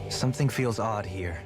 Something feels odd here.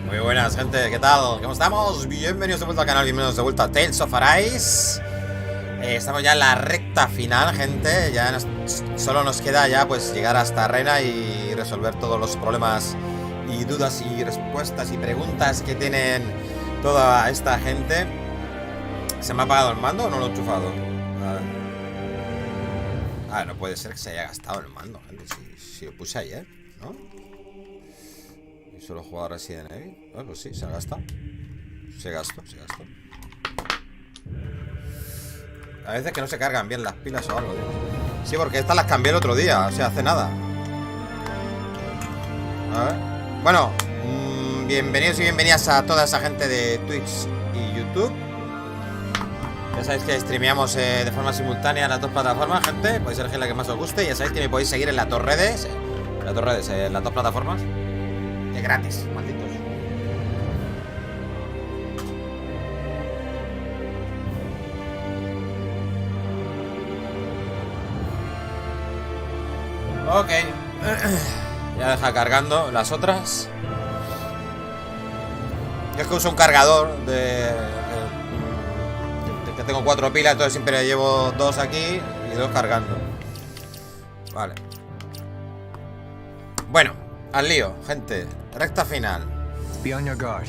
Muy buenas, gente, ¿qué tal? ¿Cómo estamos? Bienvenidos de vuelta al canal, bienvenidos de vuelta a Tales of Arise. Estamos ya en la recta final, gente. Ya solo nos queda ya pues llegar hasta Rena y resolver todos los problemas y dudas y respuestas y preguntas que tienen toda esta gente. ¿Se me ha apagado el mando o no lo he enchufado? A ver, no puede ser que se haya gastado el mando, gente. Si lo puse ayer, ¿no? Y solo he jugado Resident Evil. Pues sí, se ha gastado. Se gastó. A veces que no se cargan bien las pilas o algo, tío. Sí, porque estas las cambié el otro día, o sea, hace nada. A ver. Bueno, bienvenidos y bienvenidas a toda esa gente de Twitch y YouTube. Ya sabéis que streameamos de forma simultánea en las dos plataformas, gente. Podéis elegir la que más os guste. Y ya sabéis que me podéis seguir en las dos redes. En las dos plataformas. De gratis, malditos. Ok. Ya deja cargando las otras. Yo es que uso un cargador que tengo 4 pilas, entonces siempre llevo 2 aquí y 2 cargando. Vale. Bueno, al lío, gente. Recta final. Be on your guard.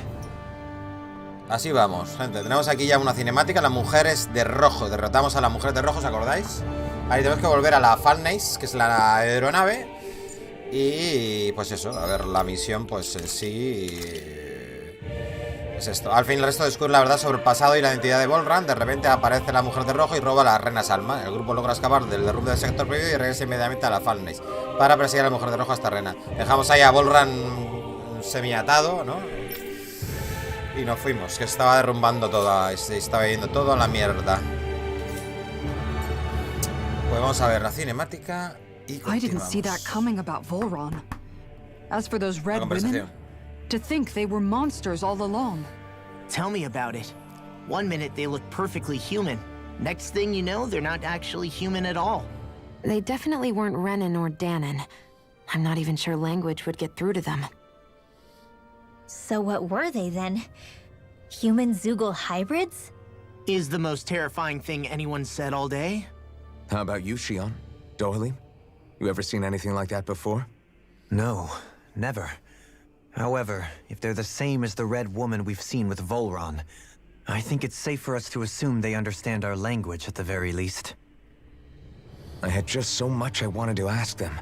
Así vamos, gente. Tenemos aquí ya una cinemática. Las mujeres de rojo. Derrotamos a las mujeres de rojo, ¿os acordáis? Ahí tenemos que volver a la Falnace, que es la aeronave. Y pues eso, a ver, la misión pues en sí es esto. Al fin el resto descubre la verdad sobre el pasado y la identidad de Volran. De repente aparece la mujer de rojo y roba a la Rena Salma. El grupo logra escapar del derrumbe del sector prohibido y regresa inmediatamente a la Falnace para perseguir a la mujer de rojo hasta Rena. Dejamos ahí a Volran semiatado, ¿no? Y nos fuimos, que estaba derrumbando todo, estaba yendo todo a la mierda. Pues vamos a ver la cinemática y continuamos. I didn't see that coming about Volran. As for those red women, to think they were monsters all along. Tell me about it. One minute they look perfectly human. Next thing you know, they're not actually human at all. They definitely weren't Renan or Danon. I'm not even sure language would get through to them. So what were they then? Human Zoogle hybrids? Is the most terrifying thing anyone said all day? How about you, Shion? Doily? You ever seen anything like that before? No, never. However, if they're the same as the red woman we've seen with Volran, I think it's safe for us to assume they understand our language at the very least. I had just so much I wanted to ask them.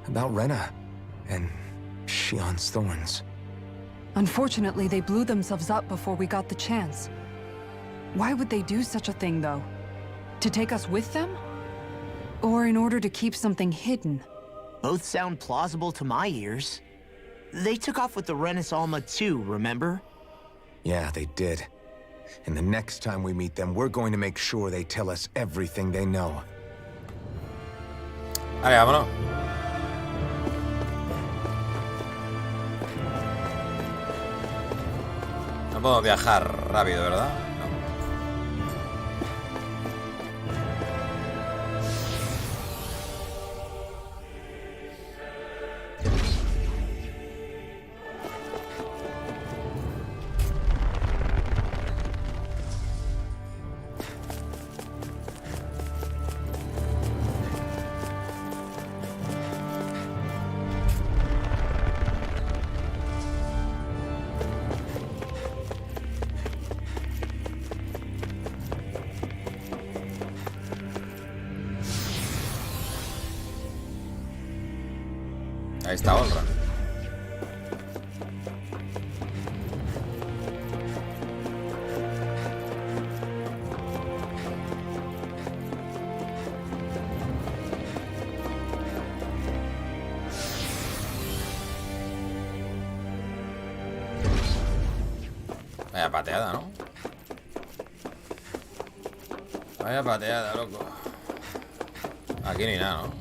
About Rena and Shion's thorns. Unfortunately, they blew themselves up before we got the chance. Why would they do such a thing, though? To take us with them? Or in order to keep something hidden? Both sound plausible to my ears. They took off with the Renis Alma too, remember? Yeah, they did. And the next time we meet them, we're going to make sure they tell us everything they know. Vale, vámonos. No puedo viajar rápido, ¿verdad? Ahí está Olra. Vaya pateada, ¿no? Vaya pateada, loco. Aquí ni nada, ¿no?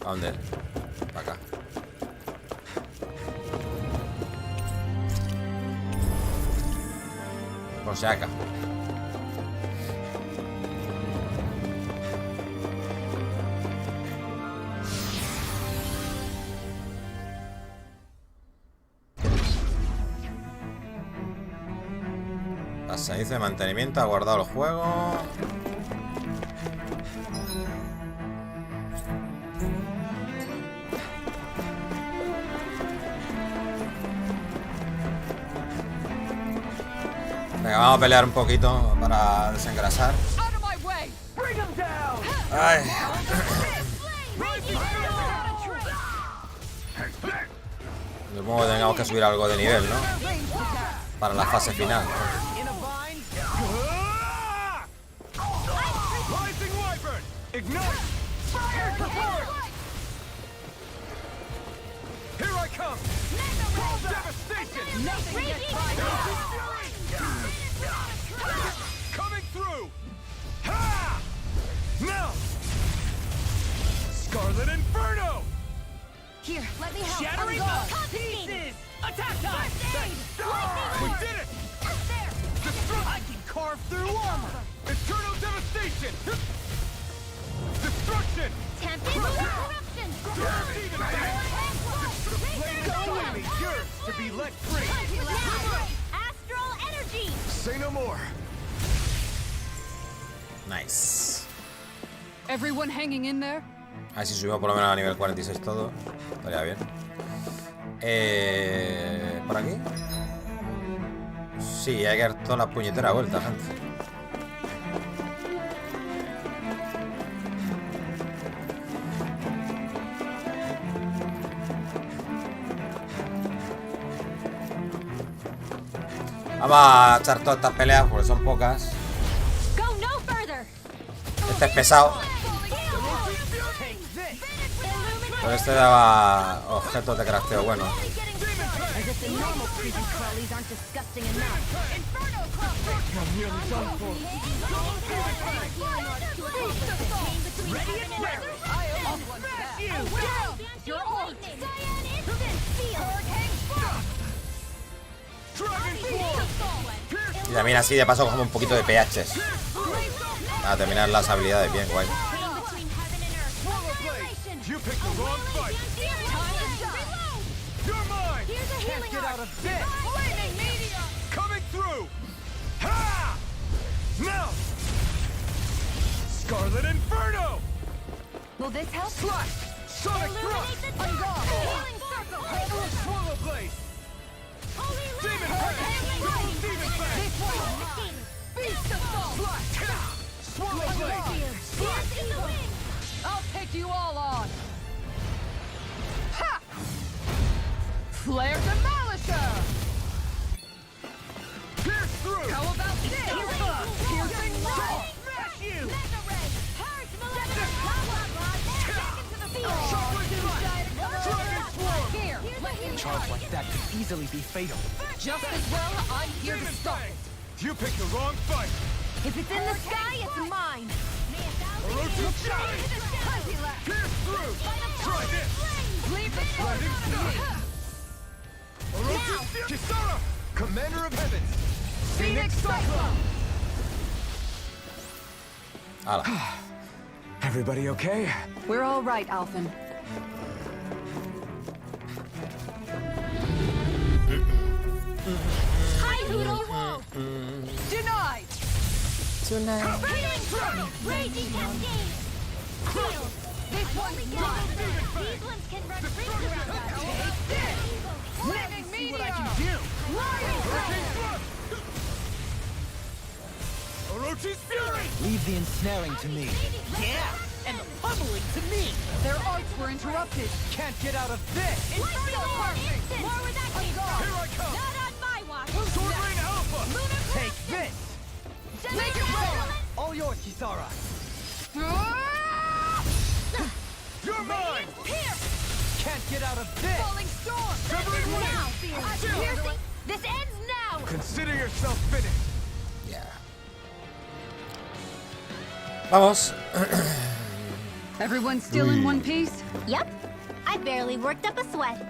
¿A dónde? Para acá. Por si acá. Pasadizo de mantenimiento, ha guardado el juego. Venga, vamos a pelear un poquito para desengrasar. Ay. Supongo que tengamos que subir algo de nivel, ¿no? Para la fase final. Scarlet Inferno! Here, let me help. Shattering pieces! Attack time! We did it! There! I can carve through armor! Eternal devastation! Destruction! Tempest corruption! Only yours to be let free! Astral energy! Say no more! Nice. Everyone hanging in there? A ver si subimos por lo menos a nivel 46 todo. Estaría bien. ¿Por aquí? Sí, hay que dar toda la puñetera vuelta, gente. Vamos a echar todas estas peleas porque son pocas. Este es pesado. Pero este daba objetos de crafteo bueno. Y también así de paso cogemos un poquito de PHs. A terminar las habilidades bien, guay. Scarlet Inferno! Will this help? Slash! Sonic Thrust! Healing Circle! Swallow Blade! Demon Blade! Demon Blade! Beast of Soul! Swallow Blade! I'll take you all on! Ha! Flare Demolisher! Pierce through! How about this? Piercing Roll! Smash you! Here, Charge like that could easily be fatal. just as well, I'm here to stop it. You picked the wrong fight. If it's in the sky, it's mine. Orochi Shine! Pierce through! Try this! Leave the Blinding Stun! Orochi Kisara! Commander of Heavens! Phoenix Cyclone! Hala. Everybody okay? We're all right, Alphen. Hi, Hoodle! Denied! Raging Cascade! Shield! This one's mine! These ones can run rings around us. Take this! Living See what I Meteor! can do! Lion Hurricane Thrust! Thrust! Orochi's Fury! Leave the ensnaring to me. Yeah! And the pummeling to me! Their arts were interrupted! Can't get out of this! Instant! More where that came from! Here I come! Not on my watch! Sword Rain Alpha! Lunar Take this! Make it roll! All yours, Kisara. You're mine! Can't get out of this! Falling Storm! Severing Wind! Now, Fear! Piercing! This ends now! Consider yourself finished! Yeah. Vamos. Everyone still in one piece? Yep. I barely worked up a sweat.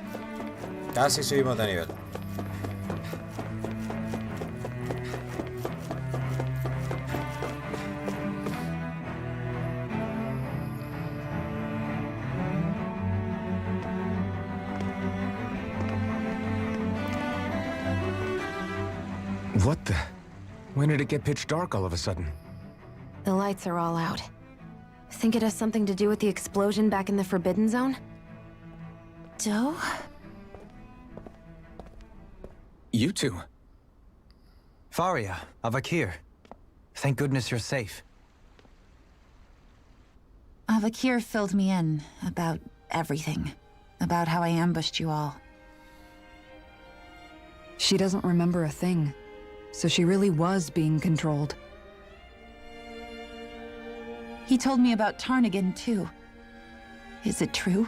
Casi subimos de nivel. What the? When did it get pitch dark all of a sudden? The lights are all out. Think it has something to do with the explosion back in the Forbidden Zone? Doe? You two. Faria, Avakir. Thank goodness you're safe. Avakir filled me in about everything. About how I ambushed you all. She doesn't remember a thing. So she really was being controlled. He told me about Tarnigan, too. Is it true?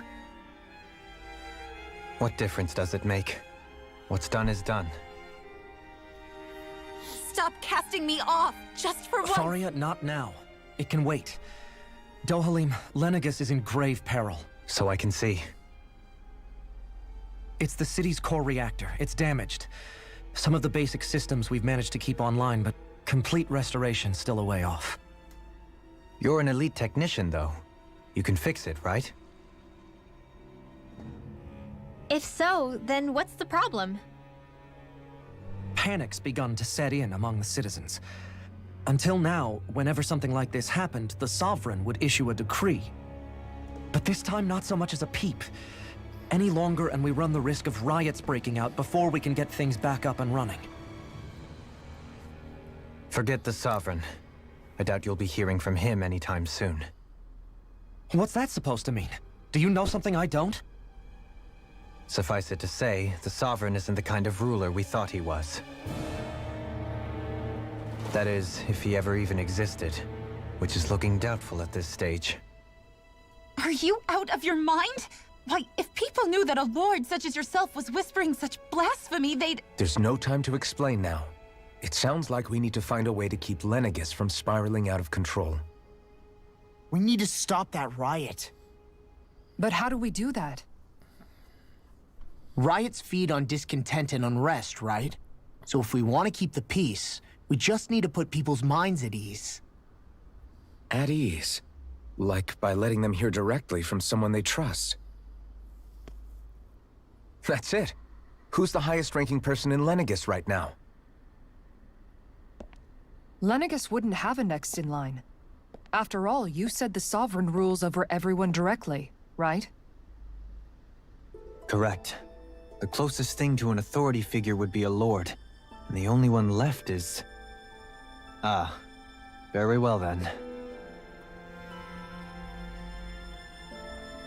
What difference does it make? What's done is done. Stop casting me off, just for once! Faria, not now. It can wait. Dohalim, Lenegus is in grave peril. So I can see. It's the city's core reactor. It's damaged. Some of the basic systems we've managed to keep online, but complete restoration still a way off. You're an elite technician, though. You can fix it, right? If so, then what's the problem? Panic's begun to set in among the citizens. Until now, whenever something like this happened, the Sovereign would issue a decree. But this time, not so much as a peep. Any longer, and we run the risk of riots breaking out before we can get things back up and running. Forget the Sovereign. I doubt you'll be hearing from him anytime soon. What's that supposed to mean? Do you know something I don't? Suffice it to say, the Sovereign isn't the kind of ruler we thought he was. That is, if he ever even existed, which is looking doubtful at this stage. Are you out of your mind? Why, if people knew that a lord such as yourself was whispering such blasphemy, they'd... There's no time to explain now. It sounds like we need to find a way to keep Lenegus from spiraling out of control. We need to stop that riot. But how do we do that? Riots feed on discontent and unrest, right? So if we want to keep the peace, we just need to put people's minds at ease. At ease? Like by letting them hear directly from someone they trust. That's it. Who's the highest-ranking person in Lenegus right now? Lenegus wouldn't have a next in line. After all, you said the Sovereign rules over everyone directly, right? Correct. The closest thing to an authority figure would be a lord, and the only one left is... Ah, very well then.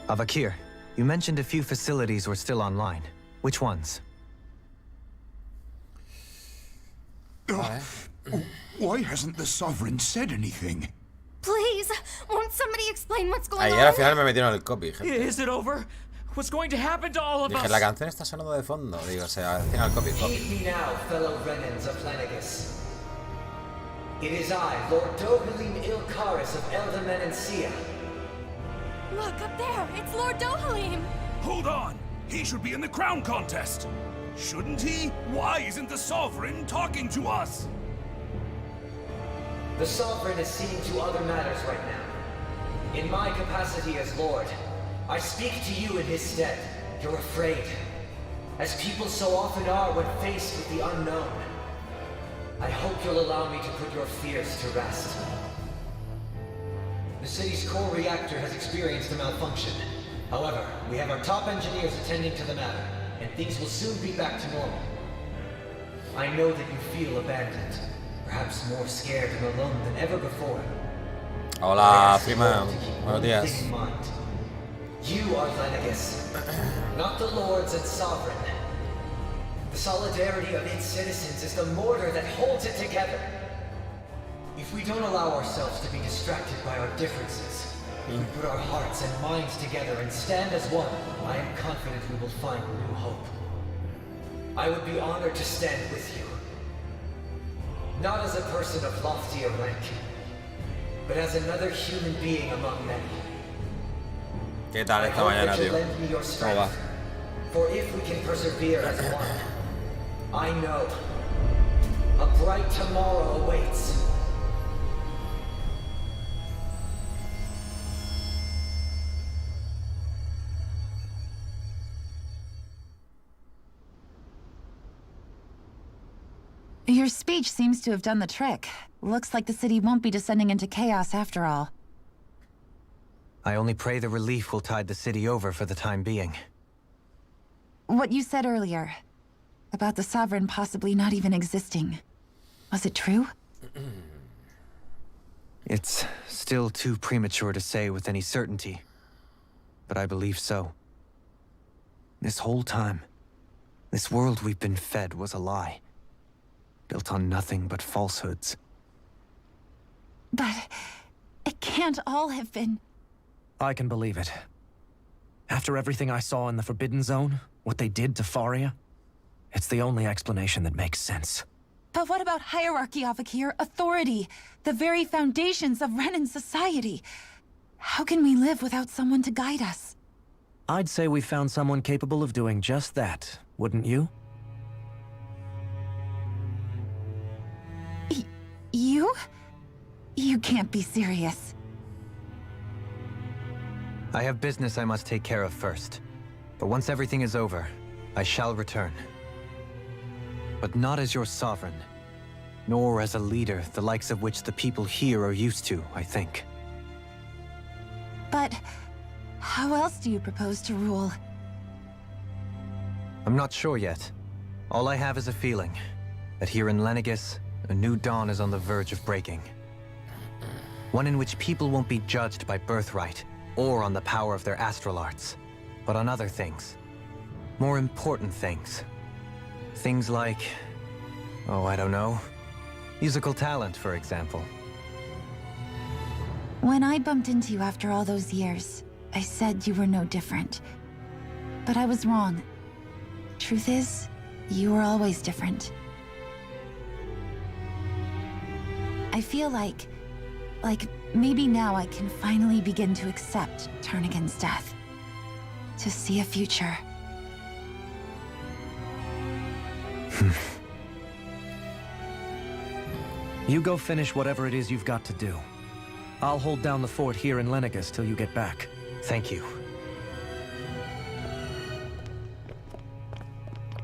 Avakir, you mentioned a few facilities were still online. Which ones? Why hasn't the Sovereign said anything? Please, won't somebody explain what's going Ayer al on? final me metieron el copy, gente. Is it over? What's going to happen to all of Dije, us? la canción está sonando de fondo. Digo, o sea, al final copy. Heed me now, fellow Renans of Lenegus. It is I, Lord Dohalim Ilkaris of Eldamen and Sia. Look, up there! It's Lord Dohalim! Hold on! He should be in the crown contest! Shouldn't he? Why isn't the Sovereign talking to us? The Sovereign is seeing to other matters right now. In my capacity as Lord, I speak to you in his stead. You're afraid, as people so often are when faced with the unknown. I hope you'll allow me to put your fears to rest. The city's core reactor has experienced a malfunction. However, we have our top engineers attending to the matter, and things will soon be back to normal. I know that you feel abandoned, perhaps more scared and alone than ever before. Hola, prima. Buenos días. You are Lenegus, not the lords and sovereign. The solidarity of its citizens is the mortar that holds it together. If we don't allow ourselves to be distracted by our differences, if we put our hearts and minds together and stand as one, I am confident we will find new hope. I would be honored to stand with you. Not as a person of loftier rank, but as another human being among many. ¿Qué tal esta mañana, tío? ¿Cómo va? For if we can persevere as one, I know a bright tomorrow awaits. Your speech seems to have done the trick. Looks like the city won't be descending into chaos after all. I only pray the relief will tide the city over for the time being. What you said earlier, about the Sovereign possibly not even existing, was it true? It's still too premature to say with any certainty, but I believe so. This whole time, this world we've been fed was a lie, built on nothing but falsehoods. But it can't all have been... I can believe it. After everything I saw in the Forbidden Zone, what they did to Faria, it's the only explanation that makes sense. But what about hierarchy, Avakir? Authority? The very foundations of Renan society? How can we live without someone to guide us? I'd say we found someone capable of doing just that, wouldn't you? You? You can't be serious. I have business I must take care of first. But once everything is over, I shall return. But not as your sovereign, nor as a leader the likes of which the people here are used to, I think. But how else do you propose to rule? I'm not sure yet. All I have is a feeling that here in Lenegus, a new dawn is on the verge of breaking. One in which people won't be judged by birthright or on the power of their astral arts, but on other things. More important things. Things like, oh, I don't know, musical talent, for example. When I bumped into you after all those years, I said you were no different. But I was wrong. Truth is, you were always different. I feel like maybe now I can finally begin to accept Turnigan's death. To see a future. You go finish whatever it is you've got to do. I'll hold down the fort here in Lenegus till you get back. Thank you.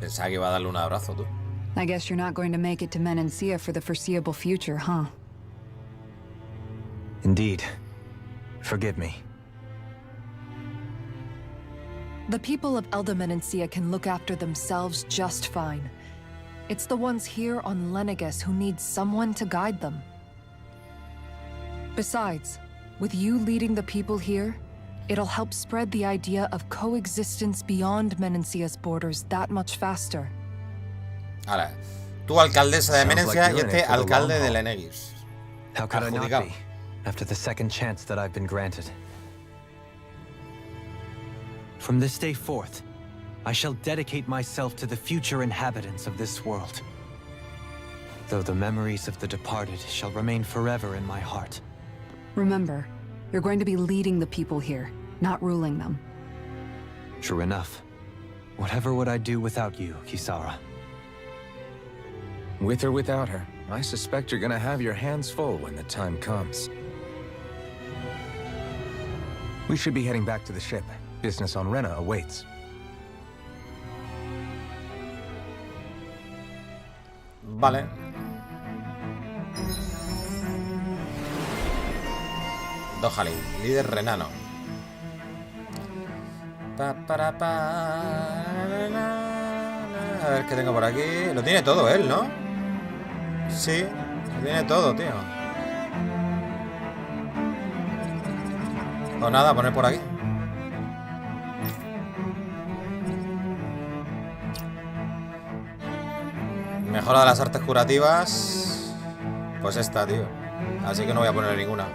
Pensaba que iba a darle un abrazo, tú. I guess you're not going to make it to Menancia for the foreseeable future, huh? Indeed. Forgive me. The people of Menancia can look after themselves just fine. It's the ones here on Lenegus who need someone to guide them. Besides, with you leading the people here, It'll help spread the idea of coexistence beyond Menencia's borders that much faster. Ahora, tú alcaldesa de Menencia y este alcalde de Lenegis. How could I not be, after the second chance that I've been granted? From this day forth, I shall dedicate myself to the future inhabitants of this world. Though the memories of the departed shall remain forever in my heart. Remember, you're going to be leading the people here, not ruling them. True enough. Whatever would I do without you, Kisara? With or without her, I suspect you're gonna have your hands full when the time comes. We should be heading back to the ship. Business on Rena awaits. Vale. Dohali, líder renano. A ver qué tengo por aquí. Lo tiene todo él, ¿no? Sí, lo tiene todo, tío. Pues nada, poner por aquí. Mejora de las artes curativas. Pues esta, tío. Así que no voy a poner ninguna.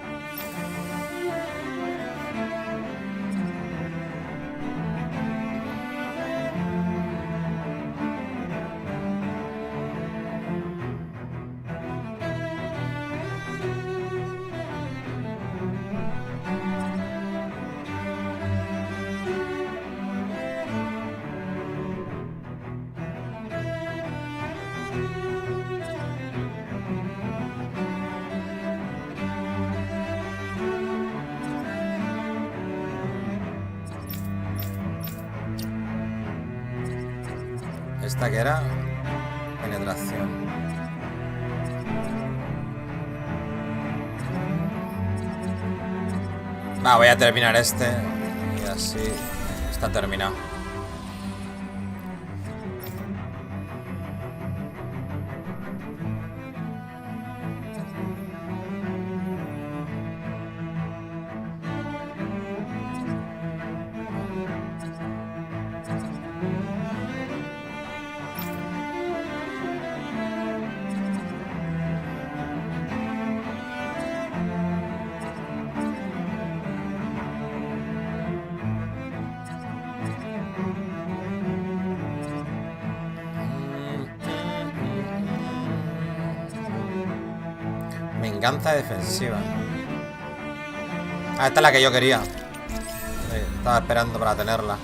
Esta que era penetración. Va, voy a terminar este y así está terminado. Venganza defensiva. Ah, esta es la que yo quería. Sí, estaba esperando para tenerla.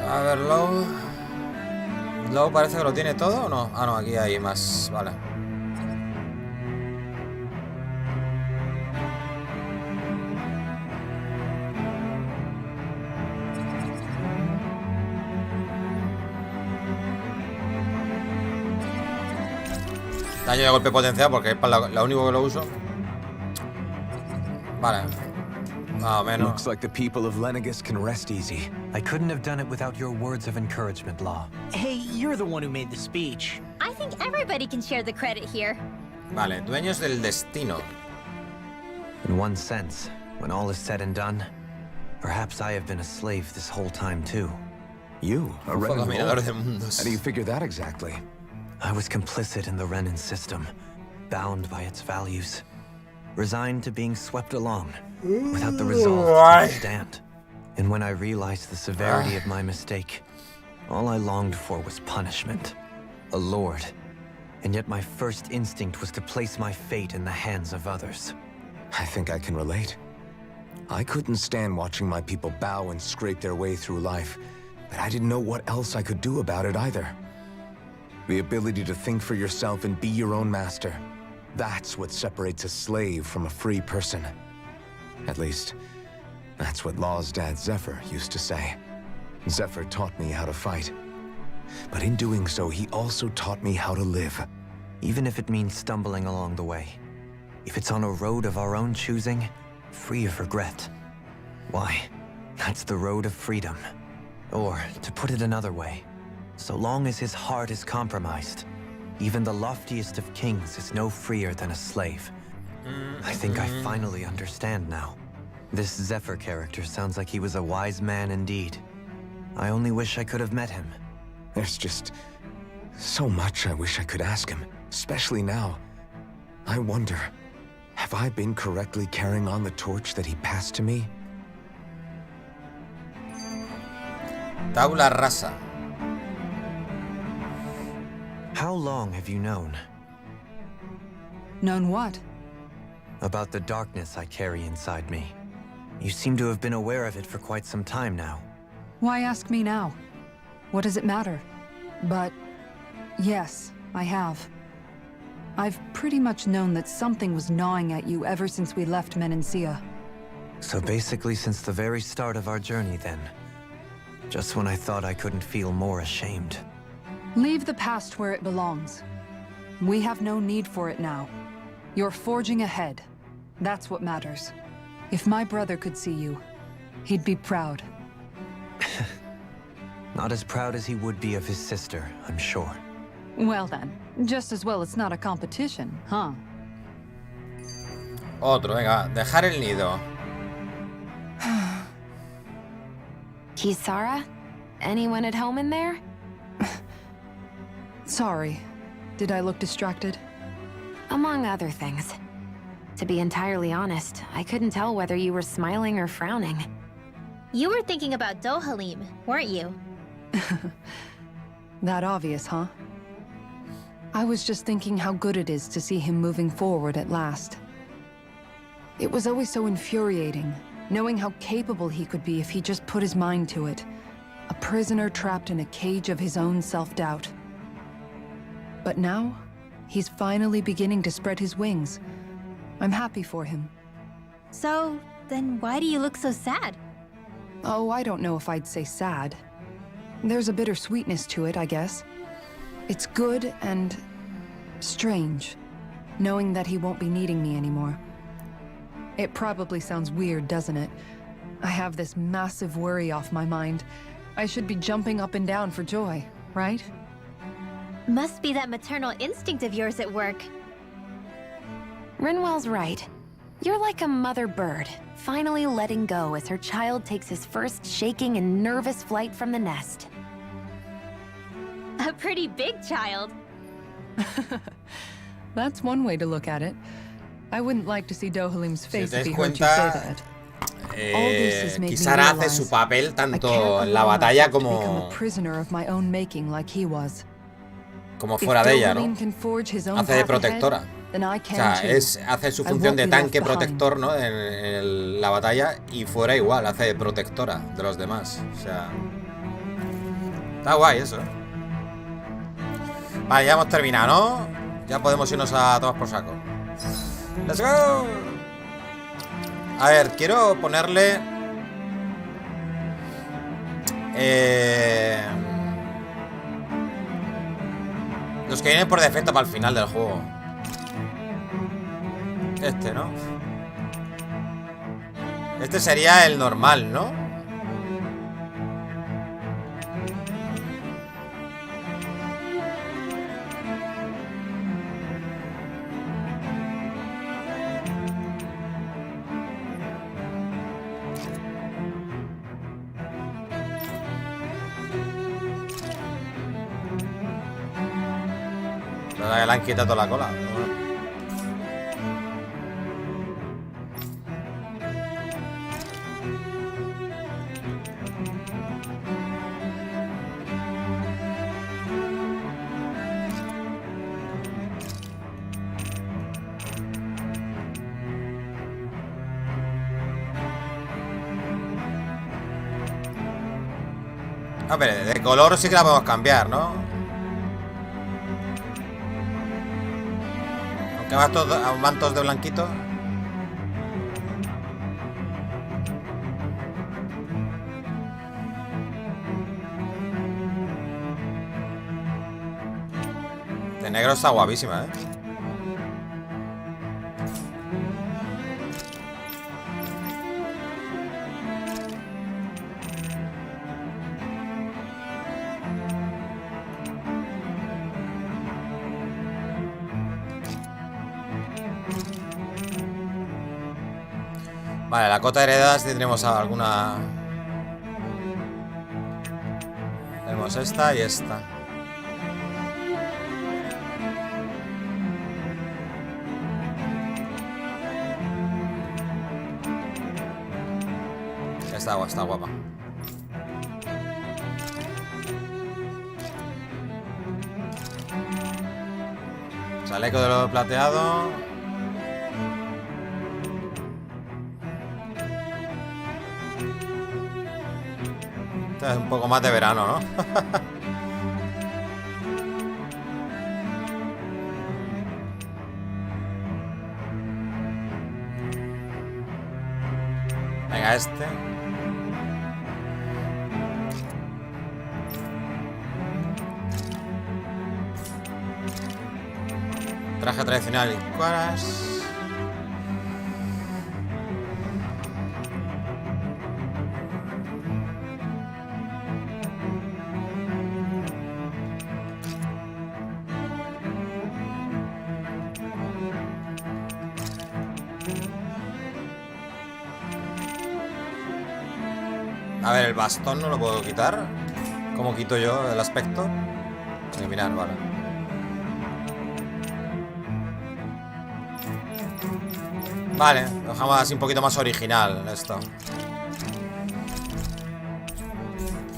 A ver, Low parece que lo tiene todo, ¿o no? Ah, no, aquí hay más, vale. Daño de golpe potencial porque es para la único que lo uso. Vale. Más o menos. Looks like the people of Lenegis can rest easy. I couldn't have done it without your words of encouragement, Law. Hey, you're the one who made the speech. I think everybody can share the credit here. Vale, dueños del destino. In one sense, when all is said and done, perhaps I have been a slave this whole time too. You, a Renan dominador de mundos. How do you figure that exactly? I was complicit in the Renan system, bound by its values, resigned to being swept along, without the resolve to understand. And when I realized the severity of my mistake, all I longed for was punishment, a lord. And yet my first instinct was to place my fate in the hands of others. I think I can relate. I couldn't stand watching my people bow and scrape their way through life, but I didn't know what else I could do about it either. The ability to think for yourself and be your own master. That's what separates a slave from a free person. At least, that's what Law's dad Zephyr used to say. Zephyr taught me how to fight. But in doing so, he also taught me how to live. Even if it means stumbling along the way. If it's on a road of our own choosing, free of regret. Why, that's the road of freedom. Or, to put it another way, so long as his heart is compromised, even the loftiest of kings is no freer than a slave. I think I finally understand now. This Zephyr character sounds like he was a wise man indeed. I only wish I could have met him. There's just so much I wish I could ask him, especially now. I wonder, have I been correctly carrying on the torch that he passed to me? Tabula rasa. How long have you known? Known what? About the darkness I carry inside me. You seem to have been aware of it for quite some time now. Why ask me now? What does it matter? But yes, I have. I've pretty much known that something was gnawing at you ever since we left Menancia. So basically since the very start of our journey then. Just when I thought I couldn't feel more ashamed. Leave the past where it belongs. We have no need for it now. You're forging ahead. That's what matters. If my brother could see you, he'd be proud. Not as proud as he would be of his sister, I'm sure. Well then, just as well it's not a competition, huh? Otro, venga, dejar el nido. Kisara? Anyone at home in there? Sorry. Did I look distracted? Among other things. To be entirely honest, I couldn't tell whether you were smiling or frowning. You were thinking about Dohalim, weren't you? That obvious, huh? I was just thinking how good it is to see him moving forward at last. It was always so infuriating, knowing how capable he could be if he just put his mind to it. A prisoner trapped in a cage of his own self-doubt. But now, he's finally beginning to spread his wings. I'm happy for him. So, then why do you look so sad? Oh, I don't know if I'd say sad. There's a bittersweetness to it, I guess. It's good and strange, knowing that he won't be needing me anymore. It probably sounds weird, doesn't it? I have this massive worry off my mind. I should be jumping up and down for joy, right? Must be that maternal instinct of yours at work. Rinwell's right. You're like a mother bird, finally letting go as her child takes his first shaking and nervous flight from the nest. A pretty big child. That's one way to look at it. I wouldn't like to see Dohalim's face if he heard you say that. Kisara hace su papel tanto en la batalla como fuera de ella, ¿no? Hace de protectora. O sea, hace su función de tanque protector, ¿no? En la batalla, y fuera igual, hace de protectora de los demás. O sea, está guay eso, ¿eh? Vale, ya hemos terminado, ¿no? Ya podemos irnos a tomar por saco. ¡Let's go! A ver, quiero ponerle... los que vienen por defecto para el final del juego. Este, ¿no? Este sería el normal, ¿no? Le han quitado la cola. A ver, de color sí que la podemos cambiar, ¿no? Que van todos de blanquito. De negro está guapísima, ¿eh? Vale, la cota heredada tendremos alguna... Tenemos esta y esta. Está guapa. Chaleco de lo plateado. Este es un poco más de verano, ¿no? Venga, este. Traje tradicional y Quartz. A ver, el bastón no lo puedo quitar. ¿Cómo quito yo el aspecto? Eliminar, vale. Vale, lo dejamos así un poquito más original esto.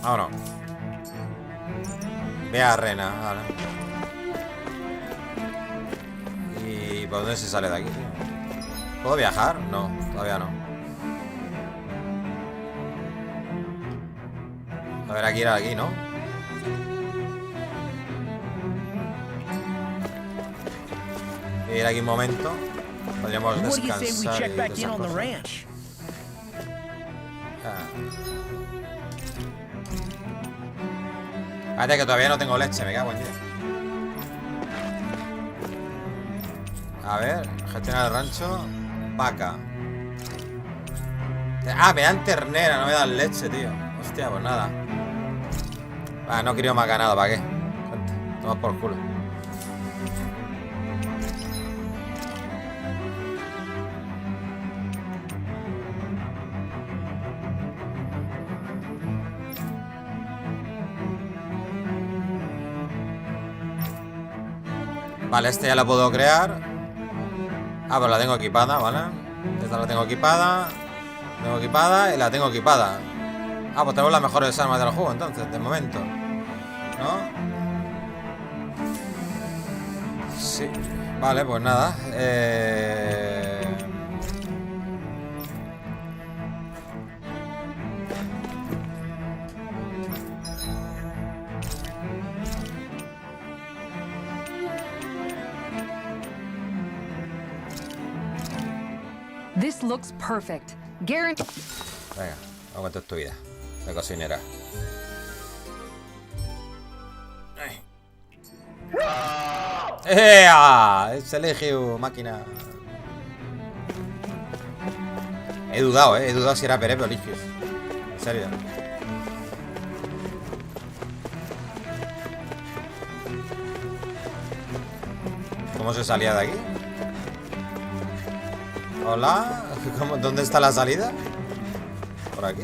Vámonos. Ve a Rena, vale. ¿Y por dónde se sale de aquí, tío? ¿Puedo viajar? No, todavía no. A ver, aquí era aquí, ¿no? Ir aquí un momento. Podríamos descansar y descansar. Fíjate que todavía no tengo leche, me cago en Dios. A ver, gestionar el rancho. Vaca. Ah, me dan ternera, no me dan leche, tío. Hostia, pues nada. Ah, no quiero más ganado, ¿para qué? Toma por culo. Vale, este ya lo puedo crear. Ah, pues la tengo equipada, ¿vale? Esta la tengo equipada. Y la tengo equipada. Ah, pues tenemos las mejores armas del juego, entonces, de momento. ¿No? Sí. Vale, pues nada. This looks perfect. Guarantee. Venga, aguanta tu vida de cocinera. Se elige máquina. He dudado si era Perep o Ligios. En serio. ¿Cómo se salía de aquí? Hola, ¿dónde está la salida? ¿Por aquí?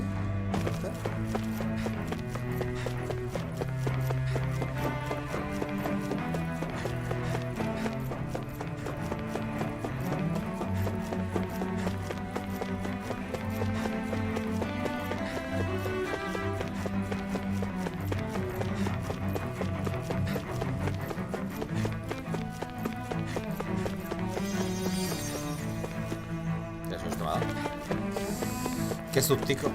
Qué sustico.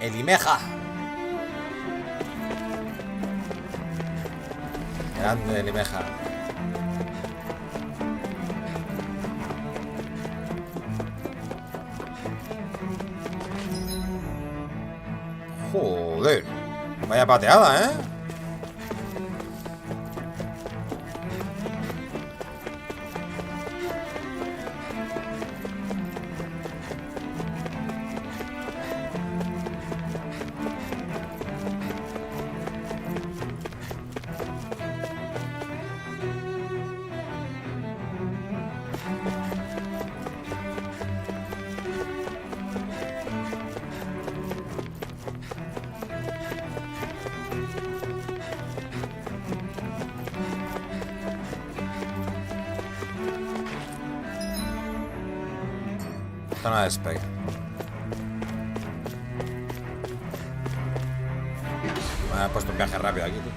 Elimeja. Grande Elimeja. Joder. Vaya pateada, ¿eh? Zona de despegue. Me ha puesto un viaje rápido aquí, tío.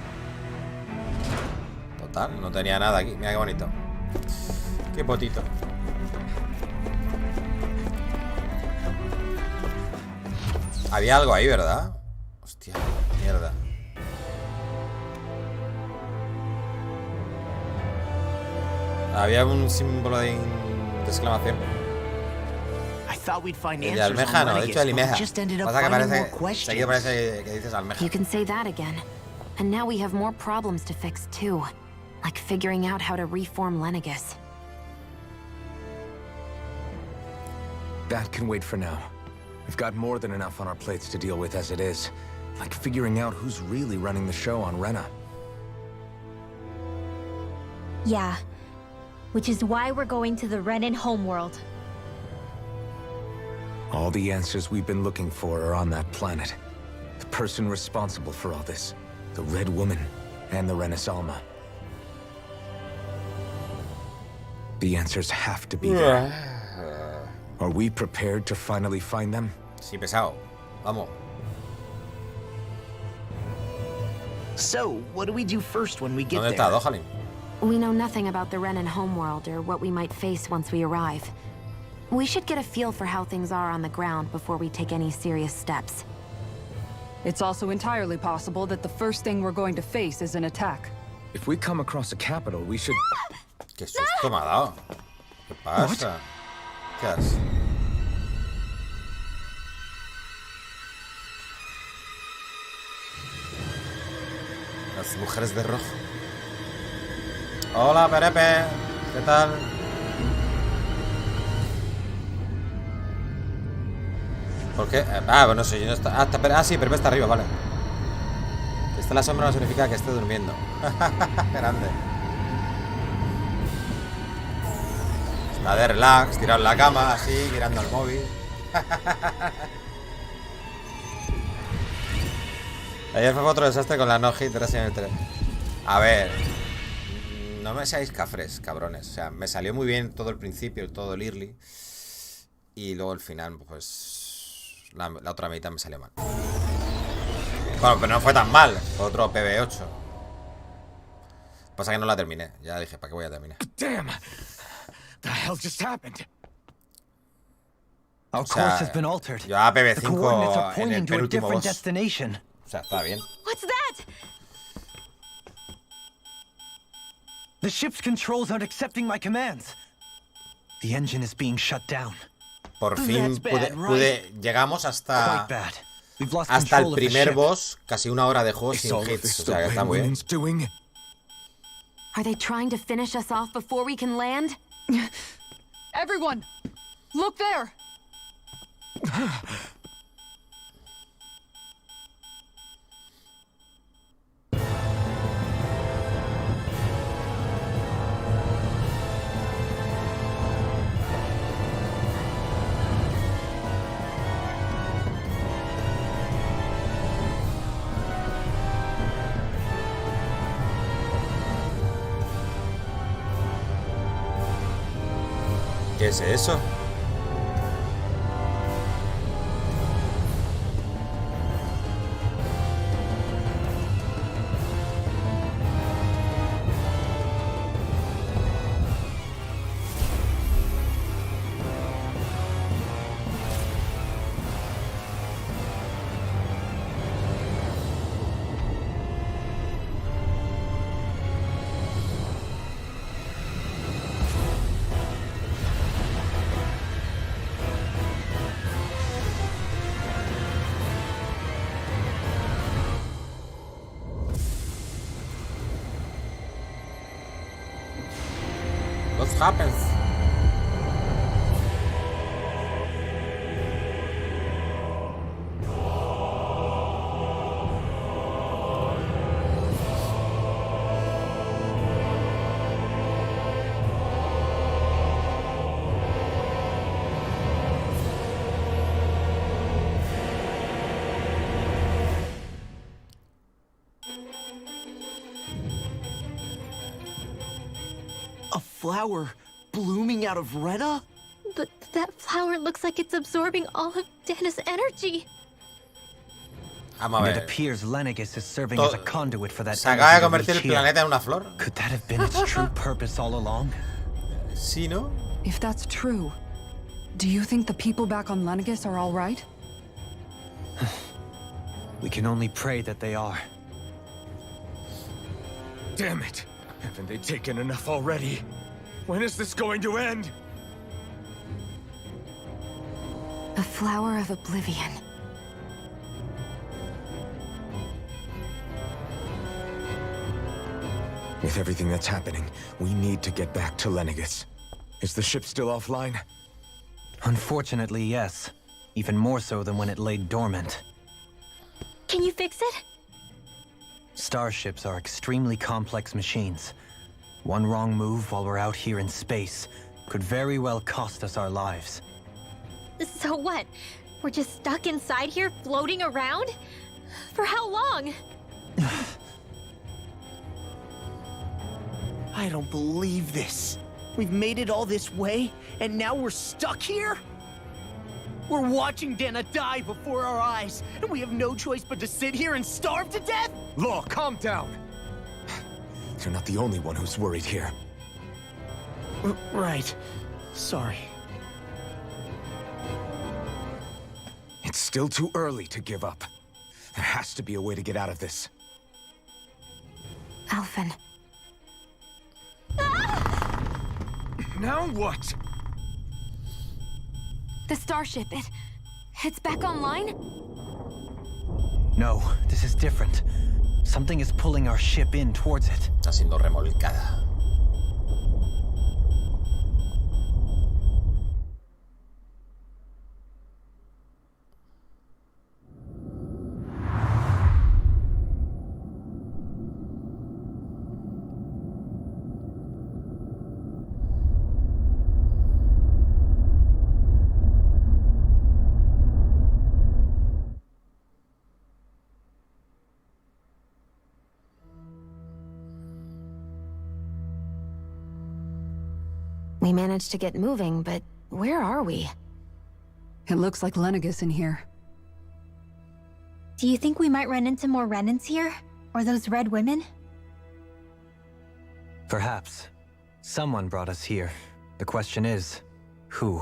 Total, no tenía nada aquí. Mira qué bonito. Qué potito. Había algo ahí, ¿verdad? Hostia, mierda. Había un símbolo de exclamación. El de almeja no, de hecho almeja. Pasa que parece, seguido parece que dices almeja. You can say that again. And now we have more problems to fix too. Like figuring out how to reform Lenegus. That can wait for now. We've got more than enough on our plates to deal with as it is. Like figuring out who's really running the show on Rena. Yeah. Which is why we're going to the Renan homeworld. All the answers we've been looking for are on that planet. The person responsible for all this. The Red Woman and the Renasalma. The answers have to be there. Are we prepared to finally find them? Sí, pesado. Vamos. So, what do we do first when we get ¿Dónde there? está Dohalin? We know nothing about the Renan homeworld or what we might face once we arrive. We should get a feel for how things are on the ground before we take any serious steps. It's also entirely possible that the first thing we're going to face is an attack. If we come across a capital, we should... ¿Qué susto me ha dado? ¿Qué pasa? ¿Qué haces? Las mujeres de rojo. Hola, Perepe. ¿Qué tal? ¿Por qué? Ah, bueno, no sé, yo no está... Ah, sí, Perepe está arriba, vale. Que esté en la sombra no significa que esté durmiendo. Grande. Está de relax, tirado en la cama, así, mirando al móvil. Ayer fue otro desastre con la no-hit Resident Evil 3. A ver, no me seáis cafres, cabrones. O sea, me salió muy bien todo el principio, todo el early. Y luego el final, pues... La otra mitad me salió mal. Bueno, pero no fue tan mal. Fue otro PB8. Pasa que no la terminé. Ya dije, ¿para qué voy a terminar? Damn! The hell just happened? Our course has been altered. Yo a The coordinates are PB5 en pointing el to a penúltimo different boss. destination. O sea, está bien. What's that? The ship's controls aren't accepting my commands. The engine is being shut down. Por fin llegamos hasta Quite bad. We've lost hasta el control of the primer ship. boss, casi una hora de juego sin hits. O sea, que está muy bien. Are they trying to finish us off before we can land? Everyone! Look there! ¿Qué es eso? What happens? A flower blooming out of Rena? But That flower looks like it's absorbing all of Dana's energy. Vamos a It ver. appears Lenegis is serving as a conduit for that Se acaba de energy to convertir el reach here. planeta en una flor. Could that have been its true purpose all along? Sí, ¿no? If that's true, do you think the people back on Lenegis are all right? We can only pray that they are. Damn it! Haven't they taken enough already? When is this going to end? A flower of oblivion. With everything that's happening, we need to get back to Lenegis. Is the ship still offline? Unfortunately, yes. Even more so than when it lay dormant. Can you fix it? Starships are extremely complex machines. One wrong move while we're out here in space could very well cost us our lives. So what? We're just stuck inside here, floating around? For how long? I don't believe this. We've made it all this way, and now we're stuck here? We're watching Dana die before our eyes, and we have no choice but to sit here and starve to death? Law, calm down! You're not the only one who's worried here. Right. Sorry. It's still too early to give up. There has to be a way to get out of this. Alphen. Now what? The starship, it's back online? No, this is different. Something is pulling our ship in towards it. Está siendo remolcada. We managed to get moving, but where are we? It looks like Lenegis in here. Do you think we might run into more Renans here? Or those red women? Perhaps. Someone brought us here. The question is, who?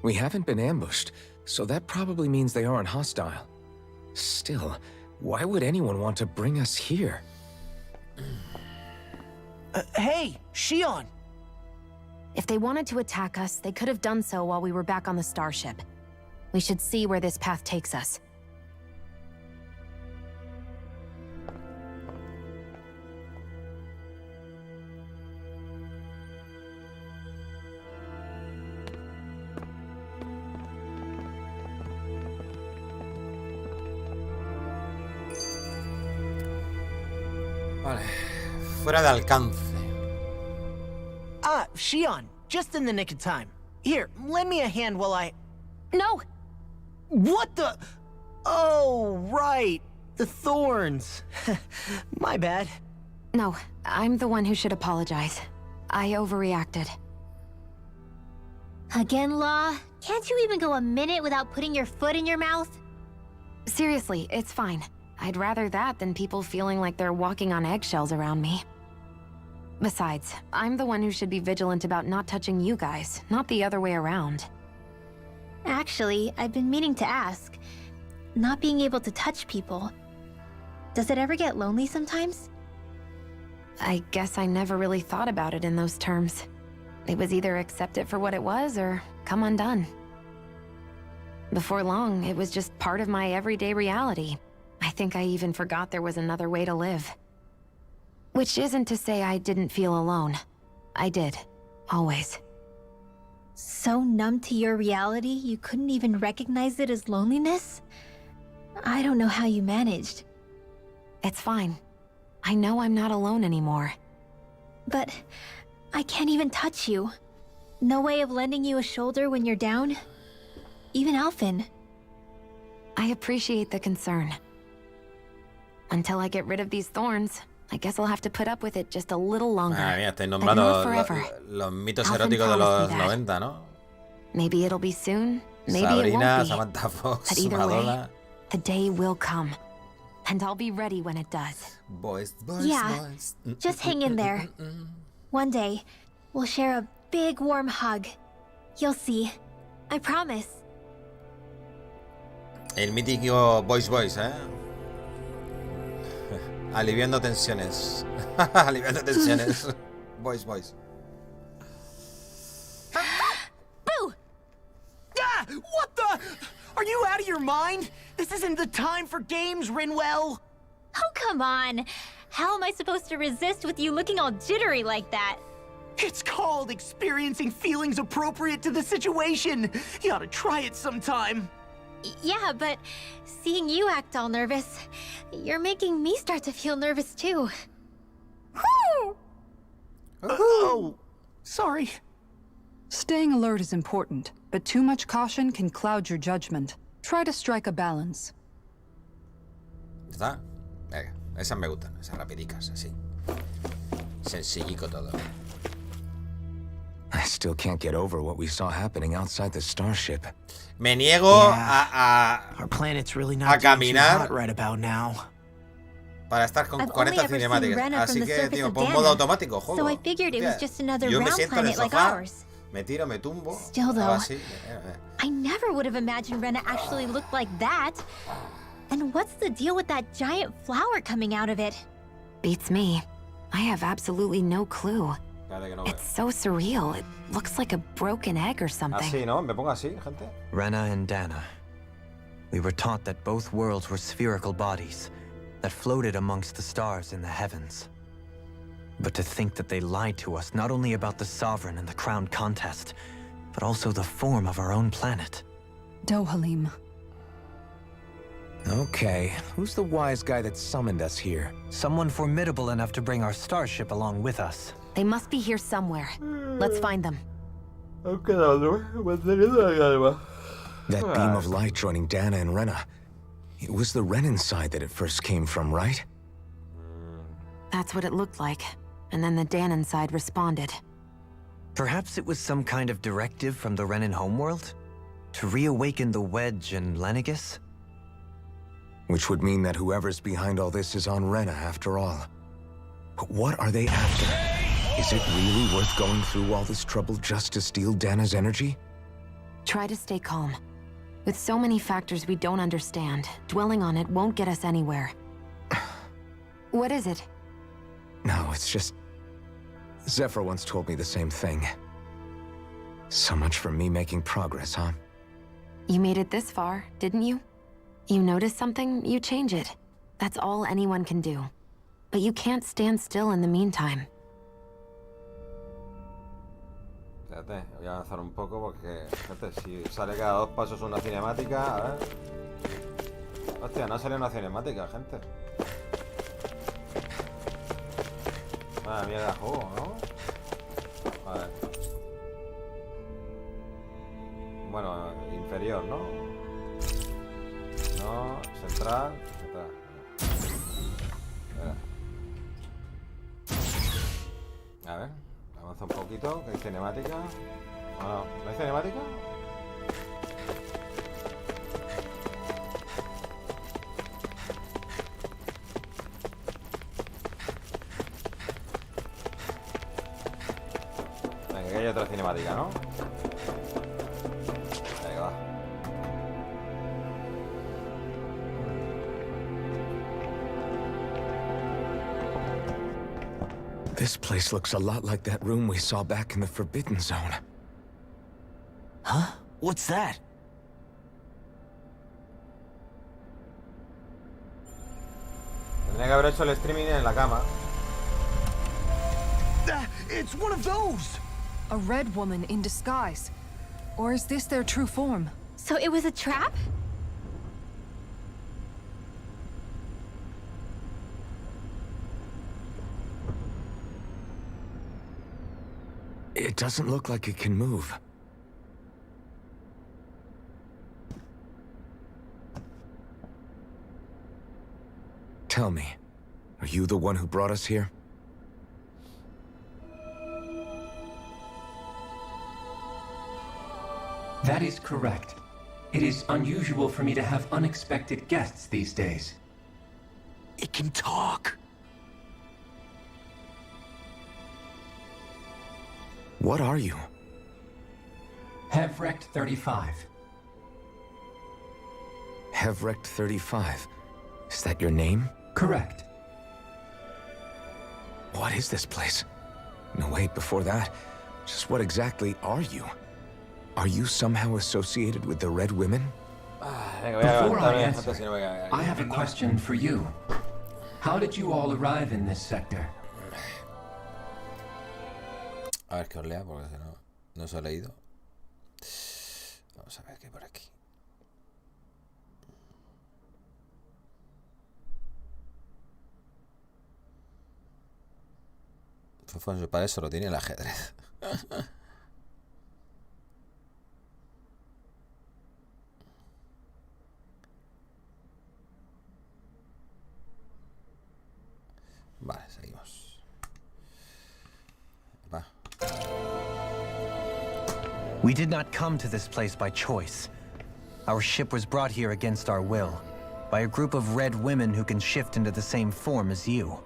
We haven't been ambushed, so that probably means they aren't hostile. Still, why would anyone want to bring us here? Hey, Shion! If they wanted to attack us, they could have done so while we were back on the starship. We should see where this path takes us. Vale. Fuera de alcance. Ah, Shion, just in the nick of time. Here, lend me a hand while I... No! What the... Oh, right. The thorns. My bad. No, I'm the one who should apologize. I overreacted. Again, Law? Can't you even go a minute without putting your foot in your mouth? Seriously, it's fine. I'd rather that than people feeling like they're walking on eggshells around me. Besides, I'm the one who should be vigilant about not touching you guys, not the other way around. Actually, I've been meaning to ask. Not being able to touch people. Does it ever get lonely sometimes? I guess I never really thought about it in those terms. It was either accept it for what it was or come undone. Before long, it was just part of my everyday reality. I think I even forgot there was another way to live. Which isn't to say I didn't feel alone. I did. Always. So numb to your reality, you couldn't even recognize it as loneliness? I don't know how you managed. It's fine. I know I'm not alone anymore. But I can't even touch you. No way of lending you a shoulder when you're down? Even Alphen. I appreciate the concern. Until I get rid of these thorns, I guess I'll have to put up with it just a little longer. Madre mía, estáis but nombrando not forever. los mitos Alvin eróticos de promised los me that. 90, ¿no? Maybe it'll be soon, maybe Sabrina, it won't be. Samantha Fox, But either way, Madonna. the day will come. And I'll be ready when it does. Boys, boys, Yeah, boys. just hang in there. One day, we'll share a big warm hug. You'll see. I promise. El mítico Boys Boys, ¿eh? Aliviando tensiones. Aliviando tensiones. Boys Boys. Boo! Ah! What the? Are you out of your mind? This isn't the time for games, Rinwell. Oh, come on. How am I supposed to resist with you looking all jittery like that? It's called experiencing feelings appropriate to the situation. You ought to try it sometime. Yeah, but seeing you act all nervous, you're making me start to feel nervous too. Oh, sorry. Staying alert is important, but too much caution can cloud your judgment. Try to strike a balance. ¿Está? Venga, esas me gustan, esas rapidicas, así. Sencillico todo. I still can't get over what we saw happening outside the starship. Me niego Our planet's really a not doing too caminar hot right about now. para estar con I've 40 only ever seen cinemáticas. Rena from Así the que, surface tío, of pon Dana, modo automático, juego. so I figured it was Hostia, just another yo me round siento en el planet like sofá, ours. me tiro, me tumbo. Still, hago though, así. I never would have imagined Rena actually looked like that. And what's the deal with that giant flower coming out of it? Beats me. I have absolutely no clue. Espérate que no veo. It's so surreal. It looks like a broken egg or something. Así, ¿no? Me pongo así, gente. Rena and Dana. We were taught that both worlds were spherical bodies that floated amongst the stars in the heavens. But to think that they lied to us not only about the Sovereign and the Crown contest, but also the form of our own planet. Dohalim. Okay, who's the wise guy that summoned us here? Someone formidable enough to bring our starship along with us. They must be here somewhere. Let's find them. That beam of light joining Dana and Rena. It was the Renan side that it first came from, right? That's what it looked like. And then the Danon side responded. Perhaps it was some kind of directive from the Renan homeworld? To reawaken the Wedge and Lenegis? Which would mean that whoever's behind all this is on Rena after all. But what are they after? Is it really worth going through all this trouble just to steal Dana's energy? Try to stay calm. With so many factors we don't understand, dwelling on it won't get us anywhere. What is it? No, it's just... Zephyr once told me the same thing. So much for me making progress, huh? You made it this far, didn't you? You notice something, you change it. That's all anyone can do. But you can't stand still in the meantime. Espérate, voy a avanzar un poco porque, gente, si sale cada 2 pasos una cinemática, a ver. Hostia, no sale una cinemática, gente. Madre mía, de juego, ¿no? Vale. Bueno, inferior, ¿no? No, central. Espera. A ver, avanza un poquito, que hay cinemática. No, ¿no hay cinemática? Venga, que hay otra cinemática, ¿no? Venga, va. This place looks a lot like that room we saw back in the Forbidden Zone. Huh? What's that? Tendría que haber hecho el streaming en la cama. It's one of those! A red woman in disguise. Or is this their true form? So it was a trap? It doesn't look like it can move. Tell me, Are you the one who brought us here? That is correct. It is unusual for me to have unexpected guests these days. It can talk. What are you? Hevrect 35. Hevrect 35. Is that your name? Correct. What is this place? No, wait, before that, just what exactly are you? Are you somehow associated with the Red Women? Before I answer, I have a question for you. How did you all arrive in this sector? A ver que os lea porque no os he leído. Vamos a ver qué hay por aquí. Fofo en su padre solo tiene el ajedrez. Vale, seguimos. Va. We did not come to this place by choice. Our ship was brought here against our will, by a group of red women who can shift into the same form as you.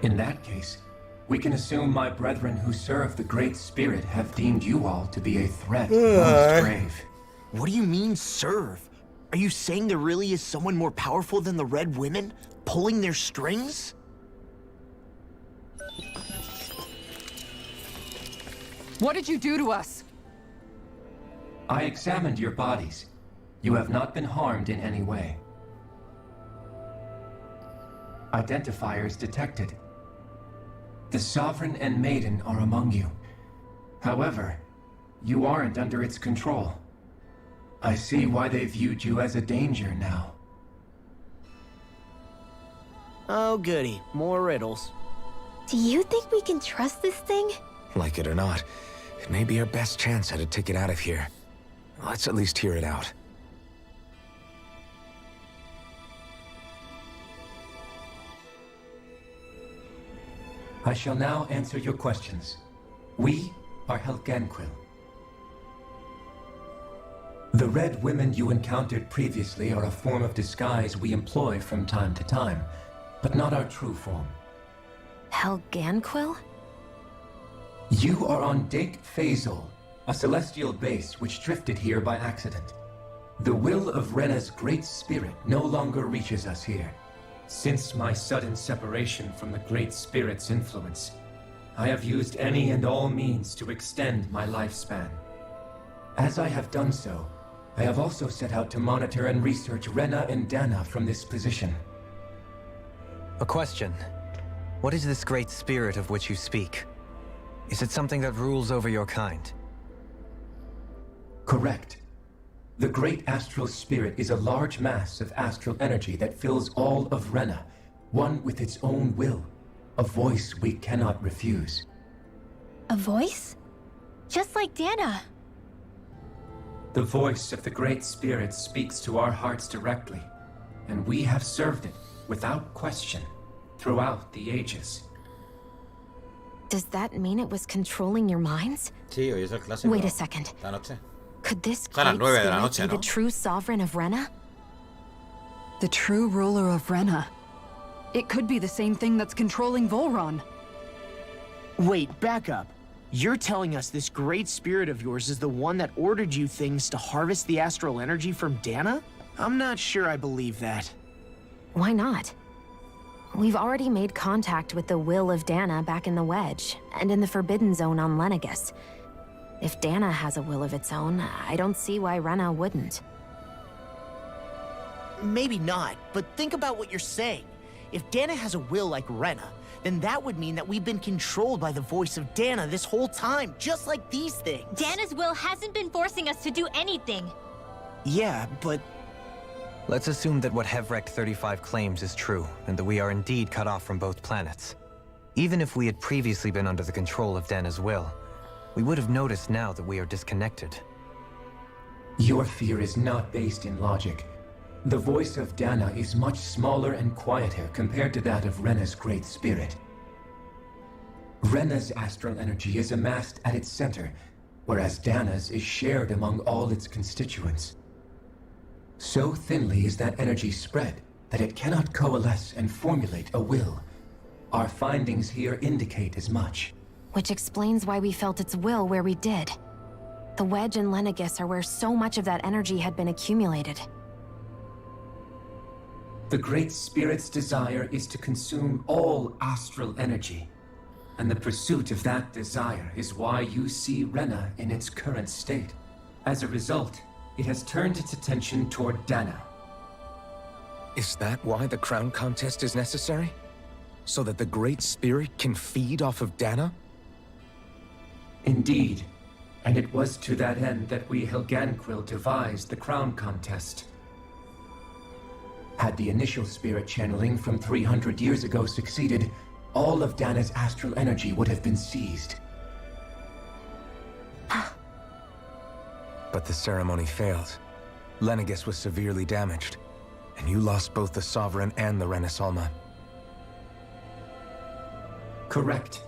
In that case, we can assume my brethren who serve the Great Spirit have deemed you all to be a threat most grave. What do you mean, serve? Are you saying there really is someone more powerful than the Red Women, pulling their strings? What did you do to us? I examined your bodies. You have not been harmed in any way. Identifiers detected. The Sovereign and Maiden are among you. However, you aren't under its control. I see why they viewed you as a danger now. Oh goody, more riddles. Do you think we can trust this thing? Like it or not, it may be our best chance at a ticket out of here. Let's at least hear it out. I shall now answer your questions. We are Helganquil. The Red Women you encountered previously are a form of disguise we employ from time to time, but not our true form. Helganquil? You are on Dake Phasol, a celestial base which drifted here by accident. The will of Rena's Great Spirit no longer reaches us here. Since my sudden separation from the Great Spirit's influence, I have used any and all means to extend my lifespan. As I have done so, I have also set out to monitor and research Rena and Dana from this position. A question. What is this great spirit of which you speak? Is it something that rules over your kind? Correct. The Great Astral Spirit is a large mass of astral energy that fills all of Rena, one with its own will, a voice we cannot refuse. A voice? Just like Dana. The voice of the Great Spirit speaks to our hearts directly, and we have served it without question throughout the ages. Does that mean it was controlling your minds? Sí, hoy es el clásico. Wait a second. La noche. Could this Son las Great 9 de la noche, Spirit be ¿no? the true sovereign of Rena? The true ruler of Rena. It could be the same thing that's controlling Volron. Wait, back up. You're telling us this great spirit of yours is the one that ordered you things to harvest the astral energy from Dana? I'm not sure I believe that. Why not? We've already made contact with the will of Dana back in the Wedge, and in the Forbidden Zone on Lenegus. If Dana has a will of its own, I don't see why Rena wouldn't. Maybe not, but think about what you're saying. If Dana has a will like Rena, then that would mean that we've been controlled by the voice of Dana this whole time, just like these things. Dana's will hasn't been forcing us to do anything. Yeah, but... Let's assume that what Hevrect 35 claims is true, and that we are indeed cut off from both planets. Even if we had previously been under the control of Dana's will, we would have noticed now that we are disconnected. Your fear is not based in logic. The voice of Dana is much smaller and quieter compared to that of Rena's Great Spirit. Rena's astral energy is amassed at its center, whereas Dana's is shared among all its constituents. So thinly is that energy spread that it cannot coalesce and formulate a will. Our findings here indicate as much. Which explains why we felt its will where we did. The wedge and Lenegis are where so much of that energy had been accumulated. The Great Spirit's desire is to consume all astral energy. And the pursuit of that desire is why you see Rena in its current state. As a result, it has turned its attention toward Dana. Is that why the crown contest is necessary? So that the Great Spirit can feed off of Dana? Indeed. And it was to that end that we Helganquil devised the crown contest. Had the initial spirit channeling from 300 years ago succeeded, all of Dana's astral energy would have been seized. But the ceremony failed. Lenegis was severely damaged, and you lost both the Sovereign and the Renasalma. Correct.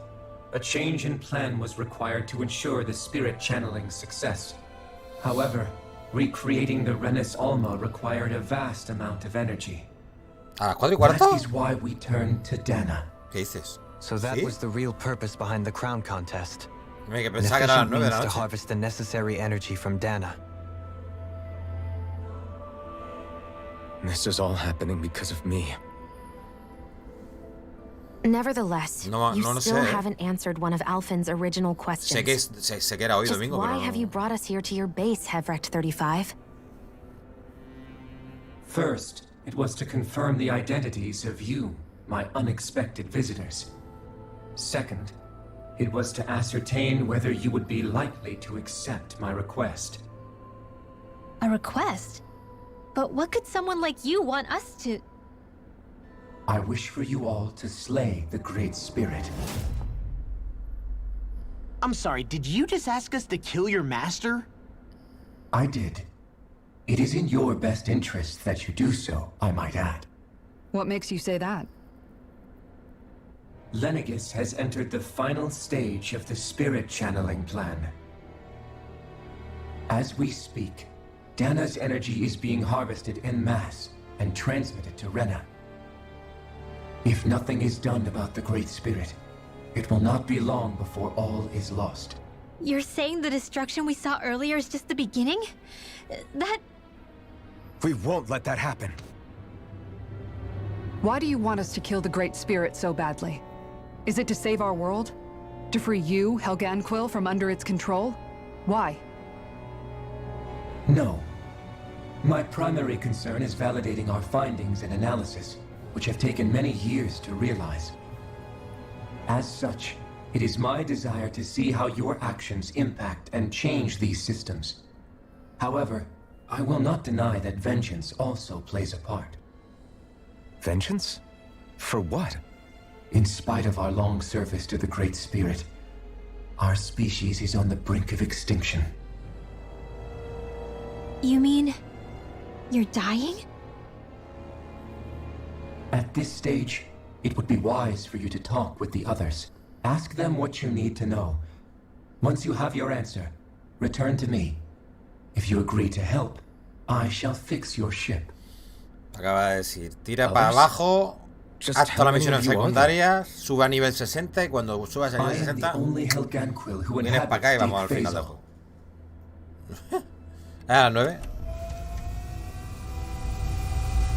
A change in plan was required to ensure the spirit channeling's success. However, recreating the Renasalma required a vast amount of energy. ¿4:15? That is why we turned to Dana. ¿Qué dices? So that was the real purpose behind the crown contest. Que An pensaba que era las efficient 9 de means la to noche. harvest the necessary energy from Dana. This is all happening because of me. Nevertheless, No you lo still sé. haven't answered one of Alphen's original questions. Sé que era hoy Just domingo, why pero have you brought us here to your base, Hevrecht 35? First, it was to confirm the identities of you, my unexpected visitors. Second, it was to ascertain whether you would be likely to accept my request. A request? But what could someone like you want us to... I wish for you all to slay the Great Spirit. I'm sorry, did you just ask us to kill your master? I did. It is in your best interest that you do so, I might add. What makes you say that? Lenegis has entered the final stage of the spirit channeling plan. As we speak, Dana's energy is being harvested en masse and transmitted to Rena. If nothing is done about the Great Spirit, it will not be long before all is lost. You're saying the destruction we saw earlier is just the beginning? That... We won't let that happen. Why do you want us to kill the Great Spirit so badly? Is it to save our world? To free you, Helganquil, from under its control? Why? No. My primary concern is validating our findings and analysis, which have taken many years to realize. As such, it is my desire to see how your actions impact and change these systems. However, I will not deny that vengeance also plays a part. Vengeance? For what? In spite of our long service to the Great Spirit, our species is on the brink of extinction. You mean... you're dying? At this stage, it would be wise for you to talk with the others. Ask them what you need to know. Once you have your answer, return to me. If you agree to help, I shall fix your ship. Acaba de decir, tira para abajo, haz todas las misiones secundarias, sube a nivel 60 y cuando subas a nivel 60 vienes para acá y vamos al final del juego. ¿A las 9?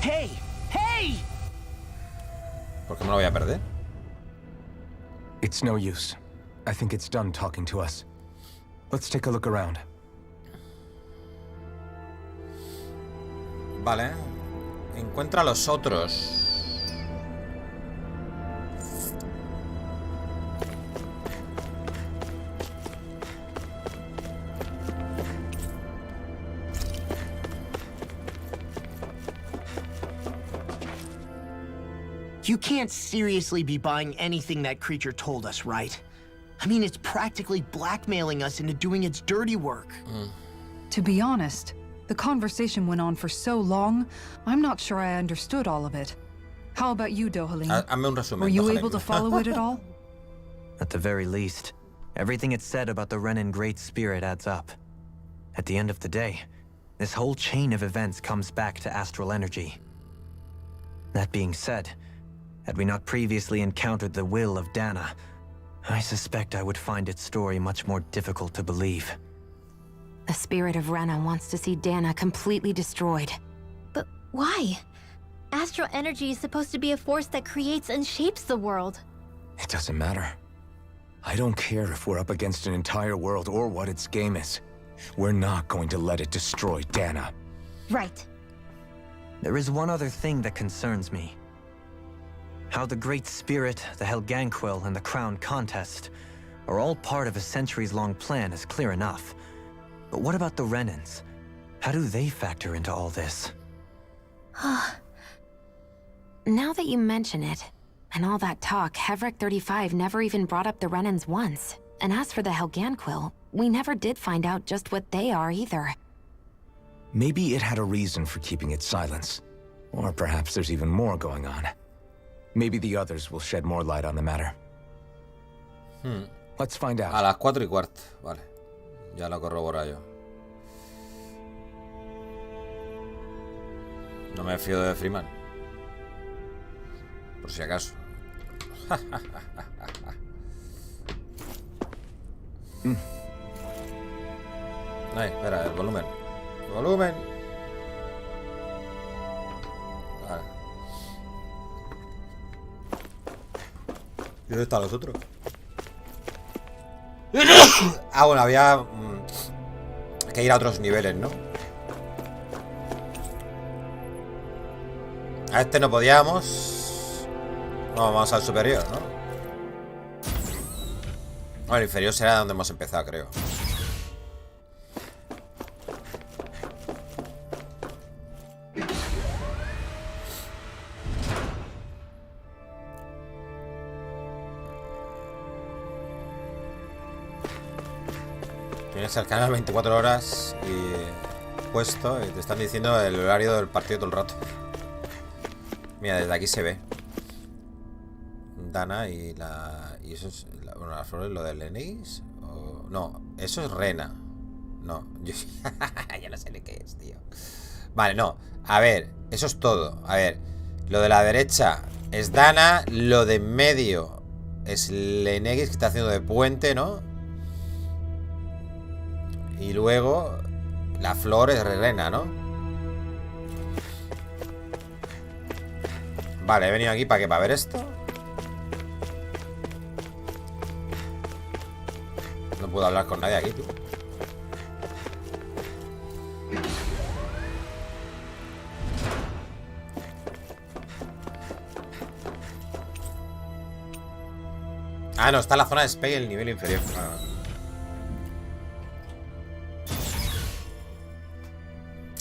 Hey! Hey! ¿Por qué me lo voy a perder? It's no use. I think it's done talking to us. Let's take a look around. Vale. Encuentra a los otros. You can't seriously be buying anything that creature told us, right? I mean, it's practically blackmailing us into doing its dirty work. To be honest, The conversation went on for so long, I'm not sure I understood all of it. How about you, Dohalim? Hazme un resumen, Were you Dohalim. able to follow it at all? At the very least, everything it said about the Renan Great Spirit adds up. At the end of the day, this whole chain of events comes back to astral energy. That being said, had we not previously encountered the will of Dana, I suspect I would find its story much more difficult to believe. The spirit of Rena wants to see Dana completely destroyed. But why? Astral energy is supposed to be a force that creates and shapes the world. It doesn't matter. I don't care if we're up against an entire world or what its game is. We're not going to let it destroy Dana. Right. There is one other thing that concerns me. How the Great Spirit, the Helganquil, and the Crown Contest are all part of a centuries-long plan is clear enough. But what about the Renans? How do they factor into all this? Now that you mention it, and all that talk, Hevric 35 never even brought up the Renans once. And as for the Helganquil, we never did find out just what they are either. Maybe it had a reason for keeping its silence. Or perhaps there's even more going on. Maybe the others will shed more light on the matter. Let's find out. A las 4:15. Vale. Ya lo corroboro yo. No me fío de Freeman. Por si acaso. Ay, espera, el volumen. ¡Volumen! Vale. ¿Y dónde están los otros? Ah, bueno, había que ir a otros niveles, ¿no? A este no podíamos. No, vamos al superior, ¿no? Bueno, el inferior será donde hemos empezado, creo. Tienes el canal 24 horas y puesto y te están diciendo el horario del partido todo el rato. Mira, desde aquí se ve Dana y la... Y eso es... Bueno, las flores, lo del Enix o... No, eso es Rena. No, yo... ya no sé de qué es, tío. Vale, no, a ver, eso es todo. A ver, lo de la derecha es Dana. Lo de en medio es el Enix que está haciendo de puente, ¿no? Y luego la flor es Rena, ¿no? Vale, he venido aquí ¿para qué? ¿Para ver esto? No puedo hablar con nadie aquí, tú. Ah, no, está en la zona de despegue el nivel inferior.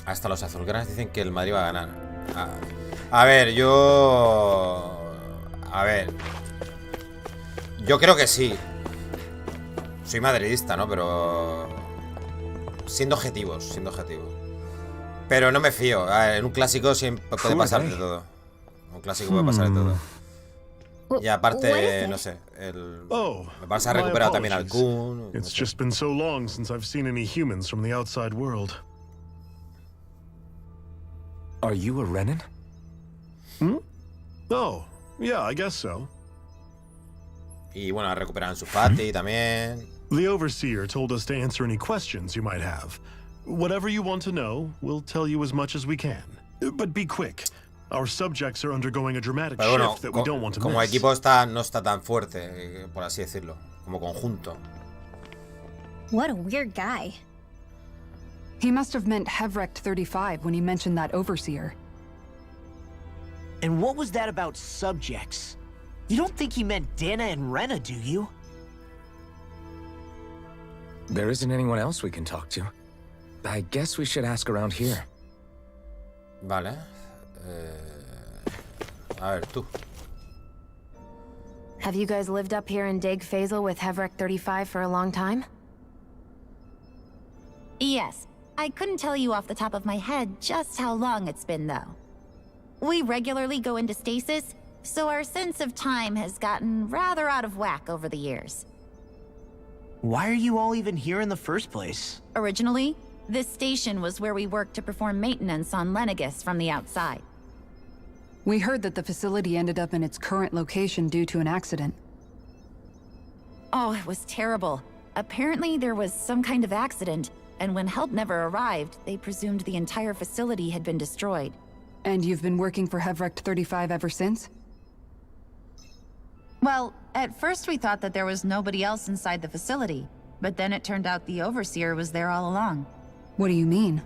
Hasta los azulgranas dicen que el Madrid va a ganar. A ver, yo... A ver. Yo creo que sí. Soy madridista, ¿no? Pero... Siendo objetivos, Pero no me fío. A ver, en un clásico siempre puede pasar de todo. En un clásico puede pasar de todo. Y aparte, no sé, me pasa a recuperar también al Kun. It's just been so long since I've seen any humans from the outside world. Are you a Renan? Oh, yeah, I guess so. Y bueno, a recuperar en su Fati también. The Overseer told us to answer any questions you might have. Whatever you want to know, we'll tell you as much as we can. But be quick. Our subjects are undergoing a dramatic shift that we don't want to miss. Como equipo no está tan fuerte, por así decirlo, como conjunto. What a weird guy. He must have meant Hevric 35 when he mentioned that Overseer. And what was that about subjects? You don't think he meant Dana and Rena, do you? There isn't anyone else we can talk to. I guess we should ask around here. Vale. A ver, tú. Have you guys lived up here in Dig Faisal with Hevric 35 for a long time? Yes. I couldn't tell you off the top of my head just how long it's been, though. We regularly go into stasis, so our sense of time has gotten rather out of whack over the years. Why are you all even here in the first place? Originally, this station was where we worked to perform maintenance on Lenegis from the outside. We heard that the facility ended up in its current location due to an accident. Oh, it was terrible. Apparently there was some kind of accident, and when help never arrived, they presumed the entire facility had been destroyed. And you've been working for Hevrecht 35 ever since? Well, at first we thought that there was nobody else inside the facility, but then it turned out the Overseer was there all along. What do you mean?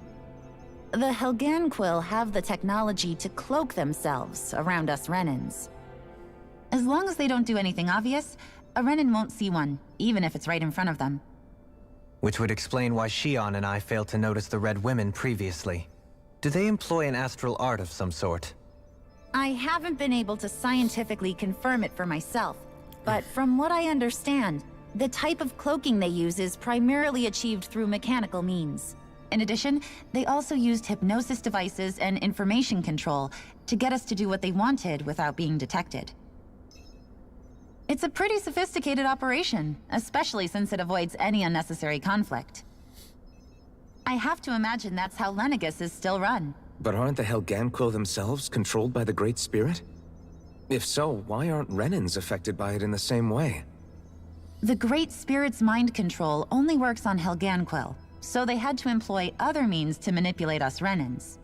The Helganquil have the technology to cloak themselves around us Renans. As long as they don't do anything obvious, a Renan won't see one, even if it's right in front of them. Which would explain why Shion and I failed to notice the Red Women previously. Do they employ an astral art of some sort? I haven't been able to scientifically confirm it for myself, but from what I understand, the type of cloaking they use is primarily achieved through mechanical means. In addition, they also used hypnosis devices and information control to get us to do what they wanted without being detected. It's a pretty sophisticated operation, especially since it avoids any unnecessary conflict. I have to imagine that's how Lenegis is still run. But aren't the Helganquil themselves controlled by the Great Spirit? If so, why aren't Renans affected by it in the same way? The Great Spirit's mind control only works on Helganquil, so they had to employ other means to manipulate us Renans.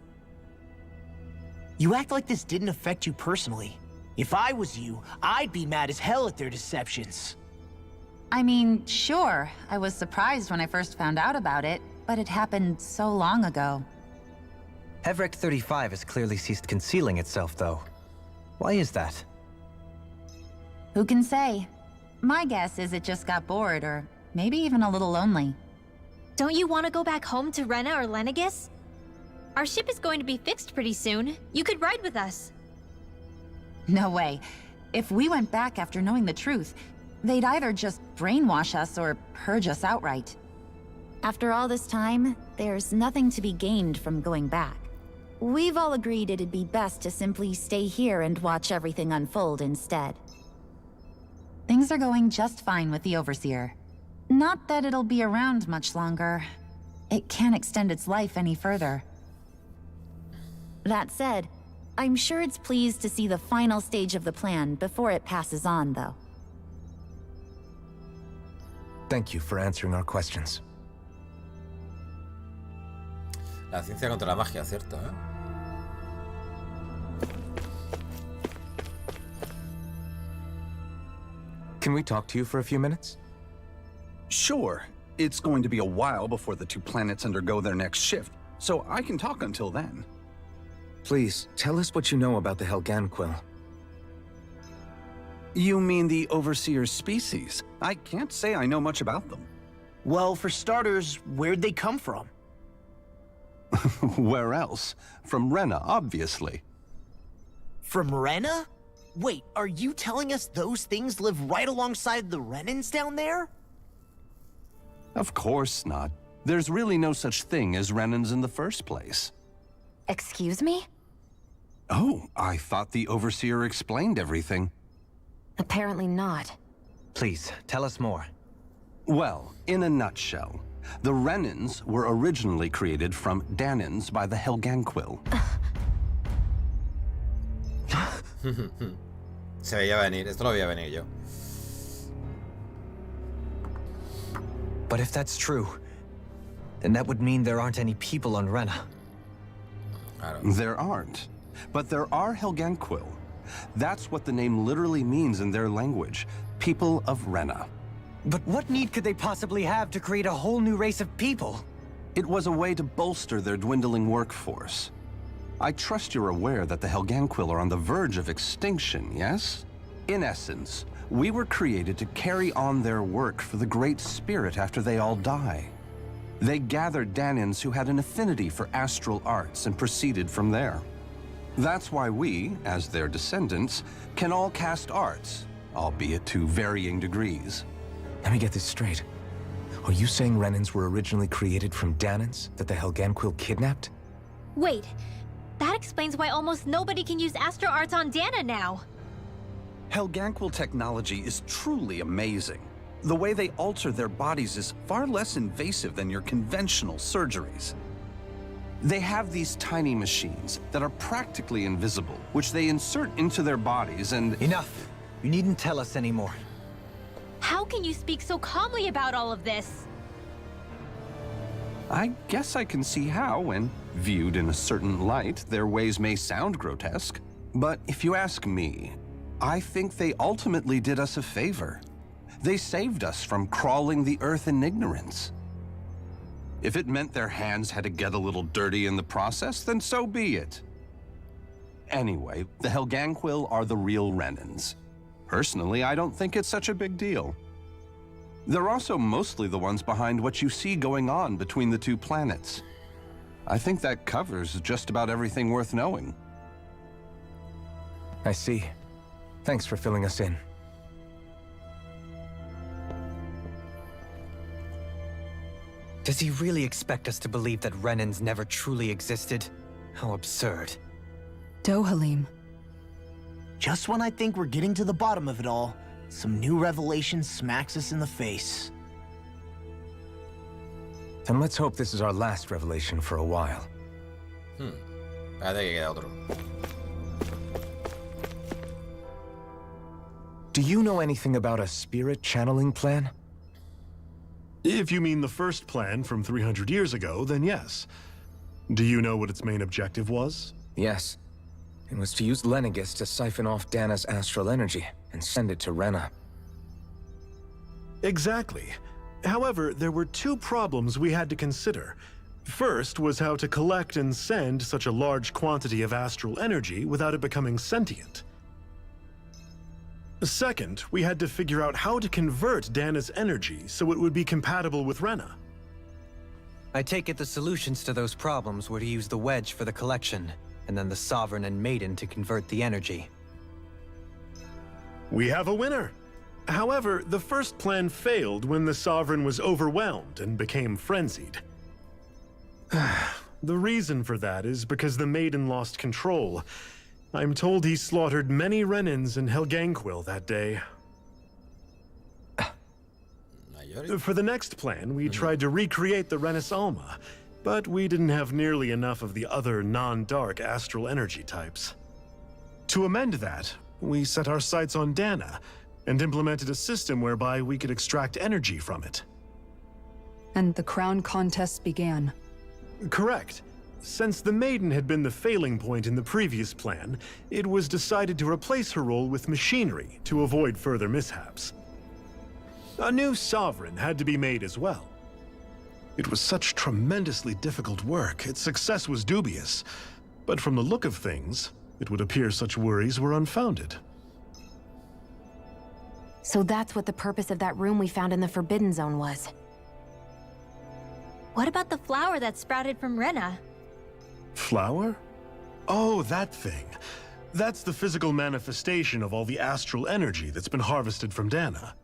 You act like this didn't affect you personally. If I was you, I'd be mad as hell at their deceptions. I mean, sure, I was surprised when I first found out about it, but it happened so long ago. Hevrecht 35 has clearly ceased concealing itself, though. Why is that? Who can say? My guess is it just got bored, or maybe even a little lonely. Don't you want to go back home to Rena or Lenegis? Our ship is going to be fixed pretty soon. You could ride with us. No way. If we went back after knowing the truth, they'd either just brainwash us or purge us outright. After all this time, there's nothing to be gained from going back. We've all agreed it'd be best to simply stay here and watch everything unfold instead. Things are going just fine with the Overseer. Not that it'll be around much longer. It can't extend its life any further. That said, I'm sure it's pleased to see the final stage of the plan before it passes on, though. Thank you for answering our questions. La ciencia contra la magia, cierto, ¿eh? Can we talk to you for a few minutes? Sure. It's going to be a while before the two planets undergo their next shift, so I can talk until then. Please, tell us what you know about the Helganquil. You mean the Overseer's species? I can't say I know much about them. Well, for starters, where'd they come from? Where else? From Rena, obviously. From Rena? Wait, are you telling us those things live right alongside the Renans down there? Of course not. There's really no such thing as Renans in the first place. Excuse me? Oh, I thought the Overseer explained everything. Apparently not. Please, tell us more. Well, in a nutshell, the Renans were originally created from Danans by the Helganquil. Se veía venir, esto lo veía venir yo. But if that's true, then that would mean there aren't any people on Rena. There aren't. But there are Helganquil. That's what the name literally means in their language. People of Rena. But what need could they possibly have to create a whole new race of people? It was a way to bolster their dwindling workforce. I trust you're aware that the Helganquil are on the verge of extinction, yes? In essence, we were created to carry on their work for the Great Spirit after they all die. They gathered Danans who had an affinity for astral arts and proceeded from there. That's why we, as their descendants, can all cast arts, albeit to varying degrees. Let me get this straight. Are you saying Renans were originally created from Danans that the Helganquil kidnapped? Wait, that explains why almost nobody can use Astro Arts on Dana now. Helganquil technology is truly amazing. The way they alter their bodies is far less invasive than your conventional surgeries. They have these tiny machines that are practically invisible, which they insert into their bodies and... Enough! You needn't tell us anymore. How can you speak so calmly about all of this? I guess I can see how, when viewed in a certain light, their ways may sound grotesque. But if you ask me, I think they ultimately did us a favor. They saved us from crawling the earth in ignorance. If it meant their hands had to get a little dirty in the process, then so be it. Anyway, the Helganquil are the real Renans. Personally, I don't think it's such a big deal. They're also mostly the ones behind what you see going on between the two planets. I think that covers just about everything worth knowing. I see. Thanks for filling us in. Does he really expect us to believe that Renans never truly existed? How absurd. Dohalim. Just when I think we're getting to the bottom of it all, some new revelation smacks us in the face. And let's hope this is our last revelation for a while. Espérate que queda otro. Do you know anything about a spirit channeling plan? If you mean the first plan from 300 years ago, then yes. Do you know what its main objective was? Yes. It was to use Lenegis to siphon off Dana's astral energy and send it to Rena. Exactly. However, there were two problems we had to consider. First was how to collect and send such a large quantity of astral energy without it becoming sentient. Second, we had to figure out how to convert Dana's energy so it would be compatible with Rena. I take it the solutions to those problems were to use the wedge for the collection, and then the Sovereign and Maiden to convert the energy. We have a winner! However, the first plan failed when the Sovereign was overwhelmed and became frenzied. The reason for that is because the Maiden lost control. I'm told he slaughtered many Renans and Helganquil that day. For the next plan, we tried to recreate the Renis Alma, but we didn't have nearly enough of the other non-dark astral energy types. To amend that, we set our sights on Dana, and implemented a system whereby we could extract energy from it. And the crown contest began. Correct. Since the Maiden had been the failing point in the previous plan, it was decided to replace her role with machinery to avoid further mishaps. A new Sovereign had to be made as well. It was such tremendously difficult work, its success was dubious. But from the look of things, it would appear such worries were unfounded. So that's what the purpose of that room we found in the Forbidden Zone was. What about the flower that sprouted from Rena? Flower? Oh, that thing. That's the physical manifestation of all the astral energy that's been harvested from Dana.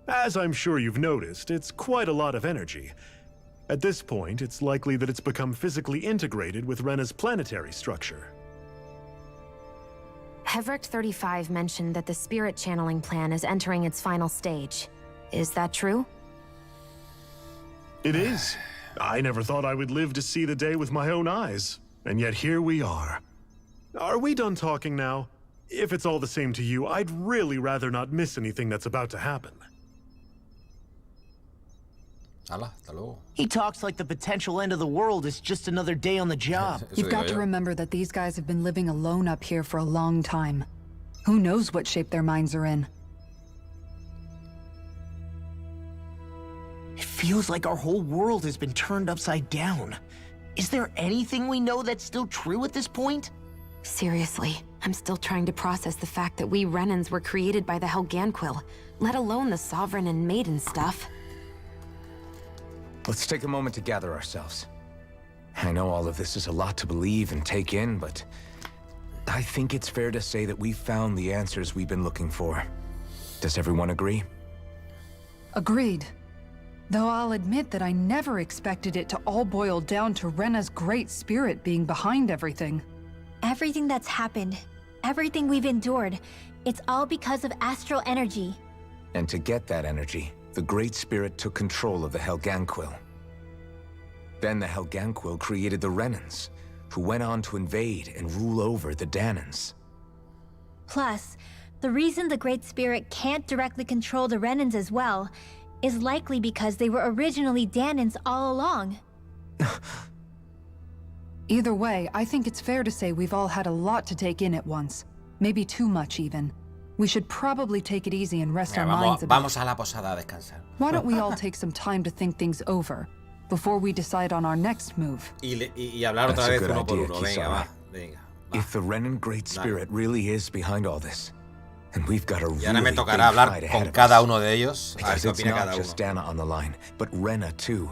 As I'm sure you've noticed, it's quite a lot of energy. At this point, it's likely that it's become physically integrated with Rena's planetary structure. Hevric 35 mentioned that the spirit channeling plan is entering its final stage. Is that true? It is. I never thought I would live to see the day with my own eyes, and yet here we are. Are we done talking now? If it's all the same to you, I'd really rather not miss anything that's about to happen. He talks like the potential end of the world is just another day on the job. You've got to remember that these guys have been living alone up here for a long time. Who knows what shape their minds are in? It feels like our whole world has been turned upside down. Is there anything we know that's still true at this point? Seriously, I'm still trying to process the fact that we Renans were created by the Helganquil, let alone the Sovereign and Maiden stuff. Let's take a moment to gather ourselves. I know all of this is a lot to believe and take in, but I think it's fair to say that we've found the answers we've been looking for. Does everyone agree? Agreed. Though I'll admit that I never expected it to all boil down to Rena's great spirit being behind everything. Everything that's happened, everything we've endured, it's all because of astral energy. And to get that energy, the Great Spirit took control of the Helganquil. Then the Helganquil created the Renans, who went on to invade and rule over the Danans. Plus, the reason the Great Spirit can't directly control the Renans as well is likely because they were originally Danans all along. Either way, I think it's fair to say we've all had a lot to take in at once. Maybe too much even. We should probably take it easy and rest our minds a bit. Vamos a la posada a descansar. Why don't we all take some time to think things over before we decide on our next move? Y hablar otra vez uno por uno. Venga, va. Venga. If the Renan Great Spirit really is behind all this, and we've got a really y ahora me big tocará hablar fight con ahead cada of us. uno de ellos, a ver Because qué it's opina not cada just uno. Dana on the line, but Rena too.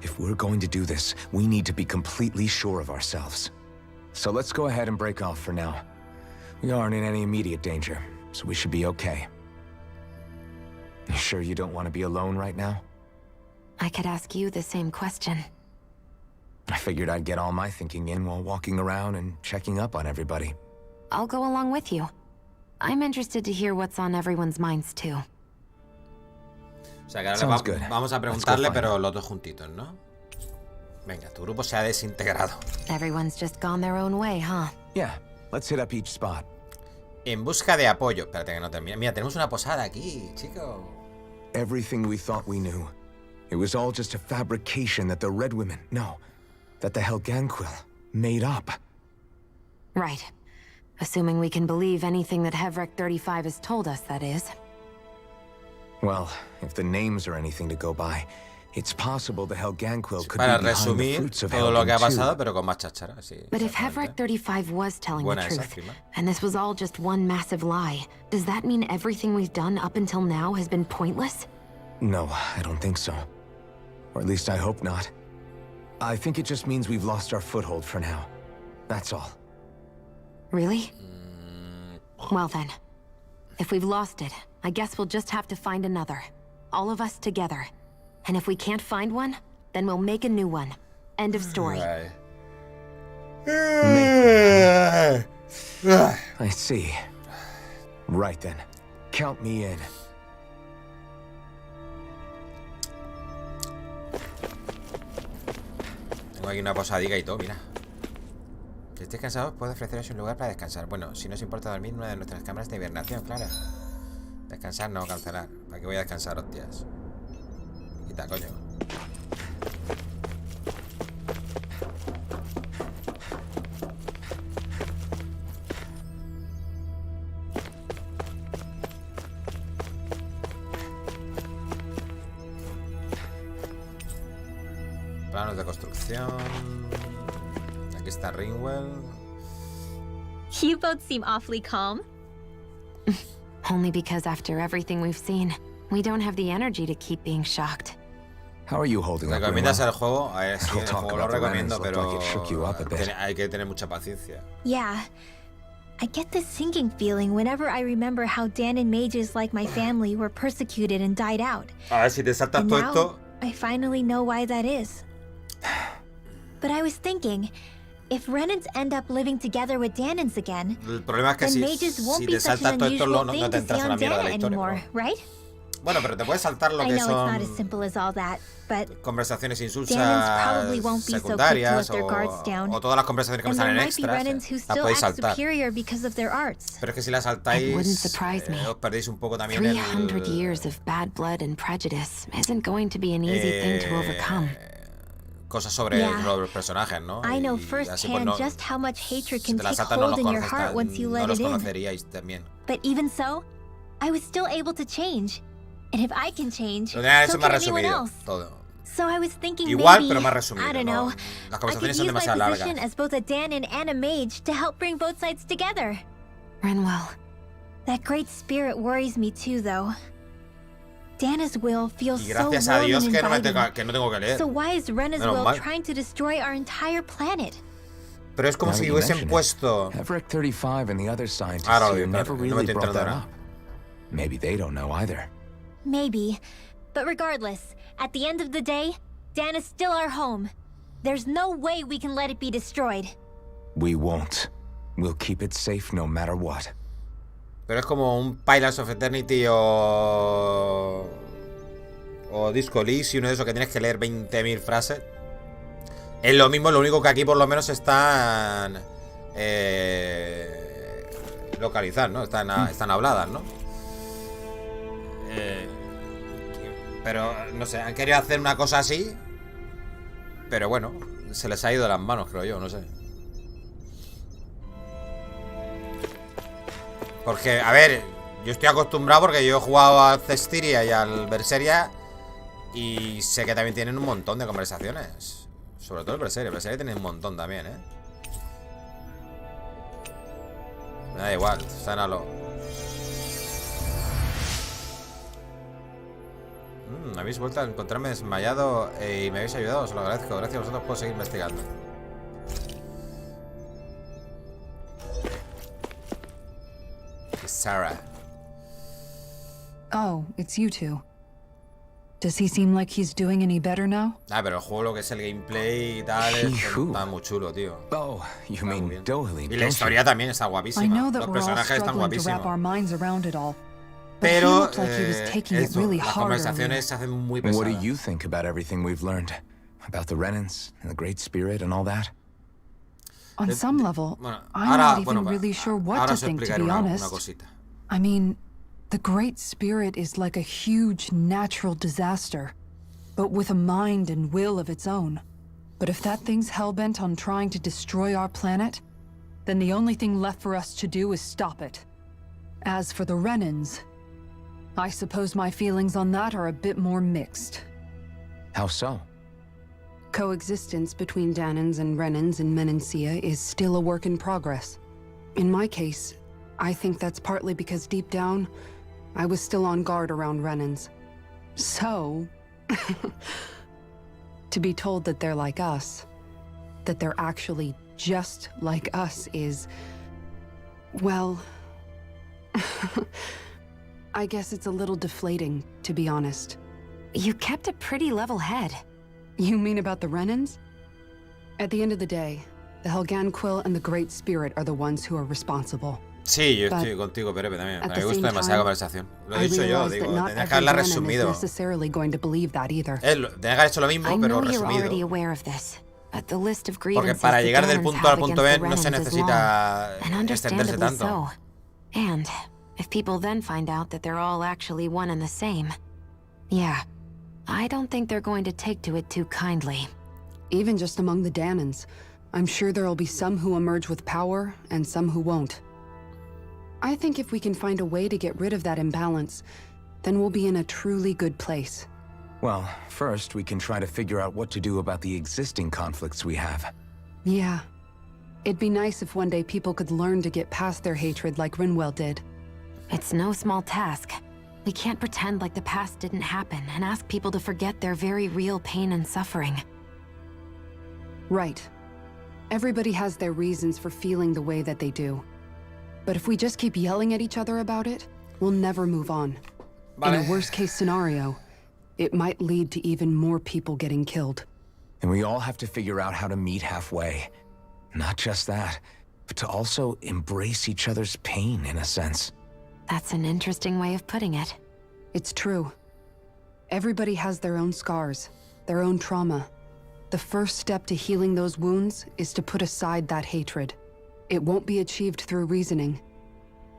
If we're going to do this, we need to be completely sure of ourselves. So let's go ahead and break off for now. We aren't in any immediate danger, so we should be okay. You sure you don't want to be alone right now? I could ask you the same question. I figured I'd get all my thinking in while walking around and checking up on everybody. I'll go along with you. I'm interested to hear what's on everyone's minds too. O sea, que ahora vamos a preguntarle, pero los dos juntitos, ¿no? Venga, tu grupo se ha desintegrado. Everyone's just gone their own way, huh? Yeah, let's hit up each spot. En busca de apoyo. Espérate que no termine. Mira, tenemos una posada aquí, chico. Everything we thought we knew. It was all just a fabrication that the Red Women, no, that the Helganquil made up. Right. Assuming we can believe anything that Hevrek 35 has told us, that is. Well, if the names are anything to go by, it's possible the Helganquil could Para be behind the resumir fruits of todo lo que ha Helgen pasado, too. pero con más cháchara, sí. But if Hevrek 35 was telling Buena the esa, truth, prima. and this was all just one massive lie, does that mean everything we've done up until now has been pointless? No, I don't think so. Or at least I hope not. I think it just means we've lost our foothold for now. That's all. Really? Well then, if we've lost it, I guess we'll just have to find another. All of us together. And if we can't find one, then we'll make a new one. End of story. I see. Right then. Count me in. Tengo aquí una posadiga y todo, mira. Si estéis cansados, puedo ofreceros un lugar para descansar. Bueno, si no os importa dormir en una de nuestras cámaras de hibernación, claro. Descansar, no, cancelar. ¿Para qué voy a descansar, hostias? Quita, coño. Planos de construcción. Aquí está Ringwell. You both seem awfully calm. Only because after everything we've seen, we don't have the energy to keep being shocked. How are you holding up, ¿Recomiendas Rena? el juego? A ver, sí, We'll el talk juego lo about the recomiendo, Renans. Looked pero like it shook you up a bit. hay que tener mucha paciencia. Yeah. I get this sinking feeling whenever I remember how Dan and mages like my family were persecuted and died out. A ver, si te saltas And todo now, esto... I finally know why that is. But I was thinking, if Renans end up living together with Danans again, El problema es que then si, mages won't si be te such saltas an todo esto, unusual no thing te to see entras a la on mierda de Dana la historia. anymore, right? Bueno, pero te puedes saltar lo I que know it's not as son simple as all that, but conversations insulsas Danans probably won't be so quick to let secundarias their guards down. o todas las conversaciones que me And there salen might be extras, Renans who las still podéis act saltar. superior because of their arts. Pero es que si las It wouldn't saltáis, surprise me. os perdéis un poco también 300 years of bad blood and prejudice isn't going to be an easy thing to overcome. cosas sobre Yeah. los personajes, ¿no? I know Y así, pues, firsthand no, just how much hatred si can te las take saltas, no hold los in your heart once you no let los it in. conoceríais también. But even so, I was still able to change. And if I can change, Lo tenía so eso más can anyone resumido, else. todo. So I was thinking Igual, maybe, pero más resumido, I don't ¿no? know, Las I could conversaciones son use my demasiado position largas. as both a Danon and a mage to help bring both sides together. Renwell. That great spirit worries me too, though. Dana's will feels Y so gracias a warm Dios and que no inviting. tengo que leer. So why is Rena's Menos will mal. trying to destroy our entire planet? Pero es como Now si that you hubiesen mention it, puesto... Hevrek 35 and the other scientists Ahora lo here digo, never no me really estoy brought that enterando up. Maybe they don't know either. Maybe. But regardless, at the end of the day, Dan is still our home. There's no way we can let it be destroyed. We won't. We'll keep it safe no matter what. Pero es como un Pillars of Eternity o Disco Elysium, uno de esos que tienes que leer 20.000 frases. Es lo mismo, lo único que aquí por lo menos están localizadas, ¿no? Están habladas, ¿no? Pero, no sé, han querido hacer una cosa así. Pero bueno, se les ha ido de las manos, creo yo, no sé. Porque, a ver, yo estoy acostumbrado porque yo he jugado al Cestiria y al Berseria y sé que también tienen un montón de conversaciones. Sobre todo el Berseria tiene un montón también, ¿eh? Me da igual, sánalo. Me habéis vuelto a encontrarme desmayado y me habéis ayudado, os lo agradezco. Gracias a vosotros puedo seguir investigando. Sarah. Oh, it's you two. Does he seem like he's doing any better now? Ah, pero el juego, lo que es el gameplay y tal, está muy chulo, tío. Oh, you mean Doyle. Y la historia también está guapísima. Los personajes están guapísimos. Pero las conversaciones se hacen muy pesadas. What do you think about everything we've learned? About the Renans and the Great Spirit and all that? On some level, I'm not even really sure what to think, to be honest. I mean, the Great Spirit is like a huge natural disaster, but with a mind and will of its own. But if that thing's hellbent on trying to destroy our planet, then the only thing left for us to do is stop it. As for the Renans, I suppose my feelings on that are a bit more mixed. How so? Coexistence between Danans and Renans in Menancia is still a work in progress. In my case, I think that's partly because deep down, I was still on guard around Renans. So, to be told that they're like us, that they're actually just like us is, well, I guess it's a little deflating, to be honest. You kept a pretty level head. You mean about the Renans? At the end of the day, the Helganquil and the Great Spirit are the ones who are responsible. Sí, yo estoy contigo, Pepe, también. Me gusta demasiada conversación. Lo he dicho yo, digo, tenía que haberla resumido. Tenía que haber hecho lo mismo, pero resumido. Porque para llegar del punto A al punto B no se necesita extenderse tanto. And if people then find out that they're all actually one and the same, yeah, I don't think they're going to take to it too kindly. Even just among the Danans, I'm sure there'll be some who emerge with power and some who won't. I think if we can find a way to get rid of that imbalance, then we'll be in a truly good place. Well, first we can try to figure out what to do about the existing conflicts we have. Yeah. It'd be nice if one day people could learn to get past their hatred like Rinwell did. It's no small task. We can't pretend like the past didn't happen and ask people to forget their very real pain and suffering. Right. Everybody has their reasons for feeling the way that they do. But if we just keep yelling at each other about it, we'll never move on. In a worst-case scenario, it might lead to even more people getting killed. And we all have to figure out how to meet halfway. Not just that, but to also embrace each other's pain, in a sense. That's an interesting way of putting it. It's true. Everybody has their own scars, their own trauma. The first step to healing those wounds is to put aside that hatred. It won't be achieved through reasoning,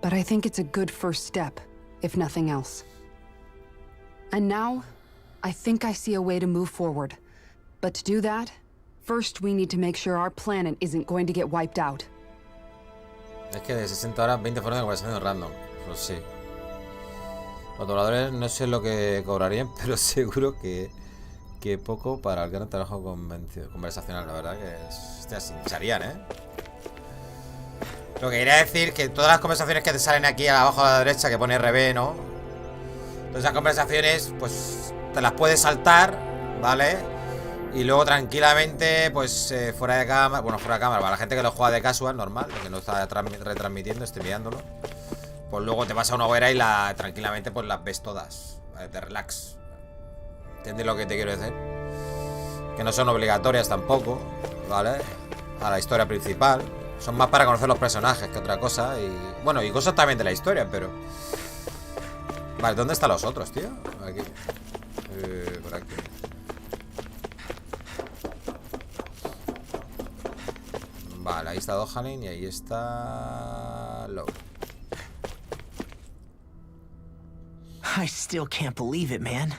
but I think it's a good first step, if nothing else. And now, I think I see a way to move forward. But to do that, first we need to make sure our planet isn't going to get wiped out. Es que de 60 horas, 20 foros de conversación random. Pues sí. Los dobladores no sé lo que cobrarían, pero seguro que poco para el gran trabajo conversacional, la verdad que se echarían, ¿eh? Lo que quería decir que todas las conversaciones que te salen aquí abajo a la derecha que pone RB, ¿no? Todas esas conversaciones, pues te las puedes saltar, ¿vale? Y luego tranquilamente, pues fuera de cámara, bueno, fuera de cámara, para la gente que lo juega de casual, normal, que no está retransmitiendo, estoy mirándolo. Pues luego te vas a una hoguera y tranquilamente pues las ves todas, ¿vale? Te relax. ¿Entiendes lo que te quiero decir? Que no son obligatorias tampoco, ¿vale? A la historia principal. Son más para conocer los personajes que otra cosa. Y bueno, y cosas también de la historia, pero... Vale, ¿dónde están los otros, tío? Aquí. Por aquí. Vale, ahí está Dohanin y ahí está... Low. I still can't believe it, man.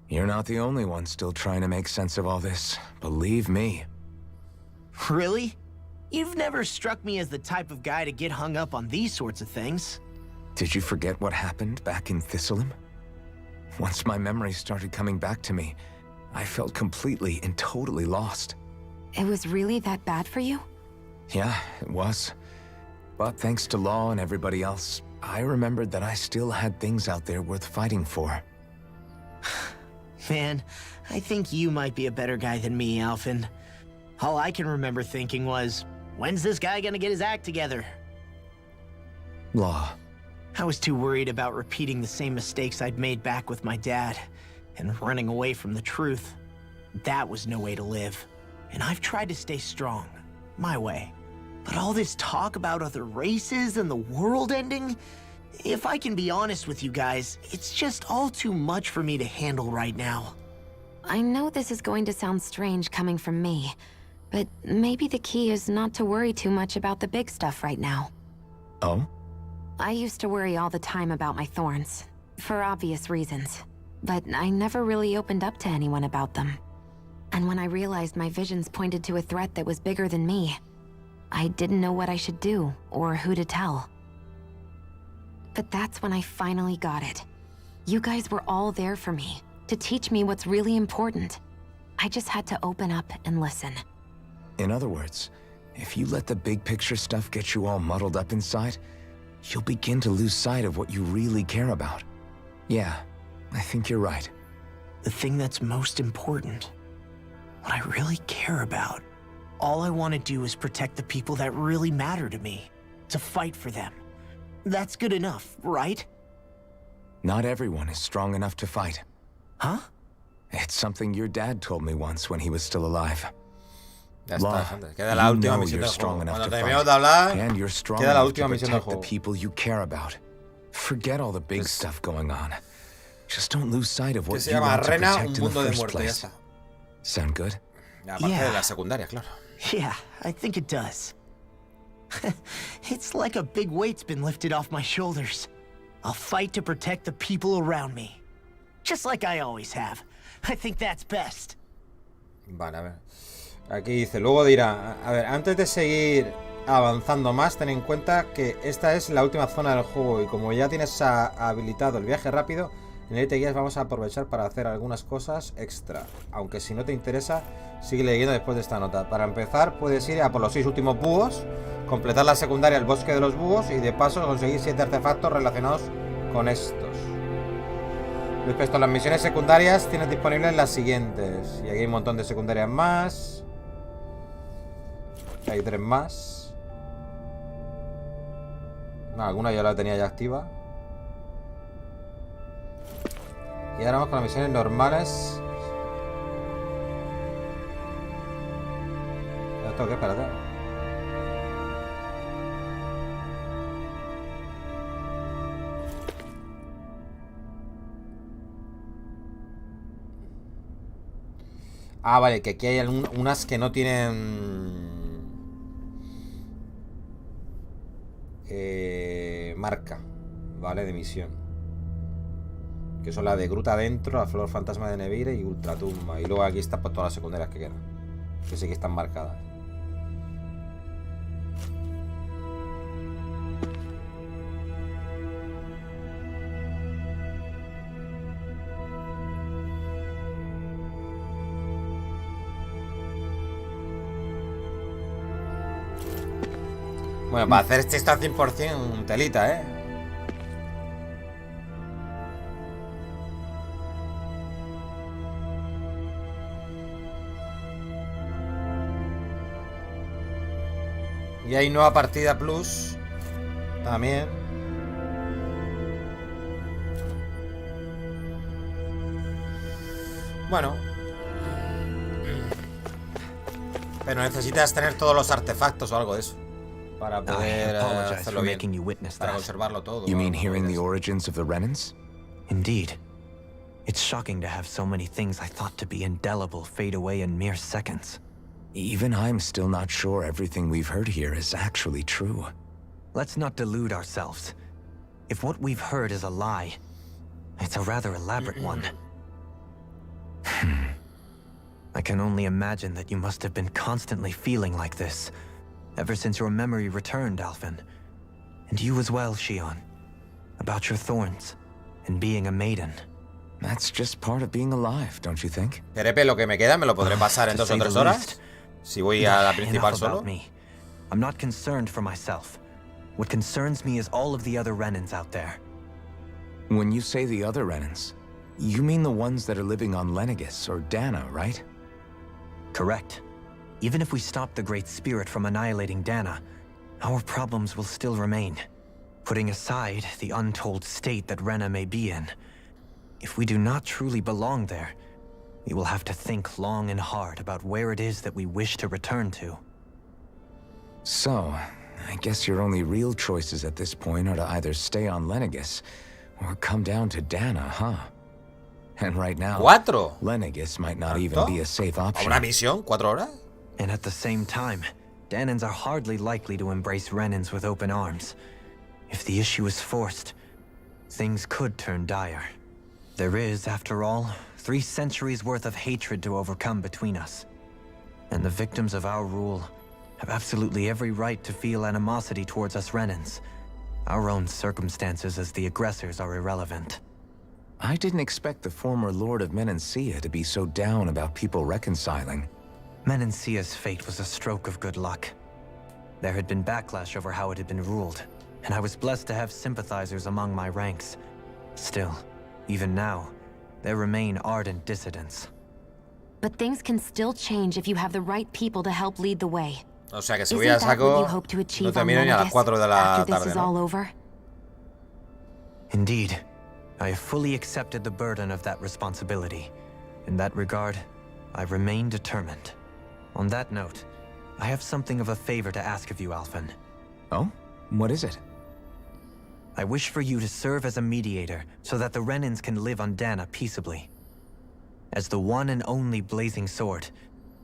You're not the only one still trying to make sense of all this. Believe me. Really? You've never struck me as the type of guy to get hung up on these sorts of things. Did you forget what happened back in Thistleum? Once my memories started coming back to me, I felt completely and totally lost. It was really that bad for you? Yeah, it was. But thanks to Law and everybody else, I remembered that I still had things out there worth fighting for. Man, I think you might be a better guy than me, Alphen. All I can remember thinking was, when's this guy gonna get his act together? Law. I was too worried about repeating the same mistakes I'd made back with my dad, and running away from the truth. That was no way to live. And I've tried to stay strong, my way. But all this talk about other races and the world ending, if I can be honest with you guys, it's just all too much for me to handle right now. I know this is going to sound strange coming from me, but maybe the key is not to worry too much about the big stuff right now. Oh? I used to worry all the time about my thorns, for obvious reasons, but I never really opened up to anyone about them. And when I realized my visions pointed to a threat that was bigger than me, I didn't know what I should do or who to tell. But that's when I finally got it. You guys were all there for me, to teach me what's really important. I just had to open up and listen. In other words, if you let the big picture stuff get you all muddled up inside, you'll begin to lose sight of what you really care about. Yeah, I think you're right. The thing that's most important, what I really care about. All I want to do is protect the people that really matter to me, to fight for them. That's good enough, right? Not everyone is strong enough to fight. Huh? It's something your dad told me once when he was still alive. Ya está, gente. Queda la última misión del juego. Cuando terminemos de hablar, queda la última misión del juego. The people you care about. Forget all the big stuff going on. Just don't lose sight of what you want to protect in the first place. Sound good? Aparte de la secundaria, claro. Yeah, I think it does. It's like a big weight's been lifted off my shoulders. I'll fight to protect the people around me. Just like I always have. I think that's best. Vale, a ver. Aquí dice, luego dirá, a ver, antes de seguir avanzando más, ten en cuenta que esta es la última zona del juego y como ya tienes habilitado el viaje rápido, en el guías vamos a aprovechar para hacer algunas cosas extra. Aunque si no te interesa, sigue leyendo después de esta nota. Para empezar, puedes ir a por los 6 últimos búhos, completar la secundaria el bosque de los búhos y de paso conseguir 7 artefactos relacionados con estos. Respecto a las misiones secundarias, tienes disponibles las siguientes. Y aquí hay un montón de secundarias más. Hay 3 más. No, alguna ya la tenía ya activa. Y ahora vamos con las misiones normales. ¿Esto qué? Espérate. Ah, vale, que aquí hay unas que no tienen marca, ¿vale? De misión. Que son las de Gruta Adentro, la Flor Fantasma de Nevire y Ultratumba. Y luego aquí están pues, todas las secundarias que quedan. Que sí que están marcadas. Bueno, para hacer este está 100% telita, ¿eh? Y hay nueva partida plus también. Bueno. Pero necesitas tener todos los artefactos o algo de eso para poder hacerlo bien, para conservarlo todo. You mean hearing the origins of the Renans? Indeed. It's shocking to have so many things I thought to be indelible fade away in mere seconds. Even I'm still not sure everything we've heard here is actually true. Let's not delude ourselves. If what we've heard is a lie, it's a rather elaborate one. I can only imagine that you must have been constantly feeling like this, ever since your memory returned, Alphen. And you as well, Shion. About your thorns, and being a maiden. That's just part of being alive, don't you think? Terepe, lo que me queda me lo podré pasar en 2 o 3 horas. Si voy a la principal solo. I'm not concerned for myself. What concerns me is all of the other Renans out there. When you say the other Renans, you mean the ones that are living on Lenegis or Dana, right? Correct. Even if we stop the Great Spirit from annihilating Dana, our problems will still remain. Putting aside the untold state that Rena may be in, if we do not truly belong there, we will have to think long and hard about where it is that we wish to return to. So, I guess your only real choices at this point are to either stay on Lenegis or come down to Dana, huh? And right now, Lenegis might not even be a safe option. ¿Una misión? 4 horas? And at the same time, Danans are hardly likely to embrace Renans with open arms. If the issue is forced, things could turn dire. There is, after all, 3 centuries worth of hatred to overcome between us. And the victims of our rule have absolutely every right to feel animosity towards us Renans. Our own circumstances as the aggressors are irrelevant. I didn't expect the former Lord of Menancia to be so down about people reconciling. Menancia's fate was a stroke of good luck. There had been backlash over how it had been ruled, and I was blessed to have sympathizers among my ranks. Still, even now, there remain ardent dissidents. But things can still change if you have the right people to help lead the way. O sea que si voy a saco, no termino ni a las 4 de la tarde, ¿no? Indeed, I have fully accepted the burden of that responsibility. In that regard, I remain determined. On that note, I have something of a favor to ask of you, Alphen. Oh? What is it? I wish for you to serve as a mediator so that the Renans can live on Dana peaceably. As the one and only Blazing Sword,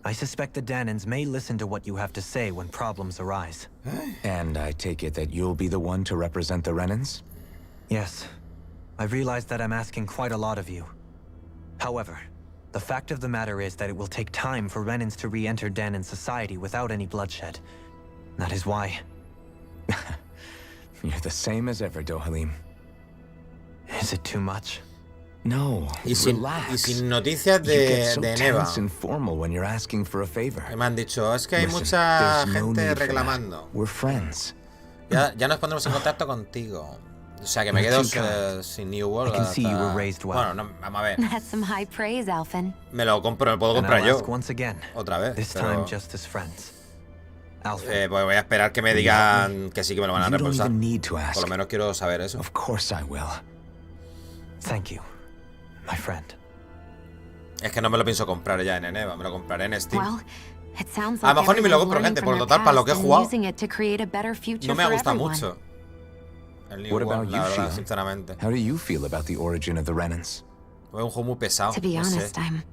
I suspect the Danans may listen to what you have to say when problems arise. And I take it that you'll be the one to represent the Renans? Yes. I realize that I'm asking quite a lot of you. However, the fact of the matter is that it will take time for Renans to re-enter Danan society without any bloodshed. That is why... You're the same as ever, Dohalim. Is it too much? No, y sin noticias de Neva. When you're asking for a favor. Me han dicho, es que hay mucha gente reclamando. We're friends. Ya nos pondremos en contacto contigo. O sea que me quedo sin New World hasta... Bueno, no, vamos a ver. That's some high praise, Alphen. Me lo compro, me puedo comprar yo. Otra vez. Pero... pues voy a esperar que me digan que sí que me lo van a reembolsar. Por lo menos quiero saber eso. Of course I will. Thank you, my friend. Es que no me lo pienso comprar ya en Eneva, me lo compraré en Steam. A lo mejor ni me lo compro, gente, por total, para lo que he jugado. No me gusta mucho. El New World, la verdad, sinceramente. How do you feel about the origin of the Renans? Es un juego muy pesado. To be honest, I'm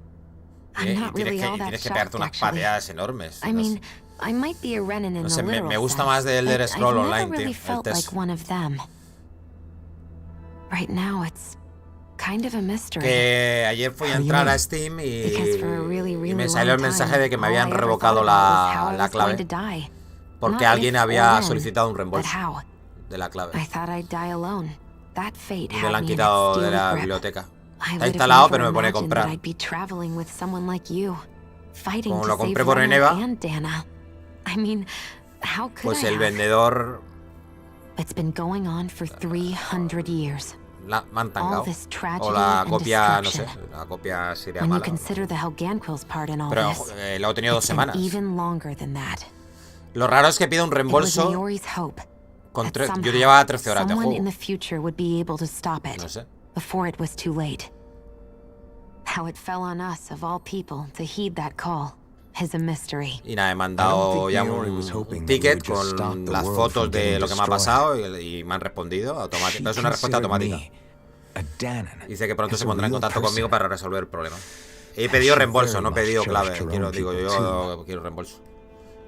not really all that tienes que pegarte unas pateadas enormes. I mean, I might be a Renan in no the sé, literal me gusta más de Elder Scroll Online, tío. El Felt like one of them. Right now, it's kind of a mystery. Que ayer fui a entrar a Steam y me salió el mensaje de que me habían revocado la clave porque alguien había solicitado un reembolso de la clave. Y me la han quitado de la biblioteca. Está instalado, pero me pone a comprar. Como lo compré por Eneva, pues el vendedor me han tangado. O la copia, no sé, la copia sería mala. Pero lo he tenido 2 semanas. Lo raro es que pida un reembolso con yo llevaba 13 horas de juego. No sé. How it fell on us, of all people, to heed that call is a mystery. Y nada, he mandado ya un ticket con las fotos de lo que me ha pasado y me han respondido automáticamente. Es una respuesta automática. Dice que pronto se pondrá en contacto conmigo para resolver el problema. He pedido reembolso, no he pedido clave. Yo quiero reembolso.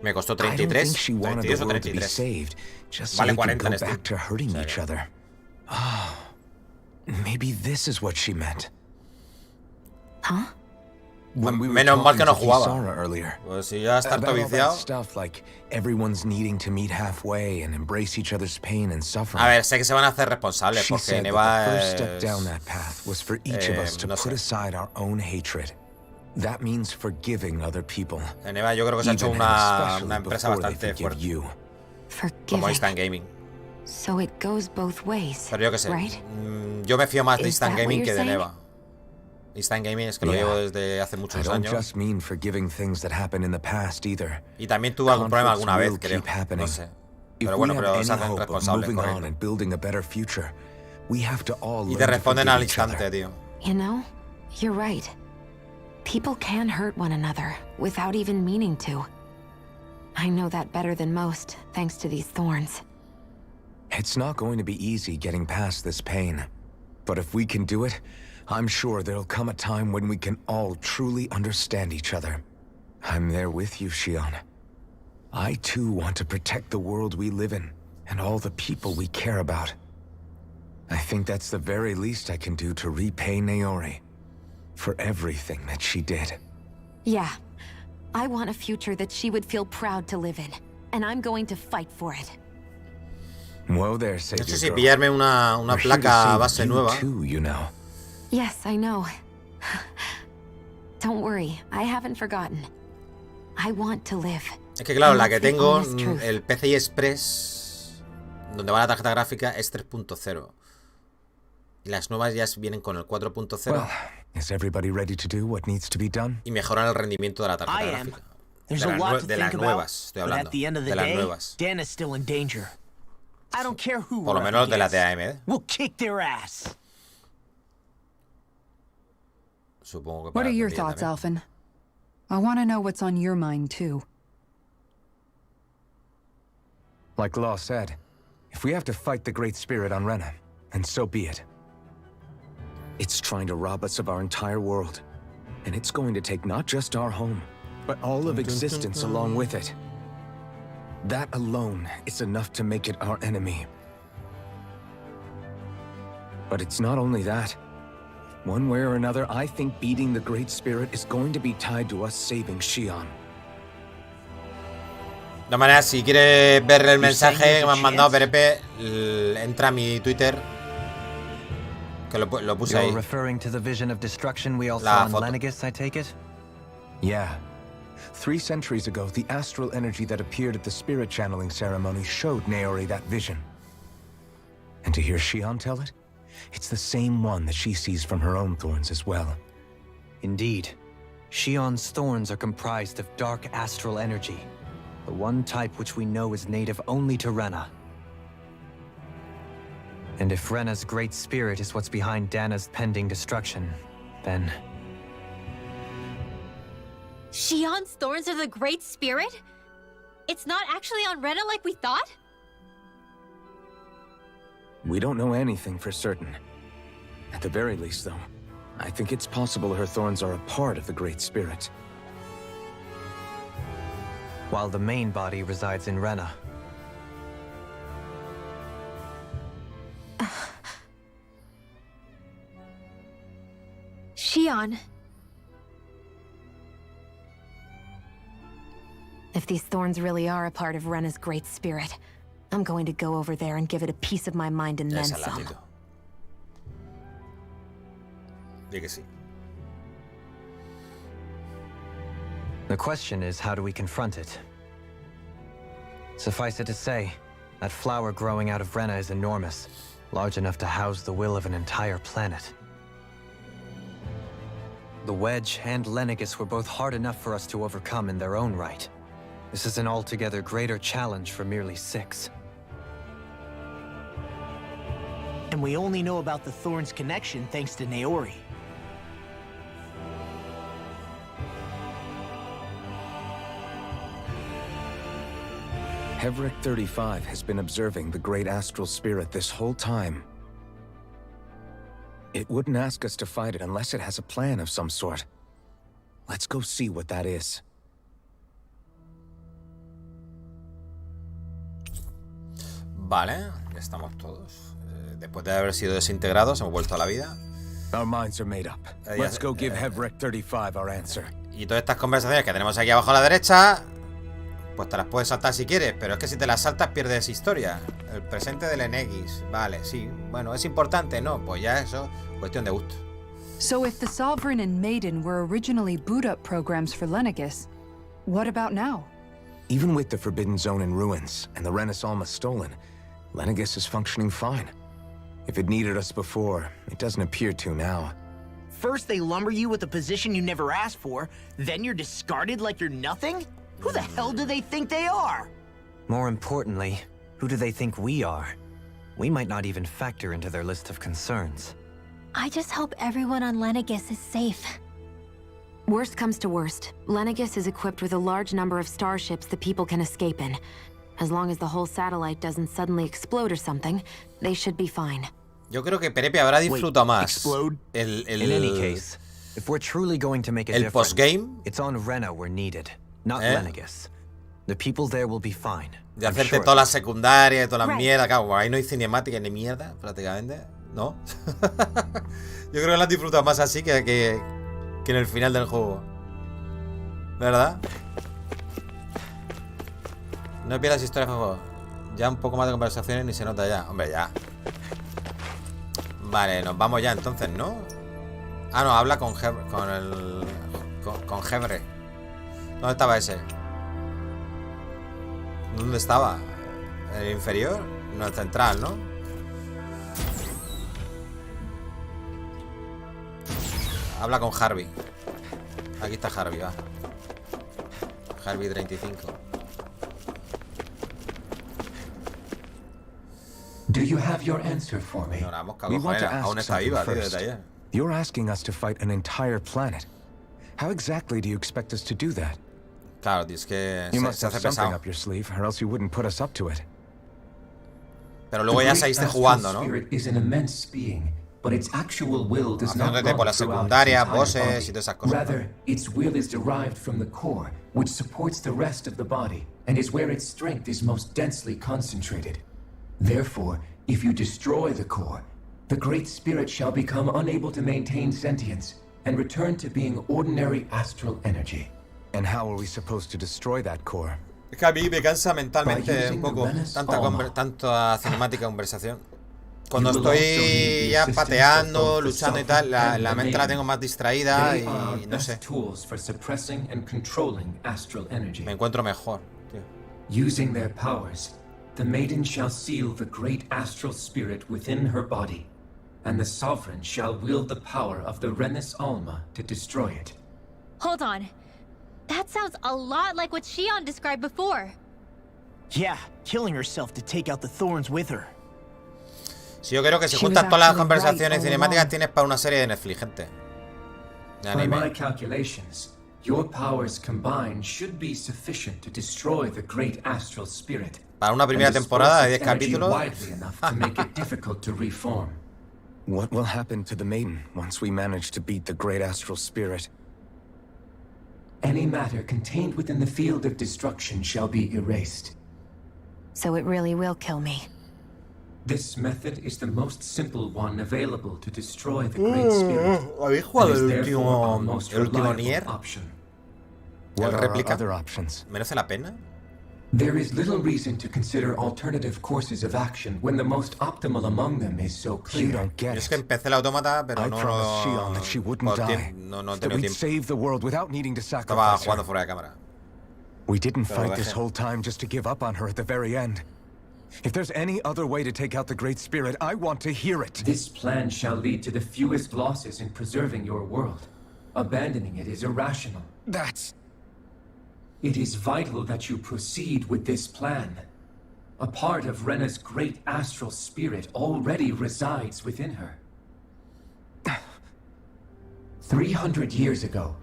Me costó 33. 32 o 33. Vale 40 en Steam. Maybe this is what she meant. Huh? Menos mal que no jugaba. Pues si ya está viciado. A ver, sé que se van a hacer responsables porque Neva Neva yo creo que se ha hecho una empresa bastante fuerte. Como Instant Gaming. Pero yo qué sé. Yo me fío más de Instant Gaming que de Neva. Instant Gaming es que lo llevo desde hace muchos años. Y también tuve algún problema alguna vez, creo. No sé. Pero bueno, pero se hacen responsables, correcto. Y te responden al instante, tío. You know, you're right. People can hurt one another without even meaning to. I know that better than most, thanks to these thorns. It's not going to be easy getting past this pain. But if we can do it, I'm sure there'll come a time when we can all truly understand each other. I'm there with you, Xion. I too want to protect the world we live in, and all the people we care about. I think that's the very least I can do to repay Naori for everything that she did. Yeah. I want a future that she would feel proud to live in, and I'm going to fight for it. Whoa there, No Savior sé si girl. pillarme una We're here to placa save base you nueva. too, you know. Yes, I know. Don't worry, I haven't forgotten. I want to live. Es que claro, And la que that's the tengo, honest truth. el PCI Express, donde va la tarjeta gráfica, es 3.0. Y las nuevas ya vienen con el 4.0. Well, is everybody ready to do what needs to be done? Y mejoran el rendimiento de la tarjeta gráfica. De las nuevas, estoy hablando. De las nuevas. Dan is still in danger. I don't care who Por lo menos de las de AMD. We'll kick their ass. Supongo que What para are your Nvidia thoughts, también. Alphen? I want to know what's on your mind, too. Like Law said, if we have to fight the Great Spirit on Rena, then so be it. It's trying to rob us of our entire world. And it's going to take not just our home, but all of existence along with it. That alone is enough to make it our enemy. But it's not only that. One way or another, I think beating the Great Spirit is going to be tied to us saving Xion. De todas maneras, si quieres ver el mensaje que me han mandado, Perepe, entra a mi Twitter. Que lo puse ahí. You're referring to the vision of destruction we all La saw in foto. Lenegis, I take it? Yeah. 3 centuries ago, the astral energy that appeared at the spirit channeling ceremony showed Naori that vision. And to hear Xion tell it, it's the same one that she sees from her own thorns as well. Indeed. Xion's thorns are comprised of dark astral energy, the one type which we know is native only to Rena. And if Rena's great spirit is what's behind Dana's pending destruction, then... Xion's thorns are the Great Spirit? It's not actually on Rena like we thought? We don't know anything for certain. At the very least, though, I think it's possible her thorns are a part of the Great Spirit. While the main body resides in Rena. Xion. If these thorns really are a part of Rena's great spirit, I'm going to go over there and give it a piece of my mind and then Esa la some. actitud. Di que sí. The question is, how do we confront it? Suffice it to say, that flower growing out of Rena is enormous, large enough to house the will of an entire planet. The Wedge and Lenegis were both hard enough for us to overcome in their own right. This is an altogether greater challenge for merely 6. And we only know about the Thorns connection thanks to Naori. Hevric 35 has been observing the great astral spirit this whole time. It wouldn't ask us to fight it unless it has a plan of some sort. Let's go see what that is. Vale, ya estamos todos. Después de haber sido desintegrados, hemos vuelto a la vida. Our minds are made up. Let's go give Hevric 35 our answer. Y todas estas conversaciones que tenemos aquí abajo a la derecha, pues te las puedes saltar si quieres, pero es que si te las saltas pierdes historia. El presente del NX, vale, sí. Bueno, ¿es importante? No, pues ya eso, cuestión de gusto. So if the Sovereign and Maiden were originally boot-up programs for Lenegus, what about now? Even with the Forbidden Zone in ruins and the Renaissance stolen, Lenegus is functioning fine. If it needed us before, it doesn't appear to now. First they lumber you with a position you never asked for, then you're discarded like you're nothing? Who the hell do they think they are? More importantly, who do they think we are? We might not even factor into their list of concerns. I just hope everyone on Lenegus is safe. Worst comes to worst, Lenegus is equipped with a large number of starships the people can escape in. As long as the whole satellite doesn't suddenly explode or something, they should be fine. Yo creo que Perepe habrá disfrutado más In any case, if we're truly going to make a difference, postgame, it's on Rena we're needed, not Lenegus. The people there will be fine. De hacerte todas las secundarias y todas las mierdas, claro, ahí no hay cinemática ni mierda, prácticamente, ¿no? Yo creo que las disfrutas más así que en el final del juego, ¿verdad? No pierdas historias, por favor. Ya un poco más de conversaciones ni se nota ya. Hombre, ya. Vale, nos vamos ya entonces, ¿no? Ah, no, habla con Hevre. ¿Dónde estaba ese? ¿Dónde estaba? ¿El inferior? No, el central, ¿no? Habla con Harvey. Aquí está Harvey, va. Harvey 35. Do you have your answer for me? No, la mosca cojonera. Aún está viva, tío, desde ayer. You're asking us to fight an entire planet. How exactly do you expect us to do that? Claro, es que You must se have hace something pesado. up your sleeve, or else you wouldn't put us up to it. Pero luego ya seguiste jugando, ¿no? Is an immense being, but its actual will does not Haciéndote por las secundarias, bosses y todas esas cosas. Rather, its will is derived from the core, which supports the rest of the body, and is where its strength is most densely concentrated. Therefore, if you destroy the core, the Great Spirit shall become unable to maintain sentience and return to being ordinary astral energy. And how are we supposed to destroy that core? Es que a mí me cansa mentalmente un poco tanta cinemática conversación. Cuando estoy ya pateando, luchando y tal, la mente la tengo más distraída y no sé. Me encuentro mejor, tío. Using their powers, the maiden shall seal the great astral spirit within her body, and the sovereign shall wield the power of the Renis Alma to destroy it. Hold on. That sounds a lot like what Shion described before. Yeah, killing herself to take out the thorns with her. Si yo creo que si juntas todas las conversaciones cinemáticas tienes para una serie de Netflix, gente. De By anime. my calculations, your powers combined should be sufficient to destroy the great astral spirit. Para una primera temporada de 10 capítulos. Widely enough to make it difficult to reform. What will happen to the maiden once we manage to beat the great astral spirit? Any matter contained within the field of destruction shall be erased. So it really will kill me. This method is the most simple one available to destroy the Great Spirit. ¿Habéis jugado and is el therefore our último most Nier? reliable option. ¿El réplica? Other options? ¿Merece la pena? There is little reason to consider alternative courses of action when the most optimal among them is so clear. You don't get Yo it. es que empecé el autómata, pero I no promised Shion that she wouldn't por die. no he That tenido we'd tiempo. save the world without needing to Estaba sacrifice jugando her. fuera de cámara. We didn't Pero lo fight this dejé. whole time just to give up on her at the very end. If there's any other way to take out the Great Spirit, I want to hear it. This plan shall lead to the fewest losses in preserving your world. Abandoning it is irrational. That's... It is vital that you proceed with this plan. A part of Rena's great astral spirit already resides within her. 300 years ago,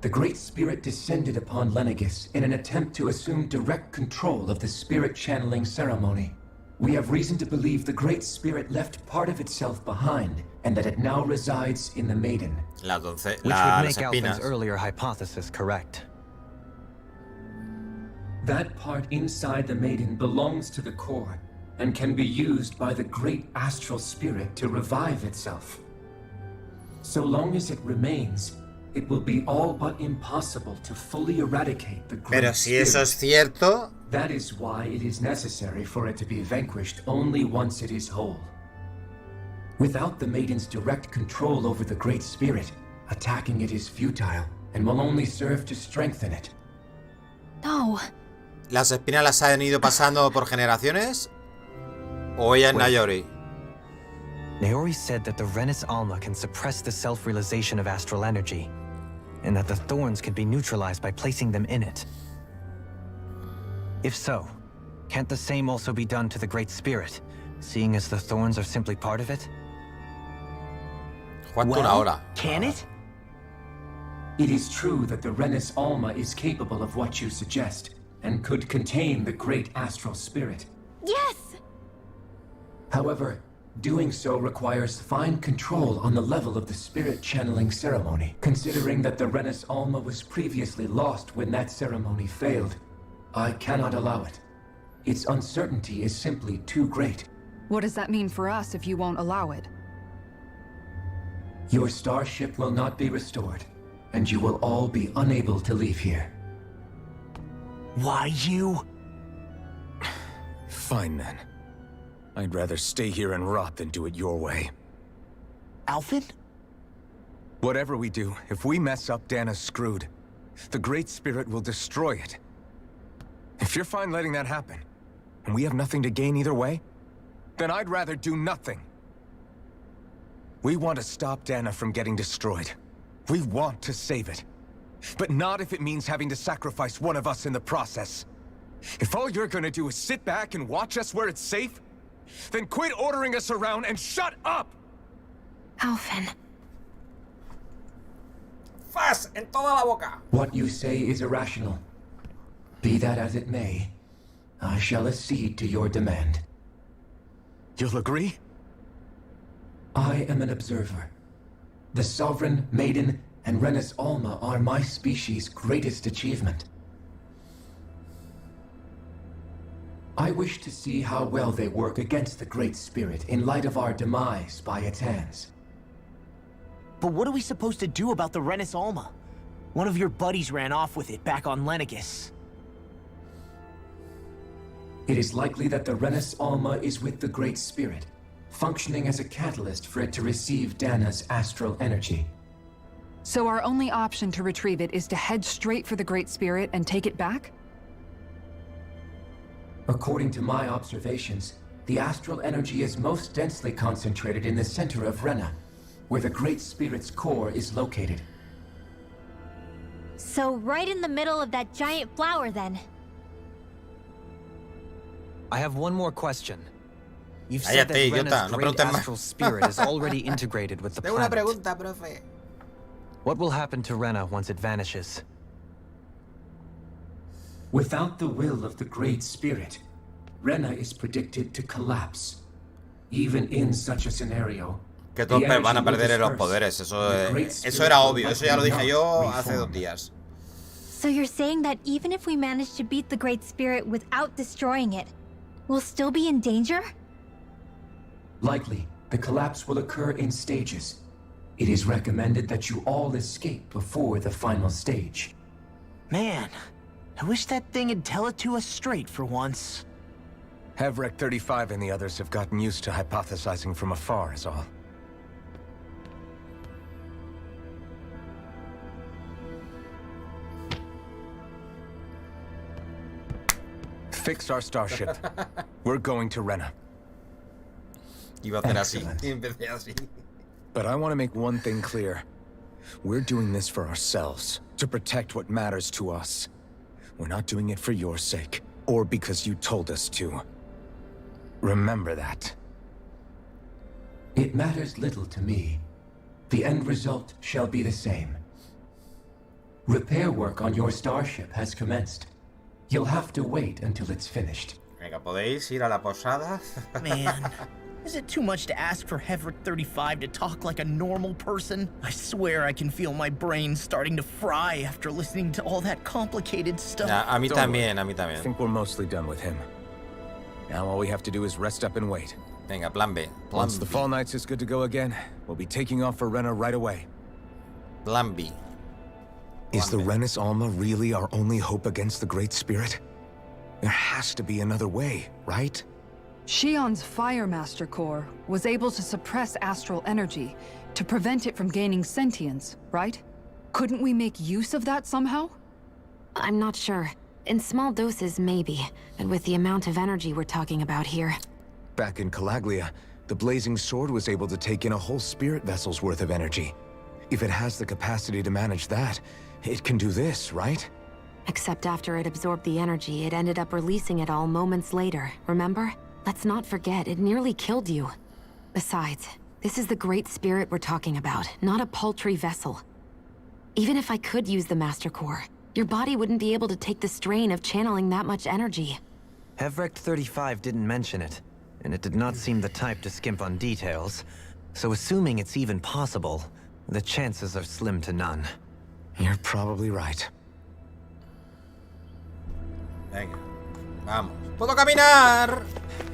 The Great Spirit descended upon Lenegis in an attempt to assume direct control of the spirit channeling ceremony. We have reason to believe the Great Spirit left part of itself behind, and that it now resides in the Maiden. Which would make Alpin's earlier hypothesis correct. That part inside the Maiden belongs to the core, and can be used by the Great Astral Spirit to revive itself. So long as it remains, it will be all but impossible to fully eradicate the Great Pero si eso es cierto... That is why it is necessary for it to be vanquished only once it is whole. Without the Maiden's direct control over the Great Spirit, attacking it is futile, and will only serve to strengthen it. No. ¿Las espinas las han ido pasando por generaciones? ¿O ella es Nayori? Nayori said that the Renis Alma can suppress the self-realization of astral energy, and that the thorns can be neutralized by placing them in it. If so, can't the same also be done to the Great Spirit, seeing as the thorns are simply part of it? Can it? It is true that the Renis Alma is capable of what you suggest, and could contain the Great Astral Spirit. Yes! However, doing so requires fine control on the level of the spirit channeling ceremony, considering that the Renis Alma was previously lost when that ceremony failed. I cannot allow it. Its uncertainty is simply too great. What does that mean for us if you won't allow it? Your starship will not be restored, and you will all be unable to leave here. Why you? Fine then. I'd rather stay here and rot than do it your way. Alphin? Whatever we do, if we mess up, Dana's screwed. The Great Spirit will destroy it. If you're fine letting that happen, and we have nothing to gain either way, then I'd rather do nothing. We want to stop Dana from getting destroyed. We want to save it. But not if it means having to sacrifice one of us in the process. If all you're gonna do is sit back and watch us where it's safe, then quit ordering us around and shut up! Alphin. ¡Fas! En toda la boca! What you say is irrational. Be that as it may, I shall accede to your demand. You'll agree? I am an observer. The Sovereign, Maiden, and Renis Alma are my species' greatest achievement. I wish to see how well they work against the Great Spirit in light of our demise by its hands. But what are we supposed to do about the Renis Alma? One of your buddies ran off with it back on Lenegis. It is likely that the Renis Alma is with the Great Spirit, functioning as a catalyst for it to receive Dana's astral energy. So our only option to retrieve it is to head straight for the Great Spirit and take it back? According to my observations, the astral energy is most densely concentrated in the center of Rena, where the Great Spirit's core is located. So right in the middle of that giant flower, then. I have one more question. You've said that Rena's great astral spirit is already integrated with the Tengo una planet. pregunta, profe. What will happen to Rena once it vanishes? Without the will of the Great Spirit, Rena is predicted to collapse. Even in such a scenario, que todos van a perder los poderes, eso era obvio, eso ya lo dije yo hace 2 días. So you're saying that even if we manage to beat the Great Spirit without destroying it, we'll still be in danger? Likely, the collapse will occur in stages. It is recommended that you all escape before the final stage. Man, I wish that thing would tell it to us straight for once. Hevrek 35 and the others have gotten used to hypothesizing from afar is all. Fix our starship. We're going to Rena. Iba a hacer así, y empecé así. But I want to make one thing clear. We're doing this for ourselves, to protect what matters to us. We're not doing it for your sake, or because you told us to. Remember that. It matters little to me. The end result shall be the same. Repair work on your starship has commenced. You'll have to wait until it's finished. Venga, ¿podéis ir a la posada? Man, is it too much to ask for Hevrick 35 to talk like a normal person? I swear I can feel my brain starting to fry after listening to all that complicated stuff. Ya, a mí Don't también, worry. a mí también. I think we're mostly done with him. Now all we have to do is rest up and wait. Venga, plan B. Once the Fall Knights is good to go again, we'll be taking off for Rena right away. Plan B. Is the Renis Alma really our only hope against the Great Spirit? There has to be another way, right? Shion's Fire Master Core was able to suppress astral energy to prevent it from gaining sentience, right? Couldn't we make use of that somehow? I'm not sure. In small doses, maybe. But with the amount of energy we're talking about here... Back in Calaglia, the Blazing Sword was able to take in a whole spirit vessel's worth of energy. If it has the capacity to manage that, it can do this, right? Except after it absorbed the energy, it ended up releasing it all moments later, remember? Let's not forget, it nearly killed you. Besides, this is the Great Spirit we're talking about, not a paltry vessel. Even if I could use the Master Core, your body wouldn't be able to take the strain of channeling that much energy. Hevrick 35 didn't mention it, and it did not seem the type to skimp on details, so assuming it's even possible, the chances are slim to none. You're probably right. Venga, vamos. ¡Puedo caminar!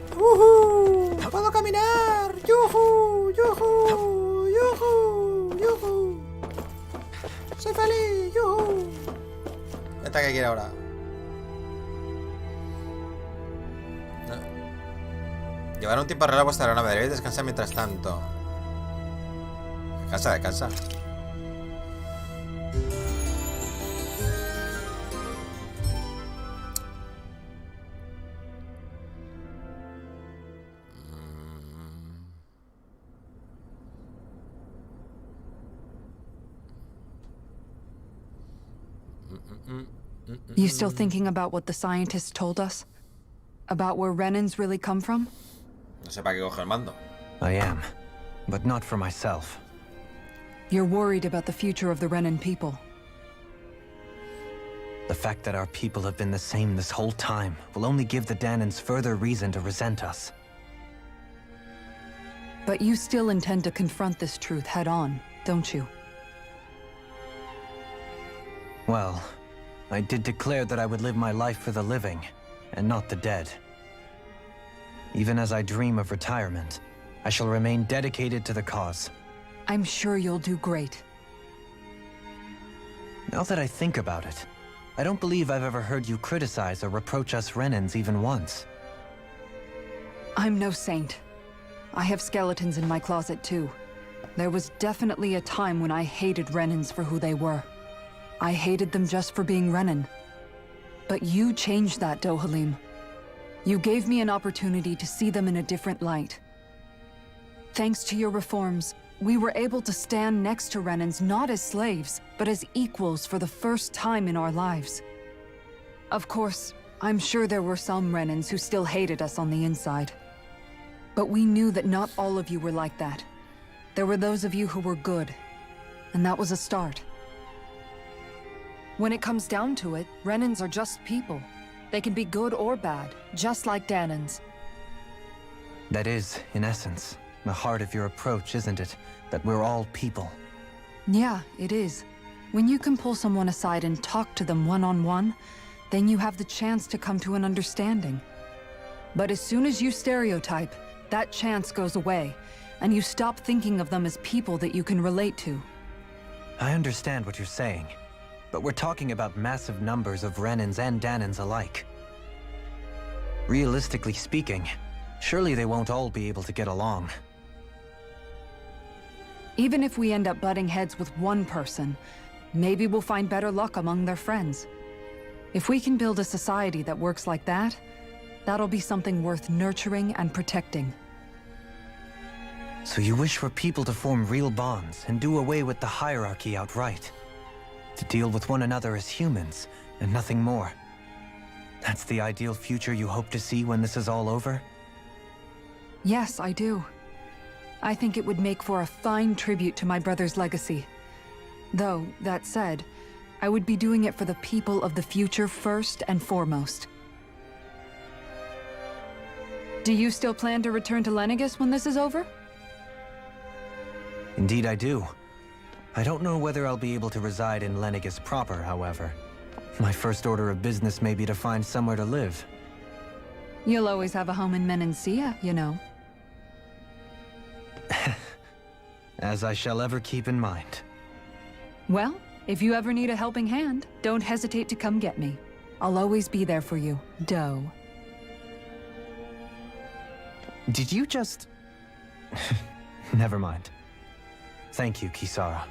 ¡Yuhu! ¡Puedo caminar! ¡Yuhu! ¡Yuhu! ¡Yuhu! ¡Yuhu! ¡Soy feliz! ¡Yuhu! ¿Esta qué quiere ahora? No. Llevar un tiempo a arreglar vuestra aeronave. Debéis descansar mientras tanto. Descansa, descansa. You still thinking about what the scientists told us? About where Renans really come from? No sé para qué coge el mando. I am, but not for myself. You're worried about the future of the Renan people. The fact that our people have been the same this whole time will only give the Danans further reason to resent us. But you still intend to confront this truth head-on, don't you? Well, I did declare that I would live my life for the living, and not the dead. Even as I dream of retirement, I shall remain dedicated to the cause. I'm sure you'll do great. Now that I think about it, I don't believe I've ever heard you criticize or reproach us Renans even once. I'm no saint. I have skeletons in my closet too. There was definitely a time when I hated Renans for who they were. I hated them just for being Renan. But you changed that, Dohalim. You gave me an opportunity to see them in a different light. Thanks to your reforms, we were able to stand next to Renans not as slaves, but as equals for the first time in our lives. Of course, I'm sure there were some Renans who still hated us on the inside. But we knew that not all of you were like that. There were those of you who were good, and that was a start. When it comes down to it, Renans are just people. They can be good or bad, just like Danans. That is, in essence, the heart of your approach, isn't it? That we're all people. Yeah, it is. When you can pull someone aside and talk to them one-on-one, then you have the chance to come to an understanding. But as soon as you stereotype, that chance goes away, and you stop thinking of them as people that you can relate to. I understand what you're saying, but we're talking about massive numbers of Renans and Danans alike. Realistically speaking, surely they won't all be able to get along. Even if we end up butting heads with one person, maybe we'll find better luck among their friends. If we can build a society that works like that, that'll be something worth nurturing and protecting. So you wish for people to form real bonds and do away with the hierarchy outright? To deal with one another as humans, and nothing more? That's the ideal future you hope to see when this is all over? Yes, I do. I think it would make for a fine tribute to my brother's legacy. Though, that said, I would be doing it for the people of the future first and foremost. Do you still plan to return to Lenegis when this is over? Indeed I do. I don't know whether I'll be able to reside in Lenegis proper, however. My first order of business may be to find somewhere to live. You'll always have a home in Menencia, you know. As I shall ever keep in mind. Well, if you ever need a helping hand, don't hesitate to come get me. I'll always be there for you, Doe. Did you just... Never mind. Thank you, Kisara.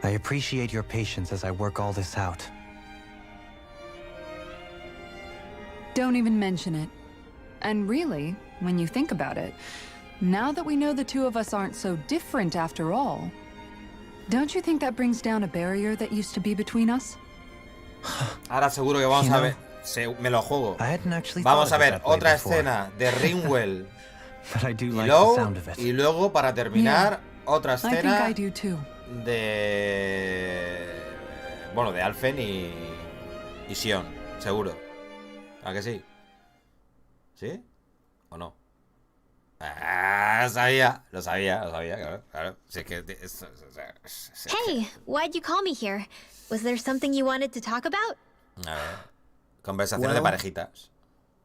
I appreciate your patience as I work all this out. Don't even mention it. And really, when you think about it, now that we know the two of us aren't so different after all, don't you think that brings down a barrier that used to be between us? Ahora seguro que vamos a ver. Me lo juego. Vamos a ver otra escena de Ringwell y luego para terminar otra escena de... Bueno, de Alphen y Sion, seguro. ¿A que sí? ¿Sí? ¿O no? Ah, lo sabía, claro. Sí, que Hey, why'd you call me here? Was there something you wanted to talk about? A ver, conversaciones de parejitas.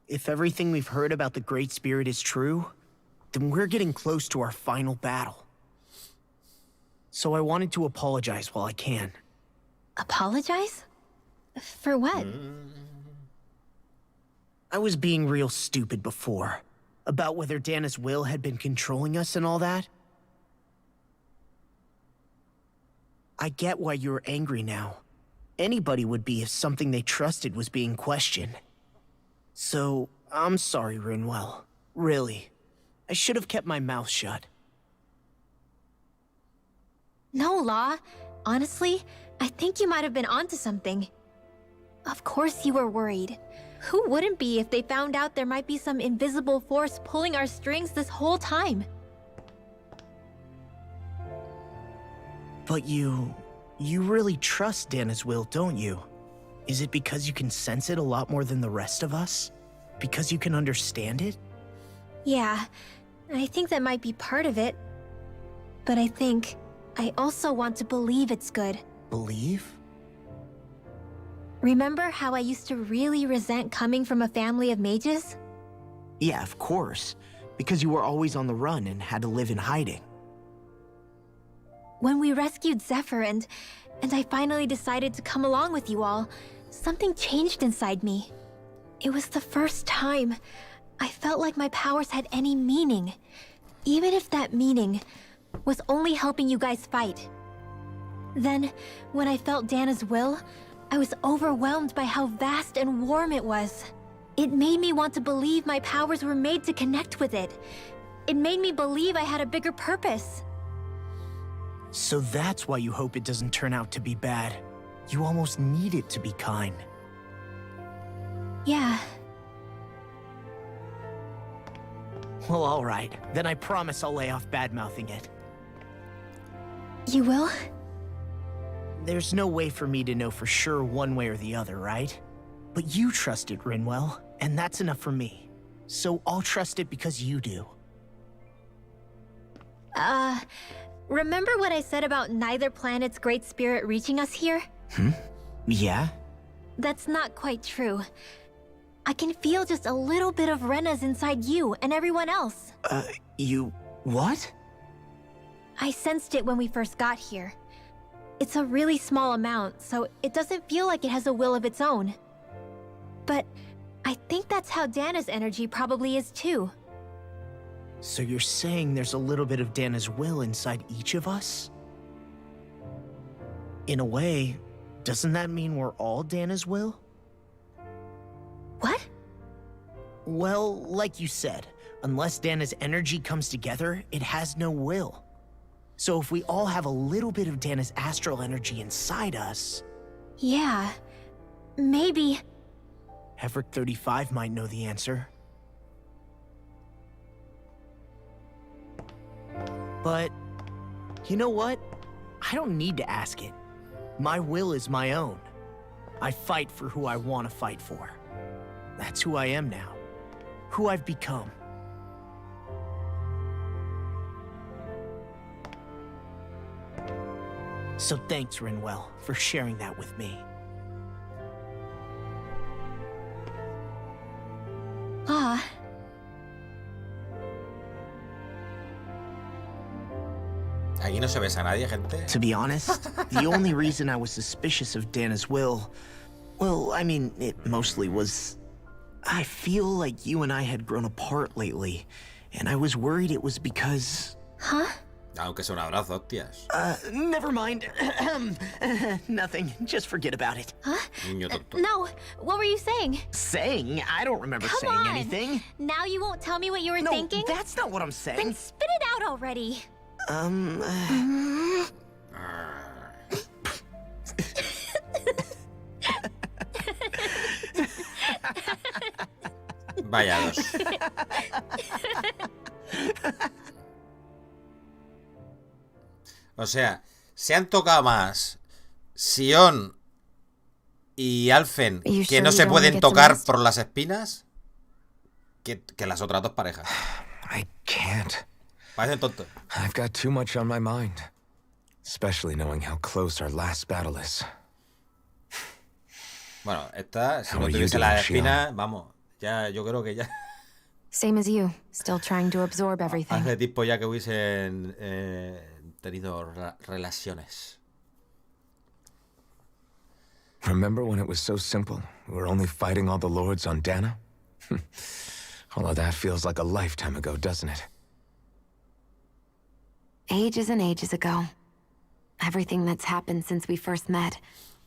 If everything we've heard about the Great Spirit is true, then we're getting close to our final battle. So I wanted to apologize while I can. Apologize? For what? I was being real stupid before. About whether Dana's will had been controlling us and all that. I get why you're angry now. Anybody would be if something they trusted was being questioned. So, I'm sorry, Rinwell. Really. I should have kept my mouth shut. No, Law. Honestly, I think you might have been onto something. Of course you were worried. Who wouldn't be if they found out there might be some invisible force pulling our strings this whole time? But you really trust Dana's will, don't you? Is it because you can sense it a lot more than the rest of us? Because you can understand it? Yeah, I think that might be part of it. But I also want to believe it's good. Believe? Remember how I used to really resent coming from a family of mages? Yeah, of course. Because you were always on the run and had to live in hiding. When we rescued Zephyr and I finally decided to come along with you all, something changed inside me. It was the first time I felt like my powers had any meaning, even if that meaning was only helping you guys fight. Then, when I felt Dana's will, I was overwhelmed by how vast and warm it was. It made me want to believe my powers were made to connect with it. It made me believe I had a bigger purpose. So that's why you hope it doesn't turn out to be bad. You almost need it to be kind. Yeah. Well, alright. Then I promise I'll lay off bad-mouthing it. You will? There's no way for me to know for sure one way or the other, right? But you trust it, Rinwell, and that's enough for me. So I'll trust it because you do. Remember what I said about neither planet's great spirit reaching us here? Yeah? That's not quite true. I can feel just a little bit of Rena's inside you and everyone else. You... what? I sensed it when we first got here. It's a really small amount, so it doesn't feel like it has a will of its own. But I think that's how Dana's energy probably is too. So you're saying there's a little bit of Dana's will inside each of us? In a way, doesn't that mean we're all Dana's will? What? Well, like you said, unless Dana's energy comes together, it has no will. So if we all have a little bit of Dana's astral energy inside us... Yeah, maybe... Heverick 35 might know the answer. But, you know what? I don't need to ask it. My will is my own. I fight for who I want to fight for. That's who I am now. Who I've become. So thanks, Rinwell, for sharing that with me. Ah. Aquí no se besa a nadie, gente. To be honest, the only reason I was suspicious of Dana's will, well, I mean, it mostly was... I feel like you and I had grown apart lately, and I was worried it was because... Huh? Aunque sea un abrazo, hostias. Never mind. Nothing. Just forget about it. Huh? Niño tonto. No. What were you saying? Saying? I don't remember Come saying on. anything. Now you won't tell me what you were No, thinking? that's not what I'm saying. Then spit it out already. Vaya dos. O sea, se han tocado más Sion y Alphen, que no se pueden tocar por las espinas, que las otras dos parejas. I can't. Parecen tontos. I've got too much on my mind. Especially knowing how close our last battle is. Bueno, esta, si no tuviese las espinas, vamos, ya, yo creo que ya... Same as you, still trying to absorb everything. Hace tiempo ya que hubiesen tenido relaciones. Remember when it was so simple? We were only fighting all the lords on Dana? All of that feels like a lifetime ago, doesn't it? Ages and ages ago. Everything that's happened since we first met.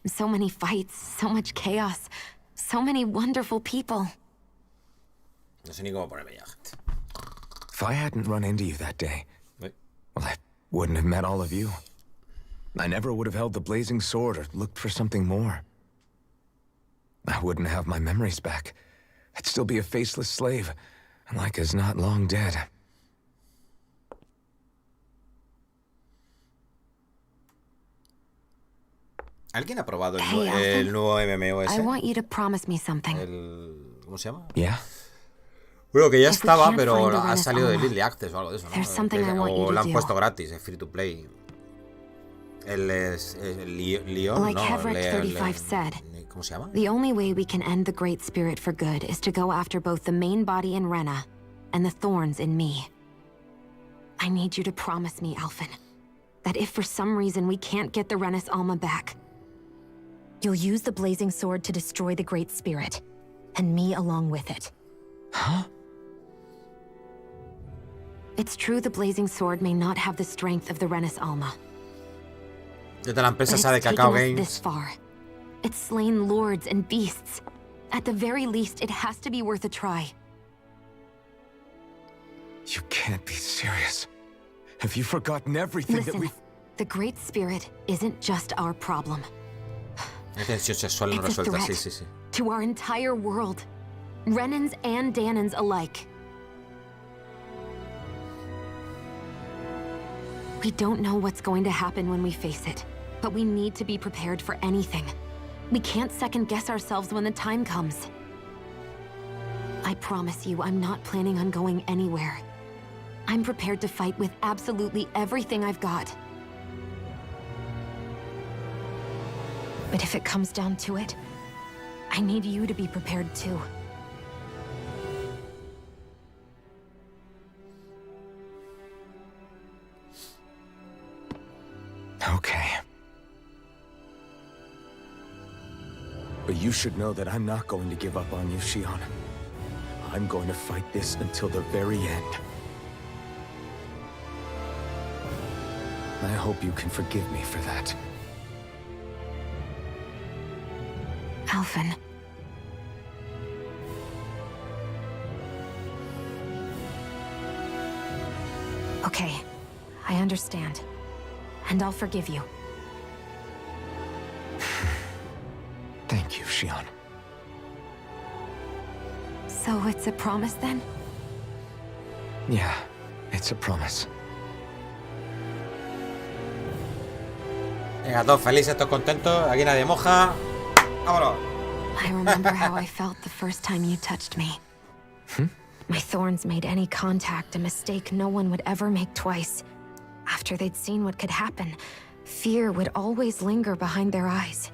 So many fights, so much chaos, so many wonderful people. No sé ni cómo ponerme ya, gente. If I hadn't run into you that day, well, I wouldn't have met all of you. I never would have held the blazing sword or looked for something more. I wouldn't have my memories back. I'd still be a faceless slave, like as not long dead. ¿Alguien ha probado el nuevo MMOS? I want you to promise me something. ¿Cómo se llama? Yeah. Bueno, que ya estaba, pero ha salido de Early Access o algo de eso, ¿no? O lo han puesto gratis, es free to play. El Leon, like no, Hevrick 35 said, ¿cómo se llama? The only way we can end the Great Spirit for good is to go after both the main body in Rena and the thorns in me. I need you to promise me, Alphen, that if for some reason we can't get the Renis Alma back, you'll use the blazing sword to destroy the Great Spirit, and me along with it. Huh? It's true the blazing sword may not have the strength of the Renis Alma. Desde la empresa But de it's Cacao taken us Games. this far. It's slain lords and beasts. At the very least, it has to be worth a try. You can't be serious. Have you forgotten everything Listen, that we... the Great Spirit isn't just our problem. Es tensión sexual no It's a resuelta, threat sí, sí, sí. to our entire world. Renans and Danans alike. We don't know what's going to happen when we face it, but we need to be prepared for anything. We can't second-guess ourselves when the time comes. I promise you, I'm not planning on going anywhere. I'm prepared to fight with absolutely everything I've got. But if it comes down to it, I need you to be prepared too. Okay. But you should know that I'm not going to give up on you, Shion. I'm going to fight this until the very end. I hope you can forgive me for that. Alphen. Okay, I understand. And I'll forgive you. Thank you, Shion. So it's a promise then? Yeah, it's a promise. Venga, todos felices, todos contentos. Aquí nadie moja. ¡Vámonos! I remember how I felt the first time you touched me. My thorns made any contact a mistake no one would ever make twice. After they'd seen what could happen, fear would always linger behind their eyes.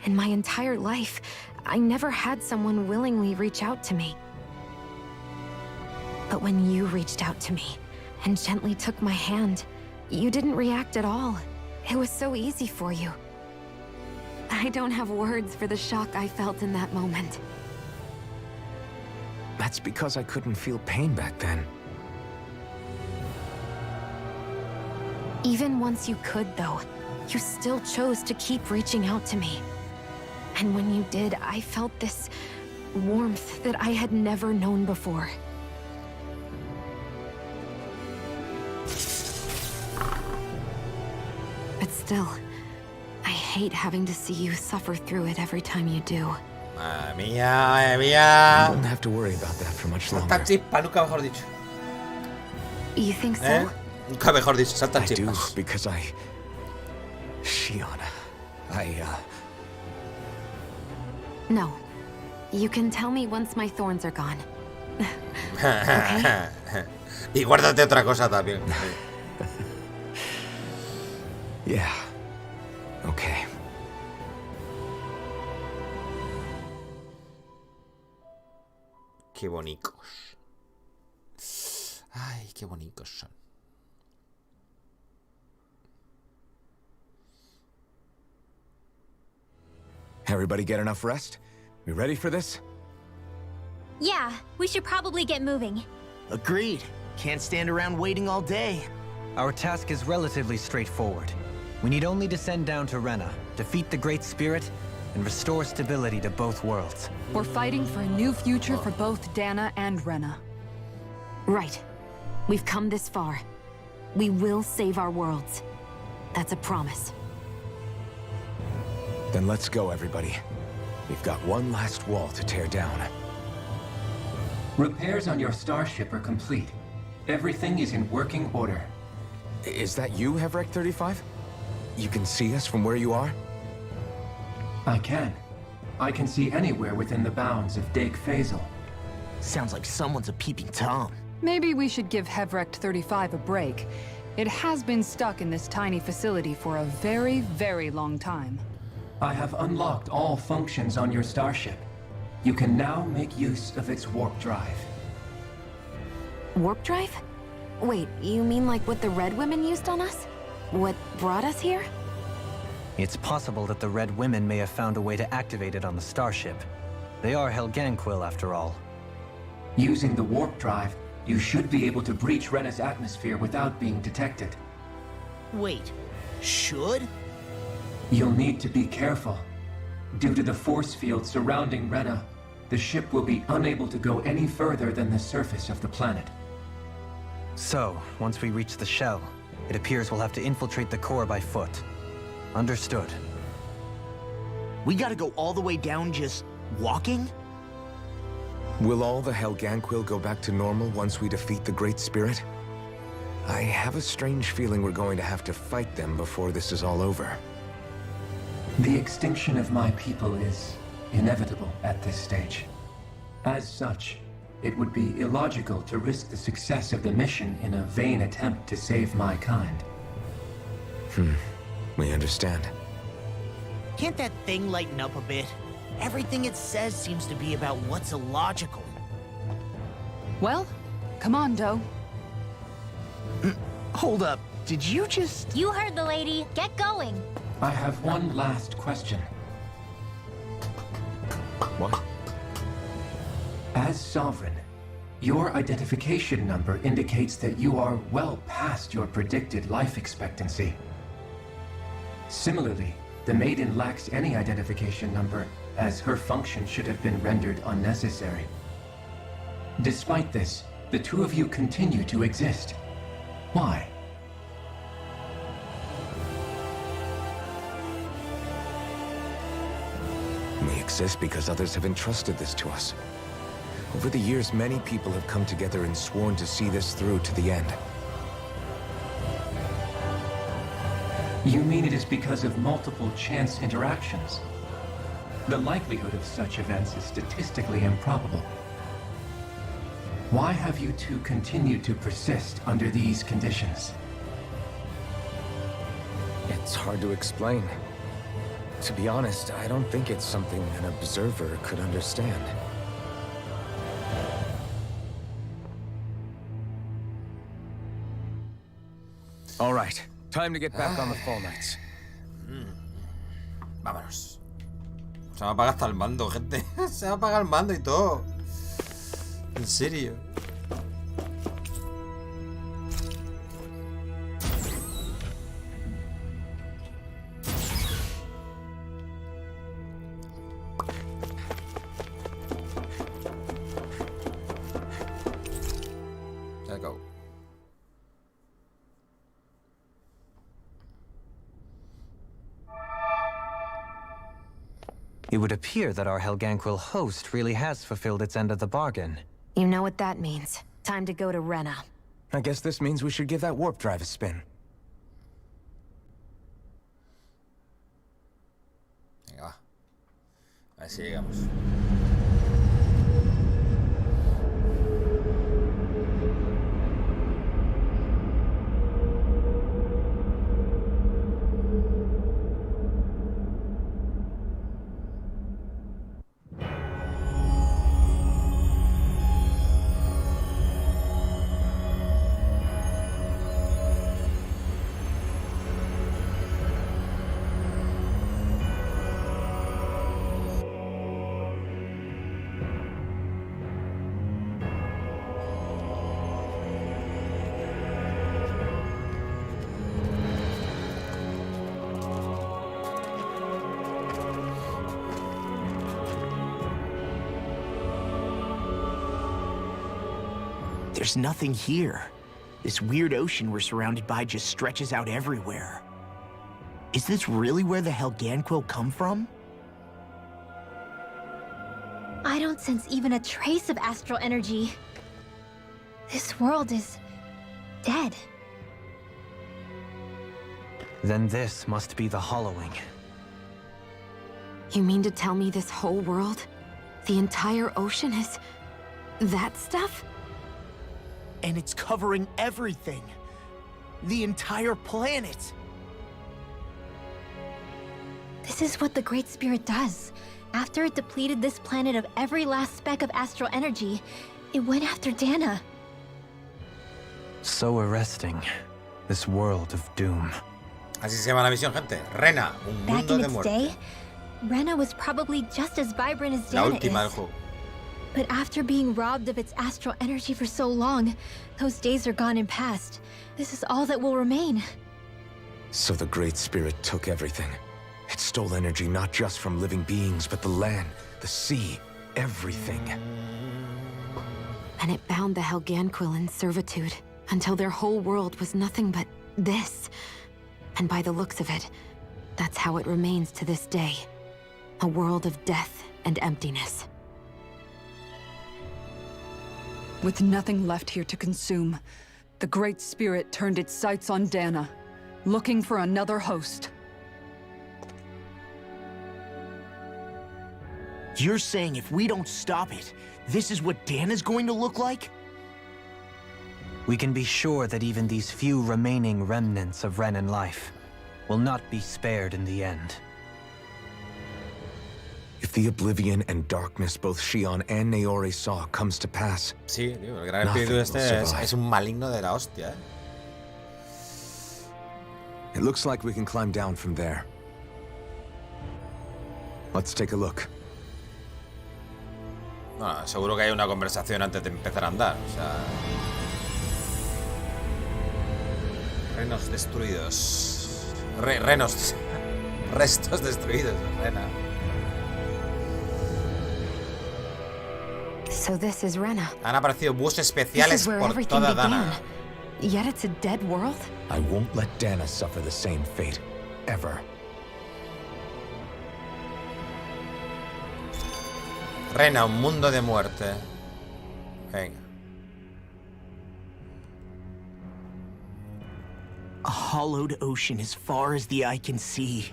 In my entire life, I never had someone willingly reach out to me. But when you reached out to me and gently took my hand, you didn't react at all. It was so easy for you. I don't have words for the shock I felt in that moment. That's because I couldn't feel pain back then. Even once you could, though, you still chose to keep reaching out to me. And when you did, I felt this warmth that I had never known before. But still, I hate having to see you suffer through it every time you do. Madre mía, madre mía. You won't have to worry about that for much longer. Salta chispa, nunca mejor dicho. You think so? Nunca mejor dicho, salta chispa. I do, because Shiona, No. You can tell me once my thorns are gone. Okay? Y guárdate otra cosa también. Yeah. Okay. Qué bonitos. Ay, qué bonitos son. Everybody get enough rest? We ready for this? Yeah, we should probably get moving. Agreed. Can't stand around waiting all day. Our task is relatively straightforward. We need only descend down to Rena, defeat the Great Spirit, and restore stability to both worlds. We're fighting for a new future for both Dana and Rena. Right. We've come this far. We will save our worlds. That's a promise. Then let's go, everybody. We've got one last wall to tear down. Repairs on your starship are complete. Everything is in working order. Is that you, Hevrek 35? You can see us from where you are? I can. I can see anywhere within the bounds of Dake Phasal. Sounds like someone's a peeping Tom. Maybe we should give Hevrek 35 a break. It has been stuck in this tiny facility for a very, very long time. I have unlocked all functions on your starship. You can now make use of its warp drive. Warp drive? Wait, you mean like what the Red Women used on us? What brought us here? It's possible that the Red Women may have found a way to activate it on the starship. They are Helganquil, after all. Using the warp drive, you should be able to breach Rena's atmosphere without being detected. Wait, should? You'll need to be careful. Due to the force field surrounding Rena, the ship will be unable to go any further than the surface of the planet. So, once we reach the shell, it appears we'll have to infiltrate the core by foot. Understood. We gotta go all the way down just walking? Will all the Helganquil go back to normal once we defeat the Great Spirit? I have a strange feeling we're going to have to fight them before this is all over. The extinction of my people is inevitable at this stage. As such, it would be illogical to risk the success of the mission in a vain attempt to save my kind. We understand. Can't that thing lighten up a bit? Everything it says seems to be about what's illogical. Well, come on, Doe. Hold up, did you just... You heard the lady. Get going. I have one last question. What? As Sovereign, your identification number indicates that you are well past your predicted life expectancy. Similarly, the Maiden lacks any identification number, as her function should have been rendered unnecessary. Despite this, the two of you continue to exist. Why? We exist because others have entrusted this to us. Over the years, many people have come together and sworn to see this through to the end. You mean it is because of multiple chance interactions? The likelihood of such events is statistically improbable. Why have you two continued to persist under these conditions? It's hard to explain. To be honest, I don't think it's something an observer could understand. All right, time to get back on the Fall Knights. Vámonos. Se me apaga hasta el mando, gente. Se me apaga el mando y todo. En serio. Let's go. It would appear that our Helganquil host really has fulfilled its end of the bargain. You know what that means. Time to go to Rena. I guess this means we should give that warp drive a spin. Venga, va. A ver si llegamos. There's nothing here. This weird ocean we're surrounded by just stretches out everywhere. Is this really where the Helganquil come from? I don't sense even a trace of astral energy. This world is dead. Then this must be the hollowing. You mean to tell me this whole world, the entire ocean is that stuff? And it's covering everything. The entire planet. This is what the Great Spirit does. After it depleted this planet of every last speck of astral energy, it went after Dana. So arresting. This world of doom. Así se llama la misión, gente. Rena, un Back mundo in de its muerte. day, Rena was probably just as vibrant as La Dana última del is. juego. But after being robbed of its astral energy for so long, those days are gone and past. This is all that will remain. So the Great Spirit took everything. It stole energy not just from living beings, but the land, the sea, everything. And it bound the Helganquil in servitude until their whole world was nothing but this. And by the looks of it, that's how it remains to this day. A world of death and emptiness. With nothing left here to consume, the Great Spirit turned its sights on Dana, looking for another host. You're saying if we don't stop it, this is what Dana's going to look like? We can be sure that even these few remaining remnants of Renan life will not be spared in the end. If the oblivion and darkness both Shion and Naori saw comes to pass, sí, tío, el gran espíritu este es un maligno de la hostia, It looks like we can climb down from there. Let's take a look. Bueno, seguro que hay una conversación antes de empezar a andar, o sea... Renos destruidos. Renos... Restos destruidos, Rena. So this is Rena. Han aparecido buses especiales por toda Dana. Yet it's a dead world? I won't let Dana suffer the same fate. Ever. Rena, un mundo de muerte. Venga. A hollowed ocean as far as the eye can see.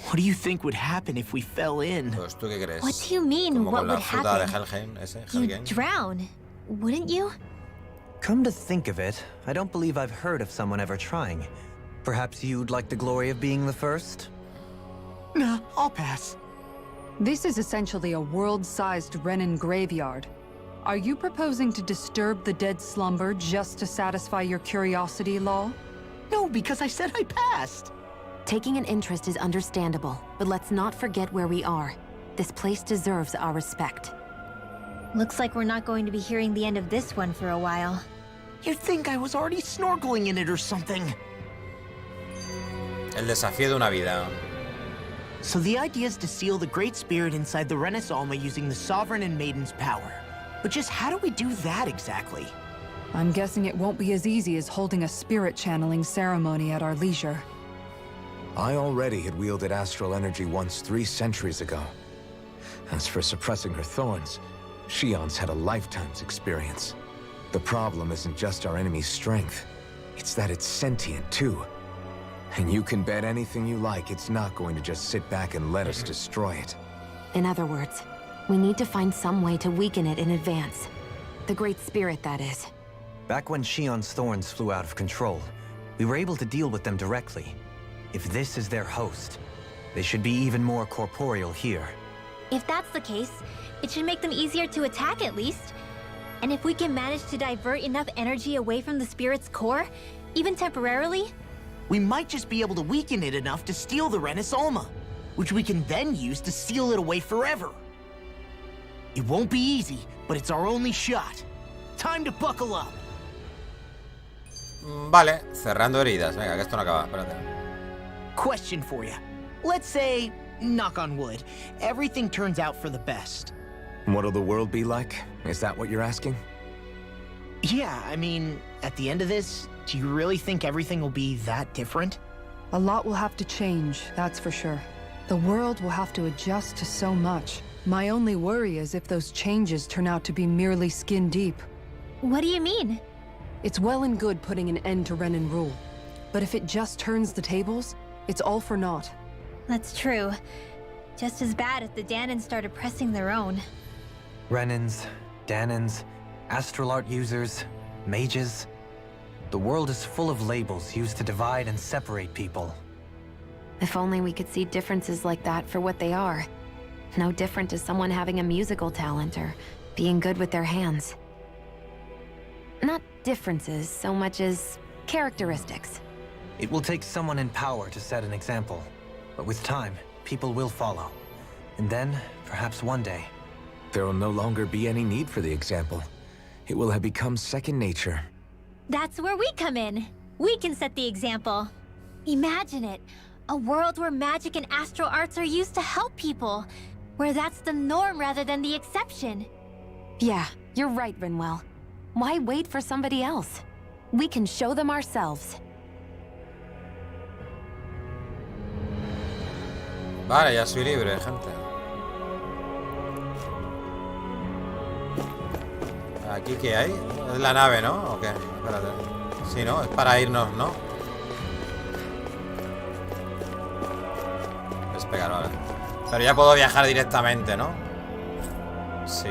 What do you think would happen if we fell in? Pues, ¿tú qué crees? What do you mean, Como what con la would fruta de happen? Helheim, ese, You'd Helheim. drown, wouldn't you? Come to think of it, I don't believe I've heard of someone ever trying. Perhaps you'd like the glory of being the first? Nah, I'll pass. This is essentially a world-sized Renan graveyard. Are you proposing to disturb the dead slumber just to satisfy your curiosity, Lol? No, because I said I passed. Taking an interest is understandable, but let's not forget where we are. This place deserves our respect. Looks like we're not going to be hearing the end of this one for a while. You'd think I was already snorkeling in it or something. El desafío de una vida. So the idea is to seal the Great Spirit inside the Rena's Alma using the Sovereign and Maiden's power. But just how do we do that exactly? I'm guessing it won't be as easy as holding a spirit channeling ceremony at our leisure. I already had wielded astral energy once 3 centuries ago. As for suppressing her thorns, Shion's had a lifetime's experience. The problem isn't just our enemy's strength, it's that it's sentient too. And you can bet anything you like it's not going to just sit back and let us destroy it. In other words, we need to find some way to weaken it in advance. The Great Spirit, that is. Back when Shion's thorns flew out of control, we were able to deal with them directly. If this is their host, they should be even more corporeal here. If that's the case, it should make them easier to attack at least. And if we can manage to divert enough energy away from the spirit's core, even temporarily, we might just be able to weaken it enough to steal the Rena's Alma, which we can then use to seal it away forever. It won't be easy, but it's our only shot. Time to buckle up. Vale, cerrando heridas. Venga, que esto no acaba, espérate. Question for you. Let's say, knock on wood, everything turns out for the best. What'll the world be like? Is that what you're asking? Yeah, I mean, at the end of this, do you really think everything will be that different? A lot will have to change, that's for sure. The world will have to adjust to so much. My only worry is if those changes turn out to be merely skin deep. What do you mean? It's well and good putting an end to Renan rule. But if it just turns the tables, it's all for naught. That's true. Just as bad if the Danans started pressing their own. Renans, Danans, astral art users, mages. The world is full of labels used to divide and separate people. If only we could see differences like that for what they are. No different to someone having a musical talent or being good with their hands. Not differences so much as characteristics. It will take someone in power to set an example. But with time, people will follow. And then, perhaps one day... There will no longer be any need for the example. It will have become second nature. That's where we come in. We can set the example. Imagine it. A world where magic and astral arts are used to help people. Where that's the norm rather than the exception. Yeah, you're right, Rinwell. Why wait for somebody else? We can show them ourselves. Vale, ya soy libre, gente. ¿Aquí qué hay? Es la nave, ¿no? ¿O qué? Espérate. Sí, ¿no? Es para irnos, ¿no? Despegar, vale. Pero ya puedo viajar directamente, ¿no? Sí.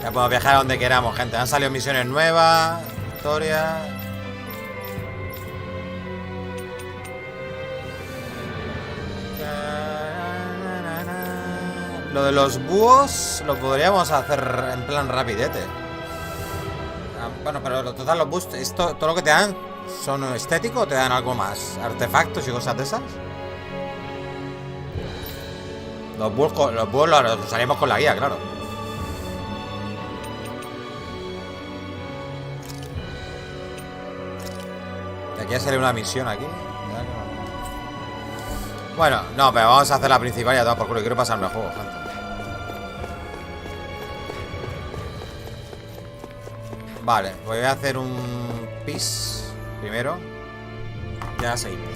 Ya podemos viajar a donde queramos, gente. Han salido misiones nuevas, historia. Lo de los búhos lo podríamos hacer en plan rapidete. Bueno, pero total, los búhos, esto, todo lo que te dan, ¿son estéticos o te dan algo más? ¿Artefactos y cosas de esas? Los búhos los usaríamos con la guía, claro. De aquí sale una misión aquí. Bueno, no, pero vamos a hacer la principal y a tomar por culo. Quiero pasarme el juego, gente. Vale, voy a hacer un pis primero. Ya seguimos.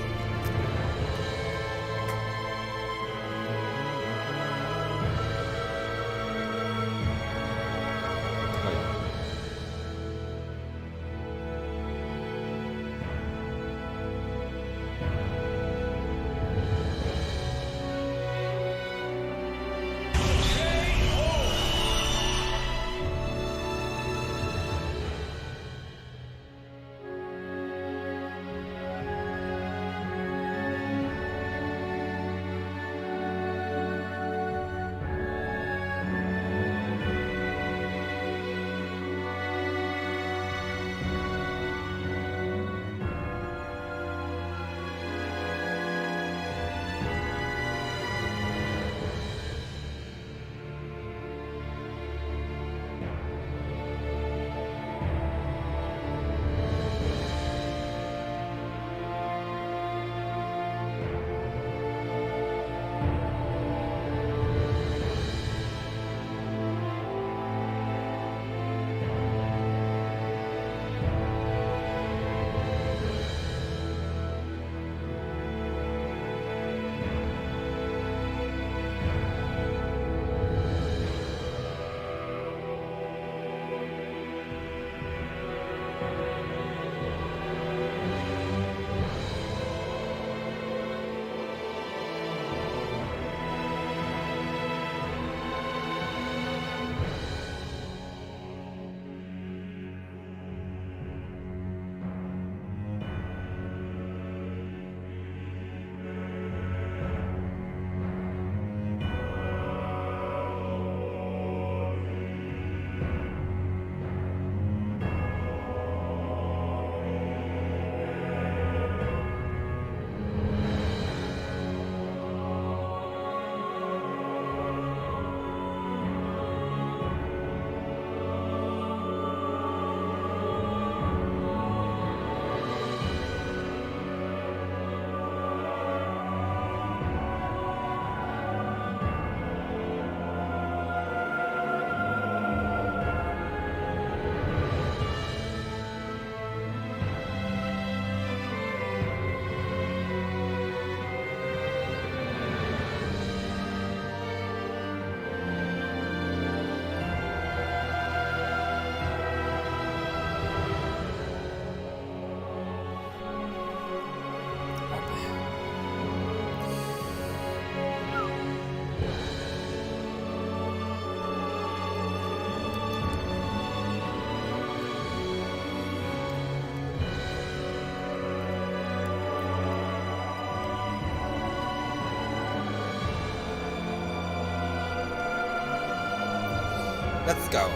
Let's go.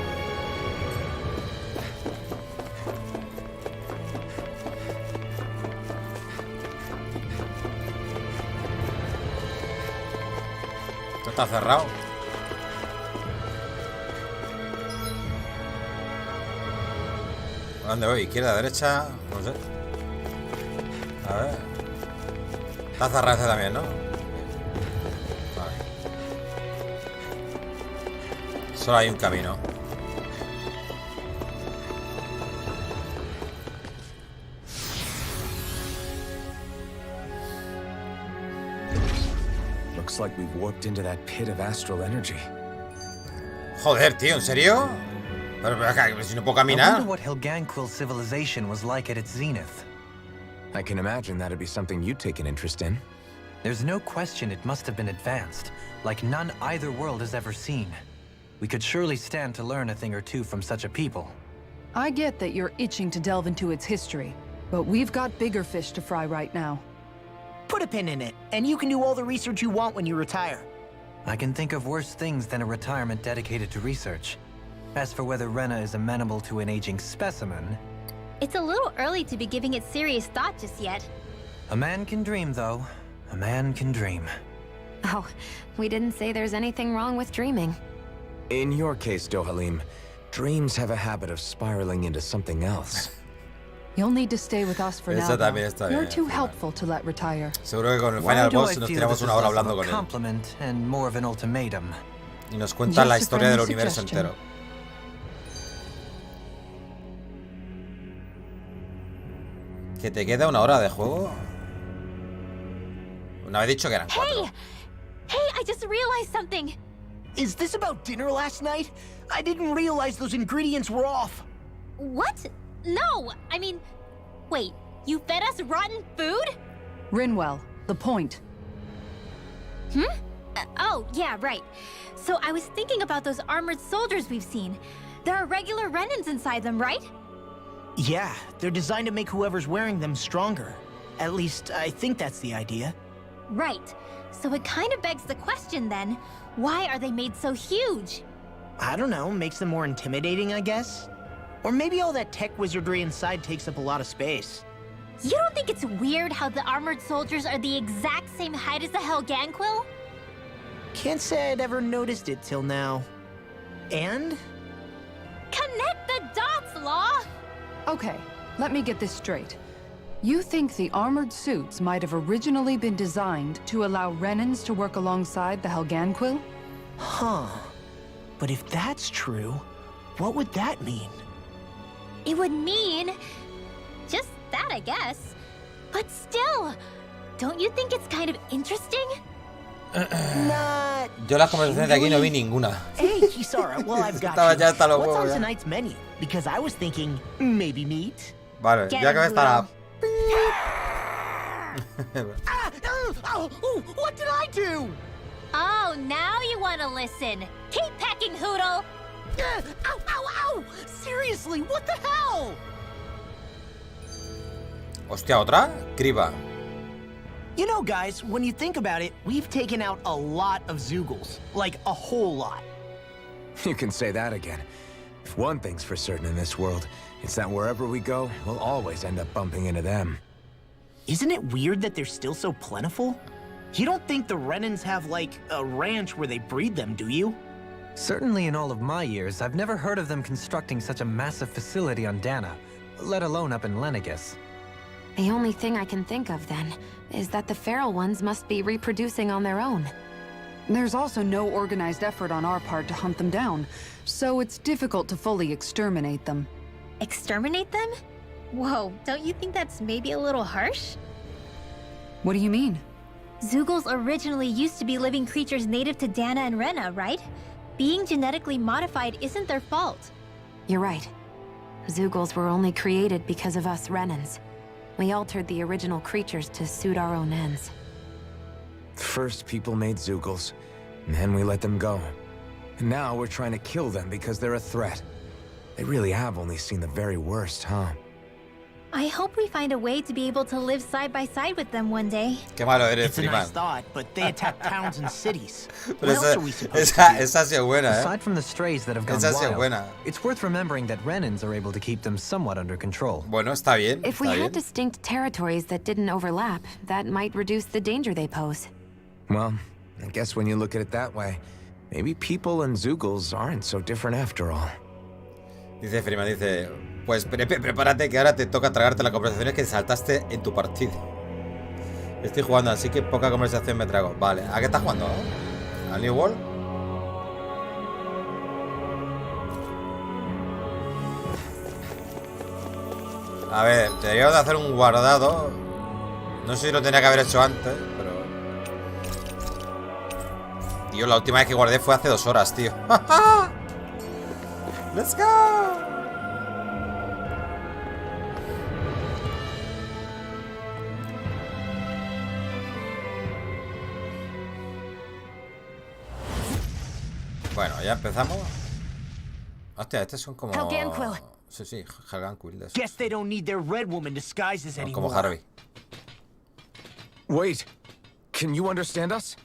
Esto está cerrado. ¿A dónde voy? ¿Izquierda, derecha? No sé. A ver. Está cerrado este también, ¿no? Vale. Solo hay un camino. Looks like we've warped into that pit of astral energy. Joder, tío, ¿en serio? Pero si no puedo I caminar. wonder what Helganquil civilization was like at its zenith. I can imagine that'd be something you'd take an interest in. There's no question it must have been advanced, like none either world has ever seen. We could surely stand to learn a thing or two from such a people. I get that you're itching to delve into its history, but we've got bigger fish to fry right now. Put a pin in it, and you can do all the research you want when you retire. I can think of worse things than a retirement dedicated to research. As for whether Rena is amenable to an aging specimen... It's a little early to be giving it serious thought just yet. A man can dream, though. A man can dream. Oh, we didn't say there's anything wrong with dreaming. In your case, Dohalim, dreams have a habit of spiraling into something else. You'll need to stay with us for now. Eso también está You're bien, too Final. helpful to let retire. Seguro que con el Why Final do Boss I nos feel tiramos this una is hora less of hablando a con él. compliment and more of an ultimatum? Y nos cuenta la Just a historia del friendly universo suggestion. entero. ¿Que te queda una hora de juego? Una vez dicho que eran 4. Hey, I just realized something. Is this about dinner last night? I didn't realize those ingredients were off. What? No, I mean, wait, you fed us rotten food? Rinwell, the point. Oh, yeah, right. So I was thinking about those armored soldiers we've seen. There are regular Renans inside them, right? Yeah, they're designed to make whoever's wearing them stronger. At least, I think that's the idea. Right. So it kind of begs the question then, why are they made so huge? I don't know, makes them more intimidating, I guess? Or maybe all that tech wizardry inside takes up a lot of space. You don't think it's weird how the armored soldiers are the exact same height as the Helganquil? Can't say I'd ever noticed it till now. And? Connect the dots, Law! Okay, let me get this straight. You think the armored suits might have originally been designed to allow Renans to work alongside the Helganquil? Huh. But if that's true, what would that mean? It would mean... just that, I guess. But still, don't you think it's kind of interesting? Not... Yo las conversaciones de aquí no vi ninguna. Hey, Kisara, well, I've got Estaba you. ya hasta los What's huevos on ya. tonight's menu? Because I was thinking, maybe meat. Vale, Get ya que it, está la... What did I do? Oh, now you want to listen. Keep pecking, Hoodle! Ow, ow, ow! Seriously, what the hell? Hostia, ¿otra? Criba. You know, guys, when you think about it, we've taken out a lot of Zoogles. Like, a whole lot. You can say that again. If one thing's for certain in this world, it's that wherever we go, we'll always end up bumping into them. Isn't it weird that they're still so plentiful? You don't think the Renans have, like, a ranch where they breed them, do you? Certainly in all of my years, I've never heard of them constructing such a massive facility on Dana, let alone up in Lenegis. The only thing I can think of, then, is that the feral ones must be reproducing on their own. There's also no organized effort on our part to hunt them down, so it's difficult to fully exterminate them. Exterminate them? Whoa, don't you think that's maybe a little harsh? What do you mean? Zoogles originally used to be living creatures native to Dana and Rena, right? Being genetically modified isn't their fault. You're right. Zoogles were only created because of us Renans. We altered the original creatures to suit our own ends. First, people made Zoogles, and then we let them go. And now we're trying to kill them because they're a threat. They really have only seen the very worst, huh? I hope we find a way to be able to live side by side with them one day. Qué malo eres, It's a nice Freeman. thought, but they attack towns and cities. Pero What else are we supposed to do? esa ha sido buena, Aside from the strays that have gone Esa ha sido wild, buena. it's worth remembering that Renans are able to keep them somewhat under control. Bueno, está bien. If we Está had bien. distinct territories that didn't overlap, that might reduce the danger they pose. Well, I guess when you look at it that way, maybe people and Zeugles aren't so different after all. Dice Freeman, dice... Pues prepárate que ahora te toca tragarte las conversaciones que saltaste en tu partido. Estoy jugando, así que poca conversación me trago. Vale, ¿a qué estás jugando? ¿Al New World? A ver, deberíamos de hacer un guardado. No sé si lo tenía que haber hecho antes, pero... Tío, la última vez que guardé fue hace 2 horas, tío. ¡Let's go! Bueno, ya empezamos. Hostia, estos son como... Sí, sí, Helganquill de esos. Guess they don't need their red woman disguises Son anymore. como Harvey. Wait, can you understand us?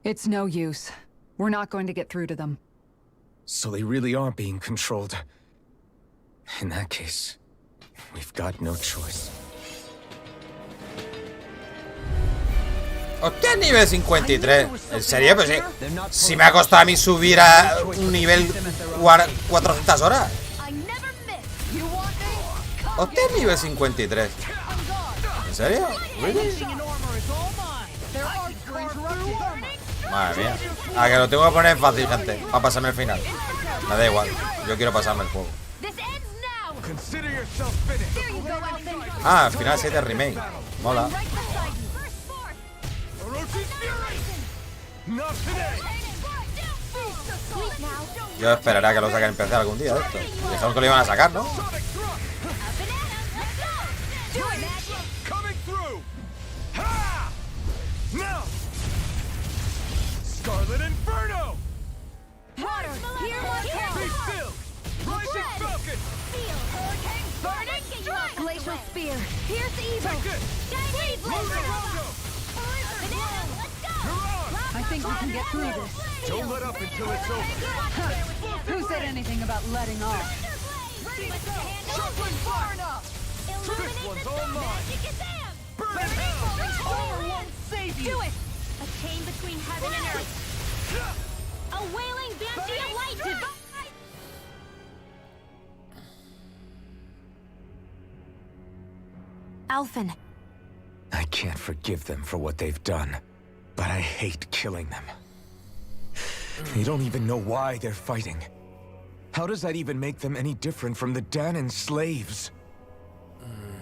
It's no use. We're not going to get through to them. So they really are being controlled. In that case, we've got no choice. Hostia, nivel 53. ¿En serio? Pues sí. Si me ha costado a mí subir a un nivel 400 horas. Hostia, nivel 53. ¿En serio? ¿Really? Madre mía. Ah, que lo tengo que poner fácil, gente. Para pasarme el final. Me da igual. Yo quiero pasarme el juego. Ah, al final 7 remake. Mola. Yo esperaría que lo saquen en PC algún día de esto. Dijeron que lo iban a sacar, ¿no? Scarlet Inferno! Water, here one Be still! Rising Falcon! Steel, Hurricane, Burning Strike! Glacial Spear, Pierce Evil! Shiny Blazer! Banana, let's go! I think we can get through this. Don't let up until it's over. Who said anything about letting off? Shuffling fire! This one's all mine! Burn it hell! Power won't save you! Do it! A chain between heaven and earth. A wailing banshee of light divine. Alphen. I can't forgive them for what they've done, but I hate killing them. They don't even know why they're fighting. How does that even make them any different from the Danon slaves?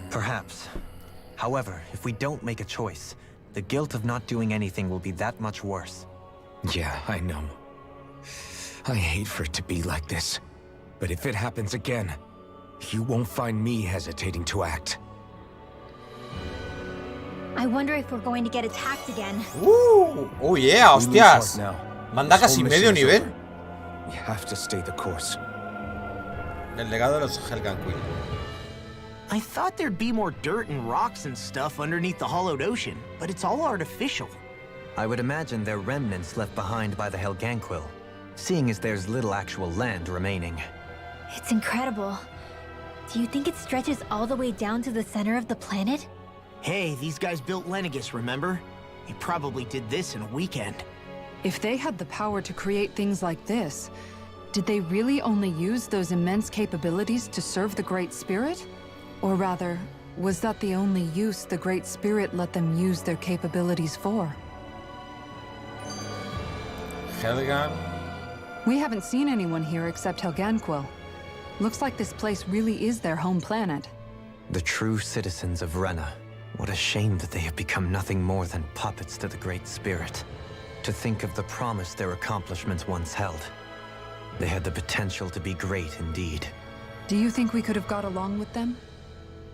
Perhaps. However, if we don't make a choice, the guilt of not doing anything will be that much worse. Yeah, I know. I hate for it to be like this. But if it happens again, you won't find me hesitating to act. I wonder if we're going to get attacked again. Oh yeah, hostias. Manda casi medio nivel. We have to stay the course. El legado de los Helganquill. I thought there'd be more dirt and rocks and stuff underneath the hollowed ocean, but it's all artificial. I would imagine they're remnants left behind by the Helganquill, seeing as there's little actual land remaining. It's incredible. Do you think it stretches all the way down to the center of the planet? Hey, these guys built Lenegus, remember? He probably did this in a weekend. If they had the power to create things like this, did they really only use those immense capabilities to serve the Great Spirit? Or rather, was that the only use the Great Spirit let them use their capabilities for? Helgan. We haven't seen anyone here except Helganquill. Looks like this place really is their home planet. The true citizens of Rena. What a shame that they have become nothing more than puppets to the Great Spirit. To think of the promise their accomplishments once held. They had the potential to be great indeed. Do you think we could have got along with them?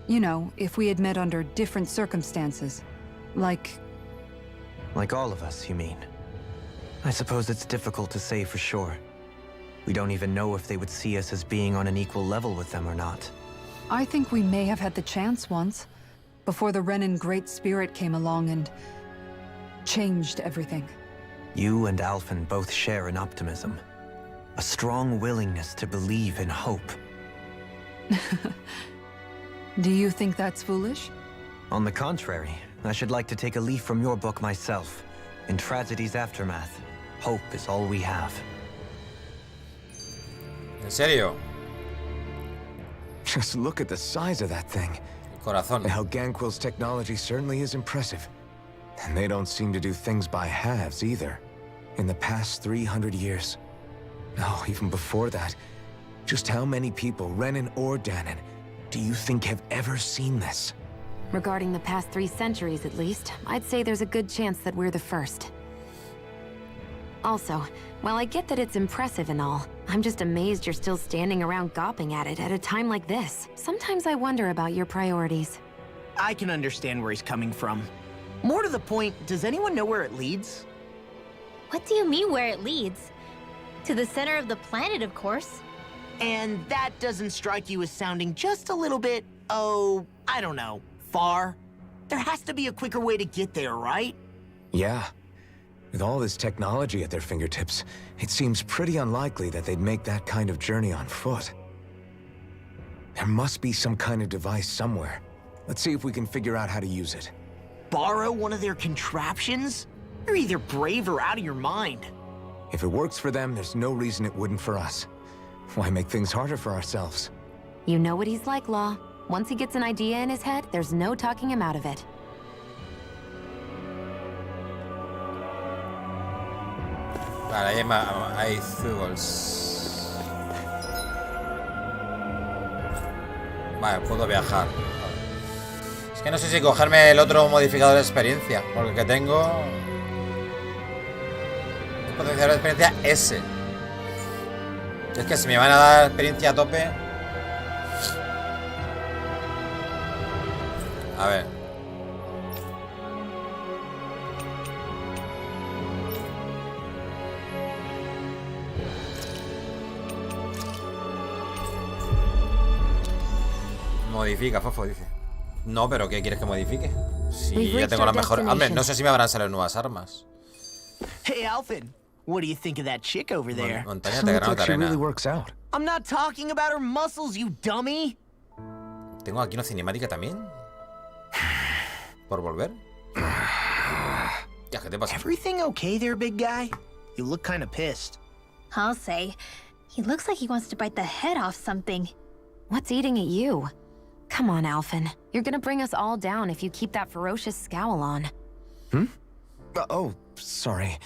You know, if we had met under different circumstances. Like all of us, you mean? I suppose it's difficult to say for sure. We don't even know if they would see us as being on an equal level with them or not. I think we may have had the chance once, before the Renan Great Spirit came along and changed everything. You and Alphen both share an optimism. A strong willingness to believe in hope. Do you think that's foolish? On the contrary, I should like to take a leaf from your book myself. In tragedy's aftermath, hope is all we have. ¿En serio? Just look at the size of that thing. Corazón. The Helganquil's technology certainly is impressive. And they don't seem to do things by halves either. In the past 300 years. No, even before that. Just how many people, Renan or Danon, do you think have ever seen this? Regarding the past 3 centuries at least, I'd say there's a good chance that we're the first. Also, while I get that it's impressive and all, I'm just amazed you're still standing around gawping at it at a time like this. Sometimes I wonder about your priorities. I can understand where he's coming from. More to the point, does anyone know where it leads? What do you mean where it leads? To the center of the planet, of course. And that doesn't strike you as sounding just a little bit, oh, I don't know, far? There has to be a quicker way to get there, right? Yeah. With all this technology at their fingertips, it seems pretty unlikely that they'd make that kind of journey on foot. There must be some kind of device somewhere. Let's see if we can figure out how to use it. Borrow one of their contraptions? You're either brave or out of your mind. If it works for them, there's no reason it wouldn't for us. Why make things harder for ourselves? You know what he's like, Law. Once he gets an idea in his head, there's no talking him out of it. Vale, hay fuels. Vale, puedo viajar. Es que no sé si cogerme el otro modificador de experiencia, porque el que tengo... El potenciador de experiencia S. Es que si me van a dar experiencia a tope... A ver. Modifica, Fofo, dice. No, pero ¿qué quieres que modifique? Si ya tengo la mejor... Hombre, no sé si me habrán salido nuevas armas. Hey, Alphen, what do you think of that chick over there? Montaña de Granada, Rena. I'm not talking about her muscles, you dummy. ¿Tengo aquí una cinemática también? ¿Por volver? Ya, ¿qué te pasa? Everything okay there, big guy? You look kind of pissed. I'll say. He looks like he wants to bite the head off something. What's eating at you? Come on, Alphen. You're gonna bring us all down if you keep that ferocious scowl on. Hmm? Oh, sorry.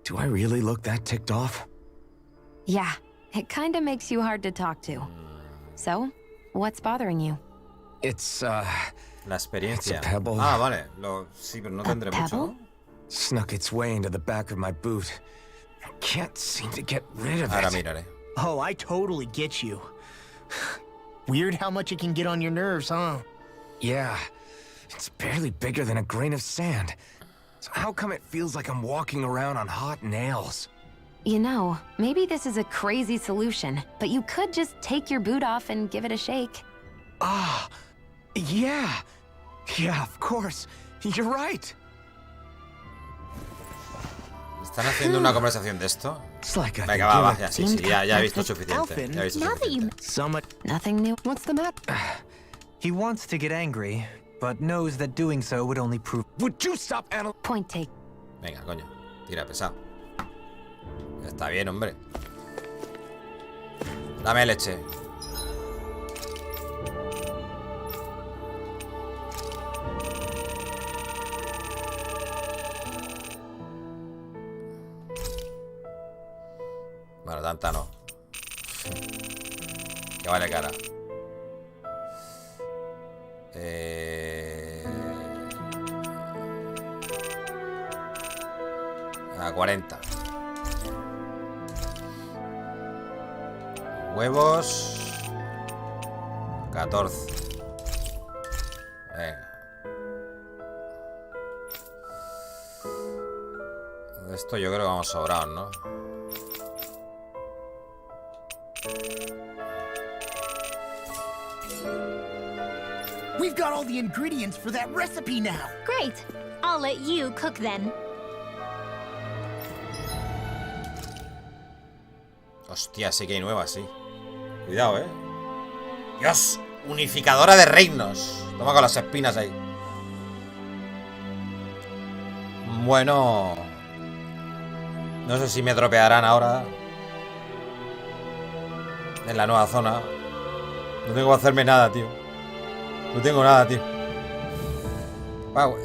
Do I really look that ticked off? Yeah, it kinda makes you hard to talk to. So, what's bothering you? It's, La experiencia. It's a pebble. Ah, vale. Sí, pero no tendré mucho, ¿no? Snuck its way into the back of my boot. I can't seem to get rid of Ahora it. miraré. Oh, I totally get you. Weird how much it can get on your nerves, huh? Yeah. It's barely bigger than a grain of sand. So how come it feels like I'm walking around on hot nails? You know, maybe this is a crazy solution, but you could just take your boot off and give it a shake. Ah, yeah. Yeah, of course. You're right. ¿Están haciendo una conversación de esto? Like venga, va, ya, sí, ya he visto suficiente. Ya he visto suficiente. Nothing new. What's the matter? He wants to get angry, but knows that doing so would only prove... Would you stop Point take. Venga, coño. Tira, pesado. Ya está bien, hombre. Dame leche. Bueno, tanta no. Que vale cara. A 40. Huevos. 14. Venga. Esto yo creo que vamos sobrados, ¿no? We've got all the ingredients for that recipe now. Great. I'll let you cook then. Hostia, sí que hay nuevas, sí. Cuidado, Dios, unificadora de reinos. Toma con las espinas ahí. Bueno, no sé si me dropearán ahora en la nueva zona. No tengo que hacerme nada, tío. No tengo nada, tío. Wow.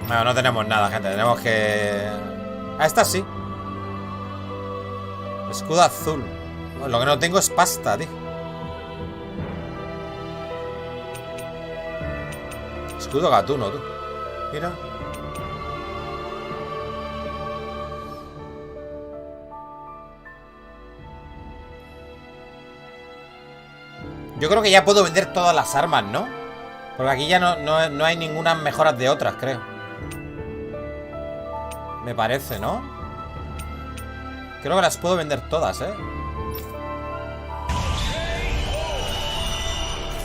No, no tenemos nada, gente. Tenemos que... Ah, esta sí. Escudo azul. Lo que no tengo es pasta, tío. Escudo gatuno, tú. Mira. Yo creo que ya puedo vender todas las armas, ¿no? Porque aquí ya no hay ninguna mejoras de otras, creo. Me parece, ¿no? Creo que las puedo vender todas,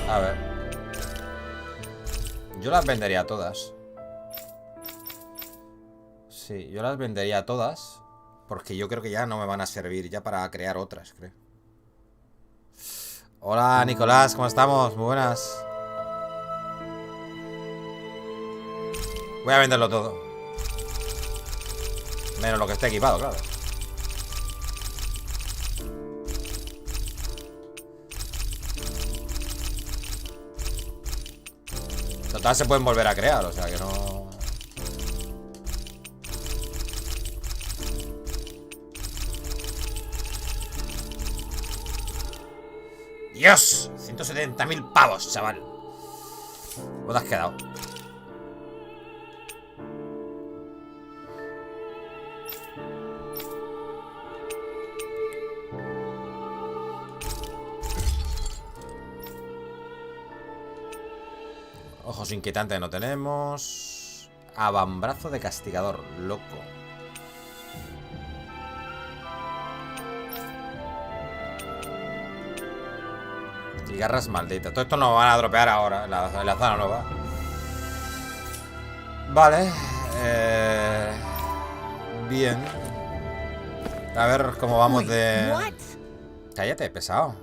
A ver. Yo las vendería todas. Sí, yo las vendería todas. Porque yo creo que ya no me van a servir ya para crear otras, creo. Hola, Nicolás, ¿cómo estamos? Muy buenas. Voy a venderlo todo. Menos lo que esté equipado, claro. Total, se pueden volver a crear, o sea que no... ¡Dios! 170.000 pavos, chaval. ¿Cómo te has quedado? Ojos inquietantes no tenemos. Avambrazo de castigador, loco. Y garras malditas. Todo esto nos van a dropear ahora en la zona nueva. Vale. Bien. A ver cómo vamos de... Cállate, pesado.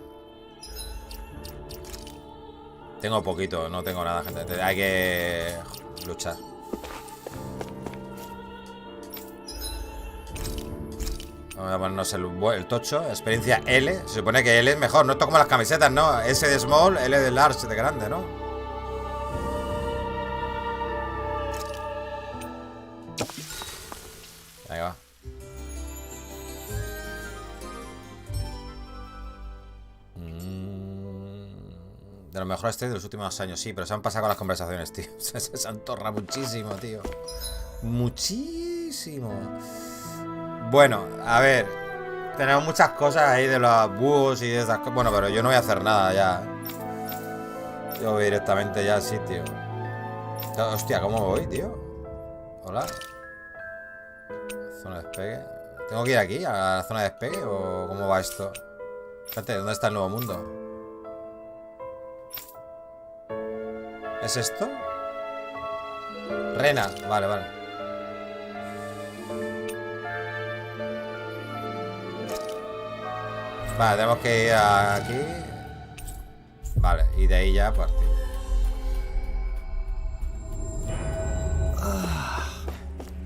Tengo poquito, no tengo nada, gente. Hay que luchar. Vamos a ponernos el tocho. Experiencia L. Se supone que L es mejor. No es como las camisetas, ¿no? S de small, L de large, de grande, ¿no? Ahí va. De los mejores trades de los últimos años, sí, pero se han pasado con las conversaciones, tío. Se antorra muchísimo, tío. Muchísimo. Bueno, a ver. Tenemos muchas cosas ahí de los búhos y de esas cosas. Bueno, pero yo no voy a hacer nada ya. Yo voy directamente ya al sitio. Hostia, ¿cómo voy, tío? Hola. Zona de despegue. ¿Tengo que ir aquí, a la zona de despegue? ¿O cómo va esto? Espérate, ¿dónde está el nuevo mundo? ¿Es esto? Rena, vale, vale. Vale, tenemos que ir aquí. Vale, y de ahí ya partimos.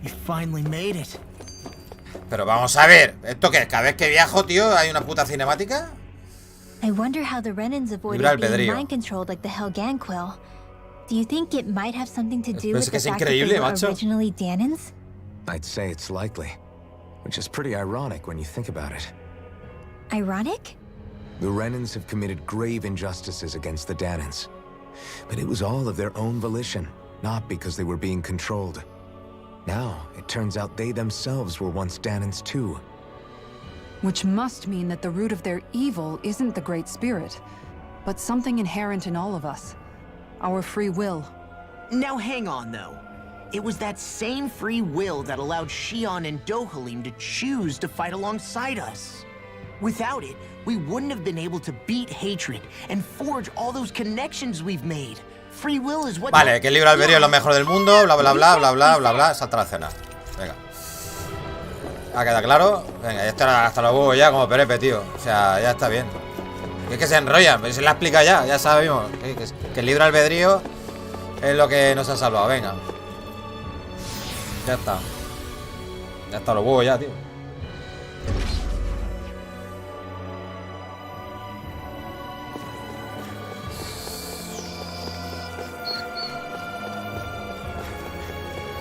You finally made it. Pero vamos a ver, ¿esto qué es? Cada vez que viajo, tío, hay una puta cinemática. I wonder how the Renans avoided being mind controlled like the Helganquill. Do you think it might have something to do with the fact that they were originally Danans? I'd say it's likely, which is pretty ironic when you think about it. Ironic? The Renans have committed grave injustices against the Danans, but it was all of their own volition, not because they were being controlled. Now, it turns out they themselves were once Danans too. Which must mean that the root of their evil isn't the Great Spirit, but something inherent in all of us. Our free will. Now hang on, though. It was that same free will that allowed Xion and Dohalim to choose to fight alongside us. Without it, we wouldn't have been able to beat hatred and forge all those connections we've made. Free will is what... Vale, que el libre albedrío es lo mejor del mundo, bla bla bla bla bla bla bla, salta la escena. Venga. ¿Ha quedado claro? Venga, ya está hasta los huevos ya como Perepe, tío. O sea, ya está bien. Es que se enrollan, pero se la explica ya sabemos. Que el libre albedrío es lo que nos ha salvado, venga. Ya está. Ya está los huevos ya, tío.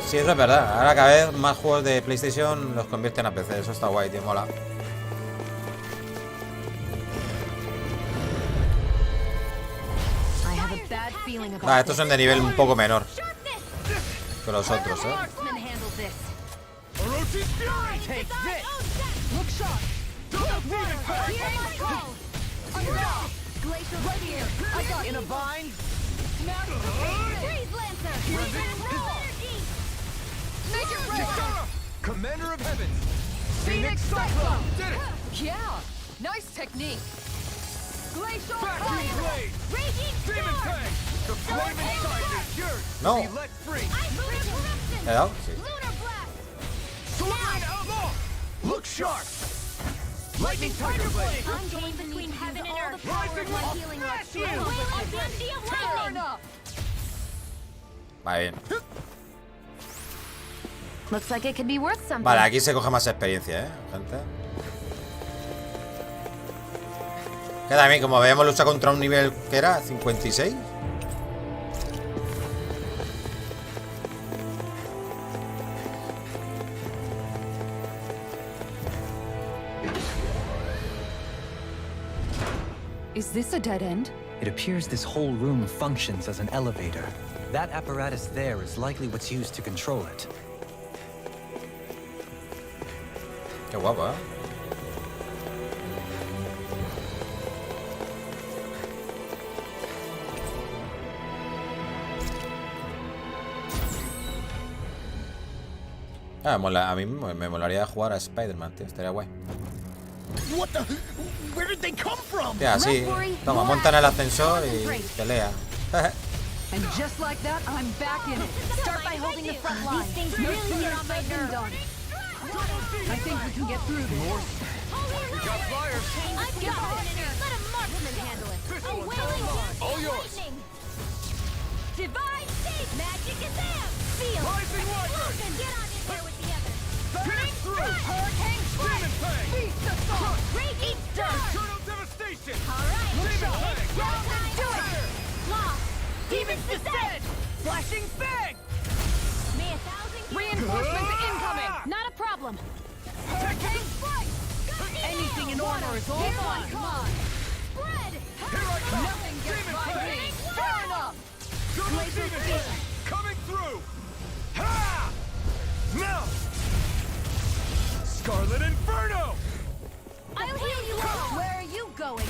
Sí, eso es verdad. Ahora cada vez más juegos de PlayStation los convierten a PC. Eso está guay, tío, mola. Vale, estos son de nivel un poco menor que los otros, Commander of Heaven! Phoenix Cyclone! Did it! Yeah, nice technique. Glacial Vacuum Blade! Demon Fang! The flame inside is yours! No. Be let free! ¿Le he dado? Sí. Sovereign Outlaw! Look sharp! Lightning Tiger Blade! I'm going between heaven and earth. Rising One Wolf! healing Smash like you! lightning. Vale, bien. Looks like it could be worth something. Vale, aquí se coge más experiencia, gente. Queda a mí, como veíamos, lucha contra un nivel que era 56. Is this a dead end? It appears this whole room functions as an elevator. That apparatus there is likely what's used to control it. Qué guapo, ¿eh? A mí me molaría jugar a Spider-Man, tío. Estaría guay. What the? Where did they come from? Ya, sí. Toma, monta en el ascensor y pelea. And just like that, I'm back in it. Start by holding the front line. No sooner said than done. I think we can get through this. We got flyers! I've got it. Let a marksman handle it. This A one's wailing all yours! lightning. Divine state magic is there. Feel. Rising Wyvern! Get on in there with the others. Pierce through! Hurricane Demon Fang! Beast of Salt. Raging Star. Eternal Devastation! All right. Demon Fang! Do it. Lost. Demons descend! Flashing Fang! May 1,000 Reinforcements incoming. Not a problem. Hurricane Strike. Anything in order is all mine. Come on. Spread. Nothing gets by me. Fair enough. Double Demon Fang! Coming through! Ha! Now! Scarlet Inferno! I'll heal you all. Where are you going?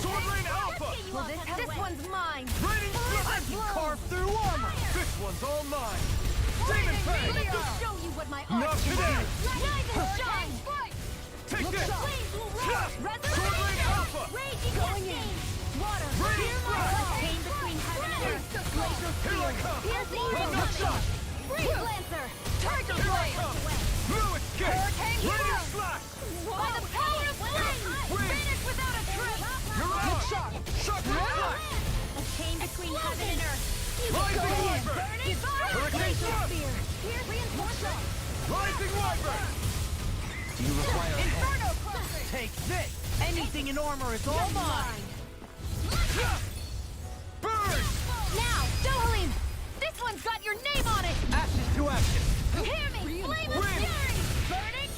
Sword Rain Alpha! Well, this one's mine. Raining I can carve through armor. This one's all mine! Demon Fang! Let me show you what my Not art can today! do. Rise and shine. Take this! Flames will rise. Sword Rain Alpha! Raging cascade. Water. Radiant Hear my Blast! came between heaven and earth. Glacial Here I spear. come! Here's the One evil. more shot! Freeze Lancer. Tiger Here I Blade. come! Blue Escape! Hurricane Radiant Hero. Slash! By the power of flame. Finish without a trace. You're out! Sharply Slash! A chain between heaven and earth. Rising Wyvern! Hurricane Glacial Thrust! spear. Here's reinforcement. Rising Wyvern! Do you require a hand? Inferno crossing. Take this. Anything in armor is all mine. Burn! Now, Dohalim. This one's got your name on it. Ashes to ashes! Hear me. Flame of Wind. fury. Burning.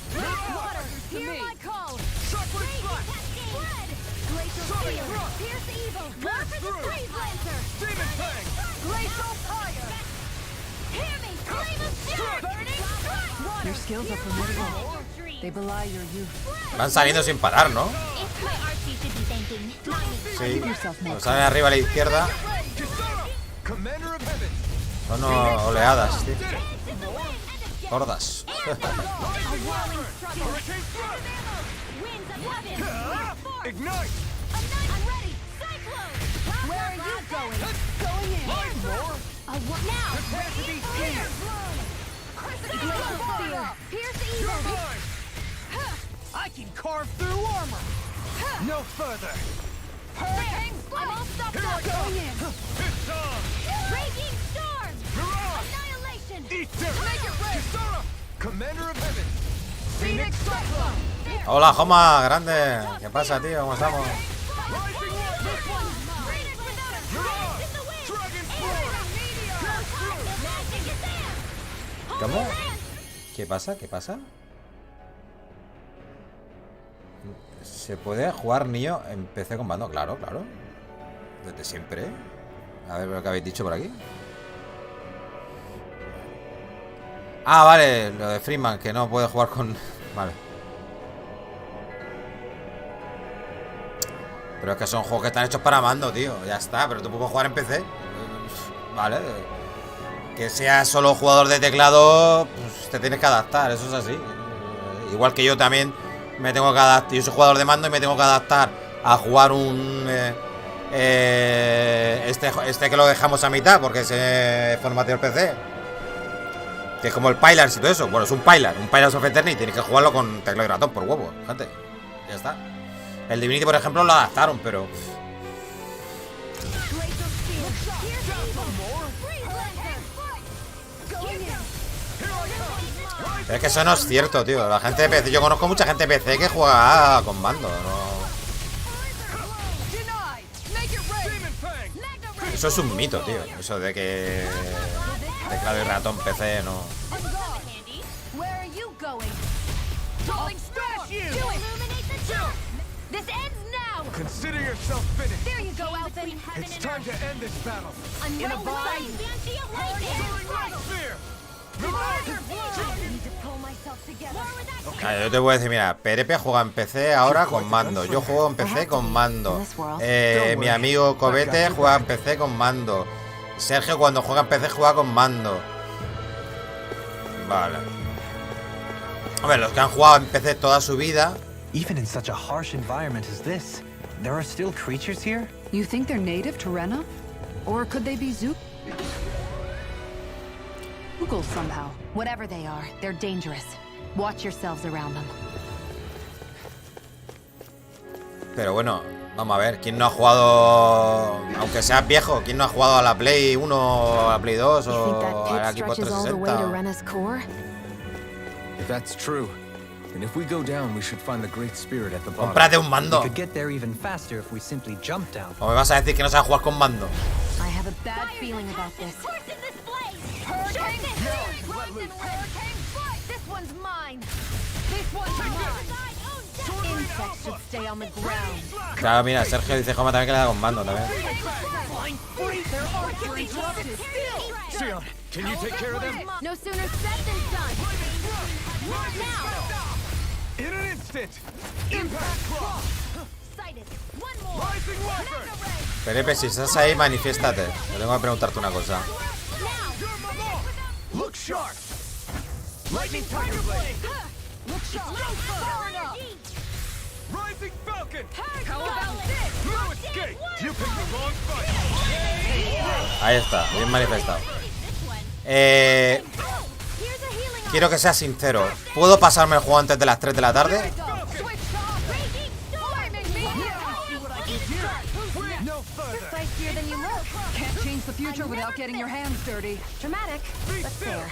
Water. Hear my call. Sharply Raging Slash! cascade. Spread. Glacial Sonic spear. thrust. Pierce the evil. Burst Go for the through. freeze lancer. Demon Fang! Glacial fire. Hear me. Flame of fury. Burning. Water. Your skills are formidable. They belie your youth. Van saliendo sin parar, ¿no? It's my Archie should be thanking. Not me. Sí. Nos salen arriba a la izquierda. Commander of Heaven! Son oleadas, tío. Hordas. I can carve through armor. No further. Hurricane I'm all stopped up. Going in. It's on. Raging storm. Annihilation. Easter. Make it red. Commander of heaven. Phoenix Cyclone. Hola, Joma, grande. ¿Qué pasa, tío? ¿Cómo estamos? ¿Cómo? ¿Qué pasa? ¿Qué pasa? ¿Se puede jugar Nioh en PC con mando? Claro, claro. Desde siempre. A ver lo que habéis dicho por aquí. Ah, vale, lo de Freeman, que no puede jugar con... Vale. Pero es que son juegos que están hechos para mando, tío. Ya está, pero tú puedes jugar en PC. Vale. Que seas solo jugador de teclado, pues te tienes que adaptar, eso es así. Igual que yo también me tengo que adaptar. Yo soy jugador de mando y me tengo que adaptar a jugar un... este que lo dejamos a mitad porque se formateó el PC. Que es como el Pylars y todo eso. Bueno, es un Pylars of Eternity. Tienes que jugarlo con teclado y ratón por huevo, gente. Ya está. El Divinity, por ejemplo, lo adaptaron, pero... Es que eso no es cierto, tío. La gente de PC... Yo conozco mucha gente de PC que juega con mando, ¿no? Eso es un mito, tío. Eso de que... teclado y ratón PC, no... Consider yourself finished. There you go, Alvin. It's time to end this battle. In a bind. Yo te voy a decir, mira, Perepe juega en PC ahora con mando. Yo juego en PC con mando. Mi amigo Cobete juega en PC con mando. Sergio cuando juega en PC juega con mando. Vale. Hombre, los que han jugado en PC toda su vida. Even in such a harsh environment as this, there are still creatures here? You think they're native to Rena? Or could they be Zoogles somehow? Whatever they are, they're dangerous. Watch yourselves around them. Pero bueno, vamos a ver, ¿quién no ha jugado, aunque seas viejo, quién no ha jugado a la Play 1 o a la Play 2 o a la Xbox 360? If that's true, then if we go down, we should find the great spirit at the bottom. Cómprate un mando. We could get there even faster if we simply jump down. ¿O me vas a decir que no sabes jugar con mando? I have a bad feeling about this. This one's mine. This one's mine. Insects should stay on the ground. Claro, mira, Sergio dice Joma también que le da con mando también. Can you take care of them? No sooner said than done. Now. In an instant. Impact Claw. Sighted. One more. Rising Wyvern. Perepe, si estás ahí, manifiéstate. Yo tengo que preguntarte una cosa. Look sharp. Lightning Tiger Blade. Look sharp. Rising Falcon. How about this? No escape. You picked the wrong fight. Ahí está, bien manifestado. Quiero que seas sincero. ¿Puedo pasarme el juego antes de las 3 de la tarde? Can't change the future without getting your hands dirty. Dramatic, but fair.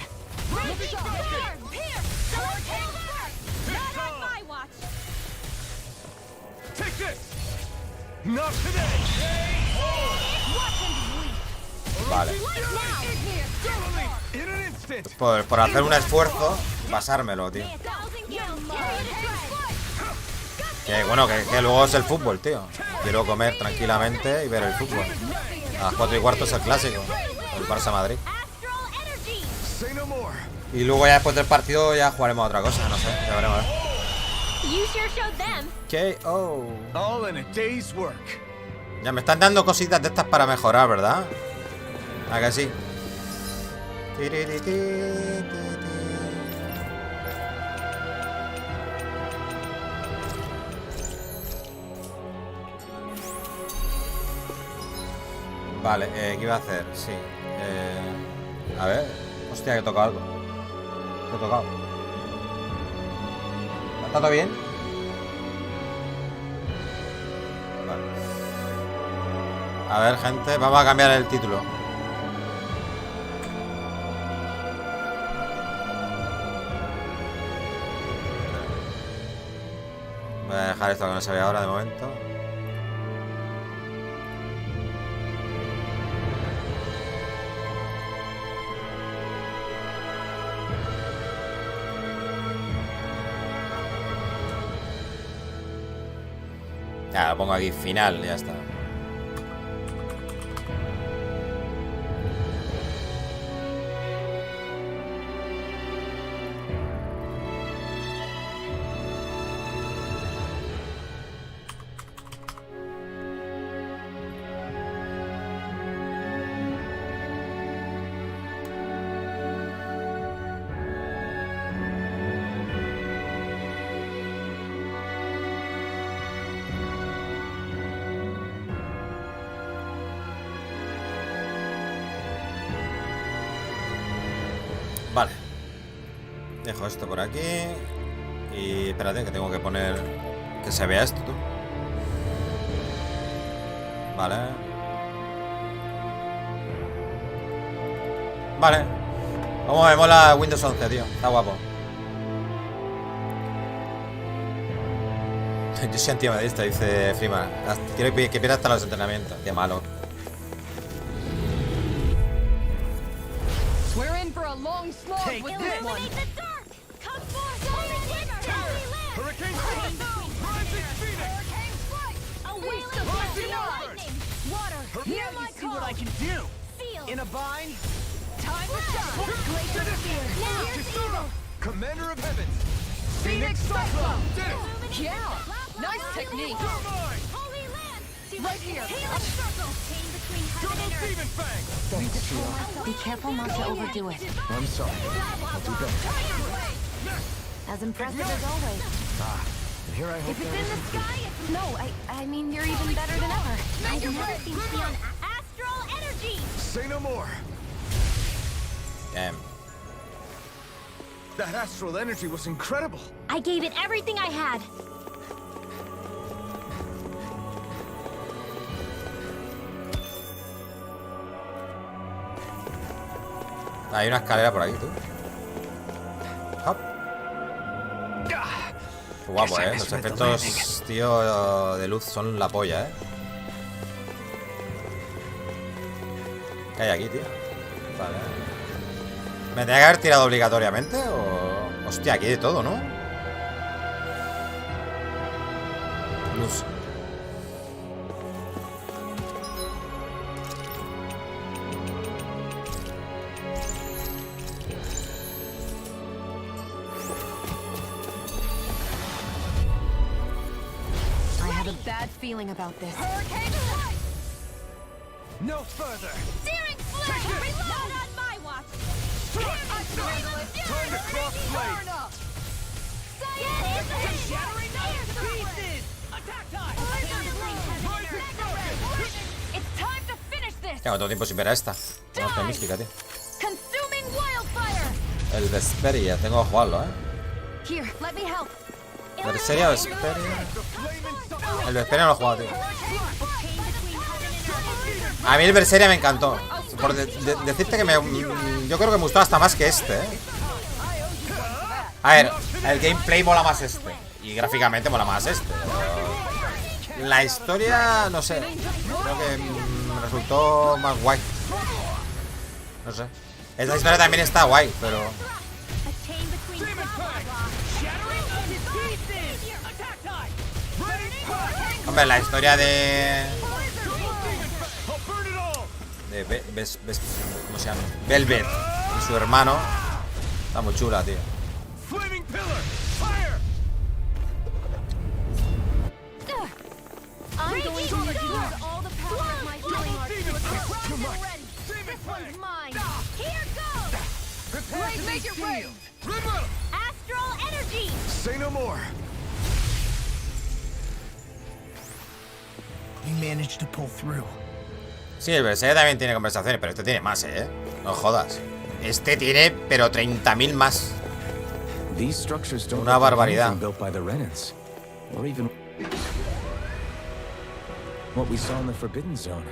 Take this. Not today. Vale. In an instant. Por hacer un esfuerzo, pasármelo, tío. Que bueno, que luego es el fútbol, tío. Quiero comer tranquilamente y ver el fútbol. A las 4:15 es el clásico. El Barça Madrid. Y luego ya después del partido ya jugaremos a otra cosa, no sé, ya veremos. K.O. All in a day's work. Ya me están dando cositas de estas para mejorar, ¿verdad? ¿A que sí? Vale, ¿qué iba a hacer? Sí. A ver. Hostia, que he tocado algo. ¿Qué he tocado? ¿Está todo bien? Vale. A ver, gente, vamos a cambiar el título. Voy a dejar esto que no se ve ahora de momento. Ya, lo pongo aquí, final, ya está. Vale. Dejo esto por aquí. Y espérate, que tengo que poner que se vea esto, tú. Vale. Vale. Cómo me mola Windows 11, tío. Está guapo. Yo soy antimadrista, dice Freeman. Quiero que pierda hasta los entrenamientos. Qué malo. Take this one. Come forth, Hurricane Strike! Rising Phoenix! A wailing lightning! Water, hear my call! See what I can do! Feel! In a bind? Time to shine! Glacier to fear! Now here's evil! Commander of Heavens! Phoenix Cyclone! Yeah! Nice technique! Holy Land! Right here! Healing circle! Chain between heaven and earth! Demon Fang! Thanks, Sheila. Be careful not to overdo it. I'm sorry. I'll do better. As impressive as always. And here I hope If it's in the sky, it's... No, I mean, you're even better than ever. I've never seen to be on astral energy! Say no more. Damn. That astral energy was incredible. I gave it everything I had. Hay una escalera por aquí, tú. Hop. Qué guapo, los efectos, tío, de luz son la polla, ¿Qué hay aquí, tío? Vale. ¿Me tenía que haber tirado obligatoriamente? O... Hostia, aquí hay de todo, ¿no? Luz. Bad feeling about this. Hurricane Strike! No further! Searing flame! Reload on my watch! I can handle it! Time to cross blade! Shattering pieces! Attack time! It's time to finish this! Tengo todo tiempo sin ver a esta. No, qué mística, tío. Consuming wildfire! El Vesperia, tengo que jugarlo, Here, let me help. ¿Berseria o Vesperia? El Vesperia no lo he jugado, tío. A mí el Berseria me encantó. Por decirte que yo creo que me gustó hasta más que este, A ver, el gameplay mola más este. Y gráficamente mola más este. Pero la historia, no sé. Creo que me resultó más guay. No sé. Esta historia también está guay, pero... Hombre, la historia de... ¿cómo se llama? Velvet y su hermano está muy chula, tío. Make it rain. Astral energy. Say no more. We managed to pull through. Sí, el BSE también tiene conversaciones, pero este tiene más, ¿eh? No jodas. Este tiene, pero 30.000 más. Una barbaridad. What we saw in the Forbidden Zone.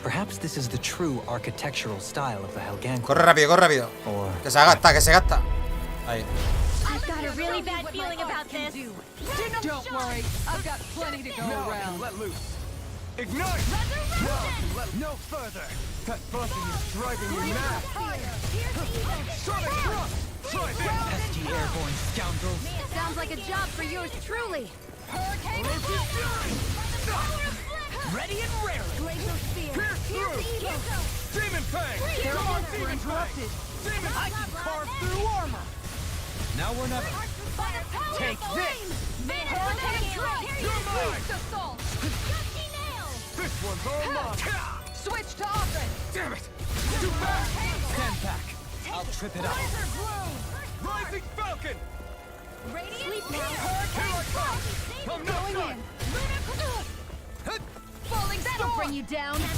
Perhaps this is the true architectural style of the Helgan. Corre rápido, corre rápido. Que se gasta, que se gasta. Ahí. I've got a really bad feeling about this. Don't worry, I've got plenty to go around. Let loose. Ignite! No further. That buzzing is driving me mad. Sonic thrust. Try this. Pesky airborne scoundrels. Sounds like a job for yours truly. Hurricane. Ready and raring. Glacial spear. Pierce through. Demon Fang. They're Come all on, Demon Fang. interrupted. Demon I can carve through armor. Now or never. Take this. You're mine. This one's all mine. Switch to offense. Damn it. Too fast. Stand back. I'll trip it up. Rising Falcon. Sleep now. Here I come. I'm not done. Falling that'll bring you down. Do it.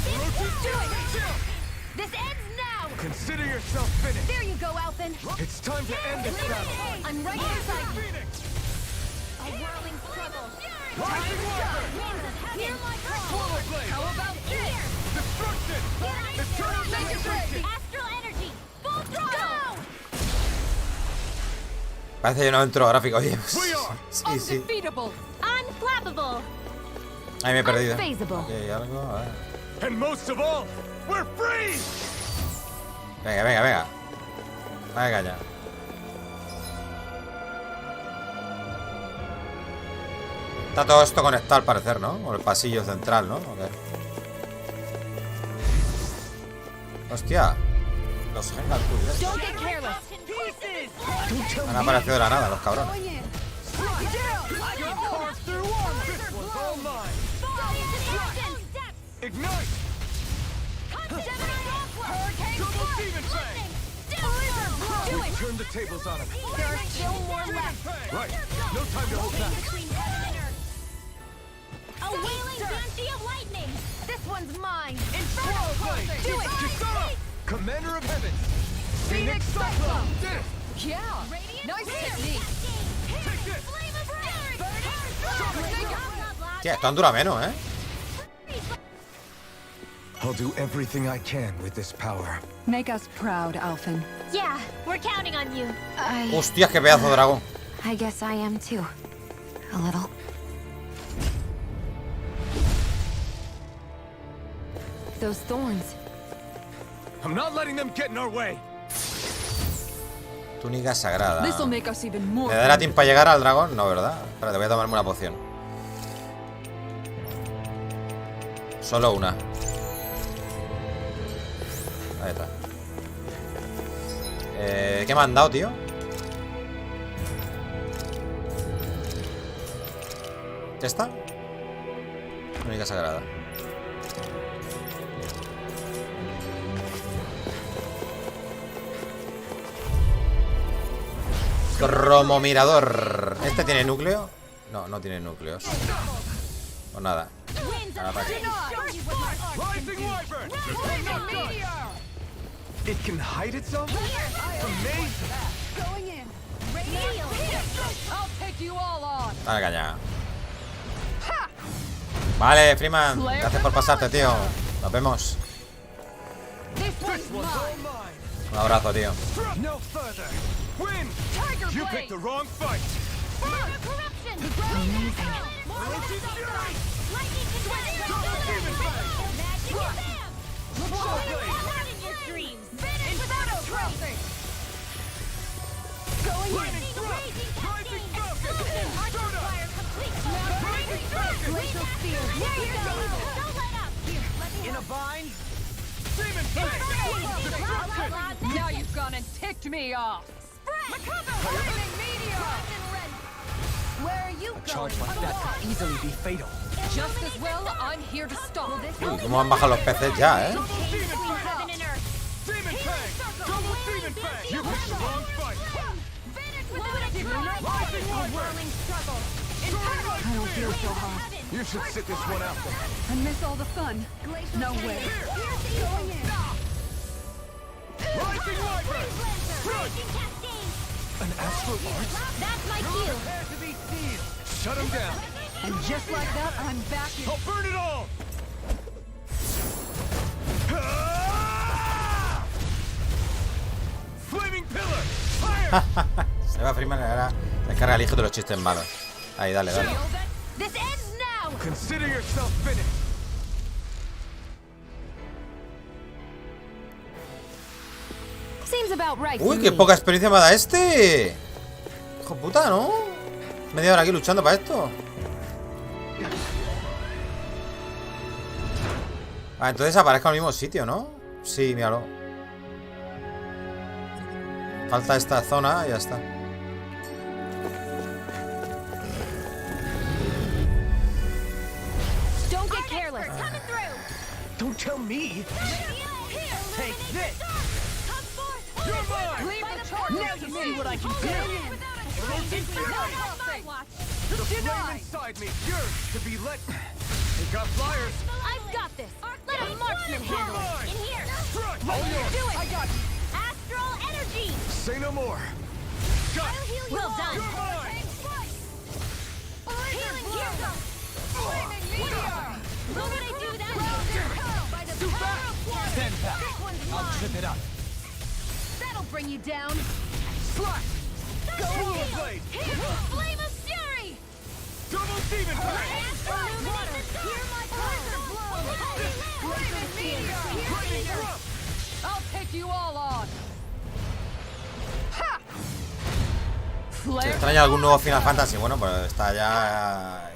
This ends now. Consider yourself finished. There you go, Alphen. It's time to end this battle. I'm right beside you. Phoenix. A whirling struggle. Rising Wyvern. Hear my call. Swallow Blade. How about this? Destruction. Eternal Devastation. Astral energy. Full throttle. Parece que no entro gráfico, oye. We are Sí, sí. Undefeatable. Unflappable. Ahí me he perdido. Unfazable. Ok, algo, a ver. And most of all, we're free. Venga, venga, venga. Vaya caña. Está todo esto conectado al parecer, ¿no? Con el pasillo central, ¿no? Okay. Hostia. Los G.Skill. Me han aparecido de la nada, los cabrones. Ignite. Double Demon Fang. Turn the tables on him. There are still more left. Right. No time to hold back. A wailing banshee of lightning. This one's mine. Swallow Blade. Do it. Kisara. Commander of Heaven. Phoenix Cyclone. Did it. Yeah, nice technique. Take this. Tía, esto dura menos, ¿eh? I'll do everything I can with this power. Make us proud, Alphen. Yeah, we're counting on you. Hostias, qué pedazo de dragón. I guess I am too. A little. Those thorns. I'm not letting them get in our way. Túnica sagrada. This'll make us even more. ¿Me dará tiempo a llegar al dragón? No, ¿verdad? Espérate, voy a tomarme una poción. Solo una. Ahí está. ¿Qué me han dado, tío? ¿Esta? Túnica sagrada. Cromo mirador. ¿Este tiene núcleo? No, no tiene núcleos. Pues nada. It can hide itself? Amazing. Going in. I'll take you all on. Dale caña. Vale, Freeman. Gracias por pasarte, tío. Nos vemos. Un abrazo, tío. No further. Win. You picked the wrong fight. In a bind. Now you've gone and ticked me off. Where are you A charge like that could easily be fatal. Just as well, I'm here to stop this. Uy, cómo han bajado los peces ya, ¿eh? Demon Fang! Double Demon Fang! You picked the wrong fight! I don't feel so hot. You should sit this one out then. I miss all the fun. No way. Going in. Rising Wyvern! An astral arch? That's my cue. Prepare to be sealed! Shut him down! And just like that, I'm back in. I'll burn it all! Flaming Pillar! Fire! Se va Freeman y ahora se encarga el hijo de los chistes malos. Ahí, dale, dale. This ends now. Consider yourself finished. Seems about right. Uy, qué poca experiencia me da este. Hijo puta, ¿no? Media hora aquí luchando para esto. Ah, entonces aparezco en el mismo sitio, ¿no? Sí, míralo. Falta esta zona y ya está. Don't get careless. Coming through. Don't tell me. Take this. You're mine! Now you see what I can do. The flame inside me yearns to be lit. They got flyers. I've got this. Let a marksman handle it. In here. All yours. Do it. I got you. Astral energy. Say no more. Got I'll heal you. Well done. You're mine. Healing here. Flaming meteor. What would I do without you? By the power of Quartz. Stand back. This one's I'll mine. zip it up. That'll bring you down. Slash. Go Power Blade. Flame of fury. Double Demon Fang. Hear my power blow. Flaming meteor. I'll take you all on. Ha! ¿Se Flare. extraña algún nuevo Final Fantasy? Bueno, pues está ya...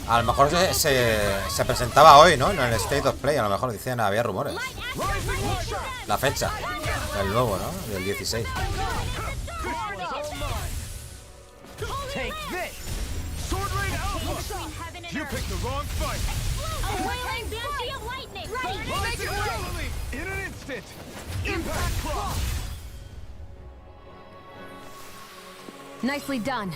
a lo mejor se presentaba hoy, ¿no? En el State of Play, a lo mejor decían, había rumores. La fecha del nuevo, ¿no? Del 16. Take this. Sword Rain Alpha. You picked the wrong fight. A wailing banshee of lightning. Ready. Rising Galilee. In an instant. Impact Cross. Nicely done.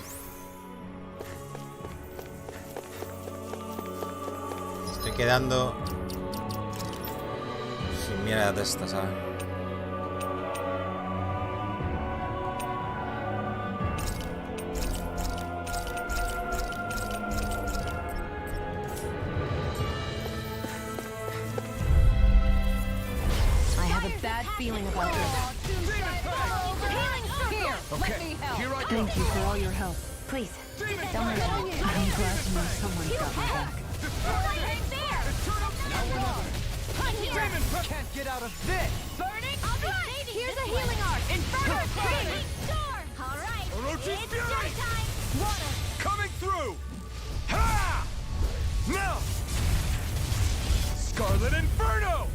Estoy quedando sin mierda de esta, ¿sabes? I have a bad feeling about this. Here, let me help. Here I go. Thank you for all your help. Please, don't hurt me. I'm glad to know someone's got my back. Can't get out of this. Burning. I'll be saving. Here's a healing arc. Inferno storm. All right. Orochi's It's Fury. showtime. Water. Coming through. Ha! Now. Scarlet Inferno.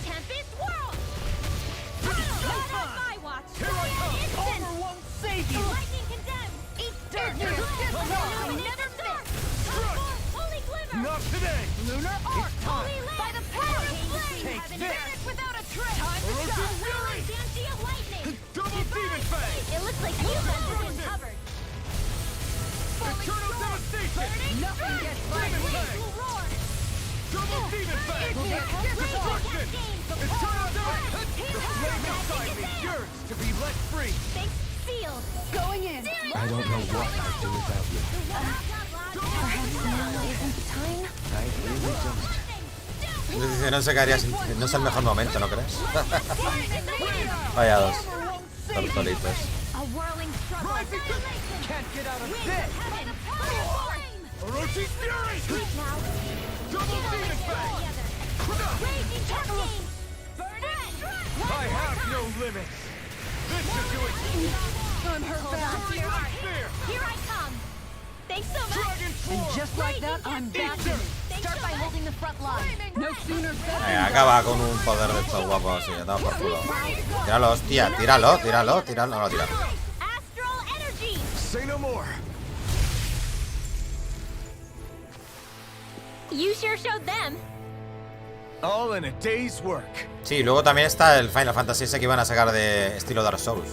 Tempest whirl. Not on my watch. Here I come. Armor won't save you. Lightning condemned. Eat darkness. Never miss. Holy glimmer. Not today. Lunar arc time. Holy land. By the power of flame. Take Haven't this. done it without a trace. Time to Orochi's shine. Fury. Banshee of lightning. Double Demon Fang. It looks like you guys have been covered. Eternal Devastation. Nothing gets by Demon me. Fang. Roar. Double Demon Fang. Destruction. Eternal Devastation. The flame inside me yearns to be let free. Thanks, sealed. Going in. I don't know what I'd do without you. Perhaps now isn't the time? I really don't. Dice, no se caería sin... No es el mejor momento, ¿no crees? Vaya dos. Tortolitos. A whirling struggle. Can't get out of this. Orochi's Fury. Sweet now. Double Demon Fang. Raging tempting. I have no limits. This should do it. I'm hurt bad. Fear. Here I come. Thanks so much. Dragon And Form. just like that, I'm back in. Start by holding the front line. No sooner said Venga, acaba con un poder de estos guapos así, toma por culo. Tíralo, hostia, tíralo, tíralo, tíralo. No lo tira. Astral energy. Say no more. You sure showed them. All in a day's work. Sí, luego también está el Final Fantasy ese que iban a sacar de estilo Dark Souls.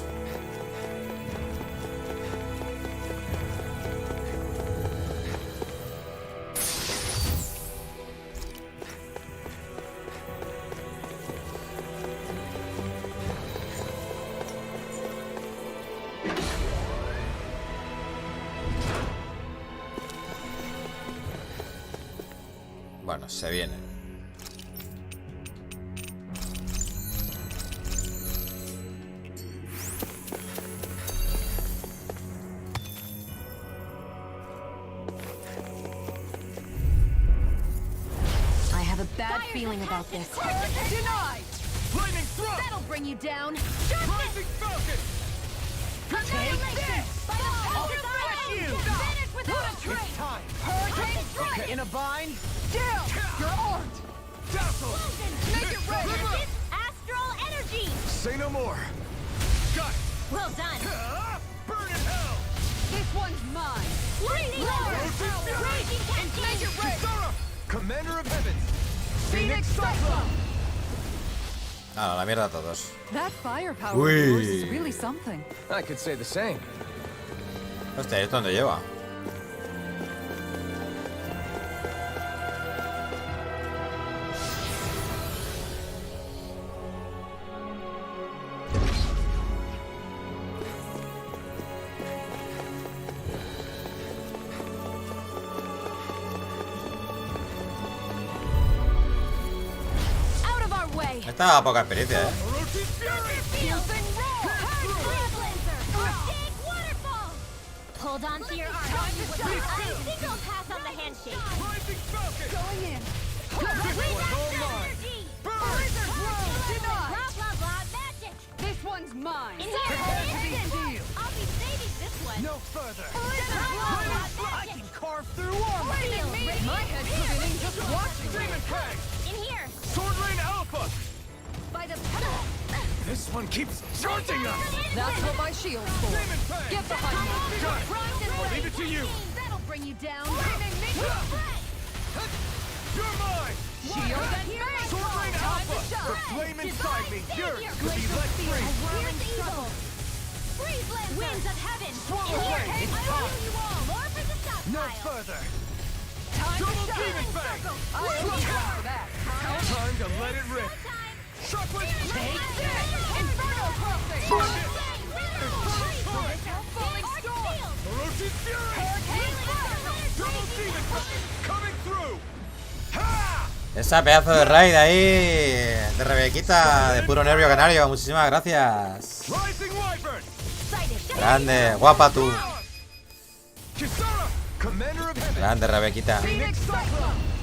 Bueno, se viene. I have a bad feeling about this. Denied! Lightning thrust! That'll bring you down. Rising Falcon! Take this! By the I'll power crush of you! Finish without a trace! It's time! Hurricane strike! Okay, in a bind? Down! You're armed! Dazzle! Make it ready! Deliver! Astral energy! Say no more! Got it! Well done! Burn in hell! This one's mine! Lightning power! Raging cascade! Make it ready! Commander of Heavens! Phoenix Cyclone! Ah, la mierda a todos. That firepower Uy. of yours is really something. I could say the same. Hostia, ¿esto dónde lleva? Out of our way! Esta da poca experiencia, ¿eh? Hold on to your arms. I think I'll pass on the handshake. Going in! Blah, blah, blah, magic. This one's mine! In here, I'll be saving this one. No further! Blah, blah, blah, I magic. can carve through armor! My head's spinning just watching Demon Peg! In here. Sword Rain Alpha! by the pedal! This one keeps charging us! That's what my shield's for! Demon Peg! Get behind me! Got it. I'll leave it to you! That'll bring you down! You're mine! Shield and face! Sword Rain Alpha! The flame inside me yearns to be let free! Winds of heaven! Swallow In here, away, it's I will time. heal you all! More for the stockpile! No further! Time to Double shine! Demon Fang! For that! Time to let it rip! Shockwave! Take this! Inferno crossing! Falling storm! Ferocious Fury! Double Demon Fang! Coming through! Esa pedazo de raid ahí de Rebequita, de puro nervio canario. Muchísimas gracias. Rising Wyvern! Grande, guapa tú. Kisara! Commander of Heaven! Grande, Rebequita. Phoenix Cyclone!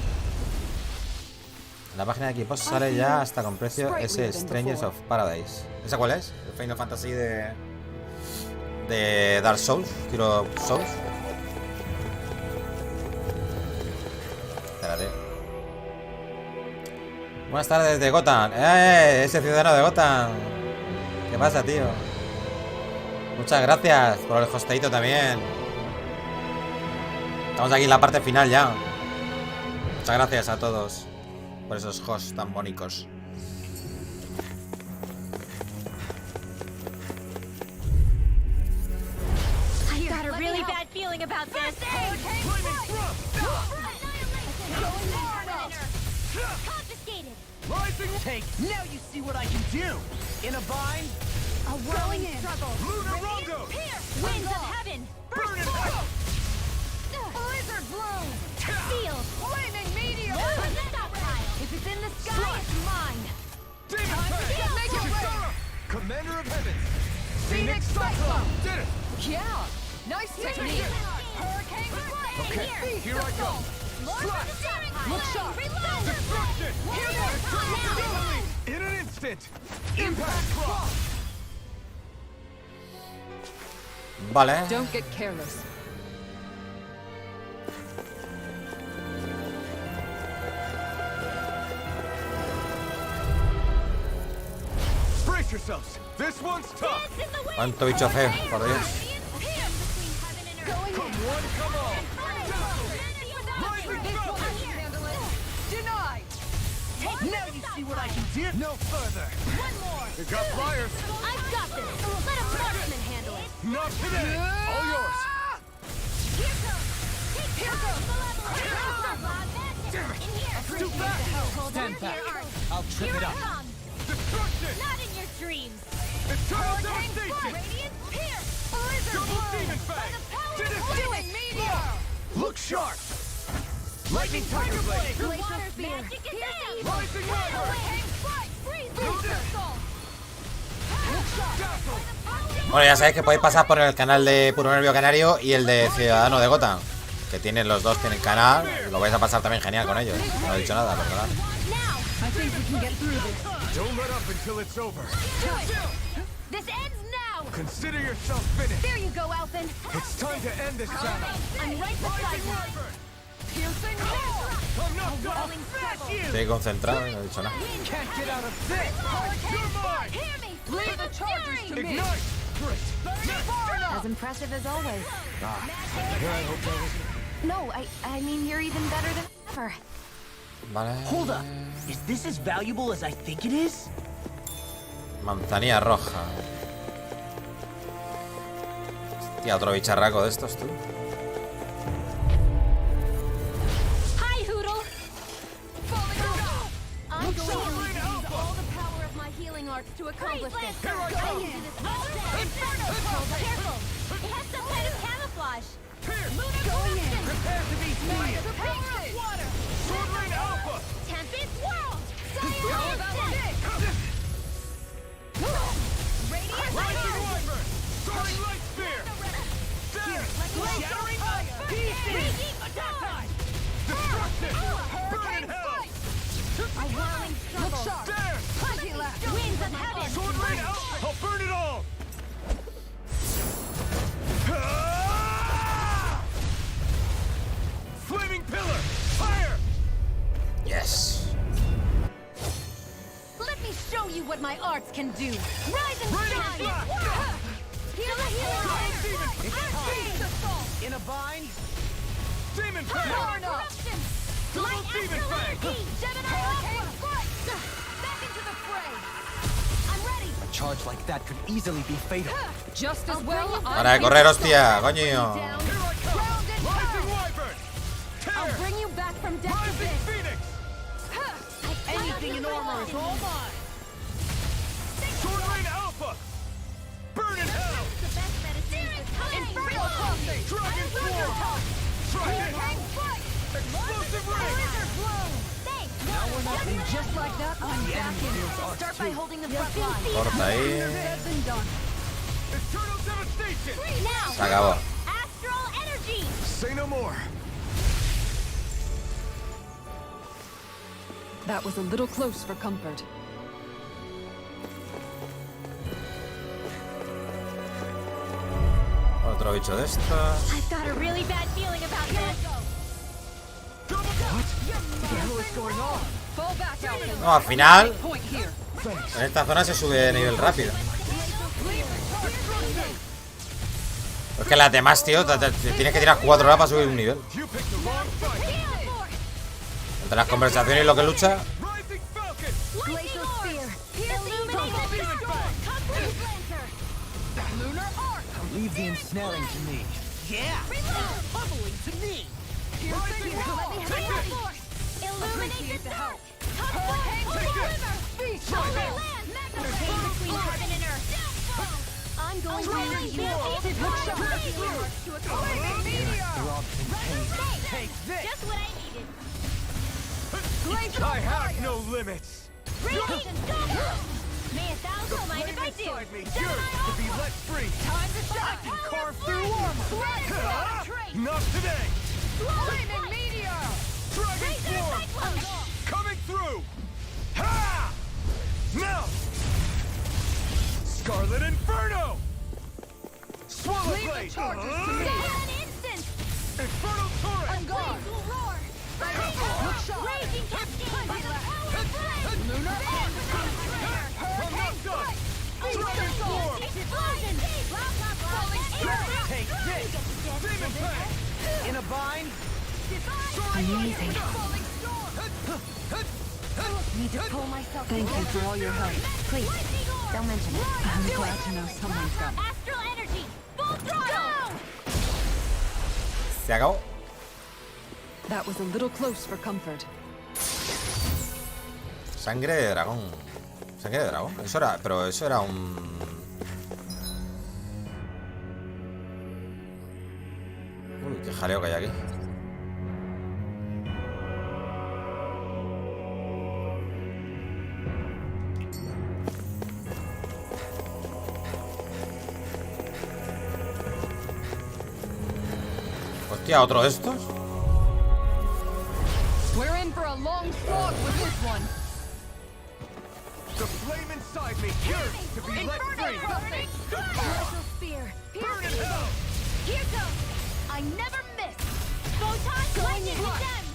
En la página de equipos sale ya hasta con precio ese Strangers of Paradise. ¿Esa cuál es? El Final Fantasy de Dark Souls. Tiro Souls. Espérate. Buenas tardes de Gotham. Ese ciudadano de Gotham. ¿Qué pasa, tío? Muchas gracias por el hosteito también. Estamos aquí en la parte final ya. Muchas gracias a todos por esos hosts tan bonitos. I've got a really bad feeling about this. Confiscated. Rising! Take. Now you see what I can do. In a bind. A whirling struggle. Lunar Rongo! Winds of heaven. Burn it Burst out! Blizzard bloom. Sealed. Flaming meteor! More for the stockpile. If it's in the sky, it's mine! Demon Fang! Make it ready! Kisara! Commander of Heaven! Phoenix Cyclone! Did it! Yeah! Nice technique! Hurricane Okay, here I go! Slash! Look sharp! Destruction! In an instant! Impact Cross! Vale. Don't get careless. Brace yourselves! This one's tough! Cuánto bicho feo, por Dios. Come one, come all! Denied! Now you see what I can do? No further. One more. You got flyers. I've got this. Let a marksman handle it. Not today. All yours. Here goes. Here goes. Damn it. In here. Too fast. Stand back. I'll trip it up. Destruction. Not in your dreams. Eternal devastation. Radiant pierce. Blizzard Double blow. demon By fang. the power Did it. of Flaming meteor. Look sharp. Lightning tiger blade. Glacial spear. Rising river. Bueno, ya sabéis que podéis pasar por el canal de Puro Nervio Canario y el de Ciudadano de Gotham, que tienen los dos, tienen canal. Lo vais a pasar también genial con ellos. No he dicho nada, perdonad. Don't let up until it's over. This ends now. Consider yourself finished. There you go, Alpin. It's time to end this battle. I'm right beside you. Piercing I'm not done. Estoy concentrado y no he dicho nada. Can't get out of this. You're mine. Hear me. Leave the charges to me. Ignite. Great. As impressive as always. Here I hope that was. No, I mean, you're even better than ever. Vale. Hold up. Is this as valuable as I think it is? Manzanilla roja. Hostia, otro bicharraco de estos, tú. Hi, Hoodle. I'm going to use all the power of my healing arts to accomplish this. Here I come. Careful. It has some kind of camouflage. Going in. Prepare to be furious. The power of water. Sword Rain Alpha. Tempest World. Radiant Rising Wyvern. Soaring Light Spear. There. Shattering Fire. Raging Attack. Destruction. Burn in hell. A whirling struggle. There. Winds of heaven. Sword Rain Alpha. I'll burn it all. Flaming Pillar. Fire. Yes. Let me show you what my arts can do. Rise and Rain shine. Flash. Heal the healer. In a bind. Demon Fang. Corruption. Double Demon Fang. Gemini Alpha. Back into the fray. I'm ready. A charge like that could easily be fatal. Just as well. Para de correr, hostia, coño. Rising Wyvern. I'll Tear. bring you back from death to Rising this. Phoenix. Anything in armor is all mine. Sword Rain Alpha. Burn in hell. The best medicine is Infernal Crossing. Dragon Swarm. Trident. Explosive Ring. Thanks. Now we're not And just like that, I'm back in. Start by holding the front line. Corta ahí. Eternal Devastation. Now. Se acabó. Astral Energy. Say no more. That was a little close for comfort. Otro bicho de estos. I've got a really bad feeling about this. No, al final en esta zona se sube de nivel rápido. Es que las demás, tío, te tienes que tirar 4 horas para subir un nivel. Entre las conversaciones y lo que lucha. Glacial Spear. Illuminated storm. Lunar Arc. Leave the ensnaring to me. Yeah. Bubbling to me. Rising Wall. Illuminate the dark. Feast. Holy land. Magnified between heaven and earth. I'm going to use you all to accomplish. Take this. Just what I needed. I have no limits. Radiant Storm. May a thousand mind if I do. Inside me yearns to be let free. Time to shine. I can carve through armor. Not today. Flaming meteor. Dragon Swarm. Coming through. Ha! Now. Scarlet Inferno. Swallow Blade. Stay an instant. Infernal Torrent. On guard. Roar. Raging Cascade. By the power of flame. Lunar Arc. I'm not done. Dragon Swarm. Explosion. Take this. Demon Fang. In a bind. Amazing. Need to pull myself. Thank you for all your help. Please, don't mention it. I'm glad to know someone's got it. Astral energy. Full throttle. Se acabó. That was a little close for comfort. Sangre de dragón. Sangre de dragón. Eso era, pero eso era un... Uy, qué jaleo que hay aquí. Hostia, ¿otro de estos? We're in for a long slog with this one. The flame inside me yearns to be let free. Glacial spear. Burn in hell. Here goes. I never miss. Photon lightning gem.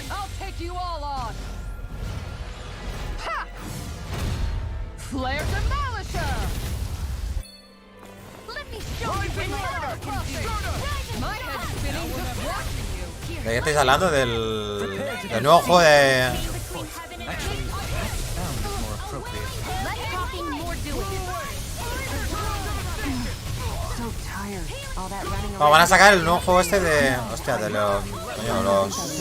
I'll take you all on. Ha! Flare Demolisher. Let me show you what I can do. My head's spinning just watching you. ¿De qué estáis hablando? Del nuevo juego de... Bueno, van a sacar el nuevo juego este de... Hostia, de los... Coño, los...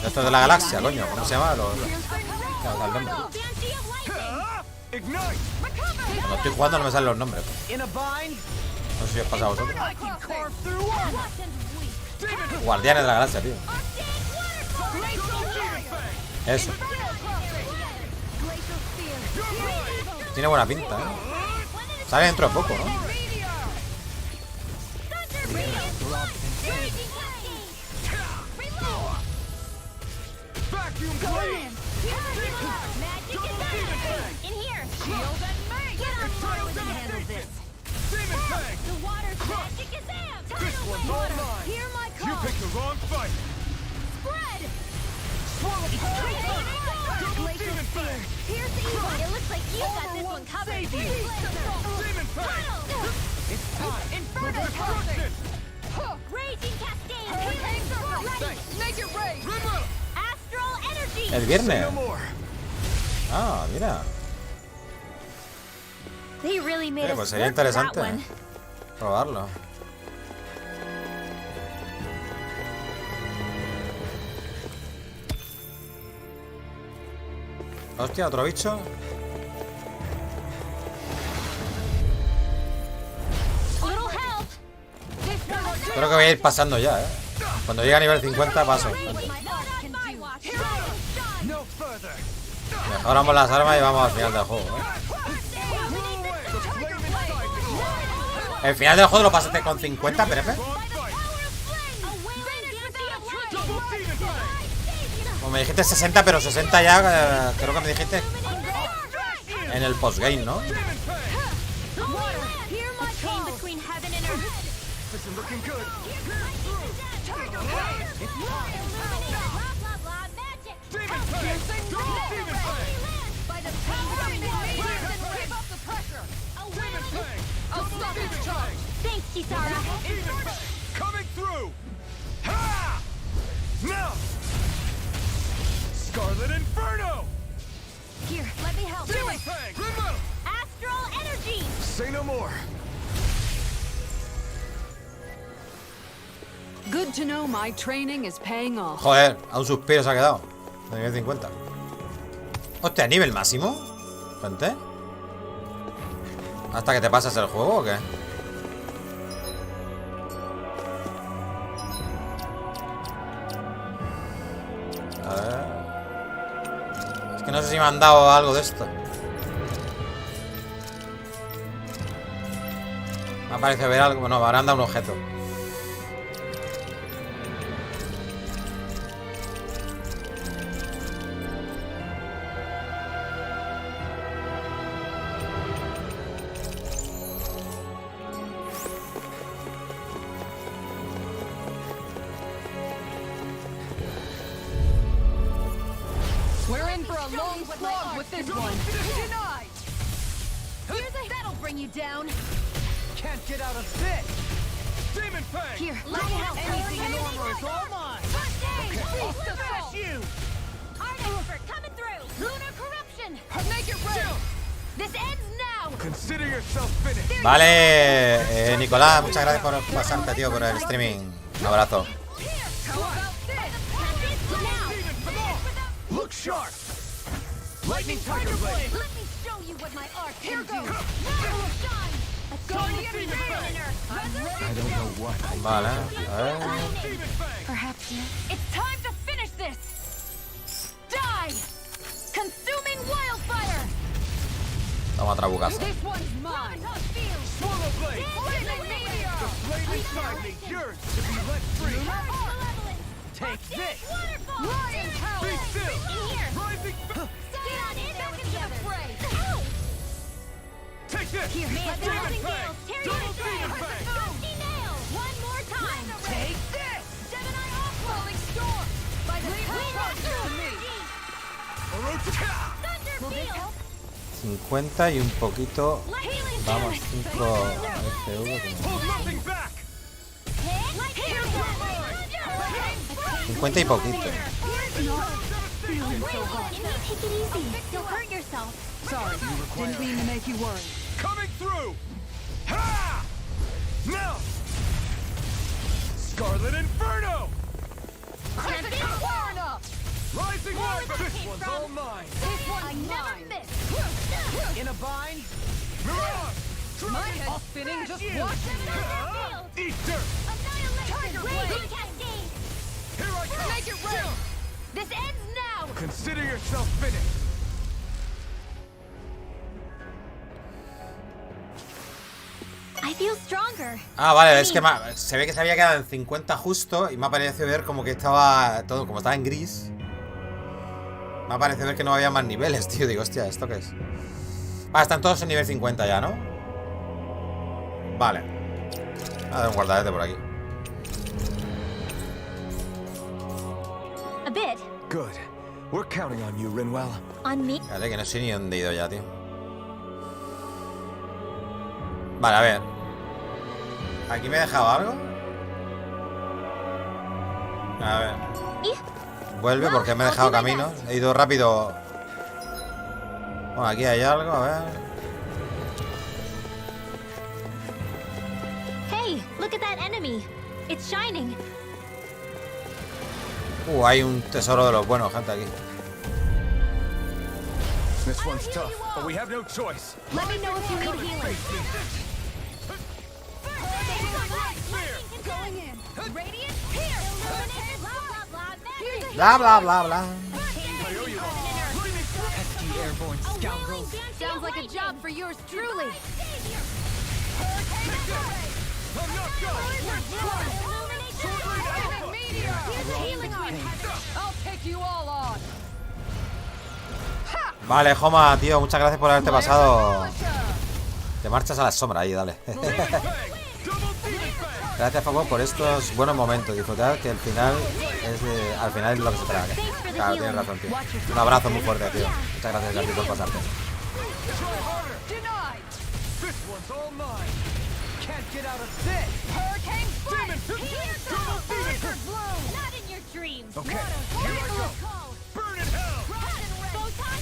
De estos de la galaxia, coño. ¿Cómo se llama? Los... Cuando estoy jugando no me salen los nombres. No sé si os pasa a vosotros. Guardianes de la galaxia, tío. Eso. Tiene buena pinta, Sale dentro de poco, ¿no? You picked the wrong fight. Spread. Glacial spear. Here's evil. It looks like you got this one covered. Demon Fang. It's time. Inferno Destruction. Raging cascade. Make it rain. Astral energy. El viernes. Ah, mira. They really made us Pues sería work for that interesante one. probarlo. Hostia, otro bicho. Creo que voy a ir pasando ya, Cuando llegue a nivel 50 paso. Mejoramos las armas y vamos al final del juego, El final del juego lo pasaste con 50, Perepe. Como me dijiste 60, pero 60 ya, creo que me dijiste en el postgame, ¿no? Coming through. Ha! Now. Scarlet Inferno. Here, let me help. Demon Fang. Remove. Astral energy. Say no more. Good to know my training is paying off. Joder, a un suspiro se ha quedado. De nivel 50. Hostia, ¿nivel máximo? Gente. ¿Hasta que te pasas el juego o qué? A ver. Es que no sé si me han dado algo de esto. Me parece ver algo. Bueno, me habrán dado un objeto. We're in for a long slog with this one. Denied. That'll bring you down. Can't get out of this. Demon Fang. Here, let me help. Anything in armor is all mine. Okay, I'll smash you. Vale, Nicolás, muchas gracias por pasarte, tío, por el streaming. Un abrazo. Vale, a ver. Toma trabucazo. $50 y un poquito. Vamos, 5 FV. 50 y poquito. Sorry, didn't mean to make you worry. Coming through! Ha! Now! Scarlet Inferno! Rising Light! This one's all mine! This one's mine! In a bind? Mirage! My head's spinning just watching you! Eat dirt! Raging cascade! Here I come! Make it rain! This ends now! Consider yourself finished! I feel stronger. Ah, vale, es que se ve que se había quedado en 50 justo y me ha parecido ver como que estaba todo, como estaba en gris. Me ha parecido ver que no había más niveles, tío. Digo, hostia, ¿esto qué es? Vale, están todos en nivel 50 ya, ¿no? Vale. A dar un guardadete por aquí. A bit. Good. We're counting on you, Rinwell. On me. Fíjate que no sé ni dónde he ido ya, tío. Vale, a ver. ¿Aquí me he dejado algo? A ver. Vuelve porque me he dejado caminos. He ido rápido. Bueno, aquí hay algo, a ver. Hey, look at that enemy. It's shining. Hay un tesoro de los buenos, gente, aquí. This one's tough, but we have no choice. Let me know if you need healing. Going in. Radiant here. Bla, bla, bla, bla. Airborne scoundrels. Sounds like a job for yours truly. I'll take you all on. Vale, Joma, tío, muchas gracias por haberte pasado. Te marchas a la sombra ahí, dale. Gracias, Fago, por estos buenos momentos. Disfrutad que al final es lo que se trata. Claro, tienes razón, tío. Un abrazo muy fuerte, tío. Muchas gracias a ti por pasarte.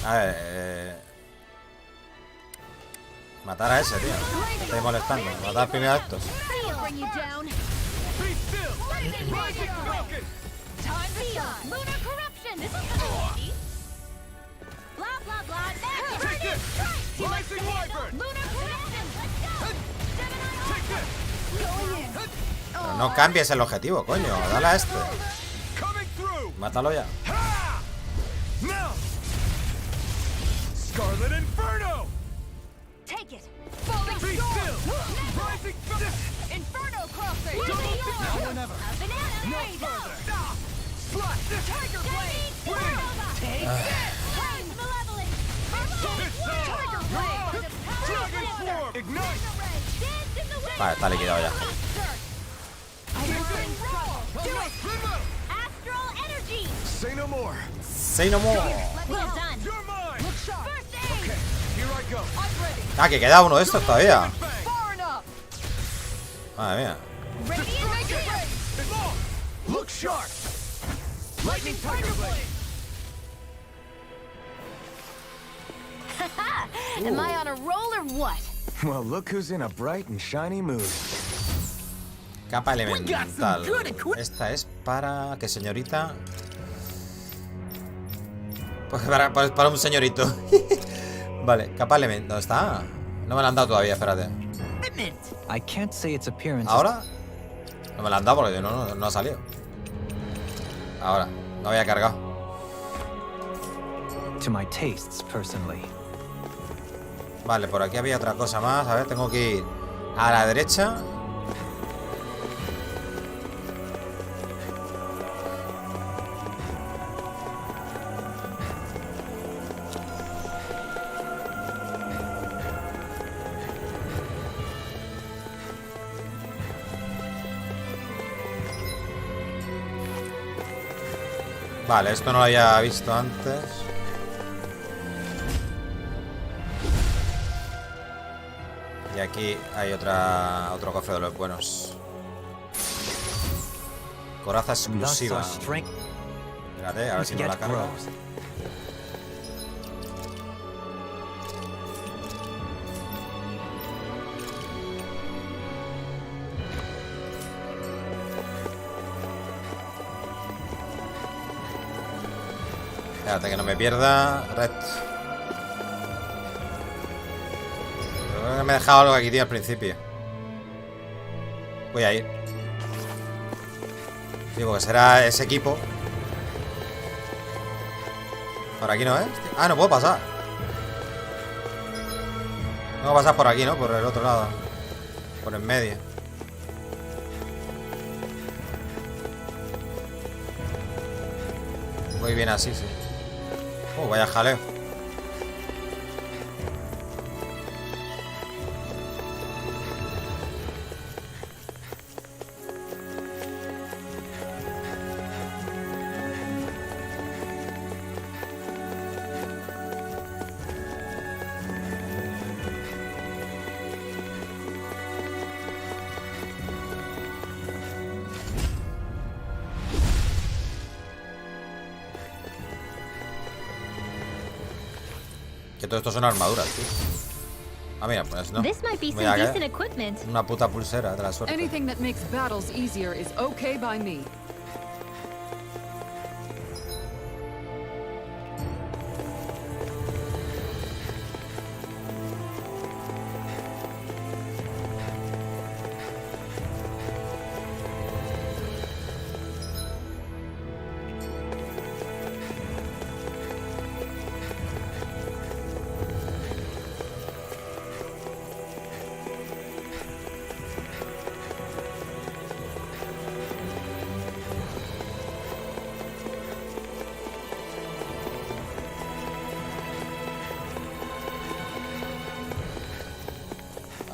A ver, matar a ese, tío. Me estáis molestando. Matar primero a estos. Pero no cambies el objetivo, coño. Dale a este. Mátalo ya. Scarlet Inferno! Take it. Falling storm. Rising Inferno crossing. Now or never. No further. Slash this tiger blade. Take this. Malevolent. Tiger blade. Dragon swarm. Ignite. Vale, está liquidado ya. Astral energy. Say no more. Say no more. Well done. You're mine. Look sharp. Okay, here I go. I'm ready. Ah, que queda uno de estos todavía. Far enough. Madre mía. Look sharp. Lightning tiger blade. Am I on a roll or what? Well, look who's in a bright and shiny mood. Capa elemental. Esta es para... ¿Qué señorita? Pues para un señorito. Vale, capa elemental. ¿Dónde está? No me la han dado todavía, espérate. I can't say its appearance. ¿Ahora? No me la han dado porque no ha salido. Ahora, no había cargado. To my tastes, personally. Vale, por aquí había otra cosa más. A ver, tengo que ir a la derecha. Vale, esto no lo había visto antes. Y aquí hay otro cofre de los buenos. Coraza exclusiva. Espérate, a ver si no la cargo. Espérate que no me pierda. Red. Creo que me he dejado algo aquí, tío, al principio. Voy a ir. Sí, porque será ese equipo. Por aquí no es. Ah, no puedo pasar. Tengo que pasar por aquí, ¿no? Por el otro lado. Por en medio. Voy bien así, sí. Vaya jaleo. Que todo esto son armaduras, tío. Ah, mira, pues no. This might be some Mira, decent equipment. una puta pulsera de la suerte. Anything that makes battles easier is okay by me.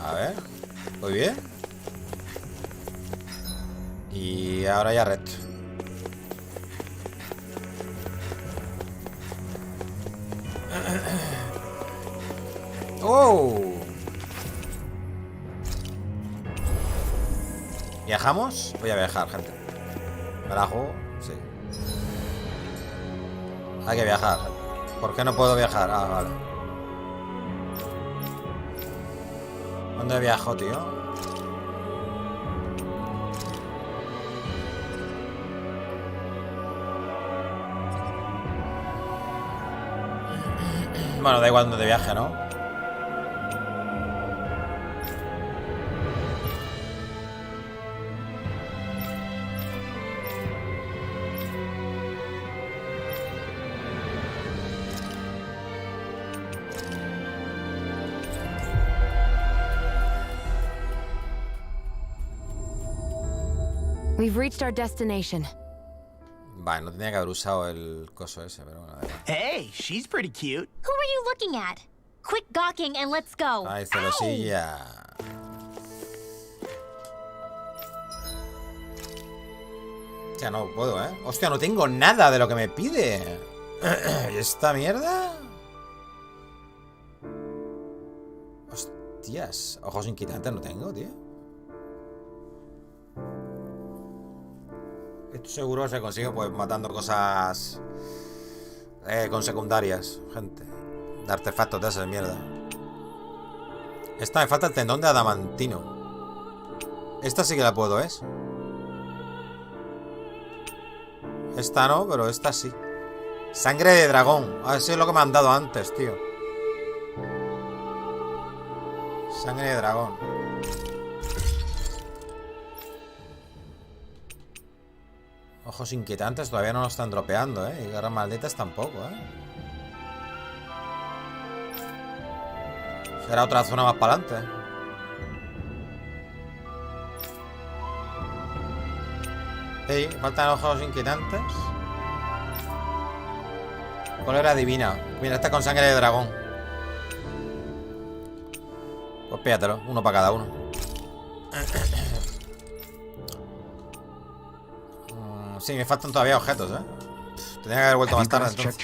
A ver, muy bien. Y ahora ya recto. ¡Oh! ¿Viajamos? Voy a viajar, gente. ¿Me la juego? Sí. Hay que viajar. ¿Por qué no puedo viajar? Ah, vale. ¿Dónde viajo, tío? Bueno, da igual donde viaje, ¿no? We've reached our destination. Vale, no tenía que haber usado el coso ese, pero bueno, da igual. Hey, she's pretty cute. Who are you looking at? Quit gawking and let's go. Ay, celosilla. Hostia, no puedo, ¿eh? Hostia, no tengo nada de lo que me pide. ¿Y esta mierda? Hostias, ojos inquietantes no tengo, tío. Esto seguro se consigue pues matando cosas con secundarias, gente. De artefactos de esas mierda. Esta me falta el tendón de adamantino. Esta sí que la puedo, ¿es? Esta no, pero esta sí. Sangre de dragón. Ah, eso es lo que me han dado antes, tío. Sangre de dragón. Ojos inquietantes todavía no nos están dropeando, ¿eh? Y garras malditas tampoco, ¿eh? Será otra zona más para adelante. Sí, faltan ojos inquietantes. Cólera divina. Mira, esta con sangre de dragón. Pues pídatelo, uno para cada uno. Sí, me faltan todavía objetos, ¿eh? Tenía que haber vuelto más tarde entonces.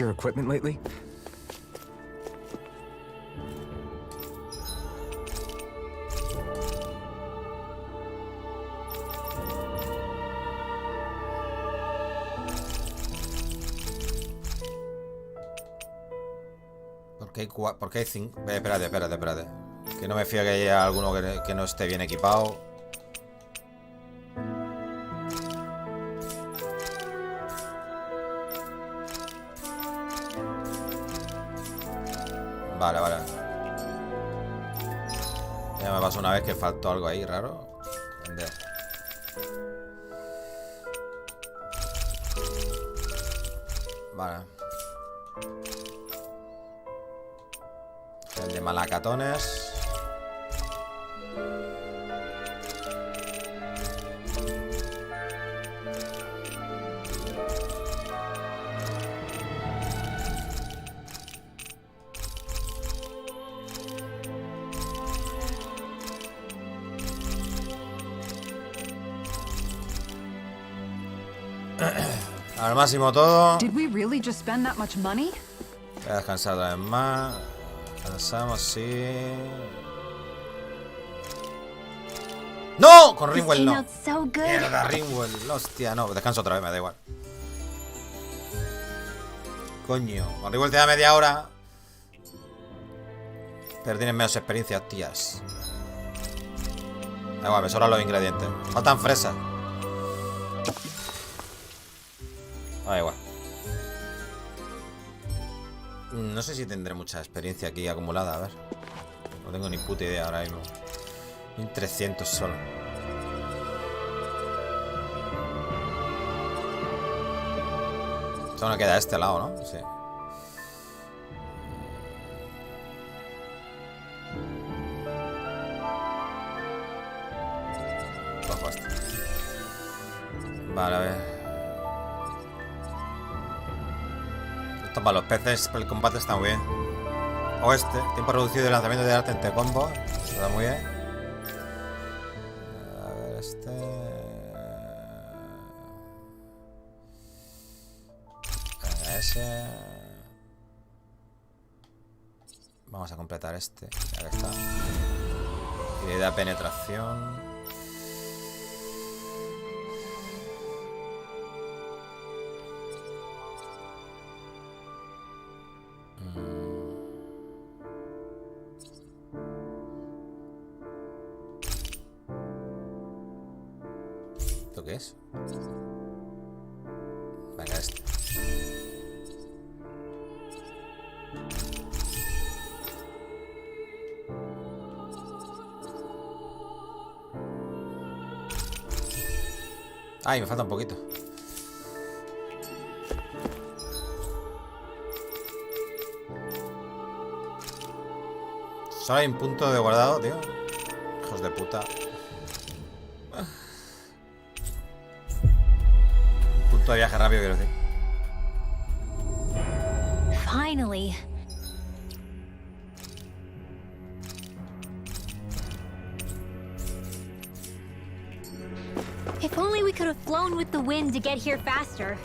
¿Por qué hay 5? Espérate. Que no me fío que haya alguno que no esté bien equipado. Vale. Ya me pasó una vez que faltó algo ahí raro. Vender. Vale. El de malacatones. Al máximo todo. Did we really just spend that much money? Voy a descansar otra vez más. Descansamos, sí. ¡No! Con Ringwell no. Mierda, Ringwell. Hostia, no. Descanso otra vez, me da igual. Coño. Con Ringwell te da media hora. Pero tienes menos experiencia, tías. Da igual, me sobran los ingredientes. Faltan fresas. Da igual. No sé si tendré mucha experiencia aquí acumulada, a ver. No tengo ni puta idea ahora mismo. 1300 solo. Solo queda este lado, ¿no? Sí. Cojo este. Vale, a ver. Para los peces, el combate está muy bien. O este, tiempo reducido de lanzamiento de arte entre combos. Está muy bien. A ver, este. Ese. Vamos a completar este. Ya que está. Y da penetración. ¿Esto qué es? Venga, este. Ay, me falta un poquito. Solo hay un punto de guardado, tío. Hijos de puta. Un punto de viaje rápido, quiero decir. Finally. If only we could have flown with the wind to get here faster.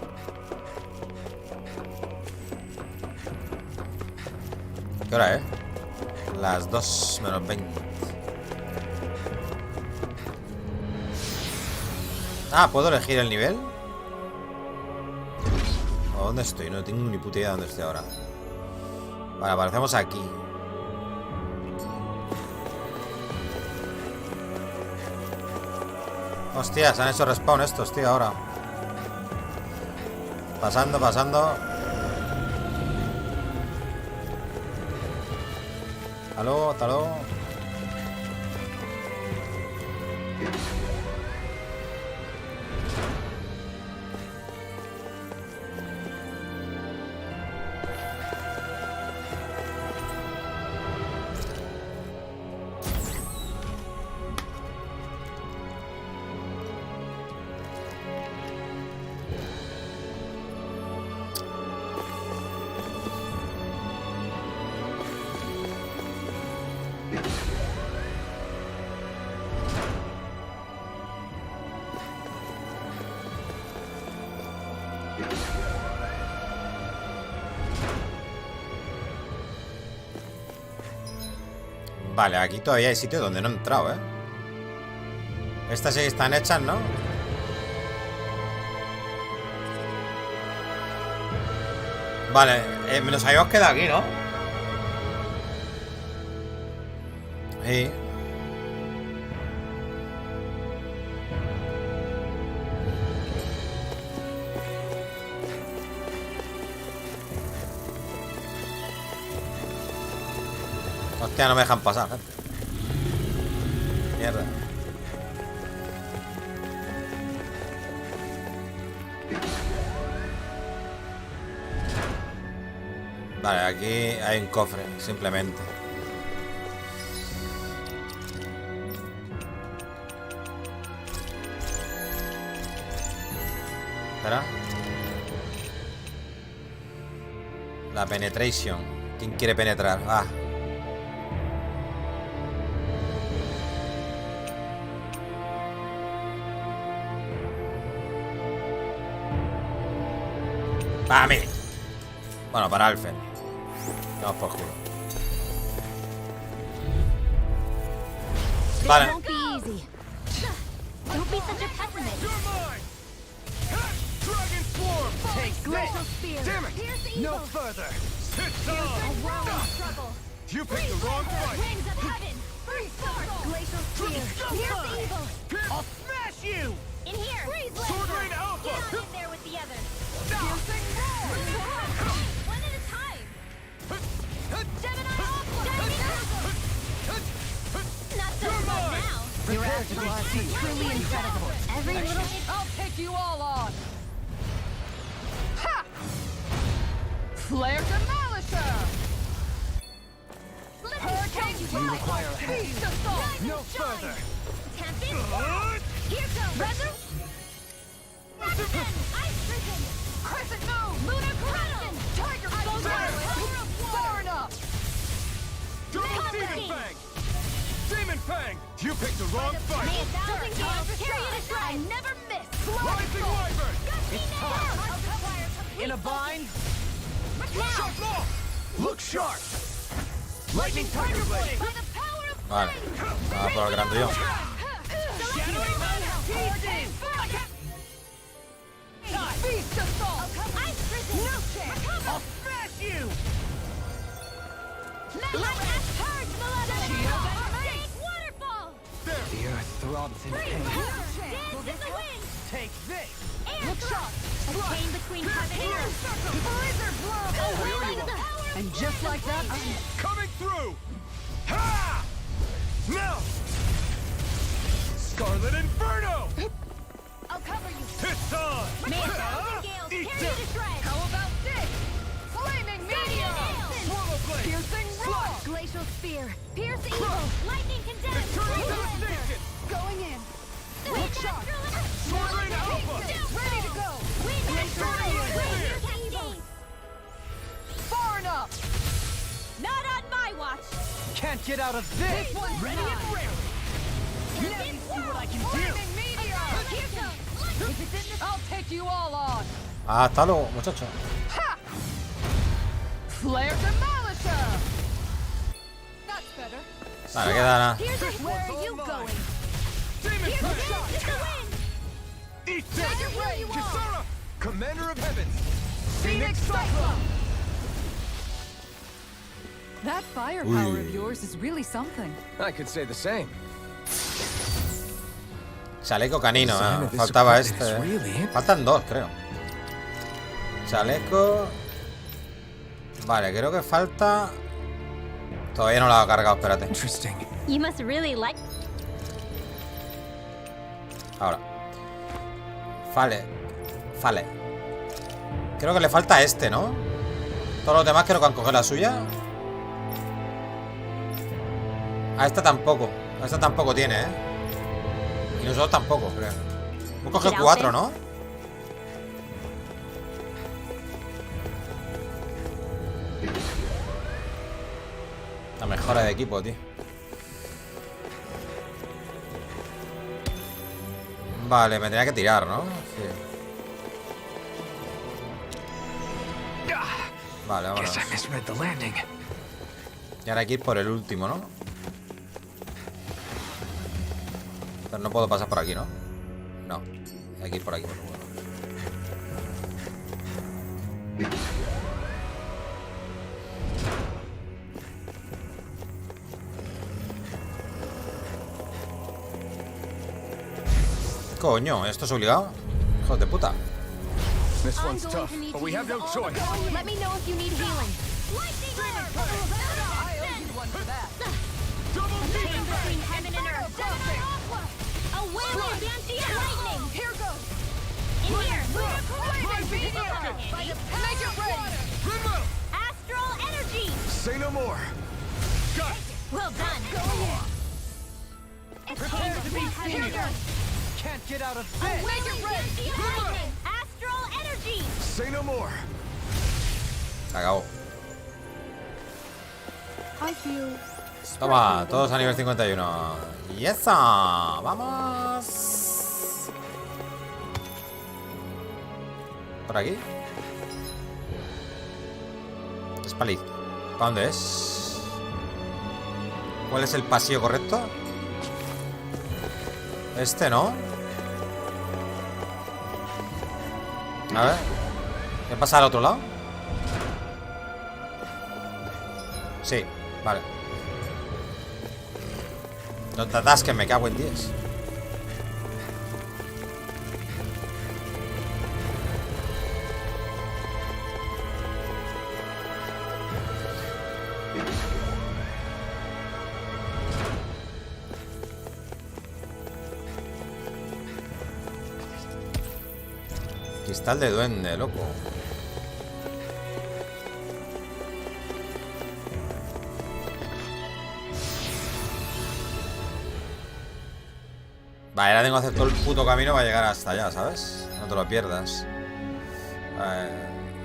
¿Qué hora es? Las 2 menos 20. Ah, ¿puedo elegir el nivel? ¿O dónde estoy? No tengo ni puta idea de dónde estoy ahora. Vale, aparecemos aquí. Hostia, se han hecho respawn estos, tío, ahora. Pasando, pasando. Hasta luego, hasta luego. Vale, aquí todavía hay sitio donde no he entrado, ¿eh? Estas sí están hechas, ¿no? Vale, nos habíamos quedado aquí, ¿no? Sí. Hostia, no me dejan pasar, gente. Mierda. Vale, aquí hay un cofre, simplemente. ¿Espera? La penetration. ¿Quién quiere penetrar? Ah. Para mí. Bueno, para Alfen. Vamos por culo. Vale. You picked the wrong fight. I'll smash you. In here! Sword Rain Alpha! Get on in there with the others! Piercing One at a time! Gemini Alpha! Not so fun now! Your afterlife is truly incredible. Every little... I'll take you all on! Ha! Flare Demolisher! Hurricane Strike! Beast Assault! No further! Tempest! Here goes! Resurrect! Ice Prison! Crescent Moon! Lunar Crescent! Tiger Soul! Far enough! Demon Fang! Demon Fang! You picked the wrong fight! May 1,000 gales carry it aside! I never miss! Rising Wyvern! It's time! In a bind? Shut lock! Look sharp! Lightning Tiger Blade! By the power of Vale. Vamos por el grandullo. Beast Assault! Ice Prison! No chance! I'll smash you! Lightning Purge Malevolent! Waterfall! The earth throbs in pain. Dance in the wind! Take this! Air thrust! A chain between heaven and earth! Blizzard Blow! By the power of And just like that, Coming through! Ha! Now! Scarlet Inferno! I'll cover you! It's on! May 1,000 gales carry Eat you them! to shreds! How about this? Flaming Meteor! Swallow Blade! Piercing Rock! Glacial Spear! Pierce evil! Lightning condemned! Eternal Devastation! Going in! Wind Shot! Astral! Sword Rain Alpha! Ready to go! Wind Eternal Astral! Spear! Cascade! Far enough! Not on my watch! Can't get out of this! This one's Ready and mine. raring! Let me see what I can do! Flaming Meteor! Here goes! If it's in this, I'll take you all on! Hasta luego, muchacho. Ha! Flare Demolisher! That's better. Vale, queda nada. Where are you going? Demon Here's Fang! the wind! Eat Tiger this! Blade! Kisara! Commander of Heavens! Phoenix Cyclone! That firepower of yours is really something. I could say the same. Chaleco canino, faltaba este. Faltan 2, creo. Chaleco. Vale, creo que falta. Todavía no la ha cargado, espérate. You must really like. Ahora. Fale. Creo que le falta este, ¿no? Todos los demás creo que han cogido la suya. A esta tampoco. A esta tampoco tiene, ¿eh? Y nosotros tampoco, creo. Hemos cogido 4, ¿no? La mejora de equipo, tío. Vale, me tenía que tirar, ¿no? Sí. Vale, vámonos. Y ahora hay que ir por el último, ¿no? Pero no puedo pasar por aquí, ¿no? No, hay que ir por aquí. Coño, ¿esto es obligado? Hijos de puta. This one's tough, but we have no choice. Let me know if you need healing. I owe you one for that. Between heaven and earth. A whirlwind lightning. Here goes. In here. Make it rain. Astral energy. Say no more. Got it. Well done. Prepare to be seen. Can't get out of this. Make it rain. Astral energy. Say no more. Acabó. I feel. Toma, todos a nivel 51. ¡Y esa! ¡Vamos! ¿Por aquí? Es para ¿para dónde es? ¿Cuál es el pasillo correcto? Este, ¿no? A ver. ¿Qué pasa al otro lado? Sí, vale. No te atasques, me cago en 10. Cristal de duende, loco. Vale, ahora tengo que hacer todo el puto camino para llegar hasta allá, ¿sabes? No te lo pierdas.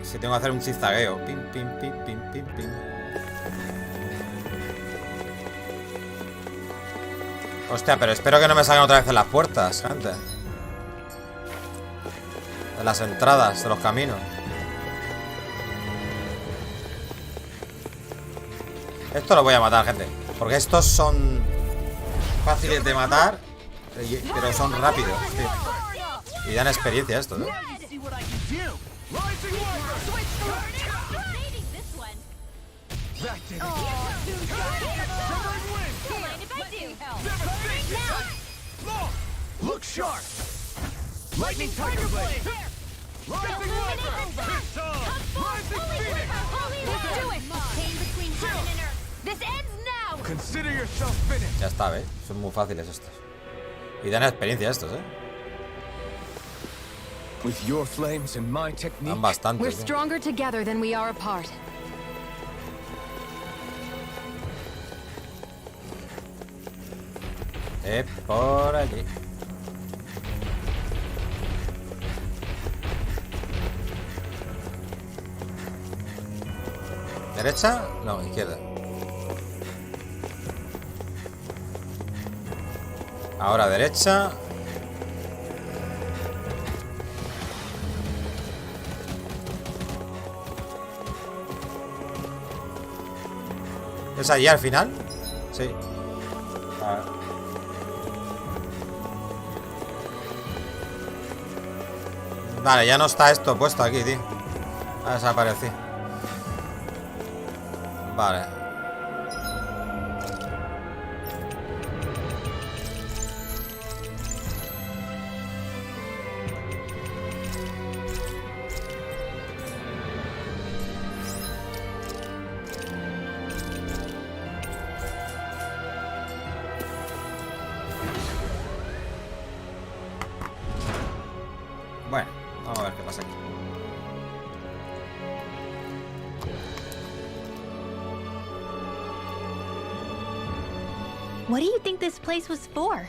Si tengo que hacer un zigzagueo. Pim, pim, pim, pim, pim, pim. Hostia, pero espero que no me salgan otra vez en las puertas, gente. En las entradas de los caminos. Esto lo voy a matar, gente. Porque estos son fáciles de matar, pero son rápidos, tío. Y dan experiencia esto, ¿no? Look sharp. Lightning Tiger Blade. Rising Weather. It's on. Rising Phoenix. Let's do it. Pain between heaven and earth. This ends now. Consider yourself finished. Ya está, ¿eh? Son muy fáciles estos. Y dan experiencia estos, ¿eh? With your flames and my technique, dan bastante. We're stronger together than we are apart. Por aquí. ¿Derecha? No, izquierda. Ahora derecha. ¿Es allí al final? Sí. A ver. Vale, ya no está esto puesto aquí, tío. Ha desaparecido. Vale. Bueno, vamos a ver qué pasa aquí. What do you think this place was for?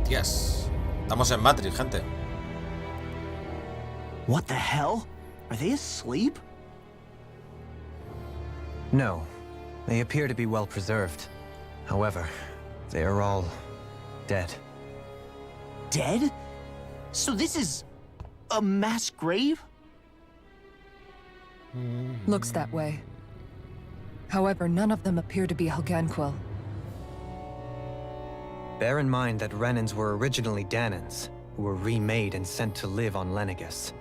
Tías, estamos en Matrix, gente. What the hell? Are they asleep? No. They appear to be well preserved. However, they are all dead. Dead? So this is a mass grave? Looks that way. However, none of them appear to be Helganquil. Bear in mind that Renans were originally Danans, who were remade and sent to live on Lenegus.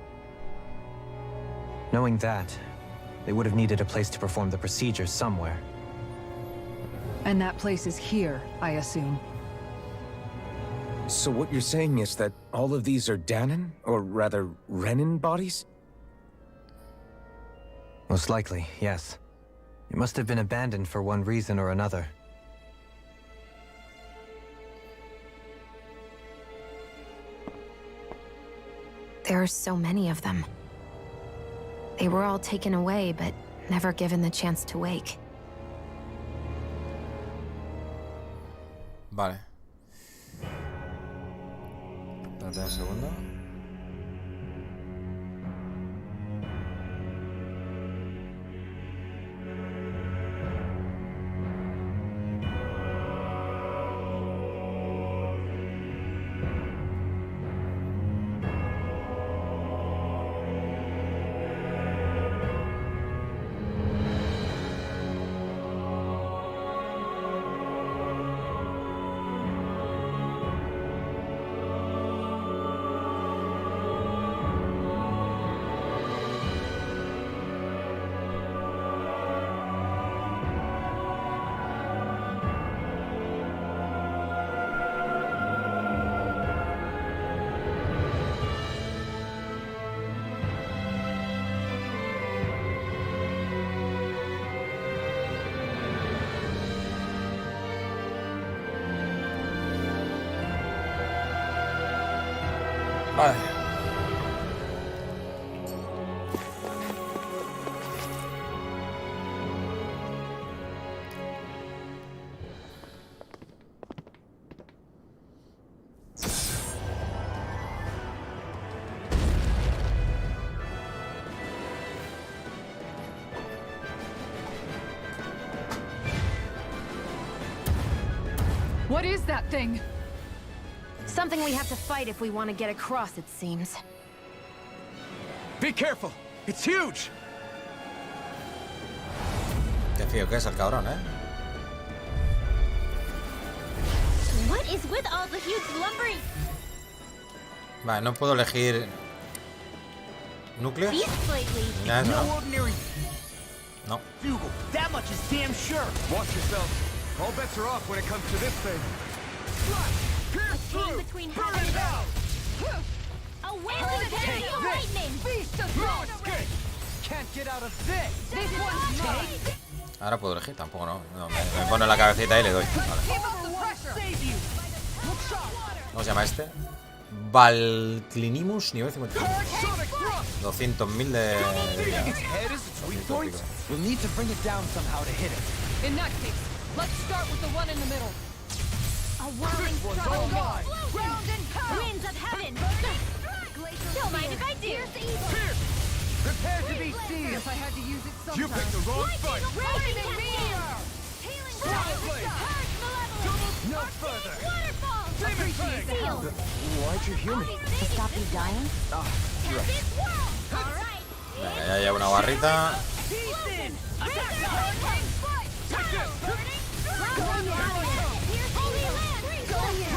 Knowing that, they would have needed a place to perform the procedures somewhere. And that place is here, I assume. So what you're saying is that all of these are Danan, or rather, Renan bodies? Most likely, yes. It must have been abandoned for one reason or another. There are so many of them. They were all taken away, but never given the chance to wake. Vale. Espérate un segundo. Vale. What is that thing? Something we have to fight if we want to get across, it seems. Be careful! It's huge! Qué fío que es el cabrón, ¿eh? What is with all the huge lumbering? Vale, no puedo elegir núcleos. Ni nada de eso, No ¿no? ordinary No. bugle. That much is damn sure. Watch yourself. All bets are off when it comes to this thing. A chain between heaven and earth. A wailing of lightning. Beast of no escape! Can't get out of this! This one's mine. Ahora puedo elegir, tampoco no. No, me pone la cabecita y le doy. Vale. ¿Cómo se llama este? Valclinimus, nivel 55. 200.000 de vida. We'll need to bring it down somehow to hit it. In that case, let's start with the one in the middle. A whirling struggle. Ground and power. Winds of heaven. Don't mind if I do. Prepare to be seized! Guess I had to use it sometime. You picked the wrong fight! Raging meteor. Healing blade. Purge malevolence. No further! Waterfall. Demon Appreciate Fang. seal. Why'd you heal me? To stop you dying? Ah, And right. this world. All right. Venga, ya llevo una barrita. Explosion. Attack. Hurricane strike. Burning. Going out. Here's holy land. Go here.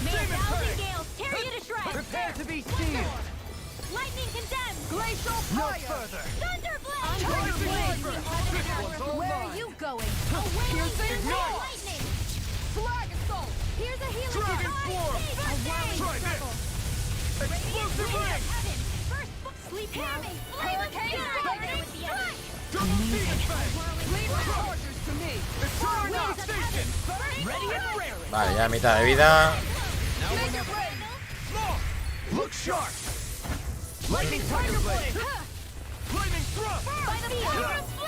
May a thousand gales tear you to shreds. Prepare to be seized! Lightning condemned. Glacial fire! No further! Thunderblade. Where are you going? A wailing Ignite. lightning. Flag assault! Here's a healing Dragon form. A whirling Try this. struggle. Explosive Blade ring! of heaven. First book sleep now. Hurricane Burning strike. Double demon fang! Whirling struggle. Vale, ya mitad de vida. Look sharp. Lightning tiger blade. Lightning thrust. By the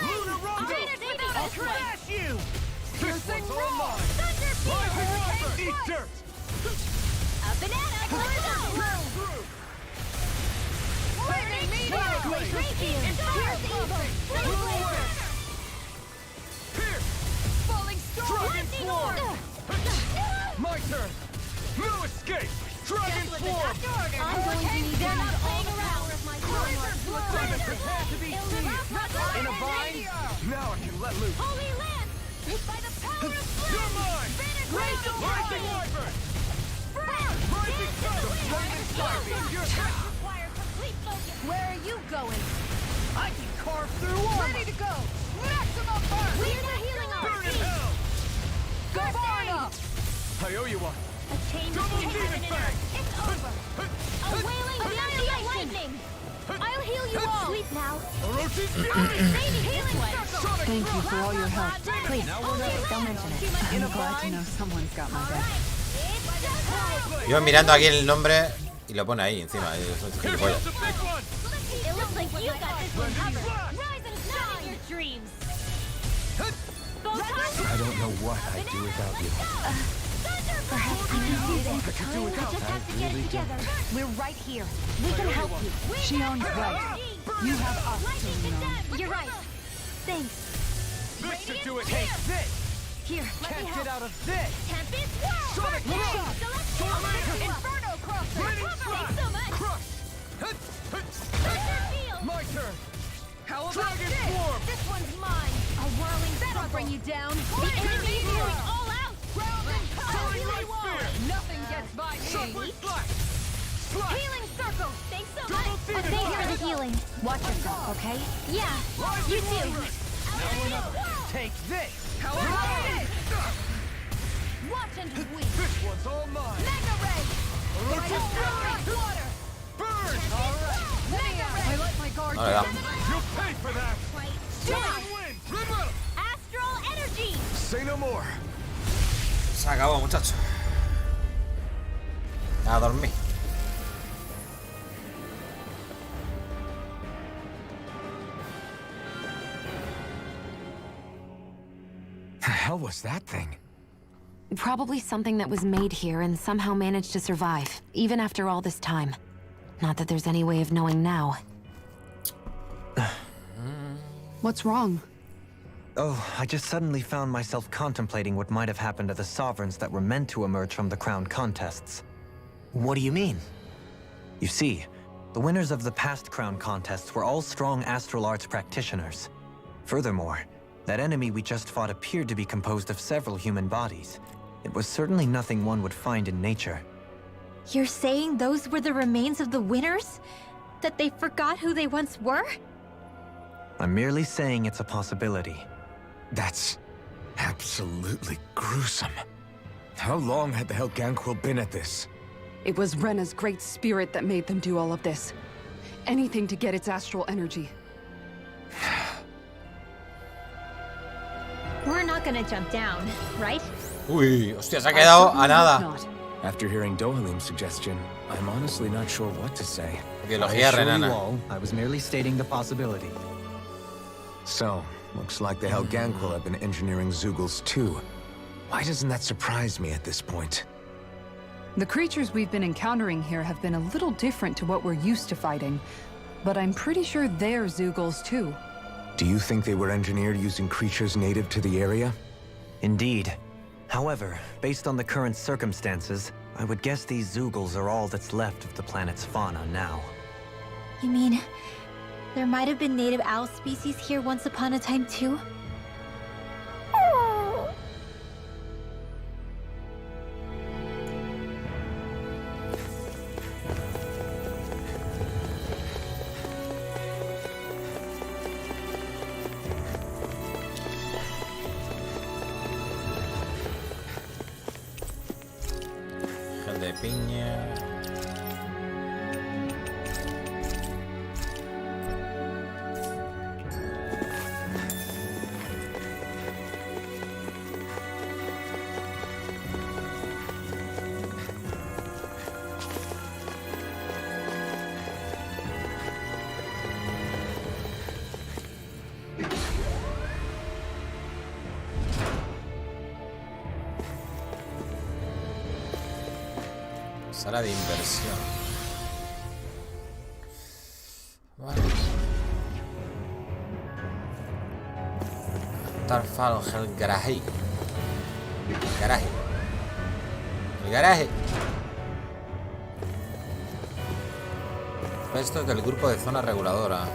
Lunar rondo. I'll smash you. This one's all mine. Eat dirt. A banana. Lightning meteor. Falling storm. My turn. No escape. Dragon swarm. I'm going to need them not playing around with my Prepare to be seized. In a bind. Now I can let loose. Holy Lance. By the power of flame. You're mine. Rising wyvern. Rising thunder. Flaming starbeam. You're Require complete focus. Where are you going? I can carve through armor. Ready to go. Maximum burn. We're the healing Burn in hell. Go far enough. I owe you one. A chain between heaven and earth. It's over. A wailing lightning. I'll heal you all. Sleep now. Thank you for all your help. Please, don't mention it. I'm glad to know someone's got my back. Yo mirando aquí el nombre y lo pone ahí encima. Es gilipollas. It looks like you got this one covered. Rise and shine in your dreams. I don't know what I'd do without you. Perhaps I can do this. We just have to get it together. We're right here. We can help you. Shion's right. You have us to lean on. You're right. Thanks. This should do it. Take this. Here, let me Can't help. get out of this. Tempest Whirl! Sonic Hey, Boom! Celestial! Inferno Crosser! Lightning Thanks Strike! so much! Crush! Thunder Field! My turn. How about Dragon this? Swarm! This one's mine! A whirling that'll bring you down! The enemy is going all out! Ground and power! Light Spear! Nothing gets by me! Sharply slash! Slash! Healing Circle! Thanks so Double much! Demon Thanks for Fire! the healing! Watch yourself, okay? Yeah! You too! Take this! How about this? Watch and weep! This one's all mine! Mega Ray! Rotate Water! Burn! Mega Ray! I let my guard Vale, va. down. You'll pay for that! Strike! Wind! Remote! Astral Energy! Say no more! Se acabó, muchacho. A dormir. The hell was that thing? Probably something that was made here and somehow managed to survive, even after all this time. Not that there's any way of knowing now. What's wrong? Oh, I just suddenly found myself contemplating what might have happened to the sovereigns that were meant to emerge from the crown contests. What do you mean? You see, the winners of the past crown contests were all strong astral arts practitioners. Furthermore, that enemy we just fought appeared to be composed of several human bodies. It was certainly nothing one would find in nature. You're saying those were the remains of the winners? That they forgot who they once were? I'm merely saying it's a possibility. That's absolutely gruesome. How long had the Helganquil been at this? It was Rena's great spirit that made them do all of this. Anything to get its astral energy. We're not gonna jump down, right? Uy, hostia, se ha quedado a nada. After hearing Dohalim's suggestion, I'm honestly not sure what to say. Biología renana. I was merely stating the possibility. So, looks like the Helganquil have been engineering Zeugles too. Why doesn't that surprise me at this point? The creatures we've been encountering here have been a little different to what we're used to fighting, but I'm pretty sure they're Zeugles too. Do you think they were engineered using creatures native to the area? Indeed. However, based on the current circumstances, I would guess these Zeugles are all that's left of the planet's fauna now. You mean, there might have been native owl species here once upon a time too? Gel de piña. Sala de inversión. Vale. Tarfal el garaje. Garaje. El garaje. Esto es del grupo de zona reguladora.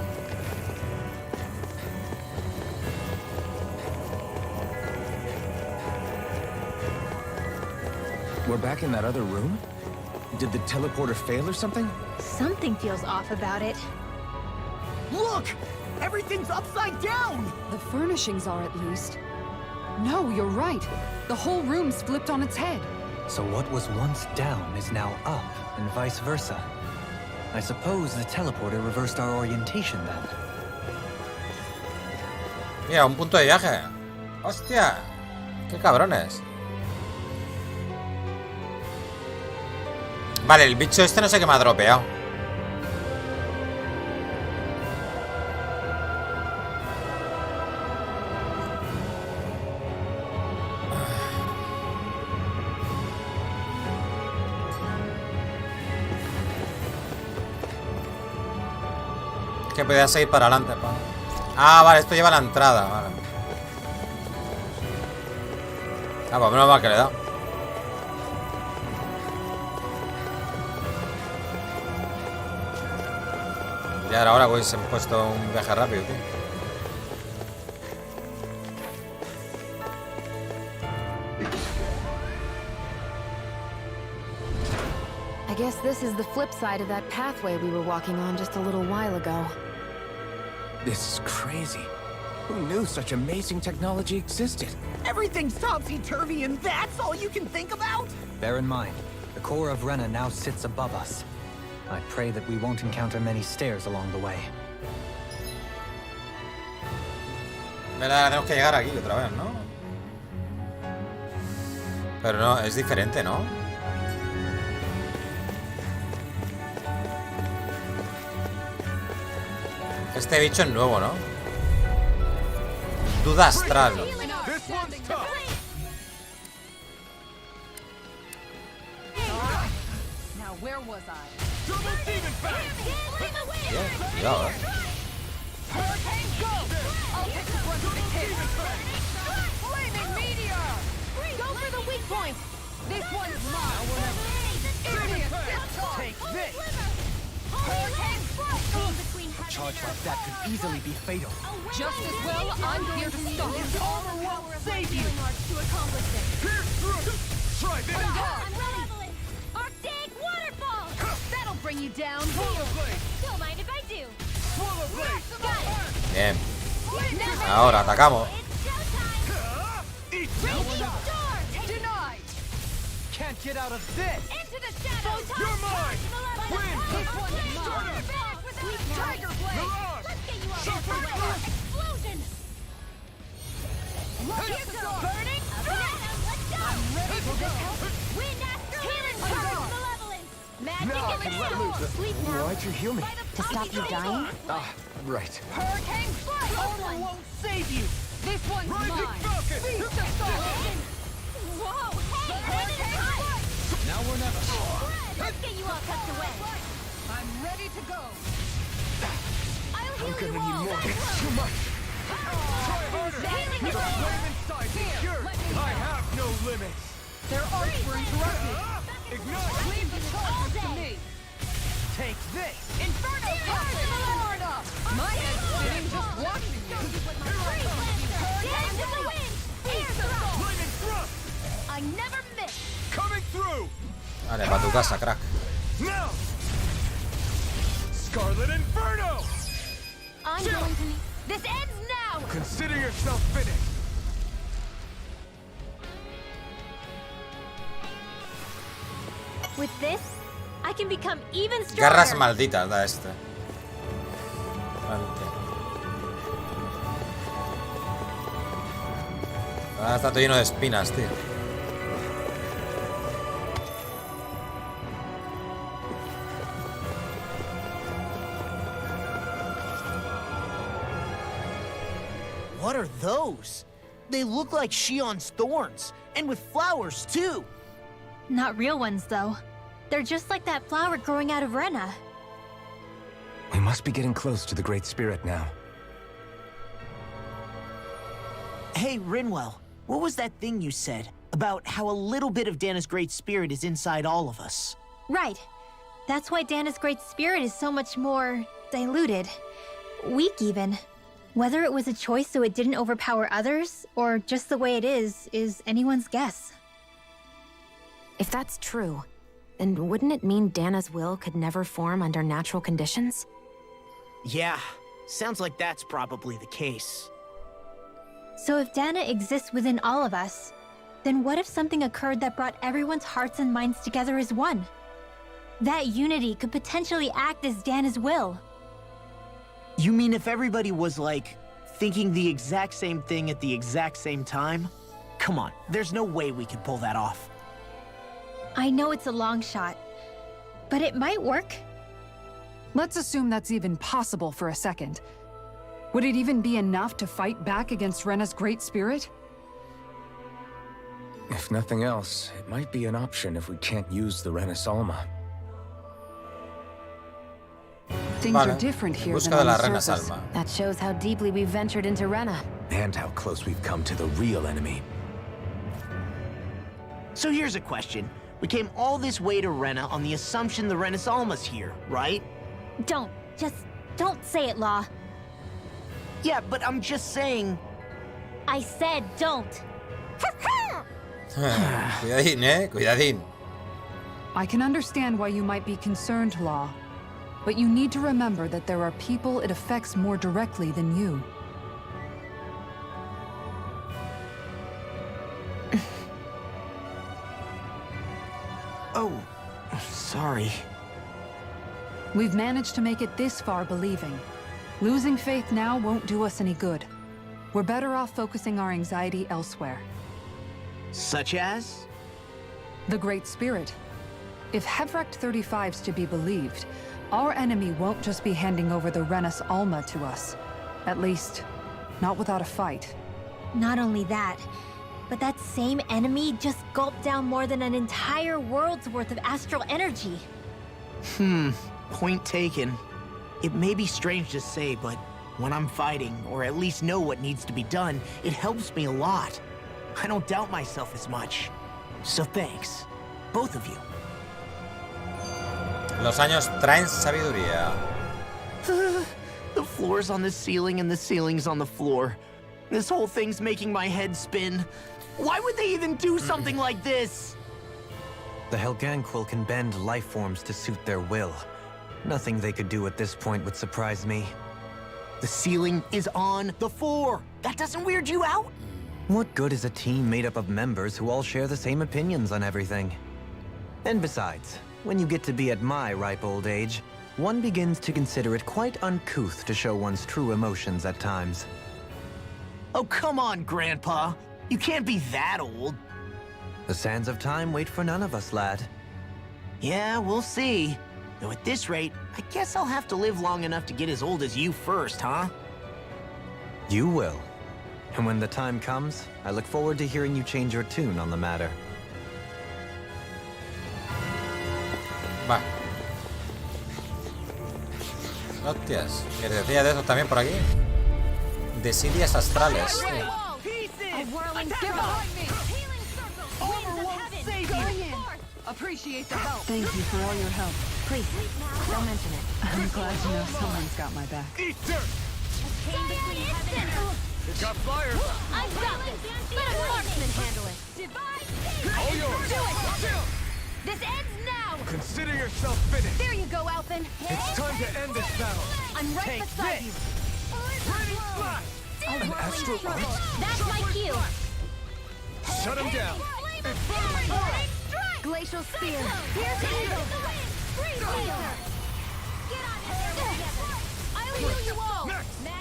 We're back in that other room? Did the teleporter fail or something? Something feels off about it. Look! Everything's upside down! The furnishings are, at least. No, you're right. The whole room's flipped on its head. So what was once down is now up, and vice versa. I suppose the teleporter reversed our orientation then. Mira, un punto de viaje. ¡Hostia! ¡Qué cabrones! Vale, el bicho este no sé qué me ha dropeado. Que podía seguir para adelante. Ah, vale, esto lleva a la entrada. Vale. Ah, pues menos mal que le he dado. Ya era hora, pues se han puesto un viaje rápido, tío. I guess this is the flip side of that pathway we were walking on just a little while ago. This is crazy. Who knew such amazing technology existed? Everything's topsy-turvy and that's all you can think about? Bear in mind, the core of Rena now sits above us. I pray that we won't encounter many stairs along the way. Verdad, tenemos que llegar aquí otra vez, ¿no? Pero no, es diferente, ¿no? Este bicho es nuevo, ¿no? Duda astral. Cuidado, A charge like that could easily be fatal. Just as well, I'm here to stop it. His armor won't save you! Try this! I'm leveling! Arctic waterfall! That'll bring you down. Don't mind if I do. Got it. Bien. Ahora atacamos. Denied! Can't get out of this! Into the shadows! You're mine! Win! This one's mine! Tiger blade! Let's get you out of the way! Explosion! Here goes! Burning! Let's go! I'm ready to go! Wind after healing powers malevolence! Magic Now I can let loose. Sleep now! Why'd you heal me? To stop you dying? Ah, right. Hurricane strike! Armor won't save you! This one's mine! Beast of Falcon! Whoa! Hey! Hurricane strike! Now we're never. Let's get you all tucked away! I'm ready to go. I'm gonna need more. Too much. Try harder. The flame inside is cured. I have no limits. Their arcs were interrupted! Ignite. Leave the charge to me. Take this. Inferno! Florida. My head's spinning just watching you! Dance in the wind! Air thrust! Lightning thrust. I never miss! Coming through. Vale, para tu casa, crack. Now. Scarlet Inferno. I'm going to need... This ends now! Consider yourself finished. With this, I can become even Garras stronger. malditas da este. Ah, está todo lleno de espinas, tío. What are those? They look like Shion's thorns, and with flowers too. Not real ones, though. They're just like that flower growing out of Rena. We must be getting close to the Great Spirit now. Hey, Rinwell, what was that thing you said about how a little bit of Dana's Great Spirit is inside all of us? Right. That's why Dana's Great Spirit is so much more diluted. Weak, even. Whether it was a choice so it didn't overpower others, or just the way it is anyone's guess. If that's true, then wouldn't it mean Dana's will could never form under natural conditions? Yeah, sounds like that's probably the case. So if Dana exists within all of us, then what if something occurred that brought everyone's hearts and minds together as one? That unity could potentially act as Dana's will. You mean if everybody was, like, thinking the exact same thing at the exact same time? Come on, there's no way we could pull that off. I know it's a long shot, but it might work. Let's assume that's even possible for a second. Would it even be enough to fight back against Rena's Great Spirit? If nothing else, it might be an option if we can't use the Rena Salma. Things are different here than on the surface. That shows how deeply we've ventured into Rena. And how close we've come to the real enemy. So here's a question. We came all this way to Rena on the assumption the Rena Salma's here, right? Don't say it, Law. Yeah, but I'm just saying... I said don't. Cuidadín, cuidadín. I can understand why you might be concerned, Law. But you need to remember that there are people it affects more directly than you. Oh, sorry. We've managed to make it this far believing. Losing faith now won't do us any good. We're better off focusing our anxiety elsewhere. Such as? The Great Spirit. If Hevrecht 35's to be believed, our enemy won't just be handing over the Renas Alma to us. At least, not without a fight. Not only that, but that same enemy just gulped down more than an entire world's worth of astral energy. Point taken. It may be strange to say, but when I'm fighting, or at least know what needs to be done, it helps me a lot. I don't doubt myself as much. So thanks, both of you. Los años traen sabiduría. The floor's on the ceiling and the ceiling's on the floor. This whole thing's making my head spin. Why would they even do something like this? The Helganquil can bend life forms to suit their will. Nothing they could do at this point would surprise me. The ceiling is on the floor. That doesn't weird you out? What good is a team made up of members who all share the same opinions on everything? And besides, when you get to be at my ripe old age, one begins to consider it quite uncouth to show one's true emotions at times. Oh, come on, Grandpa. You can't be that old. The sands of time wait for none of us, lad. Yeah, we'll see. Though at this rate, I guess I'll have to live long enough to get as old as you first, huh? You will. And when the time comes, I look forward to hearing you change your tune on the matter. Va. Hostias, que decía de eso también por aquí. Desidias astrales. Appreciate the help. Thank you for all your help. Please, don't mention it. I'm glad to know someone's got my back. Eat dirt! It got fire! I've got this! Let a marksman handle it! All yours! Do it! This ends now! Consider yourself finished! There you go, Alphen! It's time to end this battle! I'm right Take beside this. you! Ready, flash! A An whirling astral struggle! arch? That's my cue! Shut him down! It's burning! Glacial spear! Here's the eagle! Freeze laser! Get on it! I'll heal you all!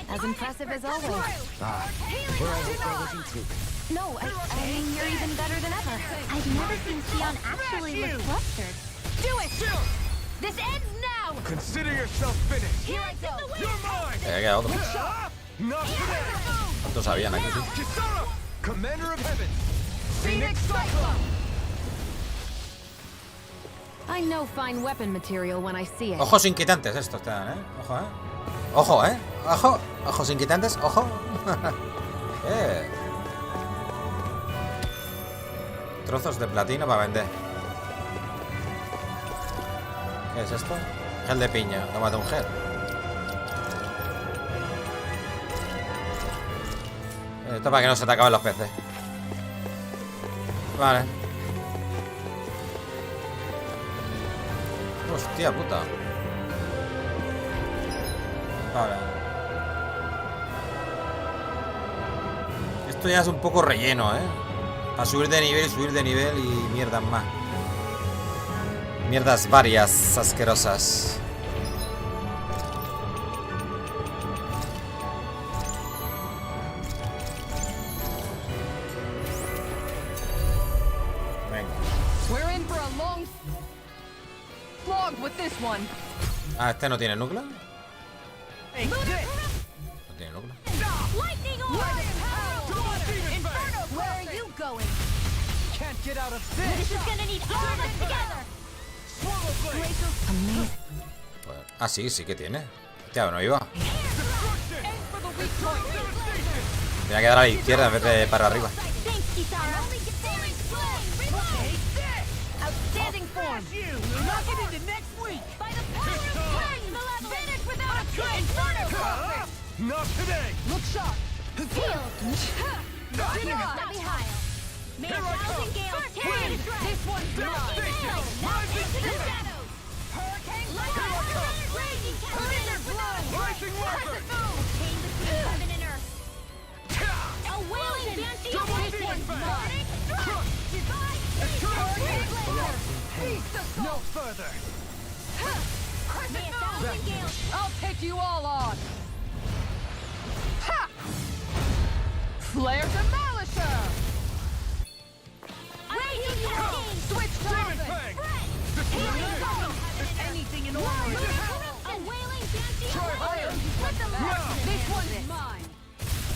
As impressive as always. Where I hope I wasn't too. No, I mean, you're even better than ever. I've never seen Xion actually look flustered. Do it! This ends now! Consider yourself finished! Here I go! You're mine! Ha quedado otro. Not today! ¿Cuántos sabían aquí? Kisara! Commander of Heaven! Phoenix Cyclone! I know fine weapon material when I see it. Ojos inquietantes estos te dan, Ojo, Ojo, Ojo. Ojos inquietantes, ojo. Trozos de platino para vender. ¿Qué es esto? Gel de piña. Tómate un gel. Esto para que no se te acaben los peces. Vale. Hostia puta. Vale. Esto ya es un poco relleno, a subir de nivel y mierdas más. Mierdas varias, asquerosas. Ah, este no tiene núcleo. No tiene núcleo. Ah, sí, sí que tiene. Hostia, no iba. Tenía que dar a la izquierda en vez de para arriba. Not today. Look sharp. Heal. Let me higher. May 1,000 gales carry. This one's mine. Into the shadows. Hurricane raging rising water. Chain between heaven and earth. A wailing banshee. This one's mine. No further. May 1,000 gales. I'll take you all on. Ha! Flare Demolisher! Switch target! Anything in order! A wailing banshee! Try higher! This one's mine!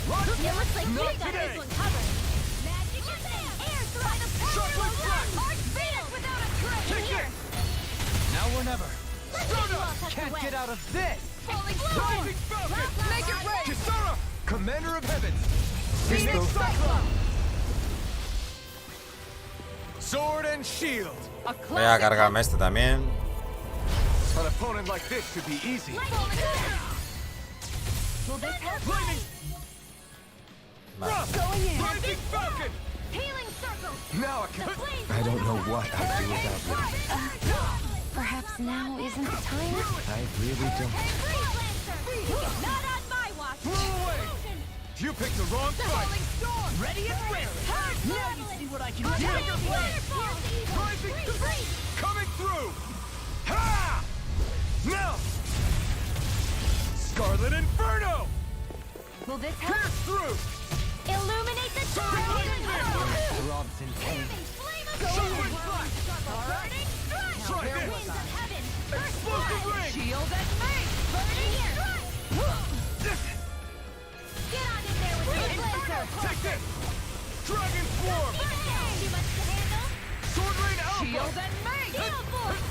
It looks like we got this one covered! Magic is there! Air through the power of heart field without a trace! Here! Now or never! Can't get out of this! Falling storm! Make it rain! Commander of Heavens! Phoenix Cyclone! Sword and shield! Voy a cargarme este también. An opponent like this should be easy. Will this help? Going in! Falcon! Healing circle! Now I don't know what I'd do without you. Perhaps now isn't the time? I really don't. Not on my watch! Move away! You picked the wrong fight! Ready and ready! Now you see what I can do! Coming through! Ha! Now! Scarlet Inferno! Will this help? Pierce through! Illuminate the dark! Rob's in pain. Shuffling flash! Burning strike! Try Winds this! of heaven! Explosive ring! Shield and me! Burning strike! Get on in there with your blazer! Take this! Dragon Swarm! Too much to handle! Sword Rain Alpha! Shield and me! Gale Force!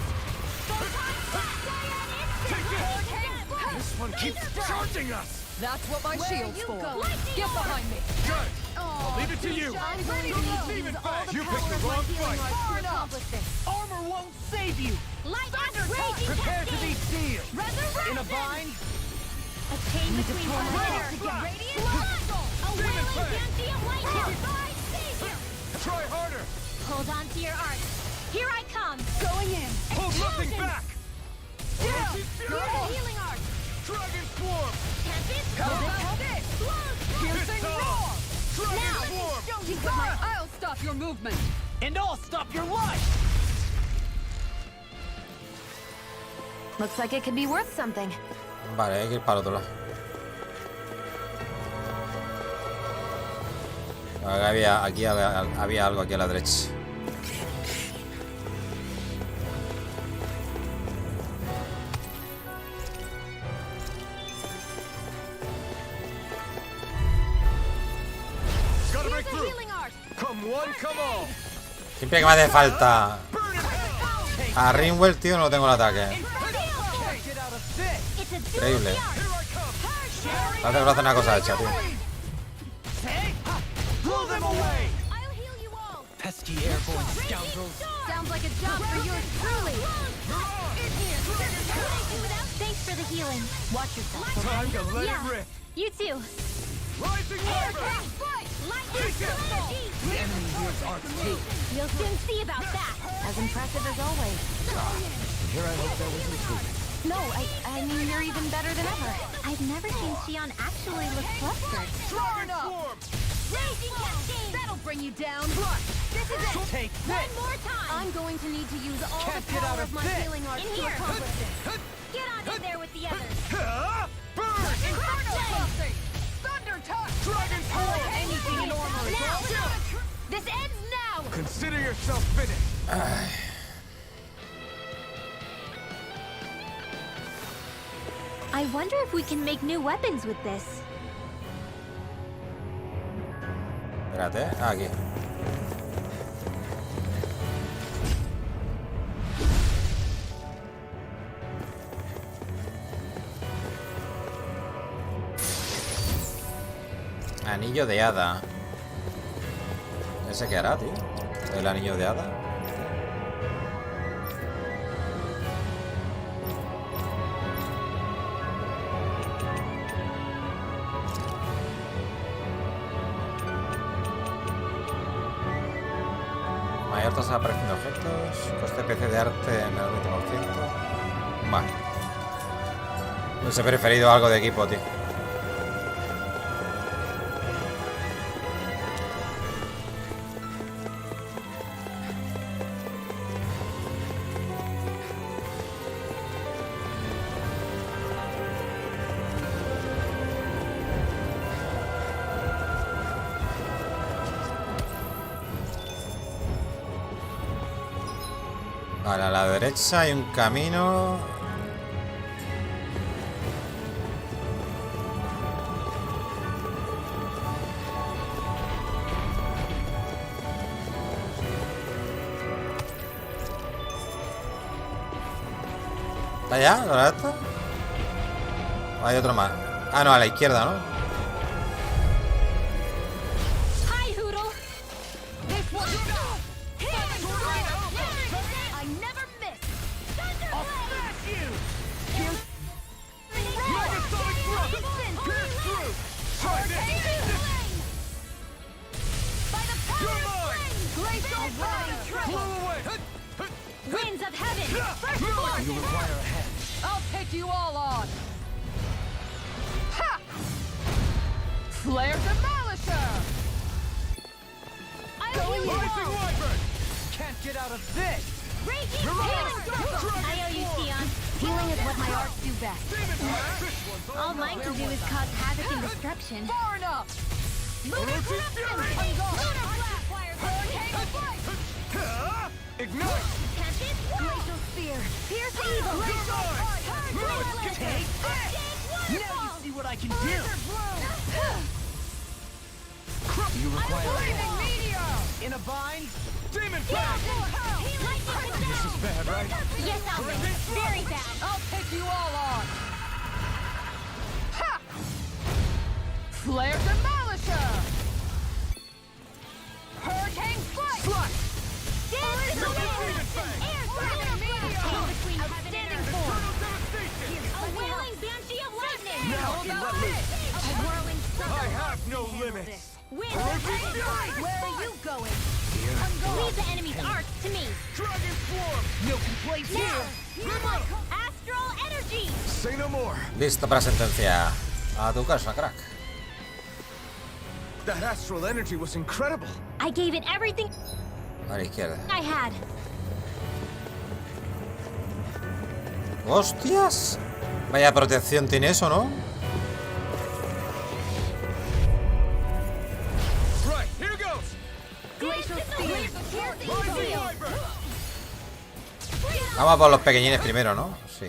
This one keeps charging us! That's what my shield's for! Get behind me! Good! I'll leave it to you! I'm ready to use all the You power picked the of my wrong healing fight! arts to accomplish this! Armor won't save you! Thunder raging Prepare to be cascade! sealed! Resurrection! In a bind? A chain between heaven and earth! Radiant blood! A wailing banshee of lightning! By savior! Try harder! Hold on to your arts! Here I come! Going in! Hold nothing back! Down! Healing arts! Dragon Swarm! Tempest! How about this? Piercing roar! Dragon Swarm! I'll stop your movement! And I'll stop your life! Looks like it could be worth something. Vale, hay que ir para el otro lado. Aquí había algo aquí a la derecha. Come one, come all! Siempre que me hace falta A Ringwell, tío, no tengo el ataque. Increíble. Parece que no hace una cosa hecha, tío. Pesky airborne scoundrels. Sounds like a job for yours truly. Thanks for the healing. Watch yourself. Time to let Yeah. it rip. You too. Rising Wyvern. The enemy here's Arc's tape. You'll soon see about that. As impressive as always. Here I hope there was improvement. No, I mean, you're even better than ever. I've never seen Xion actually look flustered. Turn up. Raging cascade. That'll bring you down. This is it. Take One this. more time. I'm going to need to use all Can't the get out power of of my this. healing arts In to here. accomplish this. Get on in there with the others. Burn! Inferno crossing. Thunder touch. Dragon sword. Anything in armor is Now. all. This ends now. Consider yourself finished. I wonder if we can make new weapons with this. Espérate, aquí. Anillo de hada. ¿Ese qué hará, tío? El anillo de hada. Mayor tasa de aparición de objetos. Coste PC de arte en el 20%. Vale. No sé, he preferido algo de equipo, tío. Vale, a la derecha hay un camino. ¿Está allá? ¿Lo de esto? ¿O hay otro más? Ah, no, a la izquierda, ¿no? Hi, Hoodle. This one. I never miss. I'll smash you! By the power of spring, glacial rain trouble. Winds of heaven. First blood. You require a hand. I'll take you all on. Ha! Flare Demolisher. Rising Wyvern! Can't get out of this! Raging Healing. I owe you, Xion. Healing is what my arts do best. All mine can do is cause havoc and destruction. Far enough. Lunar Corruption. Lunar Blast. Hurricane Flight. Ignite! Catch it. Glacial Spear. Pierce evil. Glacial Heart. Take this. Now you see what I can do. You require a hand. Meteor. In a bind? Demon Blast! This is bad, right? Yes, Alvin. Very bad. I'll take you all on. Ha! Flare Demolisher. Hurricane Flight. Flush! Dance in the wind. Air Thunder Meteor. Between heaven and Outstanding earth. form. A wailing banshee of lightning. Now I can let loose. A whirling thunder. I have no limits. Wind of rain. Where are you going? Leave the enemy's arcs to me. Dragon Swarm! No complaints Now, here. hear my astral energy. Say no more. Listo para sentencia. A tu casa, crack. That astral energy was incredible. I gave it everything A la izquierda. I had. ¡Hostias! Vaya protección tiene eso, ¿no? Right, here goes! Glacial Spear. Rising Wyvern! Vamos a por los pequeñines primero, ¿no? Sí.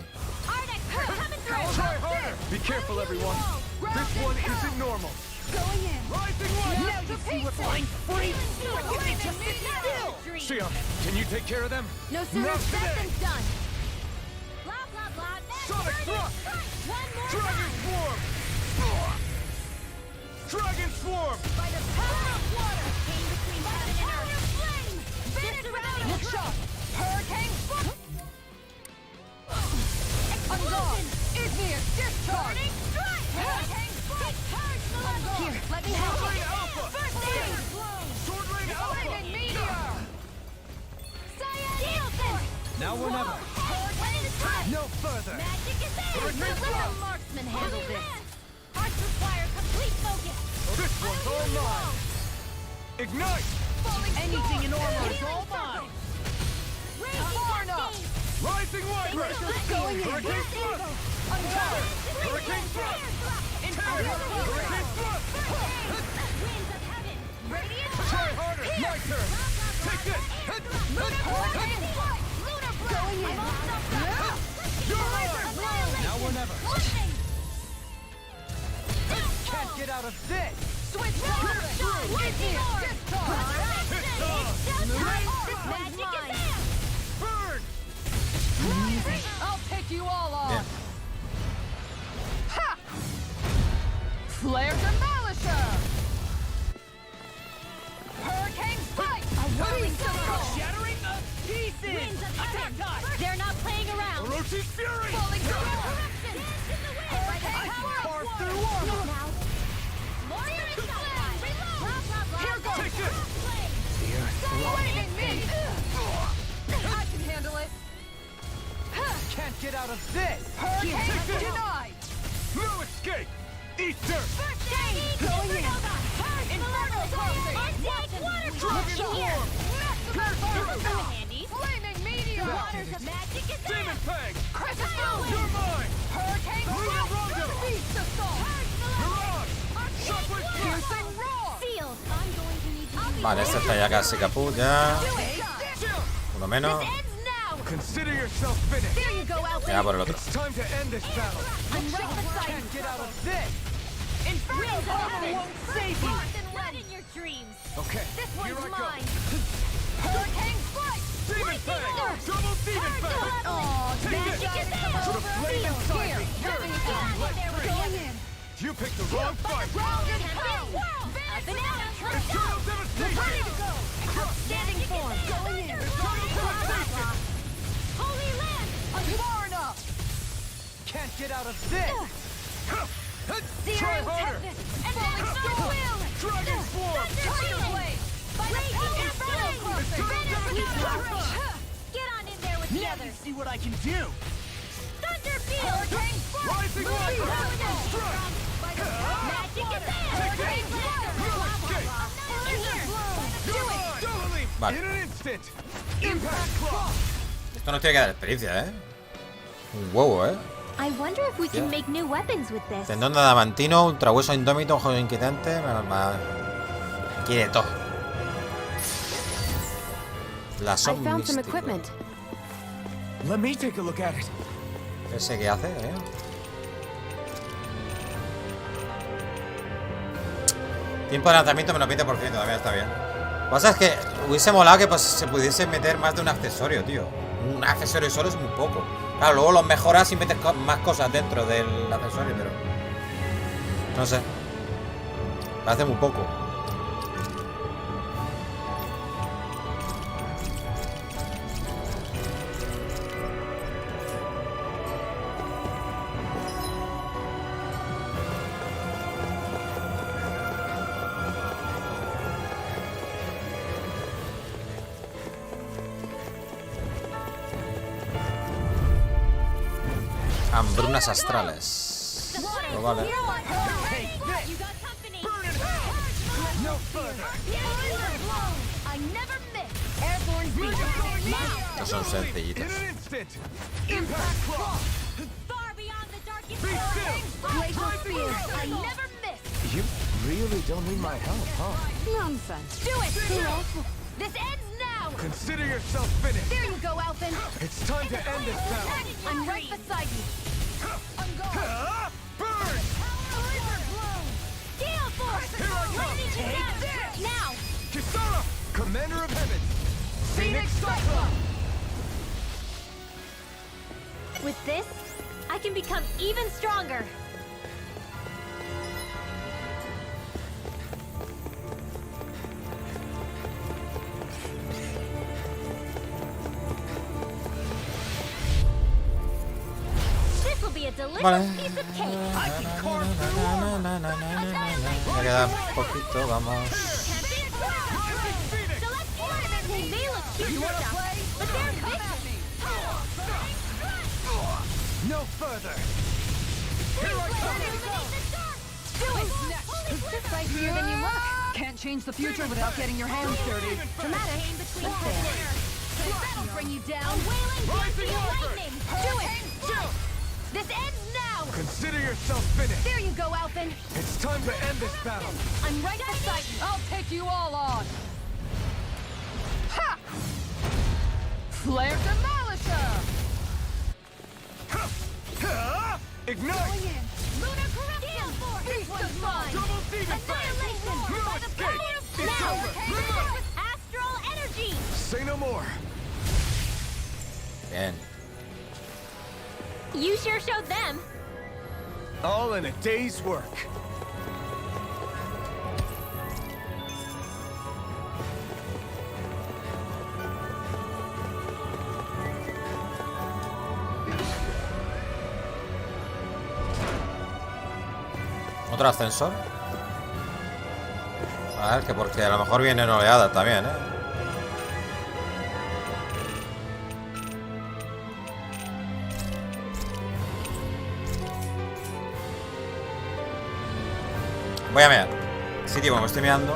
Try harder! Be careful, everyone. This one isn't normal. Going in. Rising one. Now you see what flying free. Just sit still. Sia, can you take care of them? No sooner Not said today. than done. Blah blah blah. Sonic thrust. One more Dragon time. swarm. Dragon swarm. By the power of water. Came between heaven and earth. Flame. Finish without a shot. Hurricane. Explosion. Izmir. Discharge. Strike. Hurricane. Charge the level. Here, let me help. Sword Lane Alpha. First aid. Sword Lane Alpha. Flaming meteor. Steel force. Now or never. Hurricane strike. No further. Magic is there. Hurricane Let strike. the marksman handle this. Hearts require complete focus. This one's all mine. Ignite. Anything in armor is all mine. Far enough. Rising Viper. Going in. Hurricane thrust. Uncover. Hurricane thrust. Tear. Hurricane thrust. Winds of heaven. Radiant Try harder. My turn. Take this. Hurricane strike. Lunar blast. Going in. You're mine. Now or never. Can't get out of this. Switch shot. Discharge. Magic is there. Burn. I'll take you all on. Bien. Ha! Flare Demolisher. Hurricane strike. A whirling circle. Shattering the pieces. Winds of Attack heaven. time. They're not playing around. Orochi's fury. Falling down. Hurricane Carve through armor. now. Warrior is shot. Blah, blah, blah. Here goes. Take this. Flaming me. I can handle it. Can't get out of this. Hurricane denied. No escape. Easter. First aid. Going in. Infernal crossing. Insect water Dragon in here. swarm. Handy. Flaming meteor. Waters of magic is there. Demon Fang. Crescent You're mine. Hurricane Lunar strike. Rondo. Beast assault. Mirage. Shockwave Blast. Piercing roar. Sealed. I'm going to need to Vale, este está ya casi caput, ya. Uno menos. Consider yourself finished. There you go, Alpha. Ya por el otro. It's time to end this battle. I'm right beside you. Can't get out of this. Infernal armor won't save you. Not in your dreams. Okay, This here one's I go. mine. Hurricane strike. Demon Fang. Double Demon Fang. Oh, Take this. magic is there. To the flame inside me. Going in. You picked the wrong fight. Round and pound. Up and out. Eternal devastation. Ready to go. Outstanding form. Going in. Devastation. Holy land. Far enough. Can't get out of this. Try Zero harder. tempest. And falling storm. Dragon swarm. Tiger blade. By the power of flame. Get on in there with the Now you others. see what I can do. Thunder field. Rising Viper. Strike. Magic is there. Take this. No escape. Do it. Double leap. Vale. In an instant. Impact Claw. Esto nos tiene que dar experiencia, ¿eh? Un huevo, ¿eh? I wonder if we can make new weapons with this. Tendón de adamantino, ultrahueso indómito, ojo inquietante. Quiere todo. La I found some místico. equipment. Let me take a look at it. Ese que hace, ¿eh? Tiempo de lanzamiento menos 20%, también está bien. Lo que pasa es que hubiese molado que pues, se pudiese meter más de un accesorio, tío. Un accesorio solo es muy poco. Claro, luego los mejoras y metes más cosas dentro del accesorio, pero... No sé. Parece muy poco. Hambrunas astrales. Pero vale. No further. Estos son sencillitos. In an instant. Impact Claw. Be still. You really don't need my help, huh? Nonsense. Do it. This ends now. Consider yourself finished. There you go, Alphen. It's time to end this battle. I'm right beside you. I'm going. Burn! Steel force. Take this! Now! Kisara! Commander of Heaven! Phoenix Cyclone! With this, I can become even stronger. This will be a delicious piece of cake. I can carve through armor. Me queda poquito, vamos. They look cute and stuff, but they're vicious. No further. Here I come. Do it. It's just spicier than you look. Can't change the future without getting your hands dirty. Dramatic. That'll bring you down. A wailing Dancing lightning. Do it. This ends now. Consider yourself finished. There you go, Alphen. It's time to end this battle. I'm right beside you. I'll take you all on. Ha! Flare Demolisher! Ignite! Lunar corruption! This one's mine! Double demon Annihilation! By the power of now! With astral energy! Say no more. Bien. You sure showed them. All in a day's work. Otro ascensor. A ver, que porque a lo mejor viene una oleada también, ¿eh? Voy a mear. Sí, tío, me estoy meando.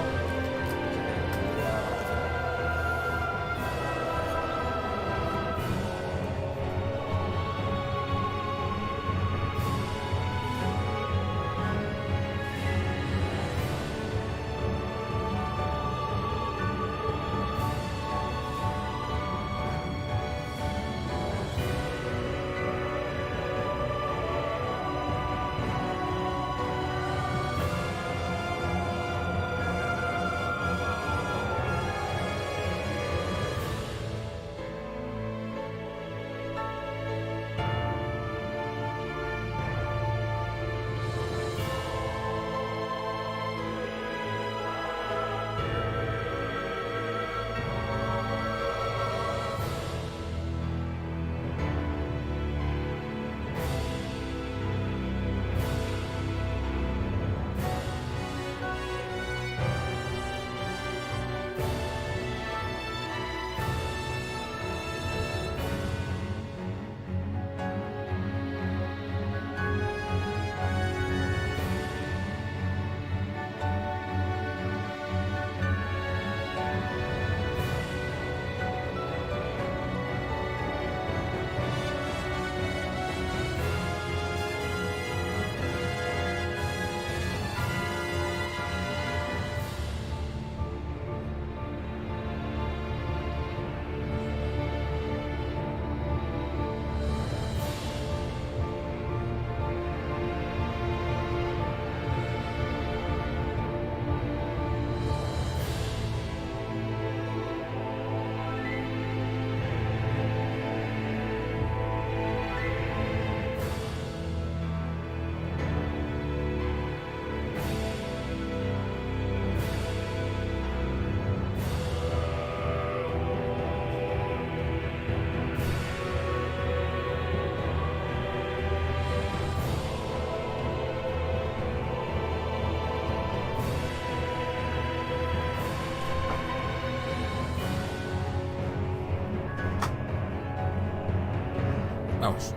Vamos.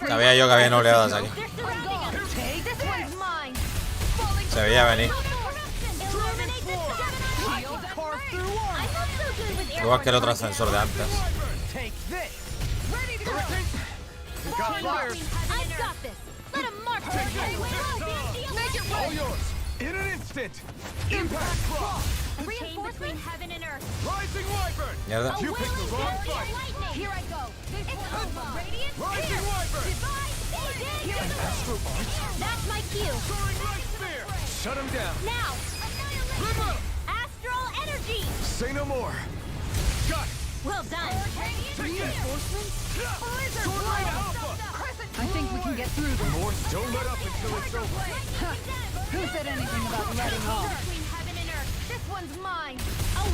Sabía yo que había oleadas aquí. Se veía venir. Igual que el otro ascensor de antes. Take this. Ready to go. Got fire. I've got this. Let him march their way. Make it All right. yours. In an instant. Impact cross. Reinforcement heaven and earth. Rising wyvern. Mierda. You picked the wrong fight. Here I go. It's over. Radiant. Rising wyvern. Here I go. That's my cue. Soaring light spear. Shut him down. Now. Ripjaws. Astral energy. Say no more. Got it. Well done. Reinforcements. Sword Rain Alpha. I think we can get through them. North, don't let up until it's over. Who said anything about letting off? Between heaven and earth. This one's mine. A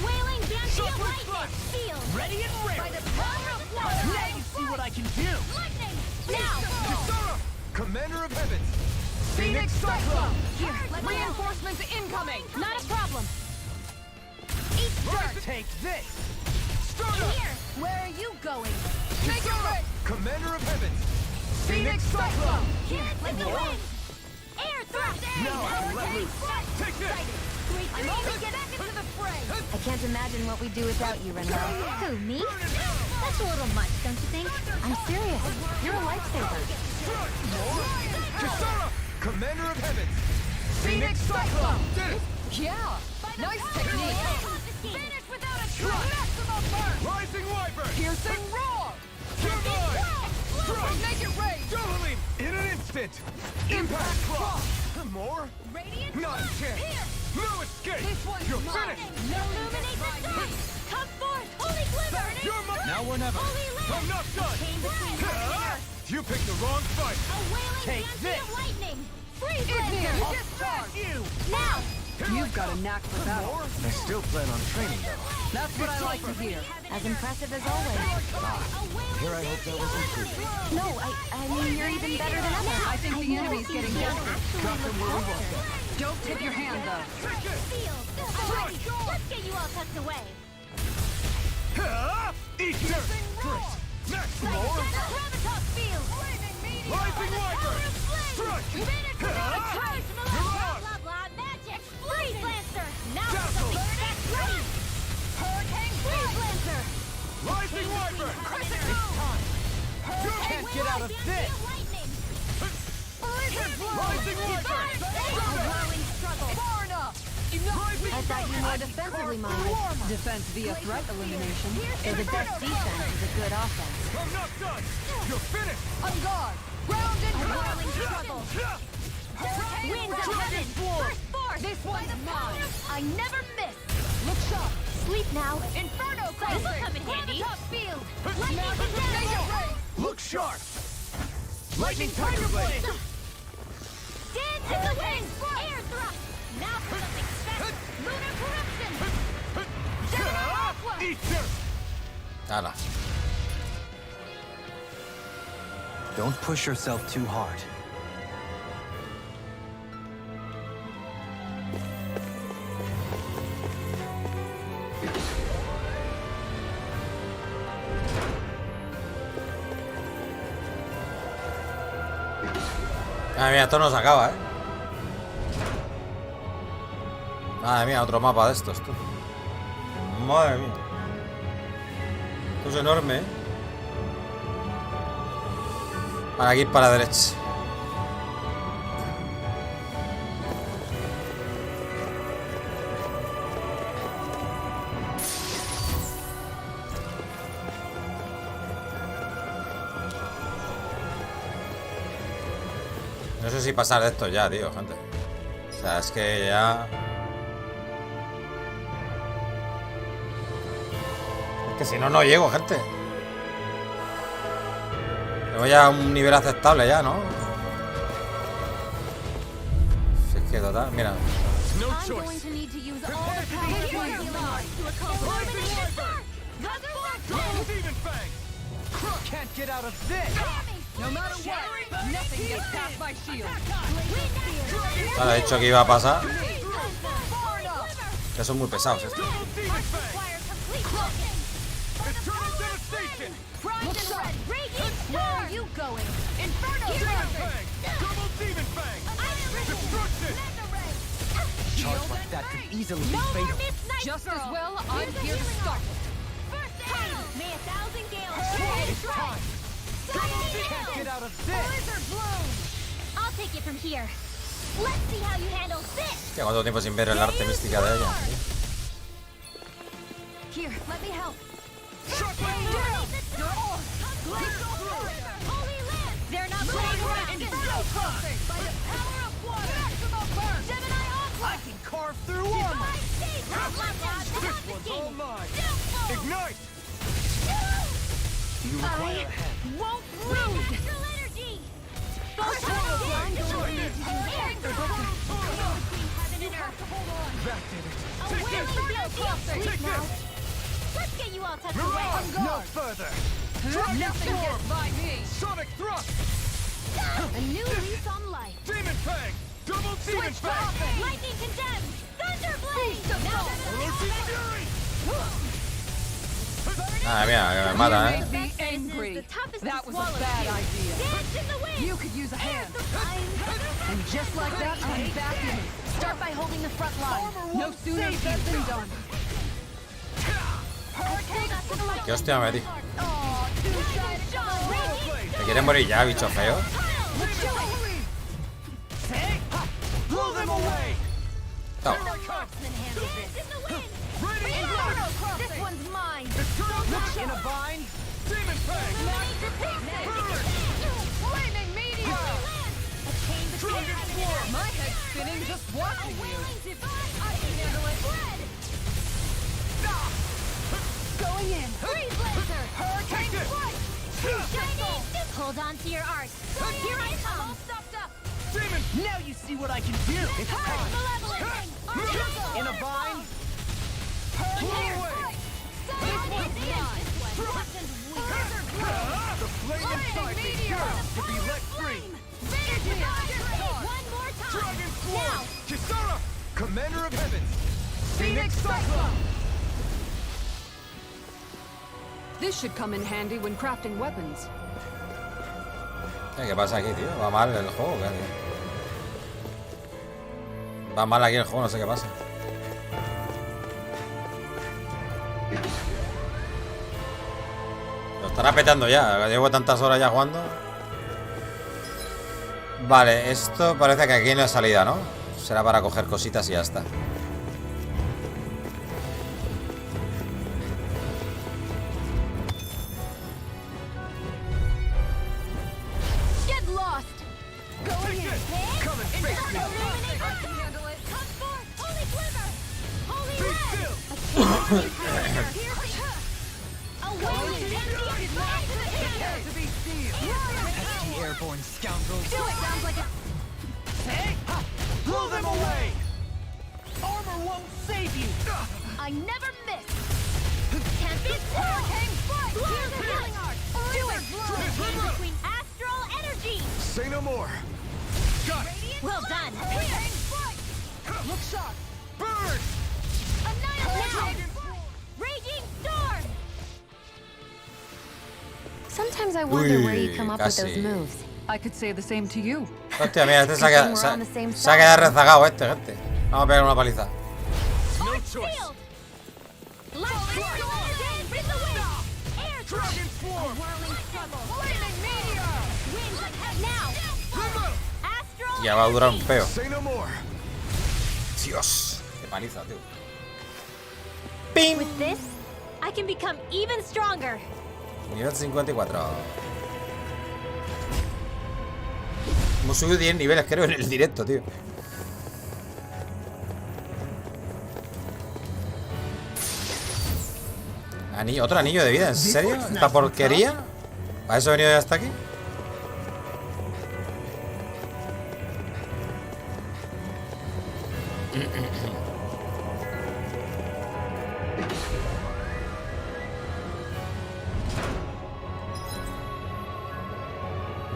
wailing banshee of lightning. Field. Ready and ready. By the power of water. Now you see what I can do. Lightning. Now. Kisara, Commander of Heavens. Phoenix Cyclone. Here. Reinforcements incoming! Not a problem. Eastern. Take this. Here. Where are you going? Kisara, Commander of Heavens. Phoenix Cyclone. Here. Like the wind. Air thrust. Now I can let loose. Take this. I'm only get back into the fray. I can't imagine what we'd do without you, Rena. Who, me? That's a little much, don't you think? I'm serious. You're a lifesaver. Kisara, Commander of Heavens. Phoenix Cyclone. Did it. Yeah! Nice technique! Finish without a try. Maximum burn. Rising wyvern. Piercing roar! You're mine. Make it rain! Dueling in an instant. Impact cross. More? Radiant. Not a chance. Here. No escape. This one's You're mine. finished. Illuminate the sky. Come forth, holy glimmer. You're mine. Now or never. Holy land. I'm not done. Came between heaven and earth. You picked the wrong fight. A wailing Take banshee this. of lightning. Freeze Ignium. laser. Discharge you. Now. You've got a knack for battle. I still plan on training, though. That's what I like to hear. As impressive as always. Here I hope that was improved. No, I mean, you're even better than ever. I think the enemy's getting desperate. Got them where we want them. Don't tip your hand, though. Let's get you all tucked away. Eat dirt. Great. Next more. Gravitas field. Rising wyvern. Strike. Finish with a charge. Blah, blah, blah. Magic. Freeze lancer. Now something ready. Hurricane freeze lancer. Rising wyvern. It's time. You can't get out of this. Rising wyvern. Whirling struggle. Far enough! I thought you more defensively minded. Defense via threat elimination. So the best defense is a good offense. I'm not done. You're finished. On guard! Ground and A whirling struggle. Winds of heaven. Burst forth. This one's mine! I never miss. Look sharp! Sleep now. Inferno This will closing! come in handy. Gravitas field! Lightning Make it condemned. rain! Look sharp. Lightning Tiger Blade. Dance in the wind. Air thrust. Now for something special. Lunar corruption. Eat dirt. Hala. Don't push yourself too hard. Madre mía, esto no se acaba, ¿eh? Madre mía, otro mapa de estos, tú. Madre mía. Esto es enorme, ¿eh? Para aquí para la derecha. No sé si pasar de esto ya, tío, gente. O sea, es que ya... Es que si no, no llego, gente. Tengo ya un nivel aceptable ya, ¿no? Si es que total, mira. No I'm choice. going to need to use all the power of my healing arts to accomplish the spark. Demon Fang. Can't get out of this. No matter what, nothing gets past my shield. Vale, he dicho que iba a pasar. Far enough! Que son muy pesados estos. Double Demon Fang. Eternal devastation. Primed and red. Radiant Where are star. you going? Inferno Demon closing! Fang. Double Demon Fang. Destruction. Charge like that could easily be No more fatal. Miss Night Just Girl. as well, I'm here to stop it. It's time. Can't get out of this. Blizzard bloom. I'll take it from here. Let's see how you handle this. Llevo todo tiempo sin ver el arte mística de ella. Here, let me help. They're not playing around. By the power of water. Gemini Aqua. I can carve through armor. This one's all mine. Ignite. You require a hand. Won't move. Natural energy. Let's get you all tucked away. No further. Nothing gets by me. Sonic thrust. A new lease on life. Demon Fang. Double Demon Fang. Lightning condemned. Thunderblade. Ah, mira, que me mata, ¿eh? Be angry. That was a bad idea. You could use a hand. And just like that, I'm back in it. Start by holding the front line. No sooner said than done. ¿Qué hostia me metí? ¿Te quieres morir ya, bicho feo? No. This one's mine. In a bind. Demon Fang. Flaming meteor. A chain between My head's spinning just watching you. I can handle it. Going in. Freeze laser. Hurricane strike. Shining. Hold on to your art. Here I come. All stopped up. Demon. Now you see what I can do. It's time. Malevolent. In a bind. The flame inside me yearns to be let free. One more time. Dragon Swarm. Kisara. Commander of Heavens. Phoenix Cyclone. This should come in handy when crafting weapons. ¿Qué pasa aquí, tío? Va mal el juego, ¿qué, tío? Va mal aquí el juego, no sé qué pasa. Lo estará petando ya, llevo tantas horas ya jugando. Vale, esto parece que aquí no hay salida, ¿no? Será para coger cositas y ya está. Airborne scoundrels. Do it. Sounds like a... Hey! Blow them away! Armor won't save you! I never miss! Can't be hurricane strike! Here's a healing art! Do it! In between astral energy! Say no more! Got it! Well done! Hurricane strike! Look sharp! Bird! Annihilation! Raging storm! Sometimes I wonder where you come up with those moves. I could say the same to you. Hostia, mira, este se ha quedado rezagado gente. Vamos a pegar una paliza. No choice. Dragon Swarm. Flaming meteor. Winds ahead now. Ya va a durar un peo. Say no more. Dios, qué paliza, tío. With this, I can become even stronger. Nivel 54. Hemos subido 10 niveles, creo, en el directo, tío. ¿Otro anillo de vida? ¿En serio? ¿Esta porquería? ¿Para eso he venido ya hasta aquí?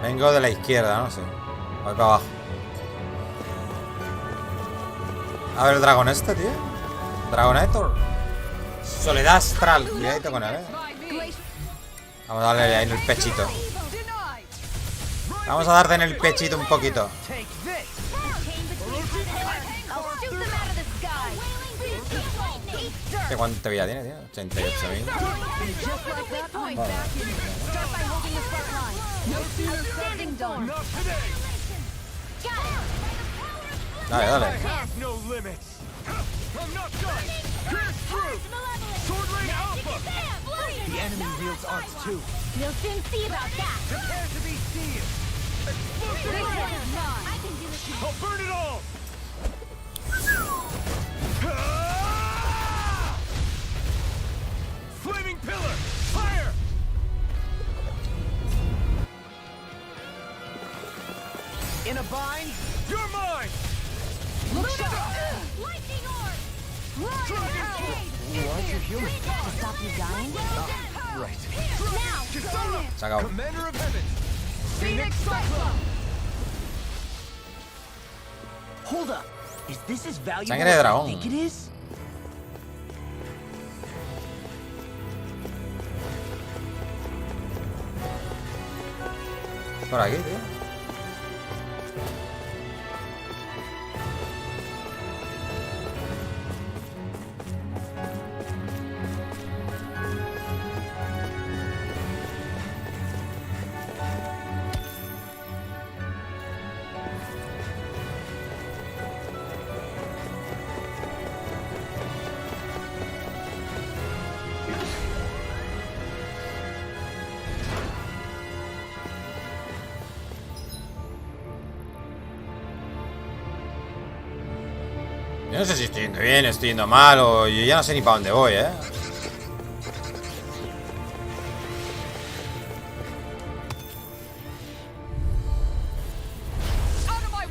Vengo de la izquierda, ¿no? Sí. Voy para abajo. A ver el dragón este, tío. Dragonator. Soledad astral. Cuidadito con él, Vamos a darle ahí en el pechito. Vamos a darte en el pechito un poquito. ¿Qué cuánto vida tiene, tío? 88.000. Dale, dale. The enemy wields arts too. You'll soon see about that. Prepare to be seen. Explosive I can do it. I'll burn it all. Flaming pillar, fire! In a bind, you're mine. Look sharp. Lightning orb. Why'd you heal me? To stop you dying? Right. Now, Se acabó. Commander of Heaven, Phoenix Cyclone. Hold up. Is this as valuable Sangre de as I dragón. think it is? Por aquí, tío. Yo no sé si estoy yendo bien, estoy yendo mal o yo ya no sé ni para dónde voy, ¿eh?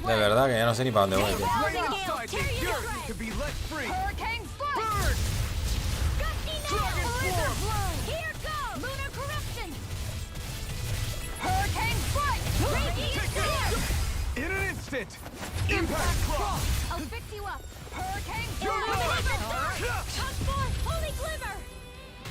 De verdad que ya no sé ni para dónde voy, tío. In an instant! Impact cross! I'll fix you up. Hurricane Holy Glimmer!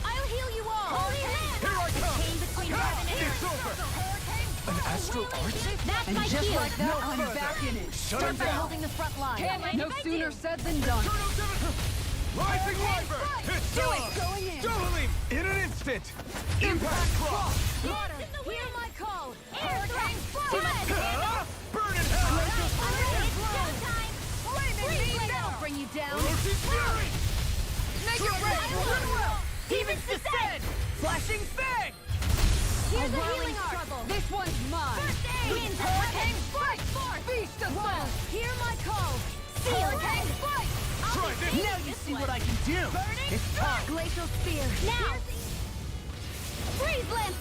I'll heal you all. Holy Hand! Here I come! Pain between heaven and It's earth. over! An astral art? That's And my just shield. like that, I'm back in it. Shut him Start by down! holding the front line. No sooner said than done. Rising Wyvern! It's on! Going in. Dueling! In an instant! Impact cross! Water, hear my call. Hurricane Burn in hell! It's showtime. That'll bring you down. Lucy's fury! Make it ready. Demons descend! Flashing fang! Here's a healing struggle. This one's mine. First aid. Winds of heaven. Strike forth. Beast of One. Hear my call. Seal. Try this! Now you see what I can do! It's time! Glacial spear. Now. Freeze limp.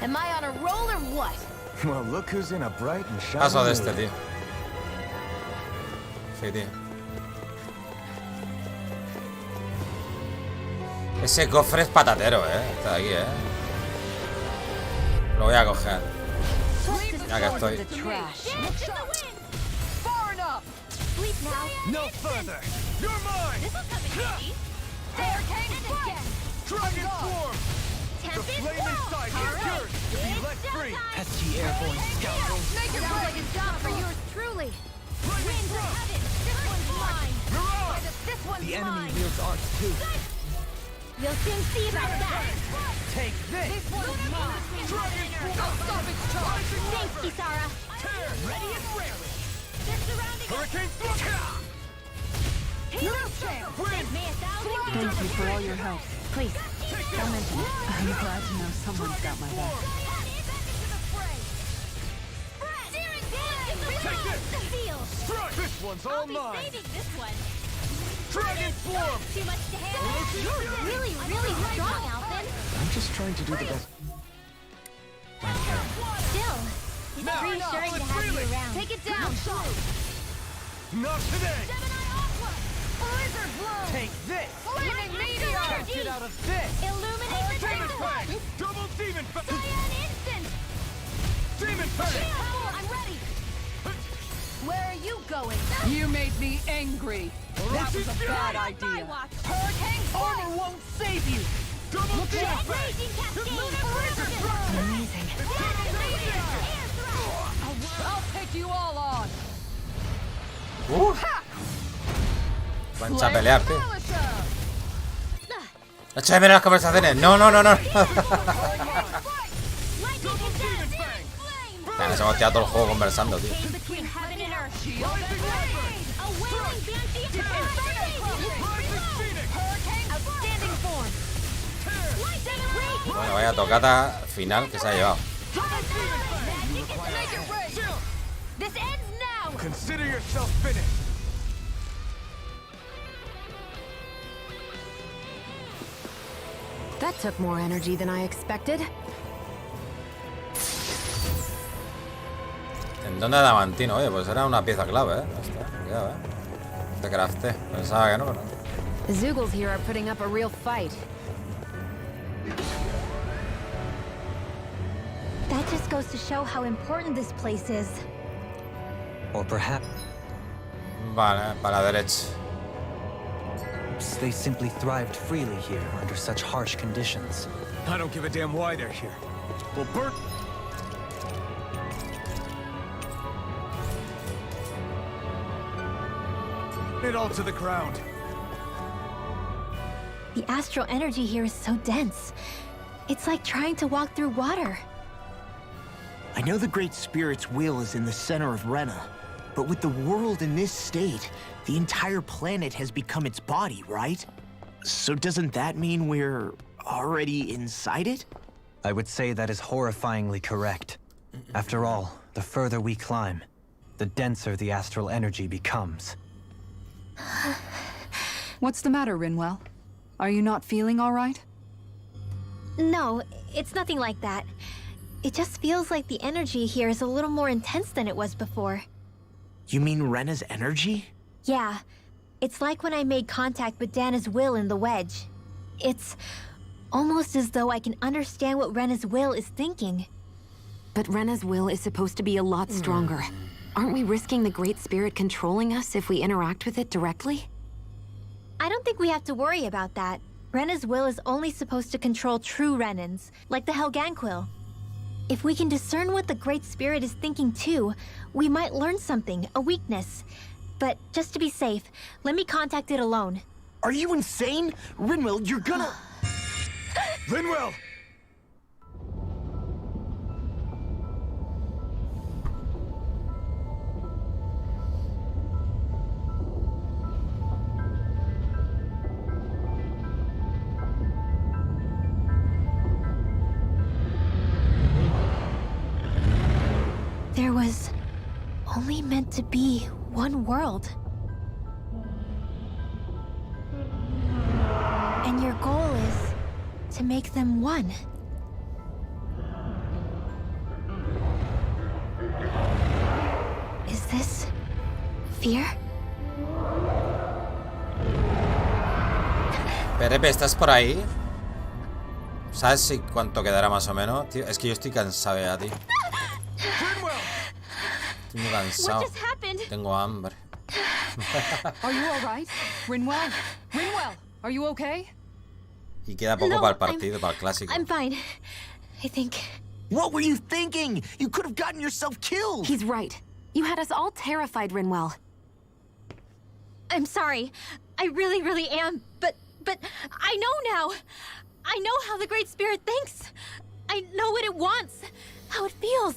Am I on a roll or what? Well, look who's in a bright and shiny Paso de este, mood. tío. Sí, tío. Ese cofre es patatero, Está aquí, Lo voy a coger. Ya que estoy. Sleep now. No further! You're mine! This'll come in handy. Hurricane again. Dragon Swarm! The Tempest flame wall. inside you is yours to be let free! Pesky airborne scoundrels. Make it like a job for yours truly. Winds of heaven. This one's mine. Mirage! This one's The enemy mine. wields arts too. You'll soon see about that. Take this! This one's mine. I'll stop its charge! Thanks, Kisara. Tear! Ready and raring! They're surrounding us. Hurricane Storm! No chance. Win! May 1,000 Thank you for all your help. Please, don't mention it. I'm glad to know someone's got my back. Take this! Strike! This one's all mine! Saving this one. Dragon Swarm! Too much to handle. You're really, really strong, Alphen. I'm just trying to do the best. Still, it's Now, reassuring to let's have you really- around. Take it down. Not today! Gemini Aqua. Blizzard blow. Take this! Flaming meteor. Can't get out of this! Illuminate the Demon distance. Fang! Double Demon Fang! Cyan instant. Demon Fang! I'm ready. Where are you going? You made me angry. That was a bad idea. Hurricane Armor won't save you! Double Demon Fang! Raging cascade. Amazing. Air I'll take you all on. Echa a pelear, tío. Echa de menos las conversaciones. No, no, no, no. Ya, nos hemos tirado todo el juego conversando, tío. Bueno, vaya tocata final que se ha llevado. Consider yourself finished. That took more energy than I expected. Tendón de adamantino, oye, pues era una pieza clave, ¿eh? Ya está, ya, ¿eh? Te crafté. Pensaba que no, pero no. The Zoogles here are putting up a real fight. That just goes to show how important this place is. Or perhaps... Vale, para la derecha. They simply thrived freely here under such harsh conditions. I don't give a damn why they're here. Well, Bert... it all to the ground. The astral energy here is so dense. It's like trying to walk through water. I know the Great Spirit's will is in the center of Rena, but with the world in this state, the entire planet has become its body, right? So doesn't that mean we're already inside it? I would say that is horrifyingly correct. After all, the further we climb, the denser the astral energy becomes. What's the matter, Rinwell? Are you not feeling all right? No, it's nothing like that. It just feels like the energy here is a little more intense than it was before. You mean Rena's energy? Yeah. It's like when I made contact with Dana's will in the wedge. It's almost as though I can understand what Rena's will is thinking. But Rena's will is supposed to be a lot stronger. Aren't we risking the Great Spirit controlling us if we interact with it directly? I don't think we have to worry about that. Rena's will is only supposed to control true Renans, like the Helganquil. If we can discern what the Great Spirit is thinking too, we might learn something, a weakness. But just to be safe, let me contact it alone. Are you insane? Rinwell, you're gonna... Rinwell! There was only meant to be one world. And your goal is to make them one. Is this fear? Perepe, ¿estás por ahí? ¿Sabes si cuánto quedará más o menos? Tío, es que yo estoy cansado ya, tío. Estoy muy cansado. Tengo hambre. Are you all right? Rinwell? Rinwell, are you okay? Y queda poco para el partido, para el clásico. I'm fine. I think. What were you thinking? You could have gotten yourself killed. He's right. You had us all terrified, Rinwell. I'm sorry. I really am. But I know now. I know how the Great Spirit thinks. I know what it wants. How it feels.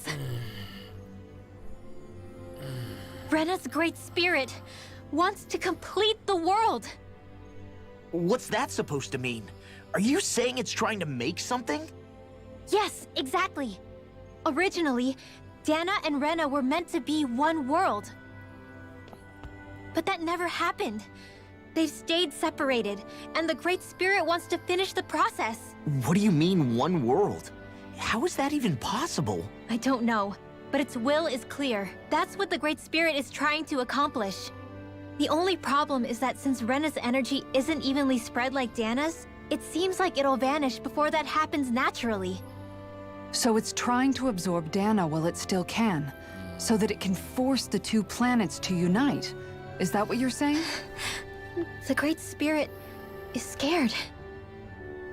Rena's Great Spirit wants to complete the world. What's that supposed to mean? Are you saying it's trying to make something? Yes, exactly. Originally, Dana and Rena were meant to be one world. But that never happened. They've stayed separated, and the Great Spirit wants to finish the process. What do you mean, one world? How is that even possible? I don't know, but its will is clear. That's what the Great Spirit is trying to accomplish. The only problem is that since Rena's energy isn't evenly spread like Dana's, it seems like it'll vanish before that happens naturally. So it's trying to absorb Dana while it still can, so that it can force the two planets to unite. Is that what you're saying? The Great Spirit is scared.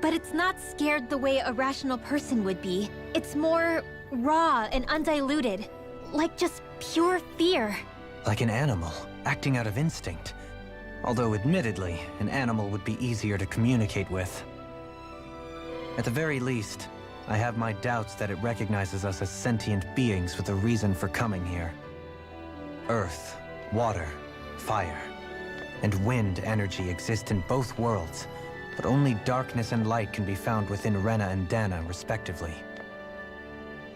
But it's not scared the way a rational person would be. It's more raw and undiluted, like just pure fear. Like an animal, acting out of instinct. Although, admittedly, an animal would be easier to communicate with. At the very least, I have my doubts that it recognizes us as sentient beings with a reason for coming here. Earth, water, fire, and wind energy exist in both worlds, but only darkness and light can be found within Rena and Dana, respectively.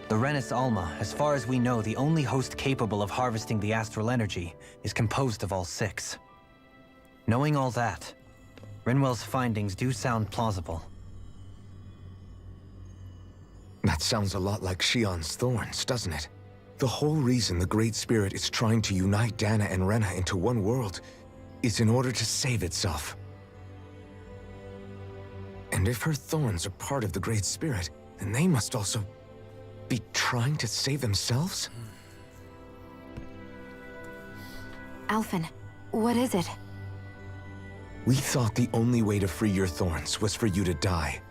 The Renis Alma, as far as we know, the only host capable of harvesting the astral energy, is composed of all 6. Knowing all that, Rinwell's findings do sound plausible. That sounds a lot like Shion's thorns, doesn't it? The whole reason the Great Spirit is trying to unite Dana and Rena into one world is in order to save itself. And if her thorns are part of the Great Spirit, then they must also be trying to save themselves? Alphen, what is it? We thought the only way to free your thorns was for you to die.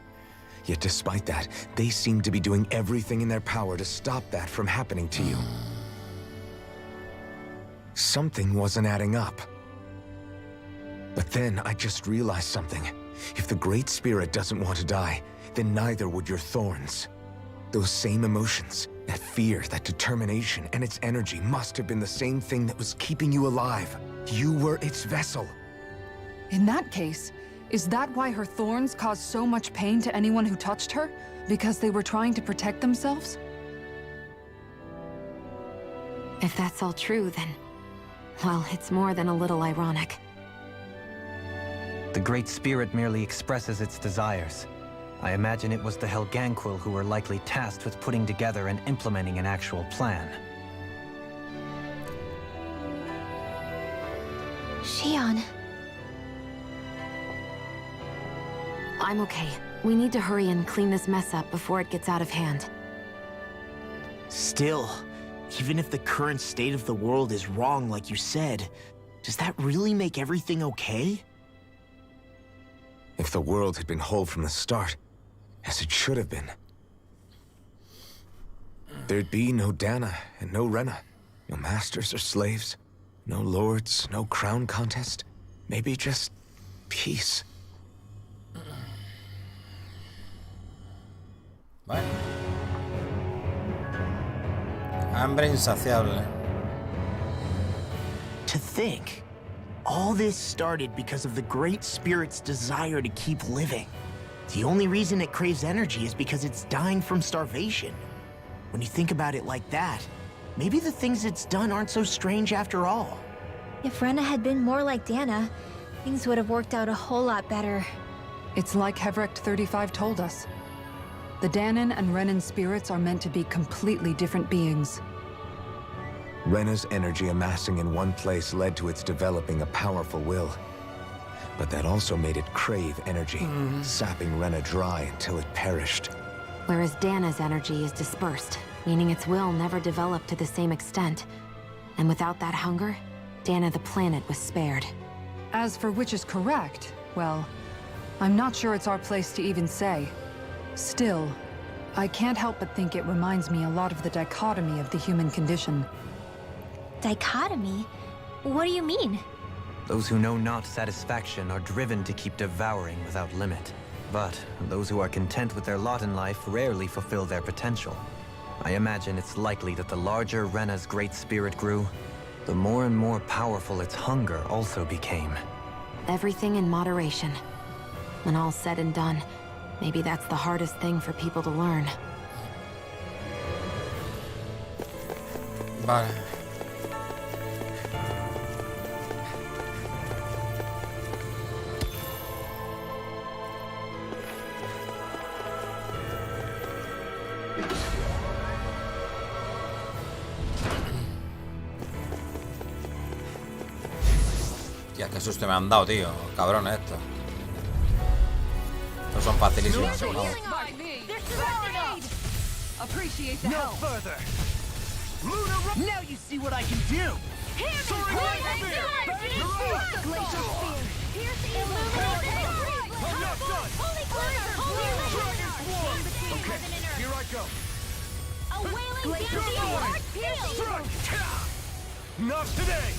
Yet despite that, they seem to be doing everything in their power to stop that from happening to you. Something wasn't adding up. But then I just realized something. If the Great Spirit doesn't want to die, then neither would your thorns. Those same emotions, that fear, that determination, and its energy must have been the same thing that was keeping you alive. You were its vessel. In that case, is that why her thorns caused so much pain to anyone who touched her? Because they were trying to protect themselves? If that's all true, then... well, it's more than a little ironic. The Great Spirit merely expresses its desires. I imagine it was the Helganquil who were likely tasked with putting together and implementing an actual plan. Shion. I'm okay. We need to hurry and clean this mess up before it gets out of hand. Still, even if the current state of the world is wrong like you said, does that really make everything okay? If the world had been whole from the start, as it should have been, there'd be no Dana and no Rena, no masters or slaves, no lords, no crown contest, maybe just peace. Vale. Hambre insaciable. To think, all this started because of the Great Spirit's desire to keep living. The only reason it craves energy is because it's dying from starvation. When you think about it like that, maybe the things it's done aren't so strange after all. If Rena had been more like Dana, things would have worked out a whole lot better. It's like Hevrect 35 told us. The Danan and Renan spirits are meant to be completely different beings. Rena's energy amassing in one place led to its developing a powerful will. But that also made it crave energy, sapping Rena dry until it perished. Whereas Dana's energy is dispersed, meaning its will never developed to the same extent. And without that hunger, Dana the planet was spared. As for which is correct, well, I'm not sure it's our place to even say. Still, I can't help but think it reminds me a lot of the dichotomy of the human condition. Dichotomy? What do you mean? Those who know not satisfaction are driven to keep devouring without limit. But those who are content with their lot in life rarely fulfill their potential. I imagine it's likely that the larger Rena's Great Spirit grew, the more and more powerful its hunger also became. Everything in moderation. When all's said and done, maybe that's the hardest thing for people to learn. Vale. Tía, qué susto me han dado, tío. Cabrón esto. Estos son facilísimos. Vamos. Appreciate the help. No further. Now you see what I can do. Okay, here I go. A wailing Not today.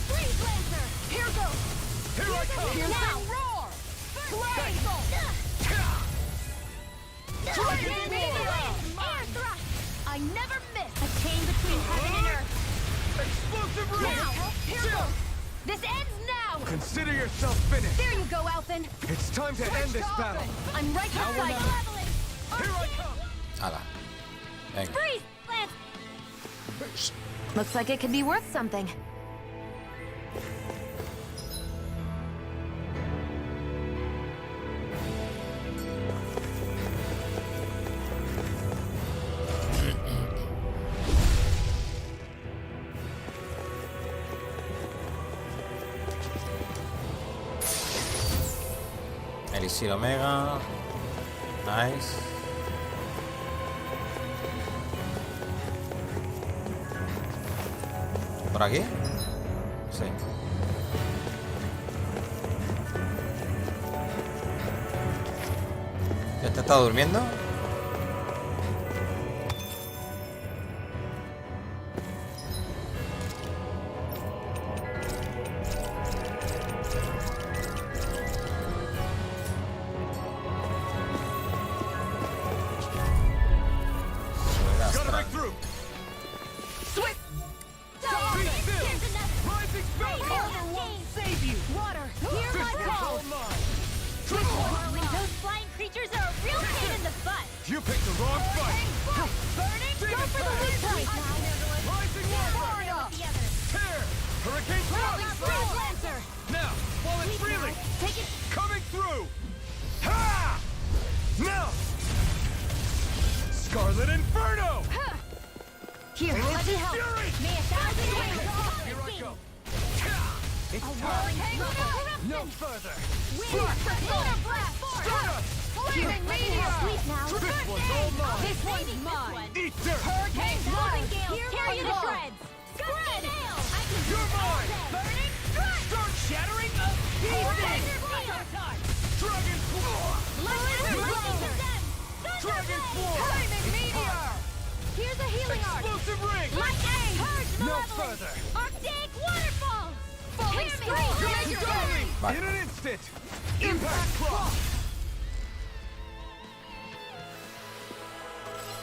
Here goes. I never miss. A chain between heaven and earth. Explosive ring! Now, here goes. This ends now. Consider yourself finished. There you go, Alphen. It's time to end this battle. I'm right beside you. Leveling. Here I come. Hala. Venga. Freeze, Lance. Looks like it could be worth something. Elixir Omega. Nice. ¿Por aquí? Sí. ¿Este está durmiendo?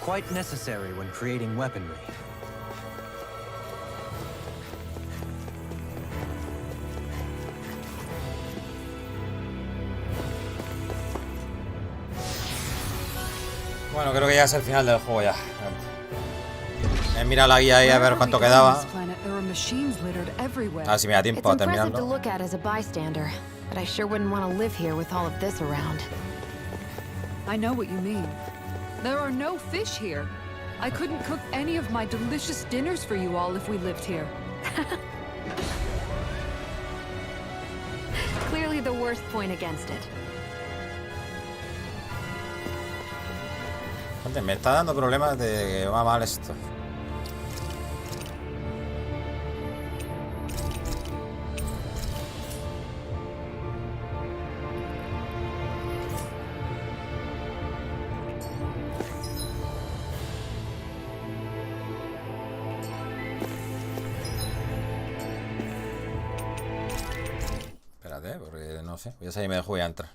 Quite necessary when creating weaponry. Bueno, creo que ya es el final del juego ya. He mirado la guía ahí a ver cuánto quedaba. A ver si me da tiempo a terminarlo. I know what you mean. There are no fish here. I couldn't cook any of my delicious dinners for you all if we lived here. Clearly the worst point against it. Gente, me está dando problemas de que va mal esto. Porque no sé, voy a salirme del juego y a entrar.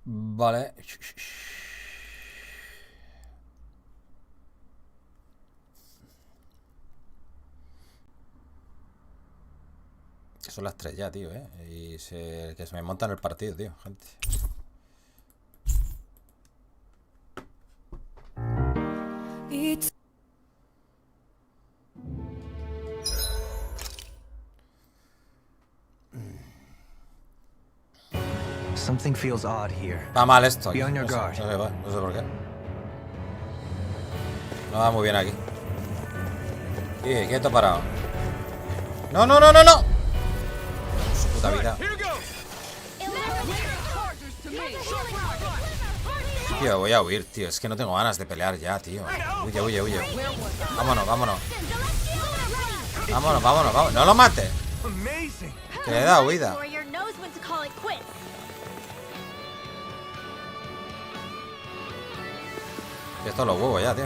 Vale. Son las 3 ya, tío, Y que se me montan el partido, tío, gente. Something feels odd here. Va mal esto aquí. Be on your guard. No sé por qué. No va muy bien aquí. Quieto parado. No, no, no, no, no. Su puta vida. Tío, voy a huir, tío. Es que no tengo ganas de pelear ya, tío. Huye, huye, huye. Vámonos, vámonos. Vámonos, vámonos, vámonos. No lo mate. Que le da huida. Esto es los huevos ya, tío.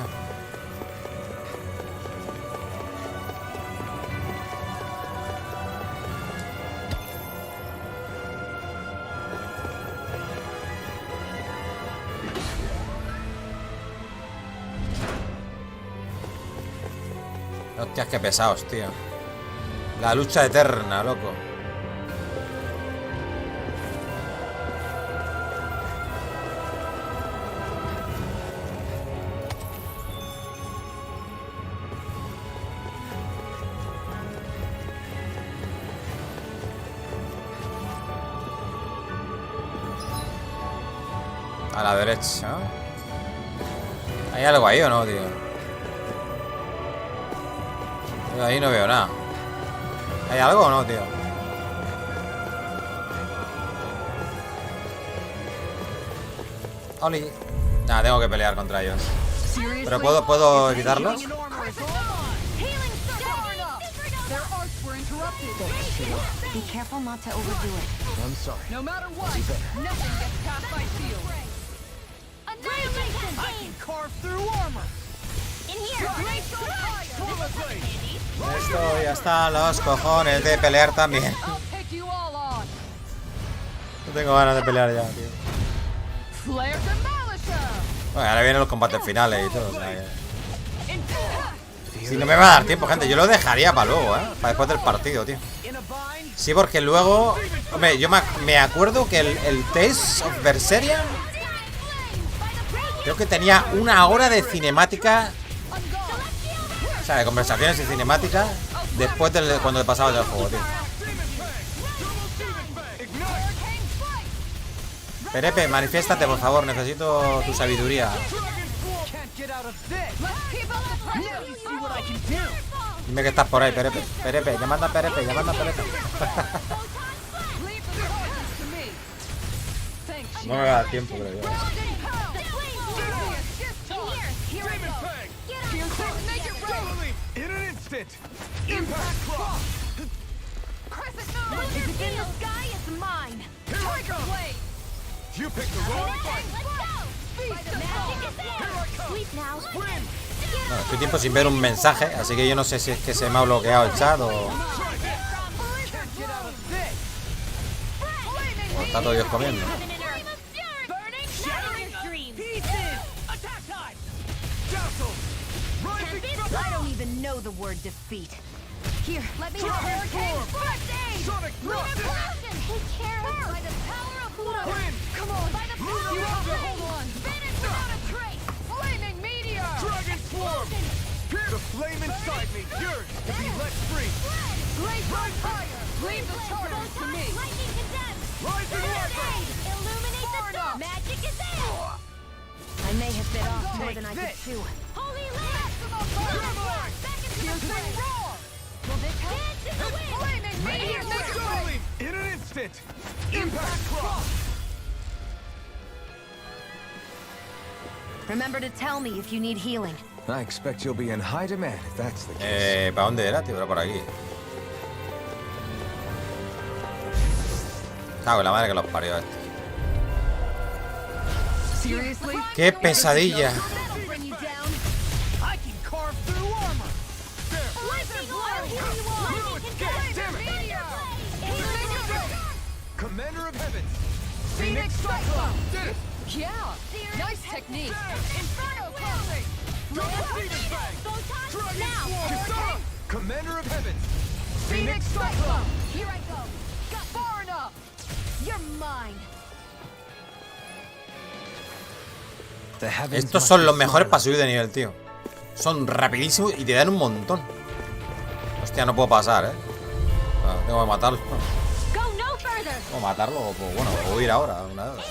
Hostias, qué pesados, tío. La lucha eterna, loco. A la derecha, ¿no? ¿Hay algo ahí o no, tío? Yo ahí no veo nada. ¿Hay algo o no, tío? Oli. Nada, tengo que pelear contra ellos. ¿Pero puedo evitarlos? Be careful not to overdo it. I'm sorry. No matter what, nothing gets past my shield. I can carve through armor. In here, Estoy hasta los cojones de pelear también. No tengo ganas de pelear ya, tío. Bueno, ahora vienen los combates finales y todo. O sea, si no me va a dar tiempo, gente, yo lo dejaría para luego, para después del partido, tío. Sí, porque luego... Hombre, yo me acuerdo que el Tales of Berseria creo que tenía 1 hora de cinemática. O sea, de conversaciones y cinemáticas después de cuando le pasaba el juego, tío. Perepe, manifiéstate, por favor. Necesito tu sabiduría. Dime que estás por ahí, Perepe. Perepe, llamando a Perepe, llamando a Perepe. No me va a dar tiempo, creo yo. Bueno, estoy tiempo sin ver un mensaje, así que yo no sé si es que se me ha bloqueado el chat o está todo Dios comiendo. I don't even know the word defeat. Here, let me help. Sonic Blast! Who cares? By the power of Pluto! Come on! By the power of hold on! Finish without a trace! Flaming meteor! Dragon Swarm! The flame inside me, yours to be let free! Blaze on fire! Leave the charges to me! Lightning condemned! Rising Lightning! Illuminate the dark! Magic is there! I may have bit off more than I could chew. Holy Land! Back into the flame! Will this help? Dance in the wind! Flaming meteor! In an instant! Impact Cross! Remember to tell me if you need healing. I expect you'll be in high demand if that's the case. ¿Para dónde era, tío? Era por aquí. Cago en la madre que los parió este. ¡Qué pesadilla! Commander of Heaven! Phoenix Cyclone! Did it! Yeah! Nice technique! Inferno Crossing! Now! Commander of Heaven! Phoenix Cyclone! Here I go! Got far enough! You're mine! Estos son los mejores para subir de nivel, tío. Son rapidísimos y te dan un montón. Hostia, no puedo pasar, tengo que matarlo. O matarlo, o bueno, o ir ahora. Una vez.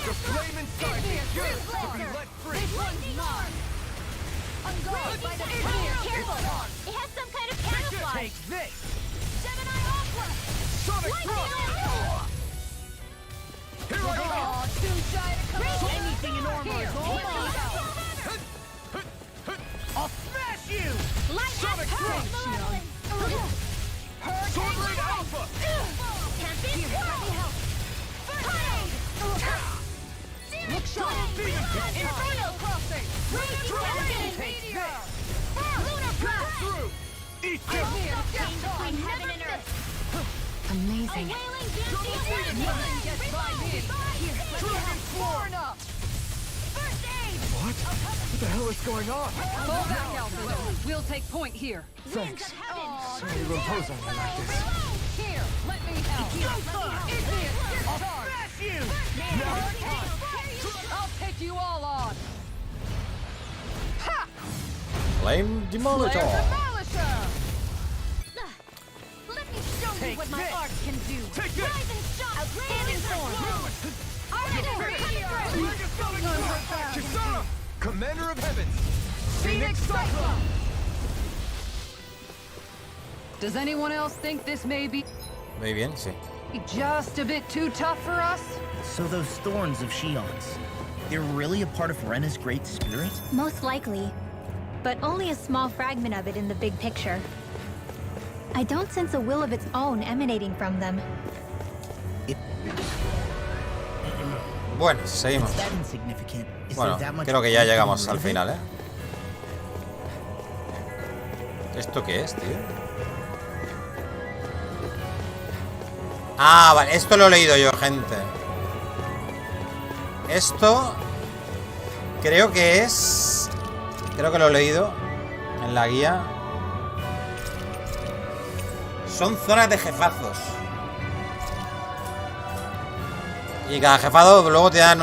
I'll smash you! Sonic Crush! Sword Blade Alpha! Look sharp! Inferno Crossing! Dragon Meteor! Lunar Blast! Through! Eat them! Between heaven and earth! Amazing. Nothing gets by me! Dragon Swarm! First aid! What? the hell is going on? Fall back, Alpha. We'll take point here. Thanks. Sorry to impose on you like this. Here, let me help. I'll smash you! I'll take you all on. Ha! Flame Demolisher. Let me show you what my art can do. Take this. Rise and shine. Outstanding form. Commander of Heavens. Phoenix Cyclone. Does anyone else think this may be Muy bien, sí. just a bit too tough for us? So those thorns of Shion's, they're really a part of Rena's great spirit? Most likely. But only a small fragment of it in the big picture. I don't sense a will of its own emanating from them. Bueno, seguimos. It's that insignificant. Is Bueno, there that much creo que ya point llegamos in al it? final, ¿eh? ¿Esto qué es, tío? Ah, vale, esto lo he leído yo, gente. Esto creo que es... Creo que lo he leído en la guía. Son zonas de jefazos. Y cada jefado luego te dan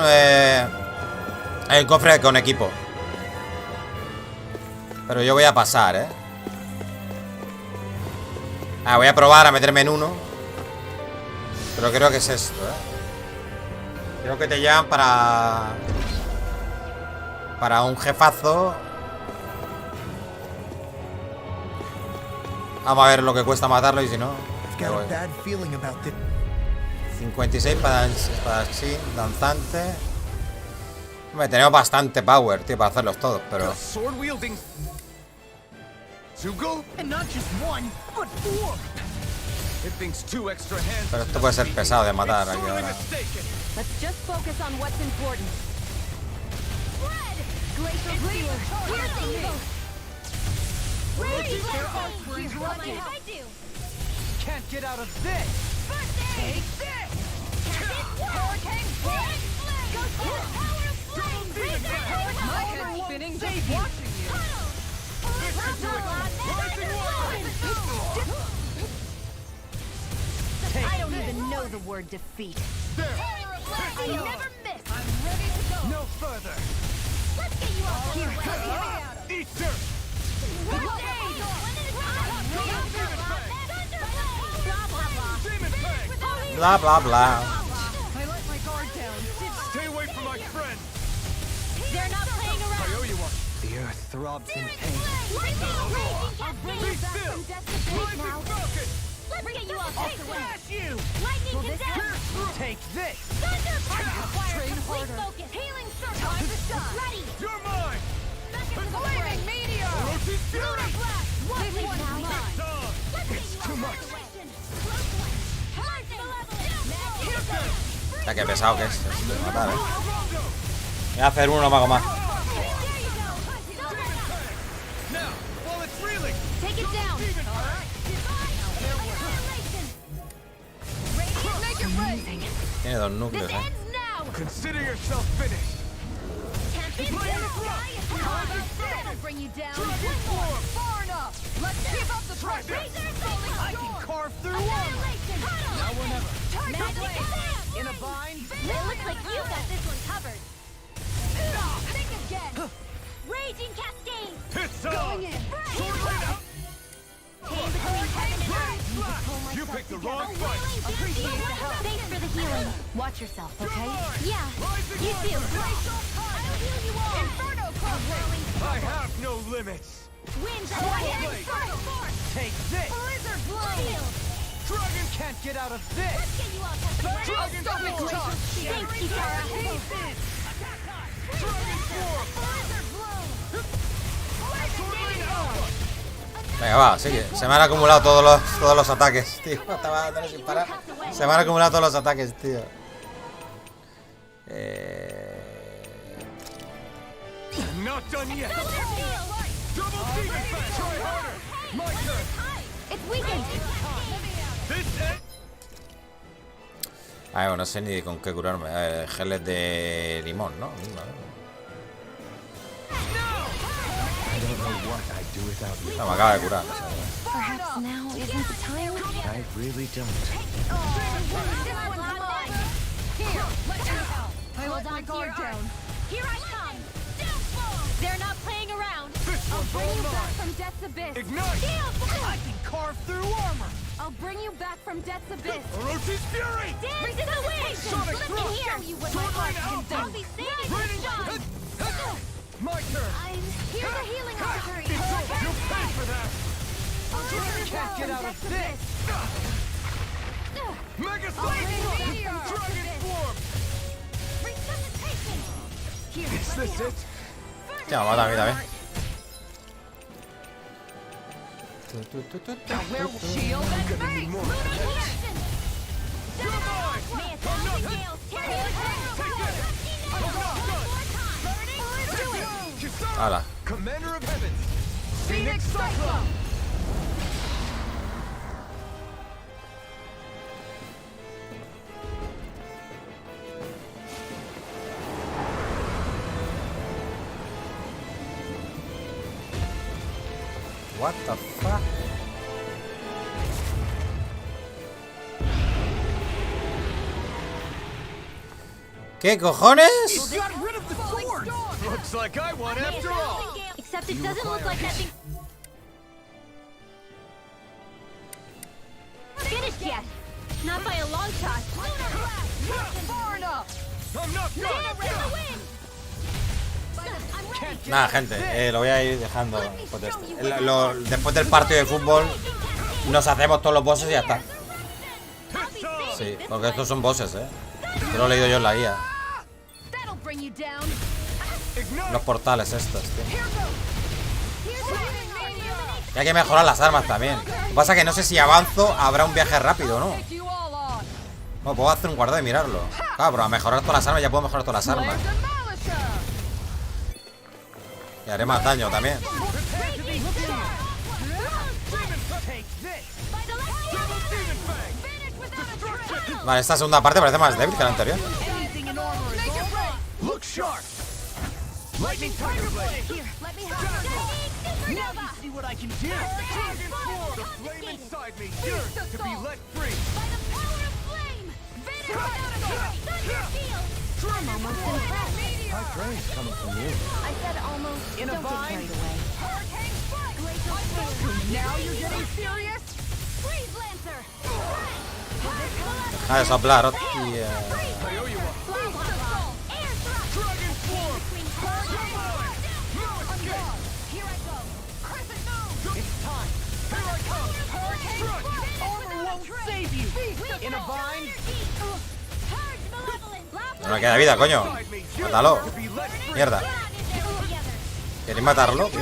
el cofre con equipo. Pero yo voy a pasar, ¿eh? Ah, voy a probar a meterme en uno. Pero creo que es esto, ¿eh? Creo que te llevan para un jefazo. Vamos a ver lo que cuesta matarlo y si no... me voy. 56 para espadachín, danzante. Hombre, tenemos bastante power, tío, para hacerlos todos, pero... Sword wielding. Zugo? And not just one, but four. It thinks 2 extra hands. Pero esto puede ser pesado de matar aquí ahora. Let's just focus on what's important. Glacier Cleaver, here's the evil. Can't get out of this. Take this. Hurricane Blade. Go for the power of flame. My head's spinning just watching you. I don't even know the word defeat. I never miss. I'm ready to go. No further. Let's get you off here. Eat dirt. Blah, blah, blah. I let my guard down. Stay away from my friend. They're not playing around. I owe you one. The earth throbs in pain. Be still. Lightning Falcon. Let's get you off I'll this smash you. Lightning condemn. Take this. Train harder. Focus. Healing circle. Time to shine. Ready. You're mine. Flaming meteor. Lunar blast. One now. It's too much. Ya que pesado que es esto de matar, ¿eh? Voy a hacer uno más o más. Take it down. Tiene dos núcleos, ¿eh? Consider yourself finished. That'll bring you down. Far enough. Let's keep up the pressure. I can carve through armor. Now or never. In a bind? It looks like you got this one covered. Think again. Raging cascade. It's on. You picked the wrong fight. Appreciate the help. Thanks for the healing. Watch yourself, okay? Yeah. You too. I'll heal you all. Inferno crossbow. I have no limits. Winds of Inferno force. Take this. Blizzard blow. Dragon can't get out of this. Let's get you off. Dragon charge. Thanks, Kitara. Dragon form. Blizzard blow. Venga, va, sigue. Se me han acumulado todos los ataques, tío. Estaba dándole sin parar. Se me han acumulado todos los ataques, tío. Not done yet. Double demon fast. Try harder. My turn. It's weakened. Ay, bueno, no sé ni con qué curarme. Geles de limón, ¿no? No, me acaba de curar. Perhaps now isn't the time? I really don't. I let my guard down. Here I come. They're not playing around. I'll bring you back from Death's Abyss. Ignite! I can carve through armor. I'll bring you back from Death's Abyss. Orochi's fury! Dance to the wind! Sonic Let thrust! me show you what my heart can do. I'll be saving you, Sean. My turn. Here's a healing artery. You'll pay for that. Can't get out of this. Mega Slayer! Dragon form! Resuscitation! Here, Is this it? Ya, me mata a mí también. Shield and face! Hala. Commander of Heavens! Phoenix Cyclone! What the fuck? ¿Qué cojones? Looks like I won after all. Except it doesn't look like that thing finished yet. Not by a long shot. Far enough. I'm not done. Nada, gente, lo voy a ir dejando después de esto. Después del partido de fútbol nos hacemos todos los bosses y ya está. Sí, porque estos son bosses, que lo he leído yo en la guía. Los portales estos, tío. Y hay que mejorar las armas también. Lo que pasa es que no sé si avanzo habrá un viaje rápido o no. Bueno, puedo hacer un guardado y mirarlo. Claro, pero a mejorar todas las armas ya puedo mejorar todas las armas. Y haré más daño también. Vale, esta segunda parte parece más débil que la anterior. High praise coming from you. I said almost. In a Don't get vine. carried away. Now you're getting serious? Freeze Lancer! Ah, de soplar, hostia. No me queda vida, coño. Mátalo. Mierda. ¿Queréis matarlo, tío?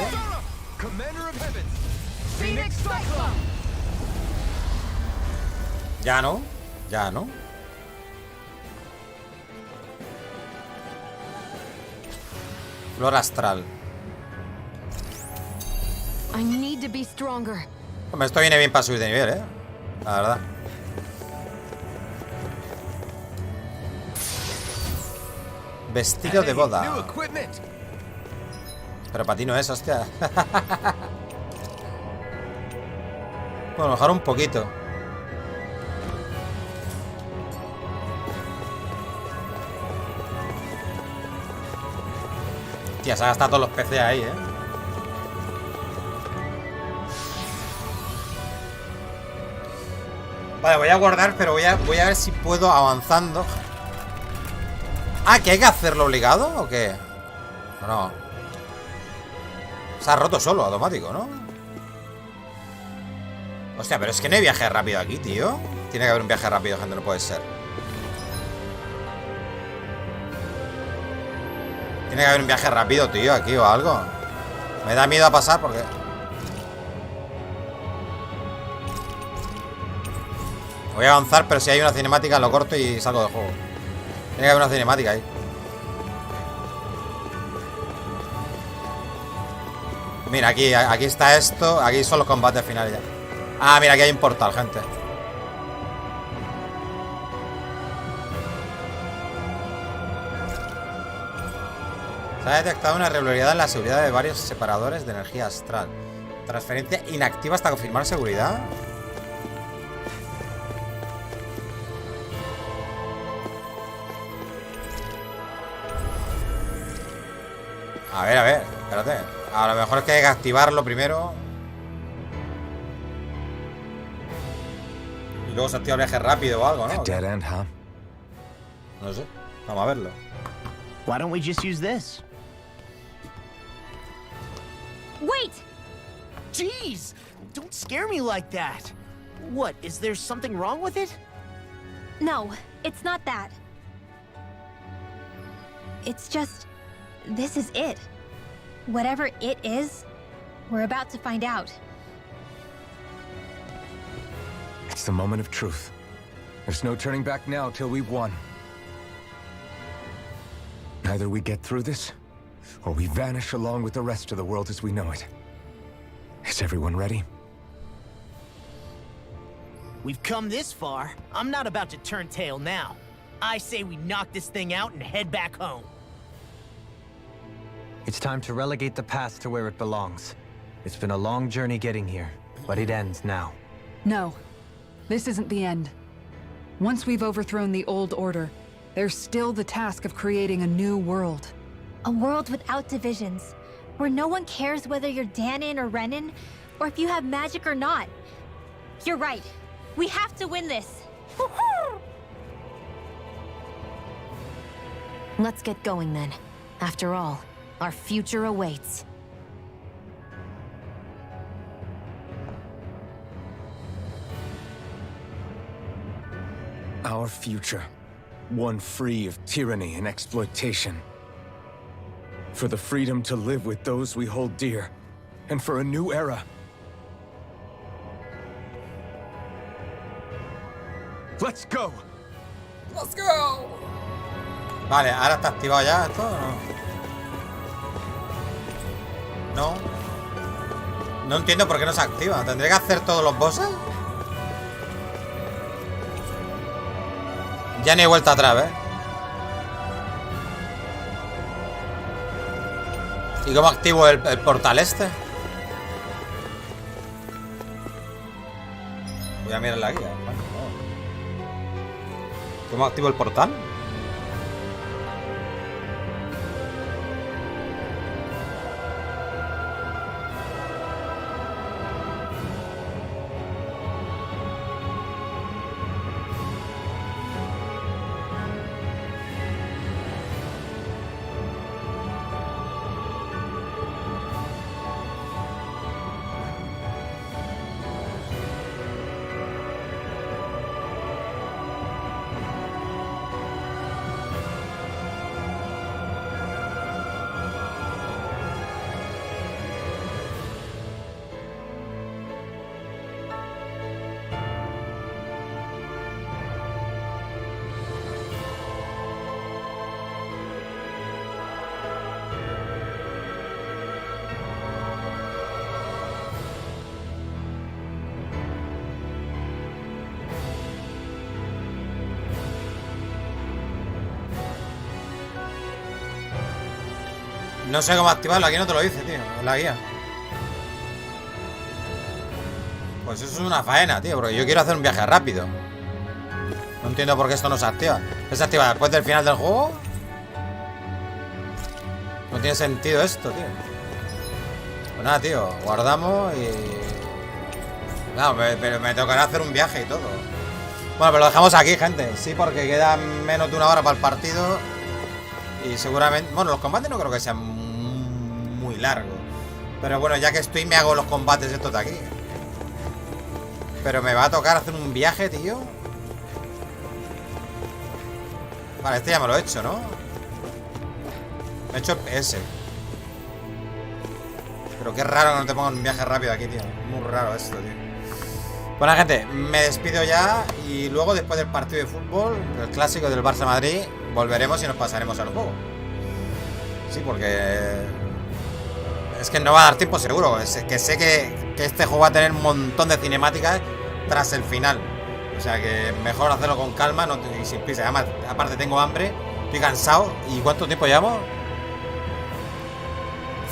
Ya no. Ya no. Flor astral. I need to be stronger. Hombre, esto viene bien para subir de nivel, la verdad. Vestido de boda. Pero para ti no es, hostia. Bueno, mejor un poquito. Tía, se ha gastado todos los PC ahí, Vale, voy a guardar, pero voy a ver si puedo avanzando. Ah, ¿que hay que hacerlo obligado o qué? No. Se ha roto solo, automático, ¿no? Hostia, pero es que no hay viaje rápido aquí, tío. Tiene que haber un viaje rápido, gente, no puede ser. Tiene que haber un viaje rápido, tío, aquí o algo. Me da miedo a pasar porque... Voy a avanzar, pero si hay una cinemática lo corto y salgo del juego. Tiene que haber una cinemática ahí. Mira, aquí está esto. Aquí son los combates finales ya. Ah, mira, aquí hay un portal, gente. Se ha detectado una irregularidad en la seguridad de varios separadores de energía astral. Transferencia inactiva hasta confirmar seguridad. A ver, espérate. A lo mejor es que hay que activarlo primero. Y luego se activa el viaje rápido o algo, ¿no? Dead end, huh? No sé. Vamos a verlo. Why don't we just use this? Wait! Jeez! Don't scare me like that. What, is there something wrong with it? No, it's not that. It's just... this is it. Whatever it is, we're about to find out. It's the moment of truth. There's no turning back now till we've won. Either we get through this, or we vanish along with the rest of the world as we know it. Is everyone ready? We've come this far. I'm not about to turn tail now. I say we knock this thing out and head back home. It's time to relegate the past to where it belongs. It's been a long journey getting here, but it ends now. No, this isn't the end. Once we've overthrown the old order, there's still the task of creating a new world. A world without divisions, where no one cares whether you're Danon or Renan, or if you have magic or not. You're right. We have to win this. Let's get going then. After all, our future awaits. Our future. One free of tyranny and exploitation. For the freedom to live with those we hold dear. And for a new era. Let's go. Let's go. Vale, ahora está activado ya esto, ¿o no? No entiendo por qué no se activa. ¿Tendré que hacer todos los bosses? Ya ni he vuelta atrás, ¿eh? ¿Y cómo activo el portal este? Voy a mirar la guía. ¿Cómo activo el portal? No sé cómo activarlo, aquí no te lo dice, tío, en la guía. Pues eso es una faena, tío, porque yo quiero hacer un viaje rápido. No entiendo por qué esto no se activa. ¿Se activa después del final del juego? No tiene sentido esto, tío. Pues nada, tío, guardamos y... No, pero me tocará hacer un viaje y todo. Bueno, pero lo dejamos aquí, gente. Sí, porque queda menos de una hora para el partido. Y seguramente... Bueno, los combates no creo que sean muy largos. Pero bueno, ya que estoy, me hago los combates estos de aquí. Pero me va a tocar hacer un viaje, tío. Vale, este ya me lo he hecho, ¿no? Me he hecho ese. Pero qué raro que no te pongan un viaje rápido aquí, tío. Muy raro esto, tío. Bueno, gente, me despido ya. Y luego, después del partido de fútbol, el clásico del Barça-Madrid, volveremos y nos pasaremos al juego. Sí, porque... es que no va a dar tiempo seguro. Es que sé que este juego va a tener un montón de cinemáticas tras el final. O sea que mejor hacerlo con calma, no y sin prisa. Además, aparte tengo hambre, estoy cansado. ¿Y cuánto tiempo llevamos?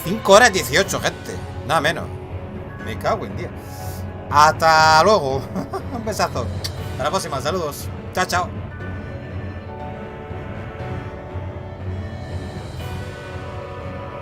5 horas 18, gente. Nada menos. Me cago en día. Hasta luego. Un besazo. Hasta la próxima. Saludos. Chao, chao.